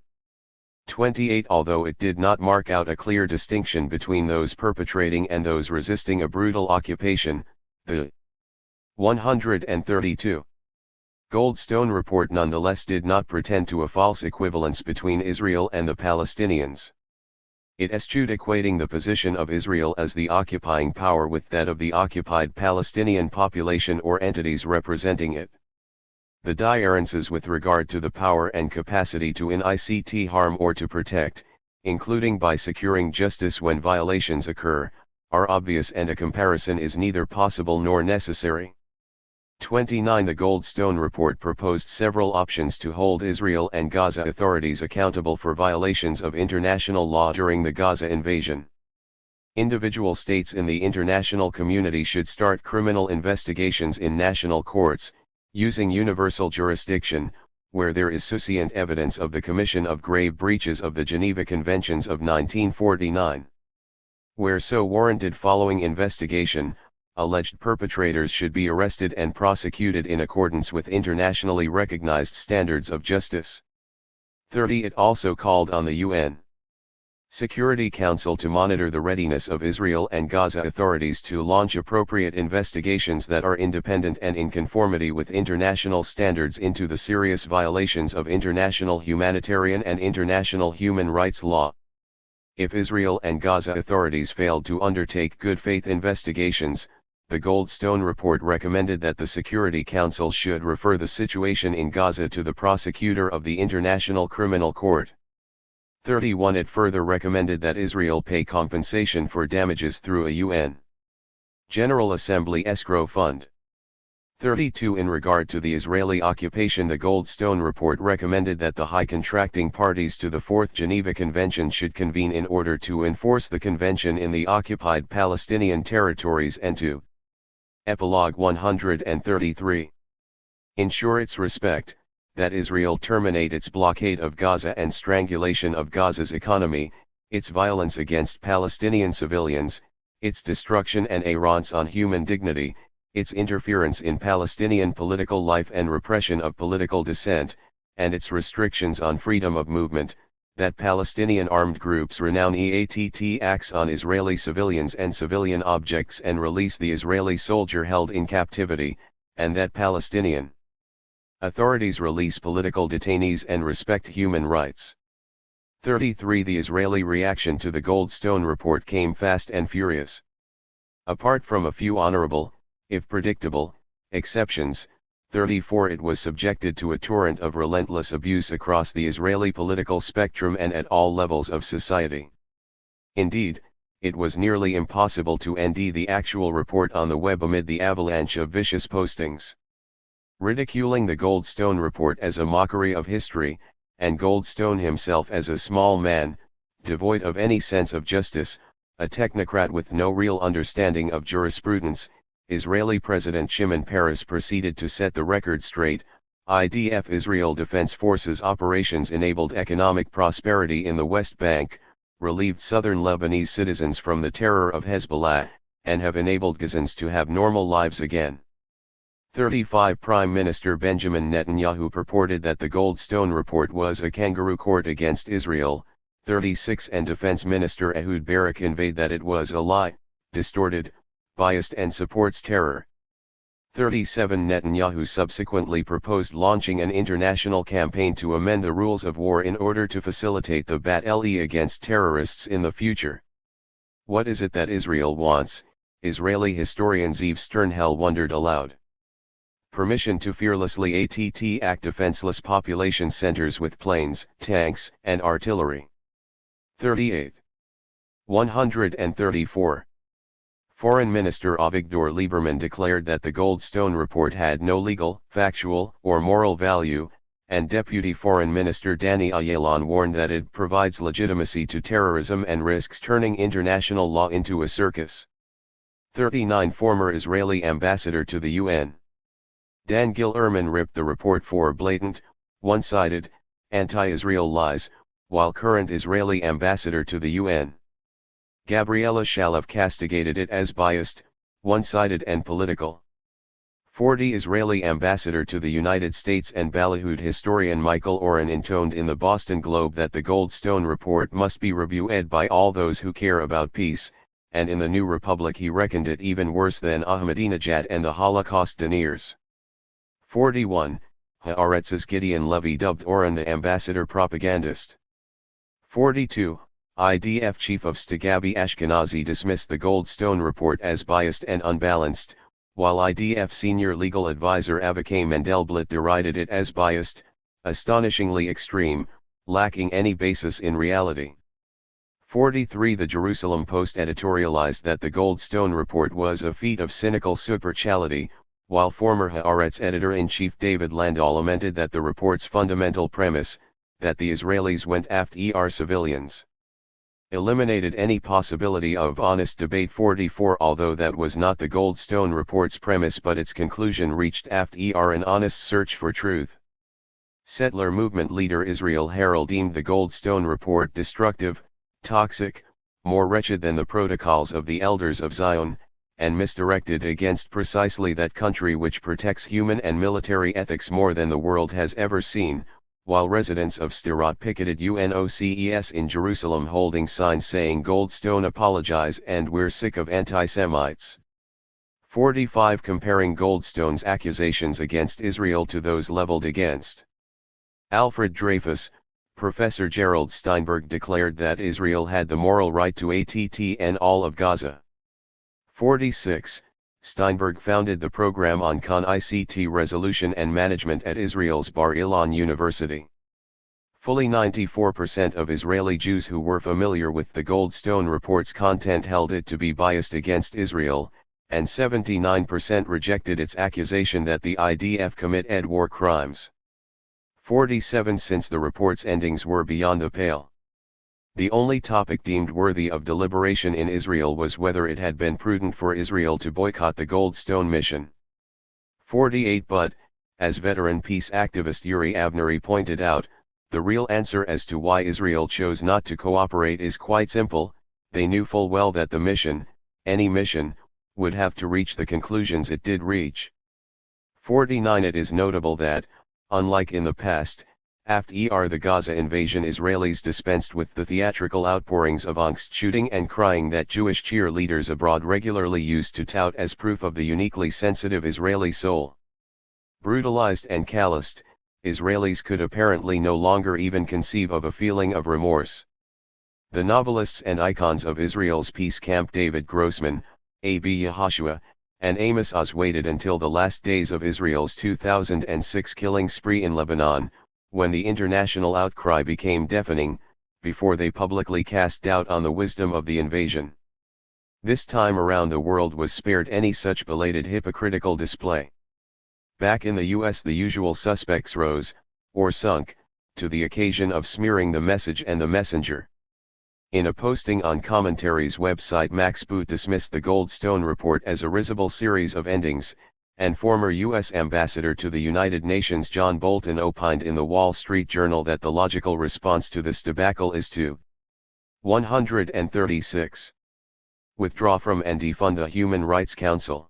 28 Although it did not mark out a clear distinction between those perpetrating and those resisting a brutal occupation, the 132 Goldstone report nonetheless did not pretend to a false equivalence between Israel and the Palestinians. It eschewed equating the position of Israel as the occupying power with that of the occupied Palestinian population or entities representing it. The differences with regard to the power and capacity to incite harm or to protect, including by securing justice when violations occur, are obvious, and a comparison is neither possible nor necessary. 29. The Goldstone Report proposed several options to hold Israel and Gaza authorities accountable for violations of international law during the Gaza invasion. Individual states in the international community should start criminal investigations in national courts, using universal jurisdiction, where there is sufficient evidence of the commission of grave breaches of the Geneva Conventions of 1949. Where so warranted, following investigation, alleged perpetrators should be arrested and prosecuted in accordance with internationally recognized standards of justice. 30. It also called on the UN Security Council to monitor the readiness of Israel and Gaza authorities to launch appropriate investigations that are independent and in conformity with international standards into the serious violations of international humanitarian and international human rights law. If Israel and Gaza authorities failed to undertake good faith investigations, the Goldstone Report recommended that the Security Council should refer the situation in Gaza to the prosecutor of the International Criminal Court. 31. It further recommended that Israel pay compensation for damages through a UN General Assembly escrow fund. 32. In regard to the Israeli occupation, the Goldstone Report recommended that the high contracting parties to the Fourth Geneva Convention should convene in order to enforce the convention in the occupied Palestinian territories and to Epilogue 133. Ensure its respect, that Israel terminate its blockade of Gaza and strangulation of Gaza's economy, its violence against Palestinian civilians, its destruction and affronts on human dignity, its interference in Palestinian political life and repression of political dissent, and its restrictions on freedom of movement, that Palestinian armed groups renounce EATT acts on Israeli civilians and civilian objects and release the Israeli soldier held in captivity, and that Palestinian authorities release political detainees and respect human rights. 33. The Israeli reaction to the Goldstone Report came fast and furious. Apart from a few honorable, if predictable, exceptions, 34. It was subjected to a torrent of relentless abuse across the Israeli political spectrum and at all levels of society. Indeed, it was nearly impossible to end the actual report on the web amid the avalanche of vicious postings. Ridiculing the Goldstone Report as a mockery of history, and Goldstone himself as a small man, devoid of any sense of justice, a technocrat with no real understanding of jurisprudence, Israeli President Shimon Peres proceeded to set the record straight. IDF Israel Defense Forces operations enabled economic prosperity in the West Bank, relieved southern Lebanese citizens from the terror of Hezbollah, and have enabled Gazans to have normal lives again. 35. Prime Minister Benjamin Netanyahu purported that the Goldstone Report was a kangaroo court against Israel. 36. And Defense Minister Ehud Barak conveyed that it was a lie, distorted, biased and supports terror. 37. Netanyahu subsequently proposed launching an international campaign to amend the rules of war in order to facilitate the battle against terrorists in the future. What is it that Israel wants? Israeli historian Zeev Sternhell wondered aloud. Permission to fearlessly attack defenseless population centers with planes, tanks, and artillery. 38. 134. Foreign Minister Avigdor Lieberman declared that the Goldstone Report had no legal, factual, or moral value, and Deputy Foreign Minister Danny Ayalon warned that it provides legitimacy to terrorism and risks turning international law into a circus. 39. Former Israeli Ambassador to the UN Dan Gil-Ehrman ripped the report for blatant, one-sided, anti-Israel lies, while current Israeli ambassador to the UN Gabriela Shalov castigated it as biased, one-sided and political. 40. Israeli ambassador to the United States and Ballyhooed historian Michael Oren intoned in the Boston Globe that the Goldstone Report must be reviewed by all those who care about peace, and in the New Republic he reckoned it even worse than Ahmadinejad and the Holocaust deniers. 41. Haaretz's Gideon Levy dubbed Oren the ambassador propagandist. 42. IDF Chief of Staff Gabi Ashkenazi dismissed the Goldstone Report as biased and unbalanced, while IDF senior legal advisor Avakay Mendelblit derided it as biased, astonishingly extreme, lacking any basis in reality. 43. The Jerusalem Post editorialized that the Goldstone report was a feat of cynical superficiality, while former Haaretz editor-in-chief David Landau lamented that the report's fundamental premise, that the Israelis went after civilians, eliminated any possibility of honest debate. 44. Although that was not the Goldstone report's premise, but its conclusion reached after an honest search for truth. Settler movement leader Israel Harel deemed the Goldstone report destructive, toxic, more wretched than the protocols of the elders of Zion, and misdirected against precisely that country which protects human and military ethics more than the world has ever seen, while residents of Sderot picketed UNOCES in Jerusalem holding signs saying Goldstone apologize and we're sick of anti-Semites. 45. Comparing Goldstone's accusations against Israel to those leveled against Alfred Dreyfus, Professor Gerald Steinberg declared that Israel had the moral right to ATT all of Gaza. 46. Steinberg founded the program on Con ICT resolution and management at Israel's Bar Ilan University. Fully 94% of Israeli Jews who were familiar with the Goldstone report's content held it to be biased against Israel, and 79% rejected its accusation that the IDF commit war crimes. 47. Since the report's endings were beyond the pale, the only topic deemed worthy of deliberation in Israel was whether it had been prudent for Israel to boycott the Goldstone mission. 48. But, as veteran peace activist Yuri Avneri pointed out, the real answer as to why Israel chose not to cooperate is quite simple. They knew full well that the mission, any mission, would have to reach the conclusions it did reach. 49. It is notable that, unlike in the past, after the Gaza invasion, Israelis dispensed with the theatrical outpourings of angst shooting and crying that Jewish cheerleaders abroad regularly used to tout as proof of the uniquely sensitive Israeli soul. Brutalized and calloused, Israelis could apparently no longer even conceive of a feeling of remorse. The novelists and icons of Israel's peace camp David Grossman, A.B. Yehoshua, and Amos Oz waited until the last days of Israel's 2006 killing spree in Lebanon, when the international outcry became deafening, before they publicly cast doubt on the wisdom of the invasion. This time around the world was spared any such belated hypocritical display. Back in the US, the usual suspects rose, or sunk, to the occasion of smearing the message and the messenger. In a posting on Commentary's website, Max Boot dismissed the Goldstone report as a risible series of endings, and former U.S. Ambassador to the United Nations John Bolton opined in the Wall Street Journal that the logical response to this debacle is to 136. Withdraw from and defund the Human Rights Council.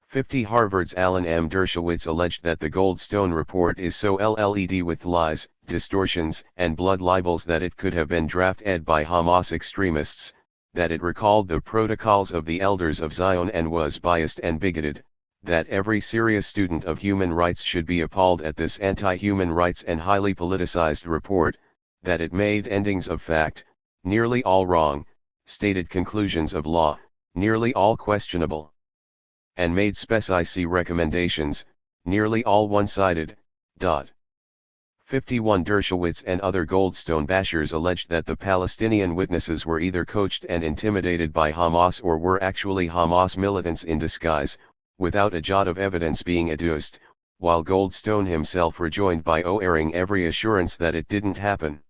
50. Harvard's Alan M. Dershowitz alleged that the Goldstone report is so LLED with lies, distortions, and blood libels that it could have been drafted by Hamas extremists, that it recalled the protocols of the elders of Zion and was biased and bigoted, that every serious student of human rights should be appalled at this anti-human rights and highly politicized report, that it made endings of fact, nearly all wrong, stated conclusions of law, nearly all questionable, and made specific recommendations, nearly all one-sided. 51. Dershowitz and other Goldstone bashers alleged that the Palestinian witnesses were either coached and intimidated by Hamas or were actually Hamas militants in disguise, without a jot of evidence being adduced, while Goldstone himself rejoined by airing every assurance that it didn't happen.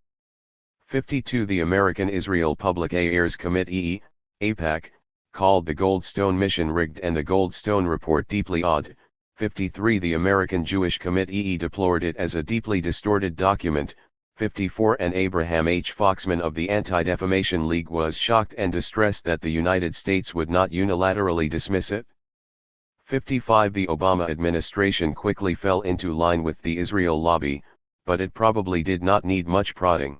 52. The American Israel Public Affairs Committee, AIPAC, called the Goldstone mission rigged and the Goldstone report deeply odd. 53. The American Jewish Committee deplored it as a deeply distorted document. 54. And Abraham H. Foxman of the Anti-Defamation League was shocked and distressed that the United States would not unilaterally dismiss it. 55. The Obama administration quickly fell into line with the Israel lobby, but it probably did not need much prodding.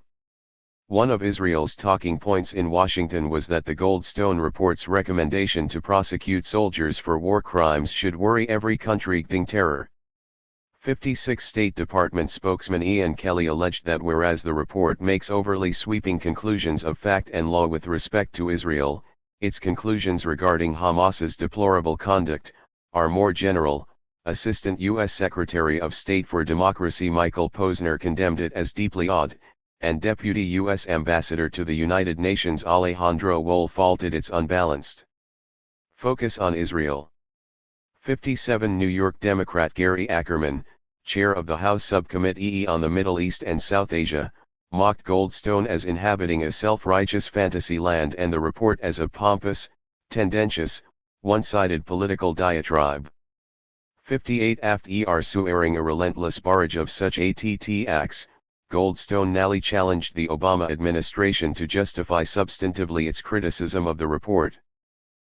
One of Israel's talking points in Washington was that the Goldstone report's recommendation to prosecute soldiers for war crimes should worry every country getting terror. 56. State Department spokesman Ian Kelly alleged that whereas the report makes overly sweeping conclusions of fact and law with respect to Israel, its conclusions regarding Hamas's deplorable conduct are more general. Assistant U.S. Secretary of State for Democracy Michael Posner condemned it as deeply odd, and Deputy U.S. Ambassador to the United Nations Alejandro Wohl faulted its unbalanced focus on Israel. 57 New York Democrat Gary Ackerman, chair of the House Subcommittee on the Middle East and South Asia, mocked Goldstone as inhabiting a self-righteous fantasy land and the report as a pompous, tendentious, one-sided political diatribe. 58 After swearing a relentless barrage of such attacks, Goldstone nally challenged the Obama administration to justify substantively its criticism of the report.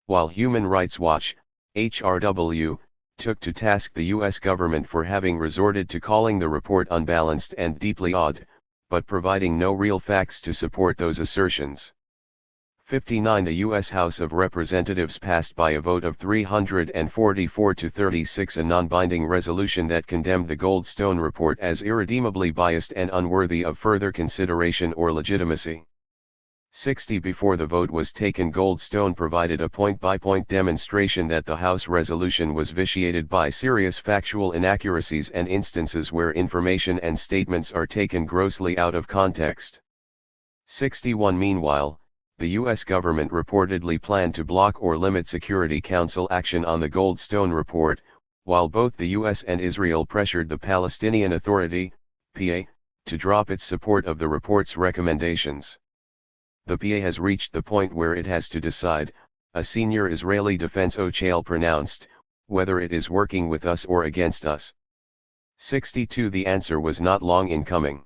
While Human Rights Watch, HRW, took to task the U.S. government for having resorted to calling the report unbalanced and deeply odd, but providing no real facts to support those assertions. 59 The U.S. House of Representatives passed by a vote of 344 to 36 a non-binding resolution that condemned the Goldstone report as irredeemably biased and unworthy of further consideration or legitimacy. 60 Before the vote was taken, Goldstone provided a point-by-point demonstration that the House resolution was vitiated by serious factual inaccuracies and instances where information and statements are taken grossly out of context. 61 Meanwhile, the U.S. government reportedly planned to block or limit Security Council action on the Goldstone report, while both the U.S. and Israel pressured the Palestinian Authority, PA, to drop its support of the report's recommendations. The PA has reached the point where it has to decide, a senior Israeli defense official pronounced, whether it is working with us or against us. 62 The answer was not long in coming.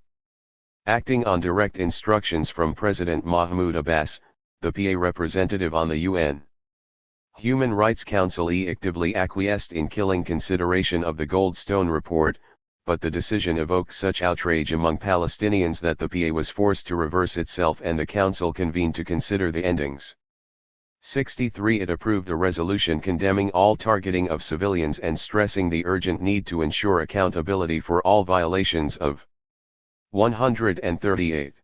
Acting on direct instructions from President Mahmoud Abbas, the PA representative on the UN Human Rights Council actively acquiesced in killing consideration of the Goldstone report, but the decision evoked such outrage among Palestinians that the PA was forced to reverse itself and the Council convened to consider the endings. 63 It approved a resolution condemning all targeting of civilians and stressing the urgent need to ensure accountability for all violations of 138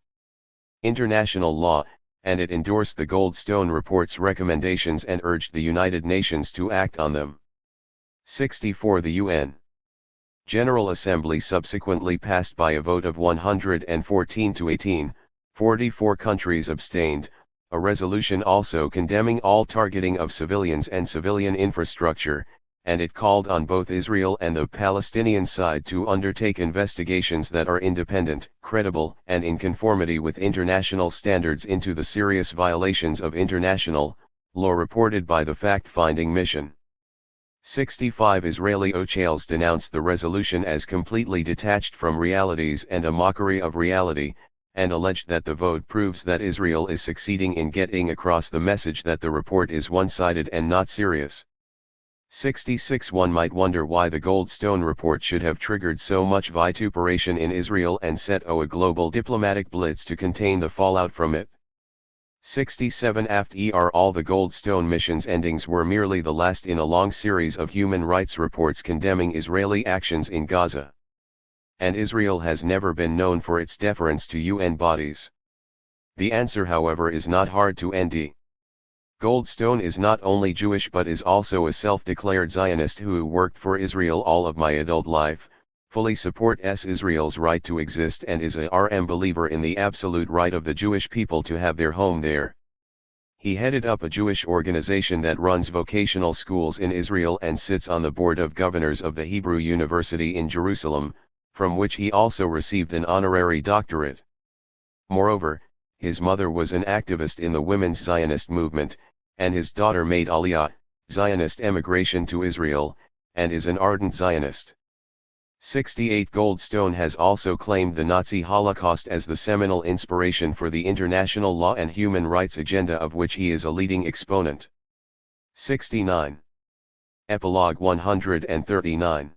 international law, and it endorsed the Goldstone report's recommendations and urged the United Nations to act on them. 64 The UN General Assembly subsequently passed by a vote of 114 to 18, 44 countries abstained, a resolution also condemning all targeting of civilians and civilian infrastructure, and it called on both Israel and the Palestinian side to undertake investigations that are independent, credible, and in conformity with international standards into the serious violations of international law reported by the fact-finding mission. 65 Israeli officials denounced the resolution as completely detached from realities and a mockery of reality, and alleged that the vote proves that Israel is succeeding in getting across the message that the report is one-sided and not serious. 66 One might wonder why the Goldstone report should have triggered so much vituperation in Israel and set a global diplomatic blitz to contain the fallout from it. 67 After all the Goldstone mission's endings were merely the last in a long series of human rights reports condemning Israeli actions in Gaza. And Israel has never been known for its deference to UN bodies. The answer, however, is not hard to end. Goldstone is not only Jewish but is also a self-declared Zionist who worked for Israel all of my adult life, fully supports Israel's right to exist and is a believer in the absolute right of the Jewish people to have their home there. He headed up a Jewish organization that runs vocational schools in Israel and sits on the board of governors of the Hebrew University in Jerusalem, from which he also received an honorary doctorate. Moreover, his mother was an activist in the women's Zionist movement, and his daughter made Aliyah, Zionist emigration to Israel, and is an ardent Zionist. 68 Goldstone has also claimed the Nazi Holocaust as the seminal inspiration for the international law and human rights agenda of which he is a leading exponent. 69. Epilogue 139.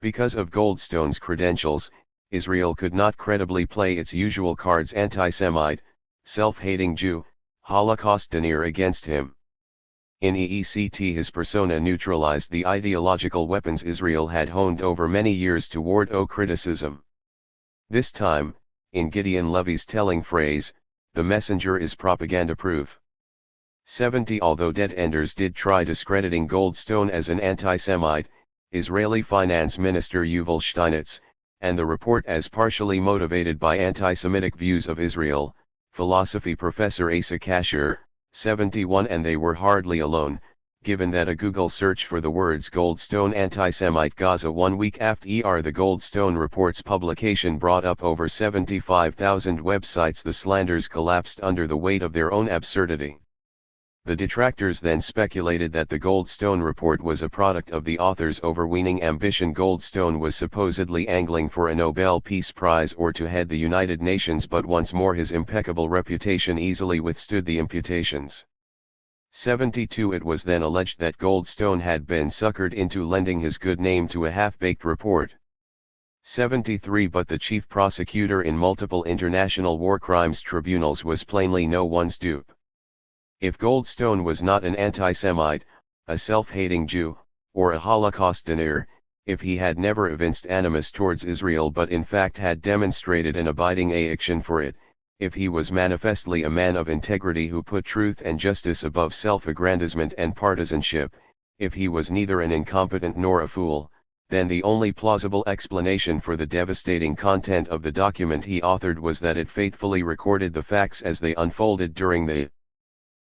Because of Goldstone's credentials, Israel could not credibly play its usual cards: anti-Semite, self-hating Jew, Holocaust denier against him. In EECT his persona neutralized the ideological weapons Israel had honed over many years toward criticism. This time, in Gideon Levy's telling phrase, the messenger is propaganda-proof. 70 Although dead-enders did try discrediting Goldstone as an anti-Semite, Israeli Finance Minister Yuval Steinitz, and the report as partially motivated by anti-Semitic views of Israel, philosophy professor Asa Kasher, 71 and they were hardly alone, given that a Google search for the words Goldstone anti-Semite Gaza 1 week after the Goldstone report's publication brought up over 75,000 websites, the slanders collapsed under the weight of their own absurdity. The detractors then speculated that the Goldstone report was a product of the author's overweening ambition. Goldstone was supposedly angling for a Nobel Peace Prize or to head the United Nations, but once more his impeccable reputation easily withstood the imputations. 72 It was then alleged that Goldstone had been suckered into lending his good name to a half-baked report. 73 But the chief prosecutor in multiple international war crimes tribunals was plainly no one's dupe. If Goldstone was not an anti-Semite, a self-hating Jew, or a Holocaust denier, if he had never evinced animus towards Israel but in fact had demonstrated an abiding affection for it, if he was manifestly a man of integrity who put truth and justice above self-aggrandizement and partisanship, if he was neither an incompetent nor a fool, then the only plausible explanation for the devastating content of the document he authored was that it faithfully recorded the facts as they unfolded during the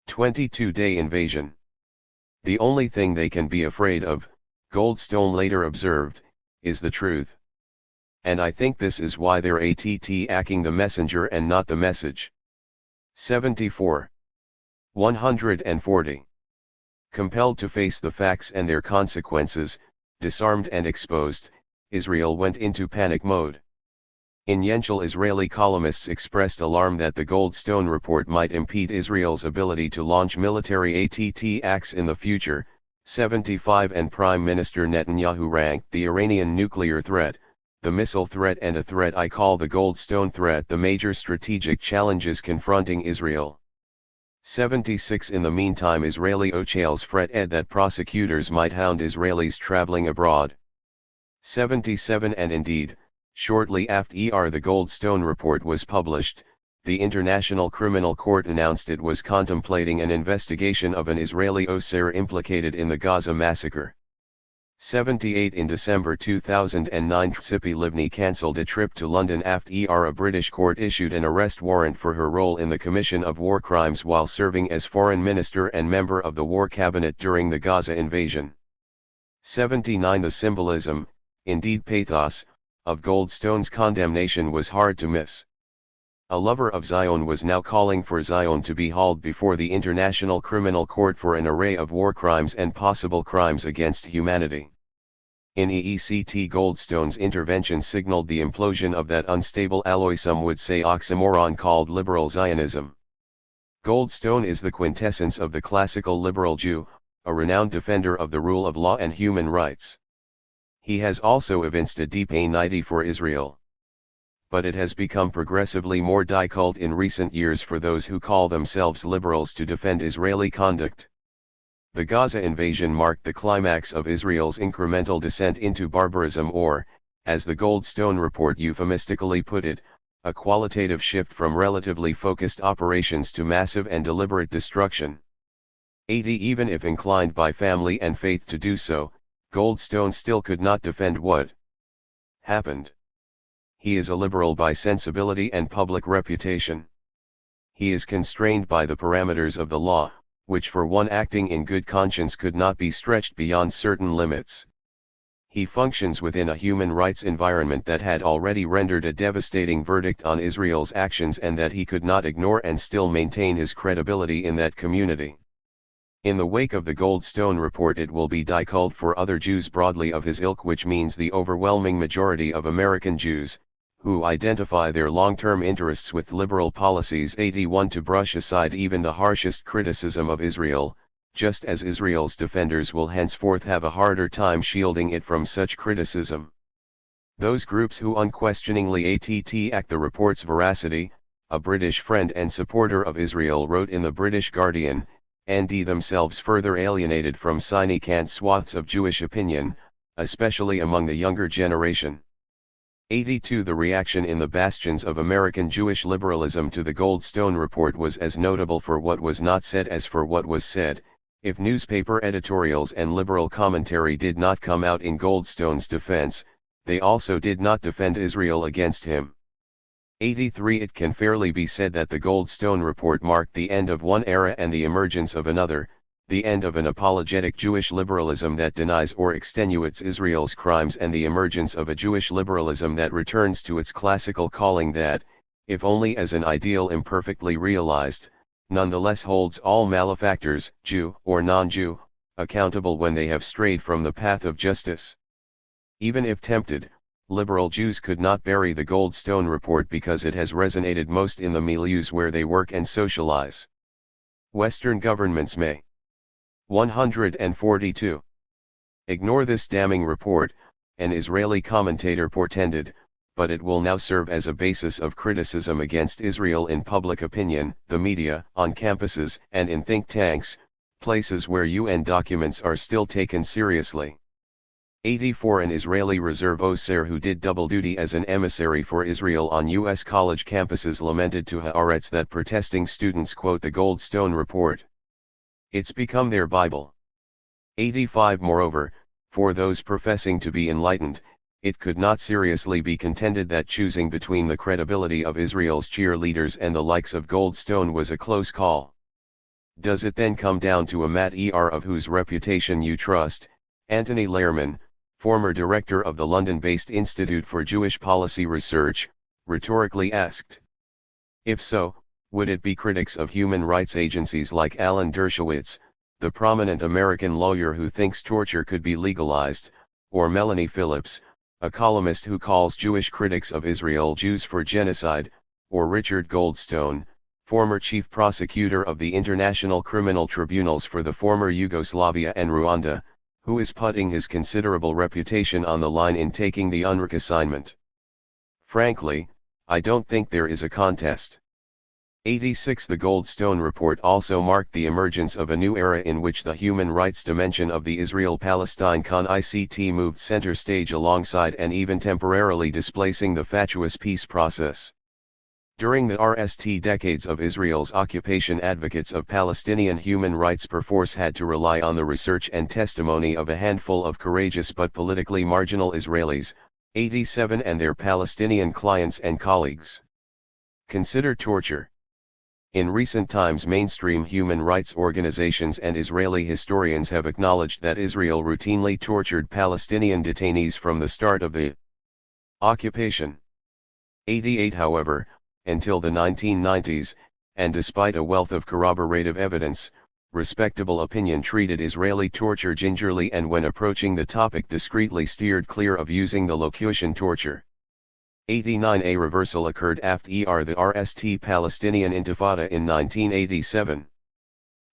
22-day invasion. The only thing they can be afraid of, Goldstone later observed, is the truth. And I think this is why they're attacking the messenger and not the message. 74. 140. Compelled to face the facts and their consequences, disarmed and exposed, Israel went into panic mode. In Yenchel, Israeli columnists expressed alarm that the Goldstone report might impede Israel's ability to launch military attacks in the future. 75 And Prime Minister Netanyahu ranked the Iranian nuclear threat, the missile threat and a threat I call the Goldstone threat the major strategic challenges confronting Israel. 76 In the meantime, Israeli officials fretted that prosecutors might hound Israelis traveling abroad. 77 And indeed, shortly after the Goldstone report was published, the International Criminal Court announced it was contemplating an investigation of an Israeli officer implicated in the Gaza massacre. 78 In December 2009, Tzipi Livni cancelled a trip to London after a British court issued an arrest warrant for her role in the commission of war crimes while serving as foreign minister and member of the war cabinet during the Gaza invasion. 79 The symbolism, indeed pathos, of Goldstone's condemnation was hard to miss. A lover of Zion was now calling for Zion to be hauled before the International Criminal Court for an array of war crimes and possible crimes against humanity. In EECT, Goldstone's intervention signaled the implosion of that unstable alloy, some would say oxymoron, called liberal Zionism. Goldstone is the quintessence of the classical liberal Jew, a renowned defender of the rule of law and human rights. He has also evinced a deep anxiety for Israel. But it has become progressively more difficult in recent years for those who call themselves liberals to defend Israeli conduct. The Gaza invasion marked the climax of Israel's incremental descent into barbarism, or, as the Goldstone report euphemistically put it, a qualitative shift from relatively focused operations to massive and deliberate destruction. 80 Even if inclined by family and faith to do so, Goldstone still could not defend what happened. He is a liberal by sensibility and public reputation. He is constrained by the parameters of the law, which for one acting in good conscience could not be stretched beyond certain limits. He functions within a human rights environment that had already rendered a devastating verdict on Israel's actions and that he could not ignore and still maintain his credibility in that community. In the wake of the Goldstone report, it will be difficult for other Jews broadly of his ilk, which means the overwhelming majority of American Jews, who identify their long-term interests with liberal policies, 81 to brush aside even the harshest criticism of Israel, just as Israel's defenders will henceforth have a harder time shielding it from such criticism. Those groups who unquestioningly attack the report's veracity, a British friend and supporter of Israel wrote in the British Guardian, and themselves further alienated from significant swaths of Jewish opinion, especially among the younger generation. 82 The reaction in the bastions of American Jewish liberalism to the Goldstone Report was as notable for what was not said as for what was said. If newspaper editorials and liberal commentary did not come out in Goldstone's defense, they also did not defend Israel against him. 83 It can fairly be said that the Goldstone Report marked the end of one era and the emergence of another, the end of an apologetic Jewish liberalism that denies or extenuates Israel's crimes and the emergence of a Jewish liberalism that returns to its classical calling that, if only as an ideal imperfectly realized, nonetheless holds all malefactors, Jew or non-Jew, accountable when they have strayed from the path of justice. Even if tempted, liberal Jews could not bury the Goldstone Report because it has resonated most in the milieus where they work and socialize. Western governments may. 142. Ignore this damning report, an Israeli commentator portended, but it will now serve as a basis of criticism against Israel in public opinion, the media, on campuses, and in think tanks, places where UN documents are still taken seriously. 84 An Israeli reserve officer who did double duty as an emissary for Israel on U.S. college campuses lamented to Haaretz that protesting students quote the Goldstone Report. It's become their Bible. 85 Moreover, for those professing to be enlightened, it could not seriously be contended that choosing between the credibility of Israel's cheerleaders and the likes of Goldstone was a close call. Does it then come down to a matter of whose reputation you trust? Anthony Lehrman, former director of the London-based Institute for Jewish Policy Research, rhetorically asked. If so, would it be critics of human rights agencies like Alan Dershowitz, the prominent American lawyer who thinks torture could be legalized, or Melanie Phillips, a columnist who calls Jewish critics of Israel Jews for genocide, or Richard Goldstone, former chief prosecutor of the International Criminal Tribunals for the former Yugoslavia and Rwanda, who is putting his considerable reputation on the line in taking the UNRWA assignment? Frankly, I don't think there is a contest. 86 The Goldstone Report also marked the emergence of a new era in which the human rights dimension of the Israel-Palestine conflict moved center stage alongside and even temporarily displacing the fatuous peace process. During the RST decades of Israel's occupation, advocates of Palestinian human rights perforce had to rely on the research and testimony of a handful of courageous but politically marginal Israelis, 87 and their Palestinian clients and colleagues. Consider torture. In recent times, mainstream human rights organizations and Israeli historians have acknowledged that Israel routinely tortured Palestinian detainees from the start of the occupation. 88 However, until the 1990s, and despite a wealth of corroborative evidence, respectable opinion treated Israeli torture gingerly and when approaching the topic discreetly steered clear of using the locution torture. 89 A reversal occurred after the RST Palestinian Intifada in 1987.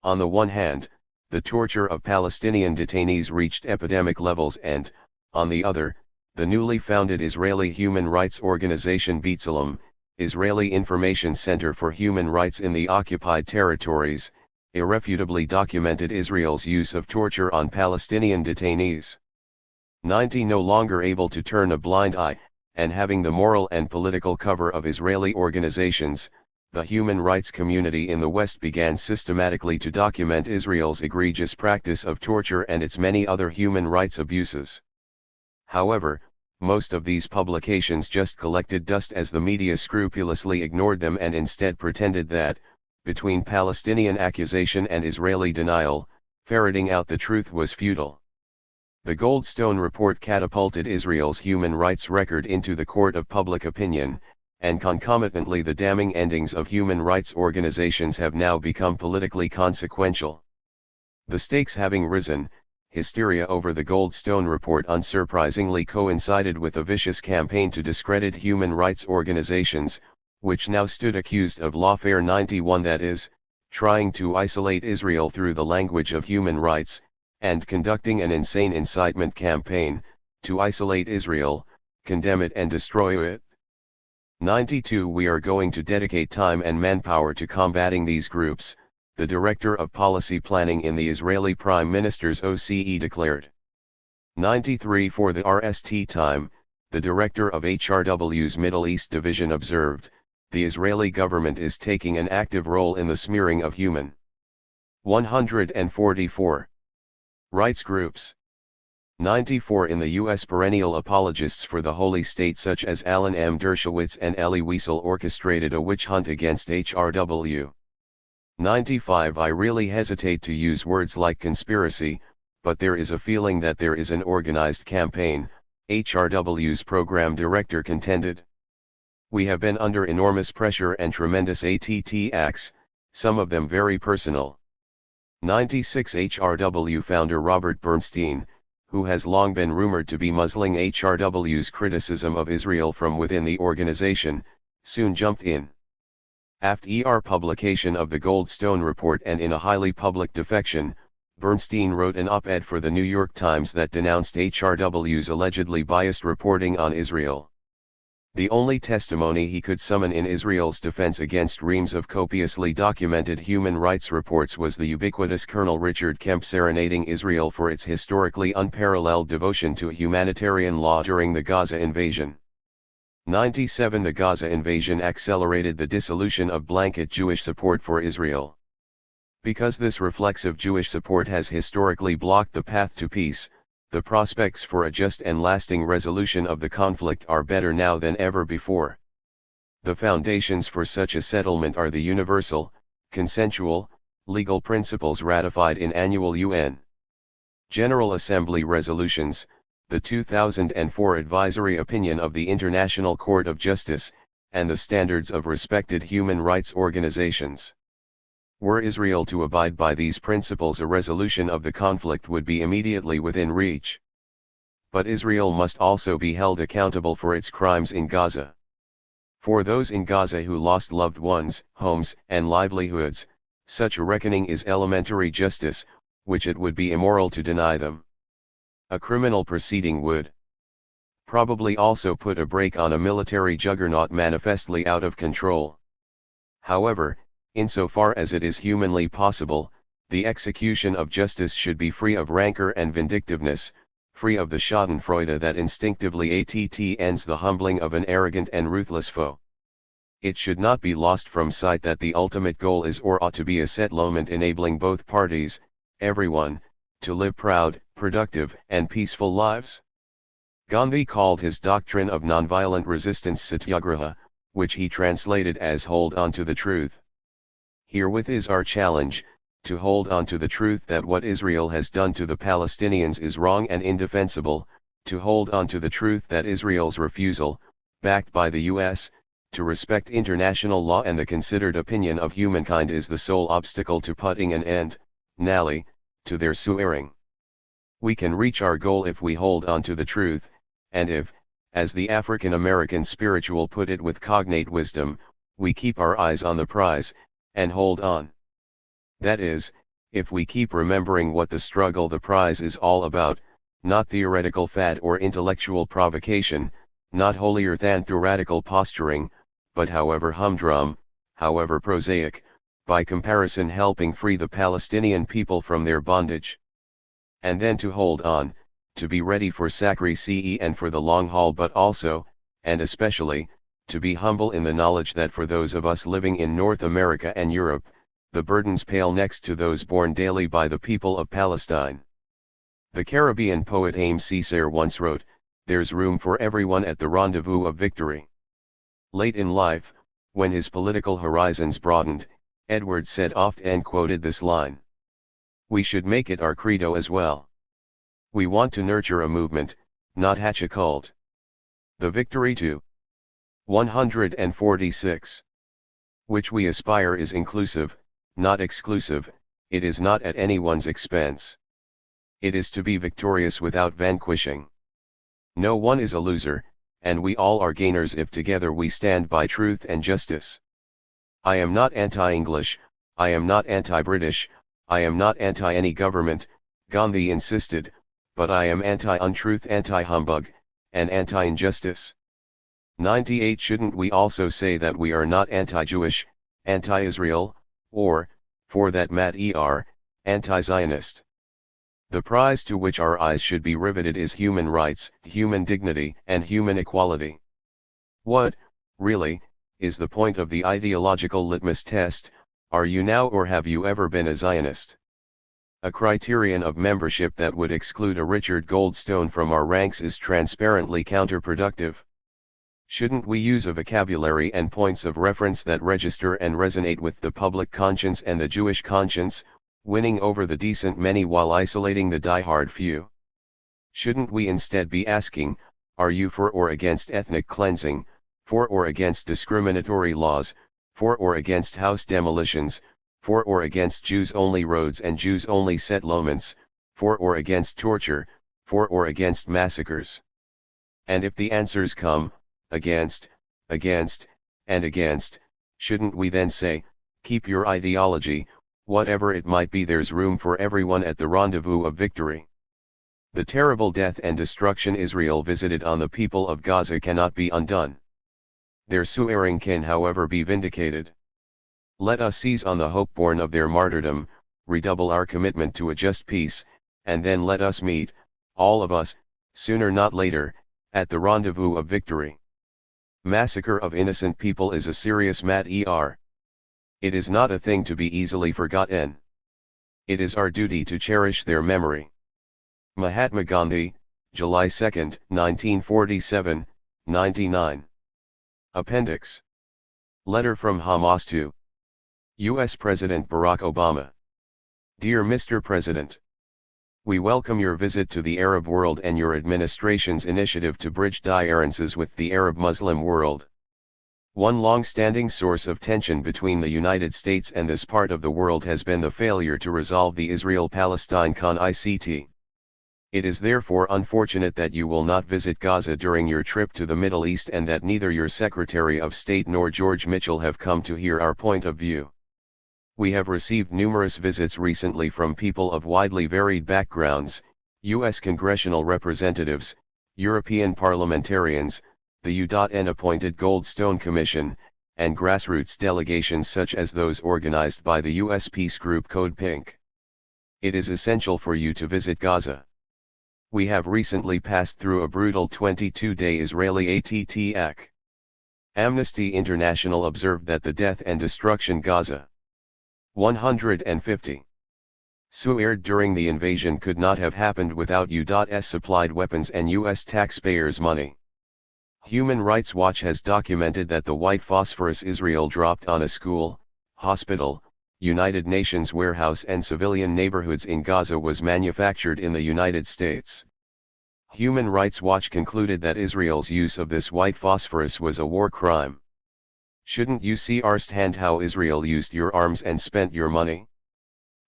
On the one hand, the torture of Palestinian detainees reached epidemic levels and, on the other, the newly founded Israeli human rights organization B'Tselem, Israeli Information Center for Human Rights in the Occupied Territories, irrefutably documented Israel's use of torture on Palestinian detainees. 90 No longer able to turn a blind eye, and having the moral and political cover of Israeli organizations, the human rights community in the West began systematically to document Israel's egregious practice of torture and its many other human rights abuses. However, most of these publications just collected dust as the media scrupulously ignored them and instead pretended that, between Palestinian accusation and Israeli denial, ferreting out the truth was futile. The Goldstone Report catapulted Israel's human rights record into the court of public opinion, and concomitantly the damning endings of human rights organizations have now become politically consequential. The stakes having risen, hysteria over the Goldstone Report unsurprisingly coincided with a vicious campaign to discredit human rights organizations, which now stood accused of lawfare 91, that is, trying to isolate Israel through the language of human rights, and conducting an insane incitement campaign, to isolate Israel, condemn it and destroy it. 92 We are going to dedicate time and manpower to combating these groups, the Director of Policy Planning in the Israeli Prime Minister's OCE declared. 93 For the RST time, the director of HRW's Middle East Division observed, the Israeli government is taking an active role in the smearing of human. 144. Rights groups. 94. In the U.S. perennial apologists for the Holy State such as Alan M. Dershowitz and Elie Wiesel orchestrated a witch hunt against HRW. 95. I really hesitate to use words like conspiracy, but there is a feeling that there is an organized campaign, HRW's program director contended. We have been under enormous pressure and tremendous attacks, some of them very personal. 96. HRW founder Robert Bernstein, who has long been rumored to be muzzling HRW's criticism of Israel from within the organization, soon jumped in. After publication of the Goldstone Report and in a highly public defection, Bernstein wrote an op-ed for the New York Times that denounced HRW's allegedly biased reporting on Israel. The only testimony he could summon in Israel's defense against reams of copiously documented human rights reports was the ubiquitous Colonel Richard Kemp serenading Israel for its historically unparalleled devotion to humanitarian law during the Gaza invasion. 97. The Gaza invasion accelerated the dissolution of blanket Jewish support for Israel. Because this reflexive Jewish support has historically blocked the path to peace, the prospects for a just and lasting resolution of the conflict are better now than ever before. The foundations for such a settlement are the universal, consensual, legal principles ratified in annual UN General Assembly resolutions, the 2004 advisory opinion of the International Court of Justice, and the standards of respected human rights organizations. Were Israel to abide by these principles, a resolution of the conflict would be immediately within reach. But Israel must also be held accountable for its crimes in Gaza. For those in Gaza who lost loved ones, homes, and livelihoods, such a reckoning is elementary justice, which it would be immoral to deny them. A criminal proceeding would probably also put a brake on a military juggernaut manifestly out of control. However, insofar as it is humanly possible, the execution of justice should be free of rancor and vindictiveness, free of the schadenfreude that instinctively ends the humbling of an arrogant and ruthless foe. It should not be lost from sight that the ultimate goal is or ought to be a settlement enabling both parties, everyone, to live proud, productive, and peaceful lives. Gandhi called his doctrine of nonviolent resistance satyagraha, which he translated as hold on to the truth. Herewith is our challenge, to hold on to the truth that what Israel has done to the Palestinians is wrong and indefensible, to hold on to the truth that Israel's refusal, backed by the U.S., to respect international law and the considered opinion of humankind is the sole obstacle to putting an end, nally, to their swearing. We can reach our goal if we hold on to the truth, and if, as the African American spiritual put it with cognate wisdom, we keep our eyes on the prize, and hold on. That is, if we keep remembering what the struggle the prize is all about, not theoretical fad or intellectual provocation, not holier than thou radical posturing, but however humdrum, however prosaic, by comparison helping free the Palestinian people from their bondage. And then to hold on, to be ready for sacrifice and for the long haul, but also, and especially, to be humble in the knowledge that for those of us living in North America and Europe, the burdens pale next to those borne daily by the people of Palestine. The Caribbean poet Aimé Césaire once wrote, "There's room for everyone at the rendezvous of victory." Late in life, when his political horizons broadened, Edward said oft and quoted this line. We should make it our credo as well. We want to nurture a movement, not hatch a cult. The victory to 146. Which we aspire is inclusive, not exclusive, it is not at anyone's expense. It is to be victorious without vanquishing. No one is a loser, and we all are gainers if together we stand by truth and justice. I am not anti-English, I am not anti-British, I am not anti any government, Gandhi insisted, but I am anti-untruth, anti-humbug, and anti-injustice. 98. Shouldn't we also say that we are not anti-Jewish, anti-Israel, or, for that matter, anti-Zionist? The prize to which our eyes should be riveted is human rights, human dignity, and human equality. What, really, is the point of the ideological litmus test? Are you now or have you ever been a Zionist? A criterion of membership that would exclude a Richard Goldstone from our ranks is transparently counterproductive. Shouldn't we use a vocabulary and points of reference that register and resonate with the public conscience and the Jewish conscience, winning over the decent many while isolating the die-hard few? Shouldn't we instead be asking, are you for or against ethnic cleansing, for or against discriminatory laws, for or against house demolitions, for or against Jews-only roads and Jews-only settlements, for or against torture, for or against massacres? And if the answers come, against, and against, shouldn't we then say, keep your ideology, whatever it might be, there's room for everyone at the rendezvous of victory. The terrible death and destruction Israel visited on the people of Gaza cannot be undone. Their swearing can however be vindicated. Let us seize on the hope born of their martyrdom, redouble our commitment to a just peace, and then let us meet, all of us, sooner not later, at the rendezvous of victory. Massacre of innocent people is a serious matter. It is not a thing to be easily forgotten. It is our duty to cherish their memory. Mahatma Gandhi, July 2, 1947, 99. Appendix. Letter from Hamas to U.S. President Barack Obama. Dear Mr. President, we welcome your visit to the Arab world and your administration's initiative to bridge differences with the Arab Muslim world. One long-standing source of tension between the United States and this part of the world has been the failure to resolve the Israel-Palestine conflict. It is therefore unfortunate that you will not visit Gaza during your trip to the Middle East and that neither your Secretary of State nor George Mitchell have come to hear our point of view. We have received numerous visits recently from people of widely varied backgrounds, U.S. congressional representatives, European parliamentarians, the UN appointed Goldstone Commission, and grassroots delegations such as those organized by the U.S. peace group Code Pink. It is essential for you to visit Gaza. We have recently passed through a brutal 22-day Israeli attack. Amnesty International observed that the death and destruction Gaza 150 suired during the invasion could not have happened without U.S. supplied weapons and U.S. taxpayers' money. Human Rights Watch has documented that the white phosphorus Israel dropped on a school, hospital, United Nations warehouse and civilian neighborhoods in Gaza was manufactured in the United States. Human Rights Watch concluded that Israel's use of this white phosphorus was a war crime. Shouldn't you see firsthand how Israel used your arms and spent your money?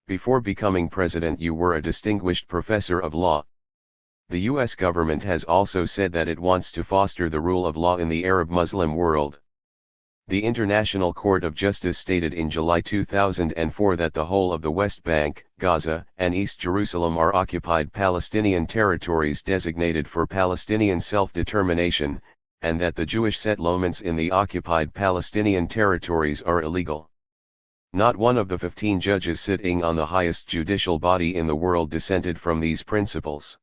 Before becoming president, you were a distinguished professor of law. The U.S. government has also said that it wants to foster the rule of law in the Arab Muslim world. The International Court of Justice stated in July 2004 that the whole of the West Bank, Gaza, and East Jerusalem are occupied Palestinian territories designated for Palestinian self-determination, and that the Jewish settlements in the occupied Palestinian territories are illegal. Not one of the 15 judges sitting on the highest judicial body in the world dissented from these principles.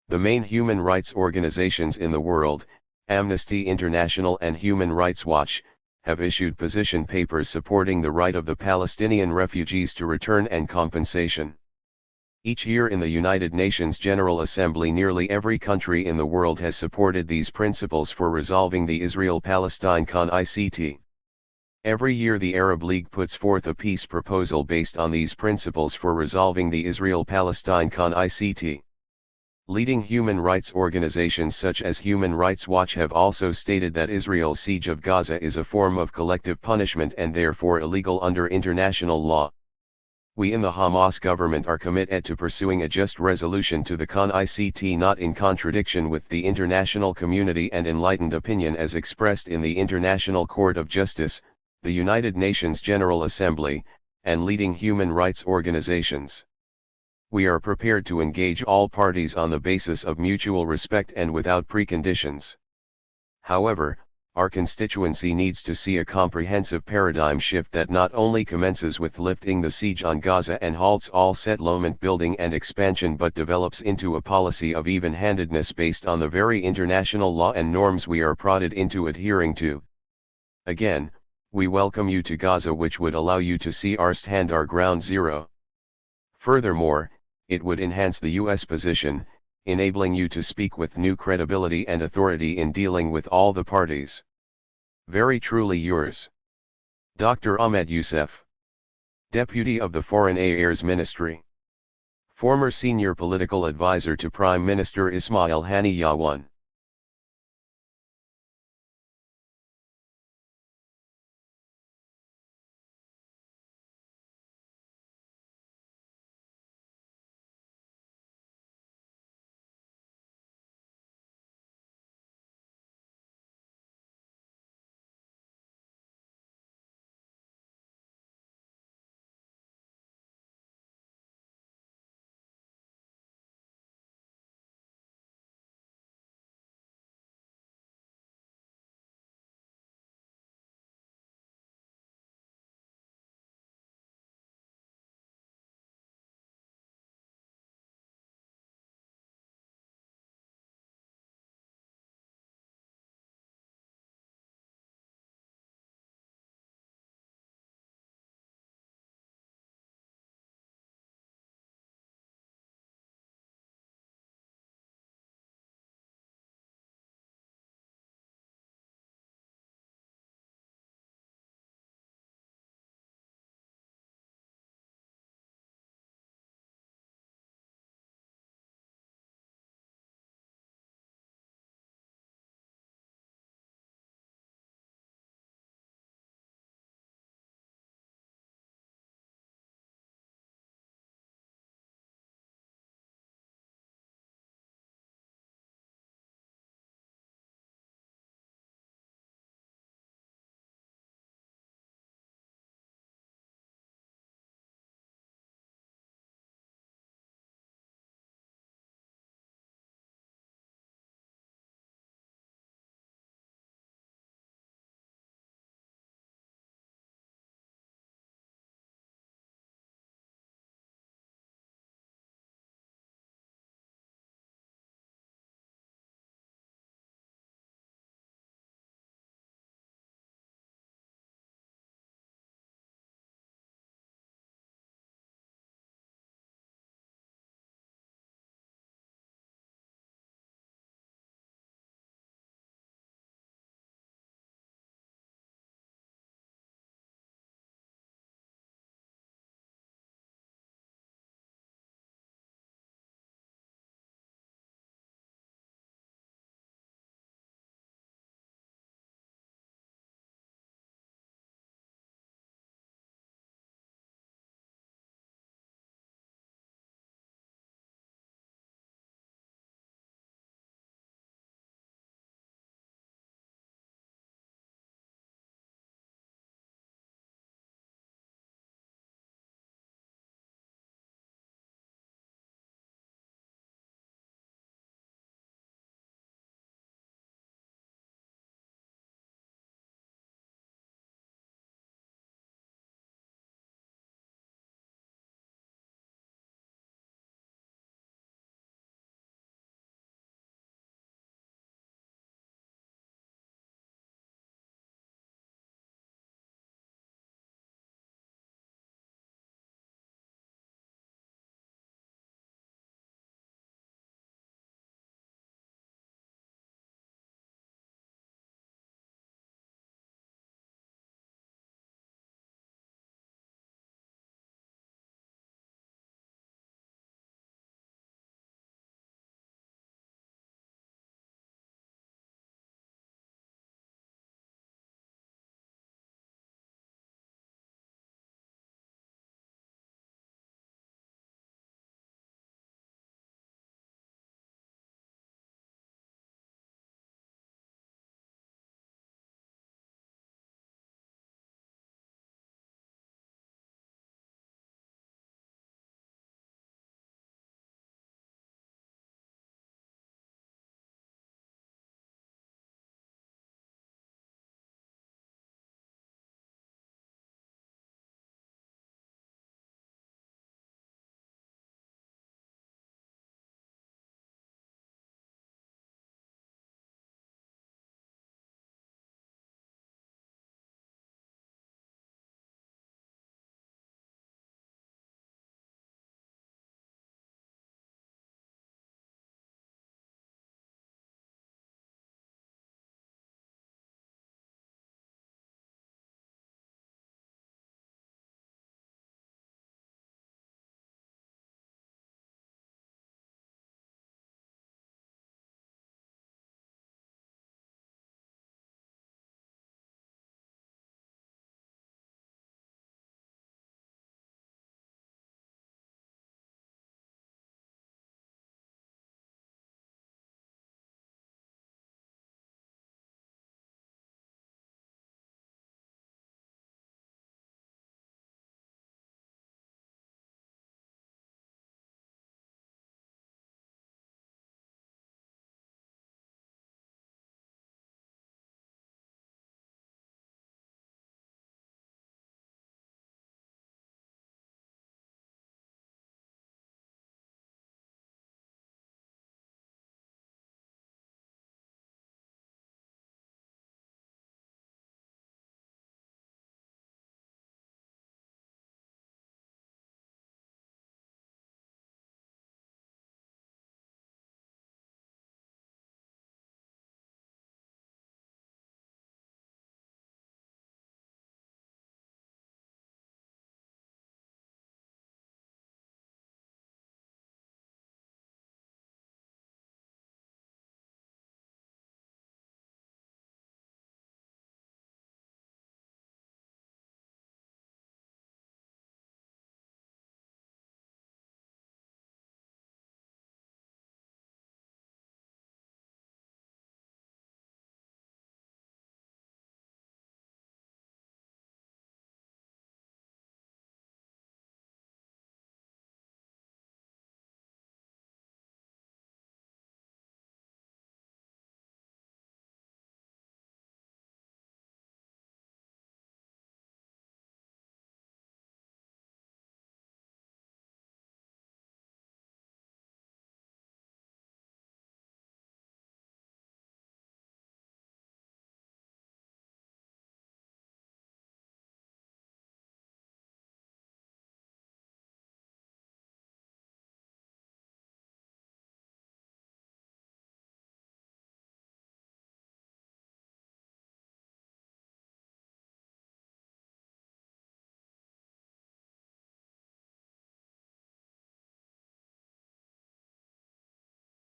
The main human rights organizations in the world, Amnesty International and Human Rights Watch, have issued position papers supporting the right of the Palestinian refugees to return and compensation. Each year in the United Nations General Assembly, nearly every country in the world has supported these principles for resolving the Israel-Palestine conflict. Every year the Arab League puts forth a peace proposal based on these principles for resolving the Israel-Palestine conflict. Leading human rights organizations such as Human Rights Watch have also stated that Israel's siege of Gaza is a form of collective punishment and therefore illegal under international law. We in the Hamas government are committed to pursuing a just resolution to the conflict, not in contradiction with the international community and enlightened opinion as expressed in the International Court of Justice, the United Nations General Assembly, and leading human rights organizations. We are prepared to engage all parties on the basis of mutual respect and without preconditions. However, our constituency needs to see a comprehensive paradigm shift that not only commences with lifting the siege on Gaza and halts all settlement building and expansion but develops into a policy of even-handedness based on the very international law and norms we are prodded into adhering to. Again, we welcome you to Gaza, which would allow you to see firsthand our ground zero. Furthermore, it would enhance the U.S. position, enabling you to speak with new credibility and authority in dealing with all the parties. Very truly yours, Dr. Ahmed Youssef, Deputy of the Foreign Affairs Ministry, former Senior Political Advisor to Prime Minister Ismail Haniyeh.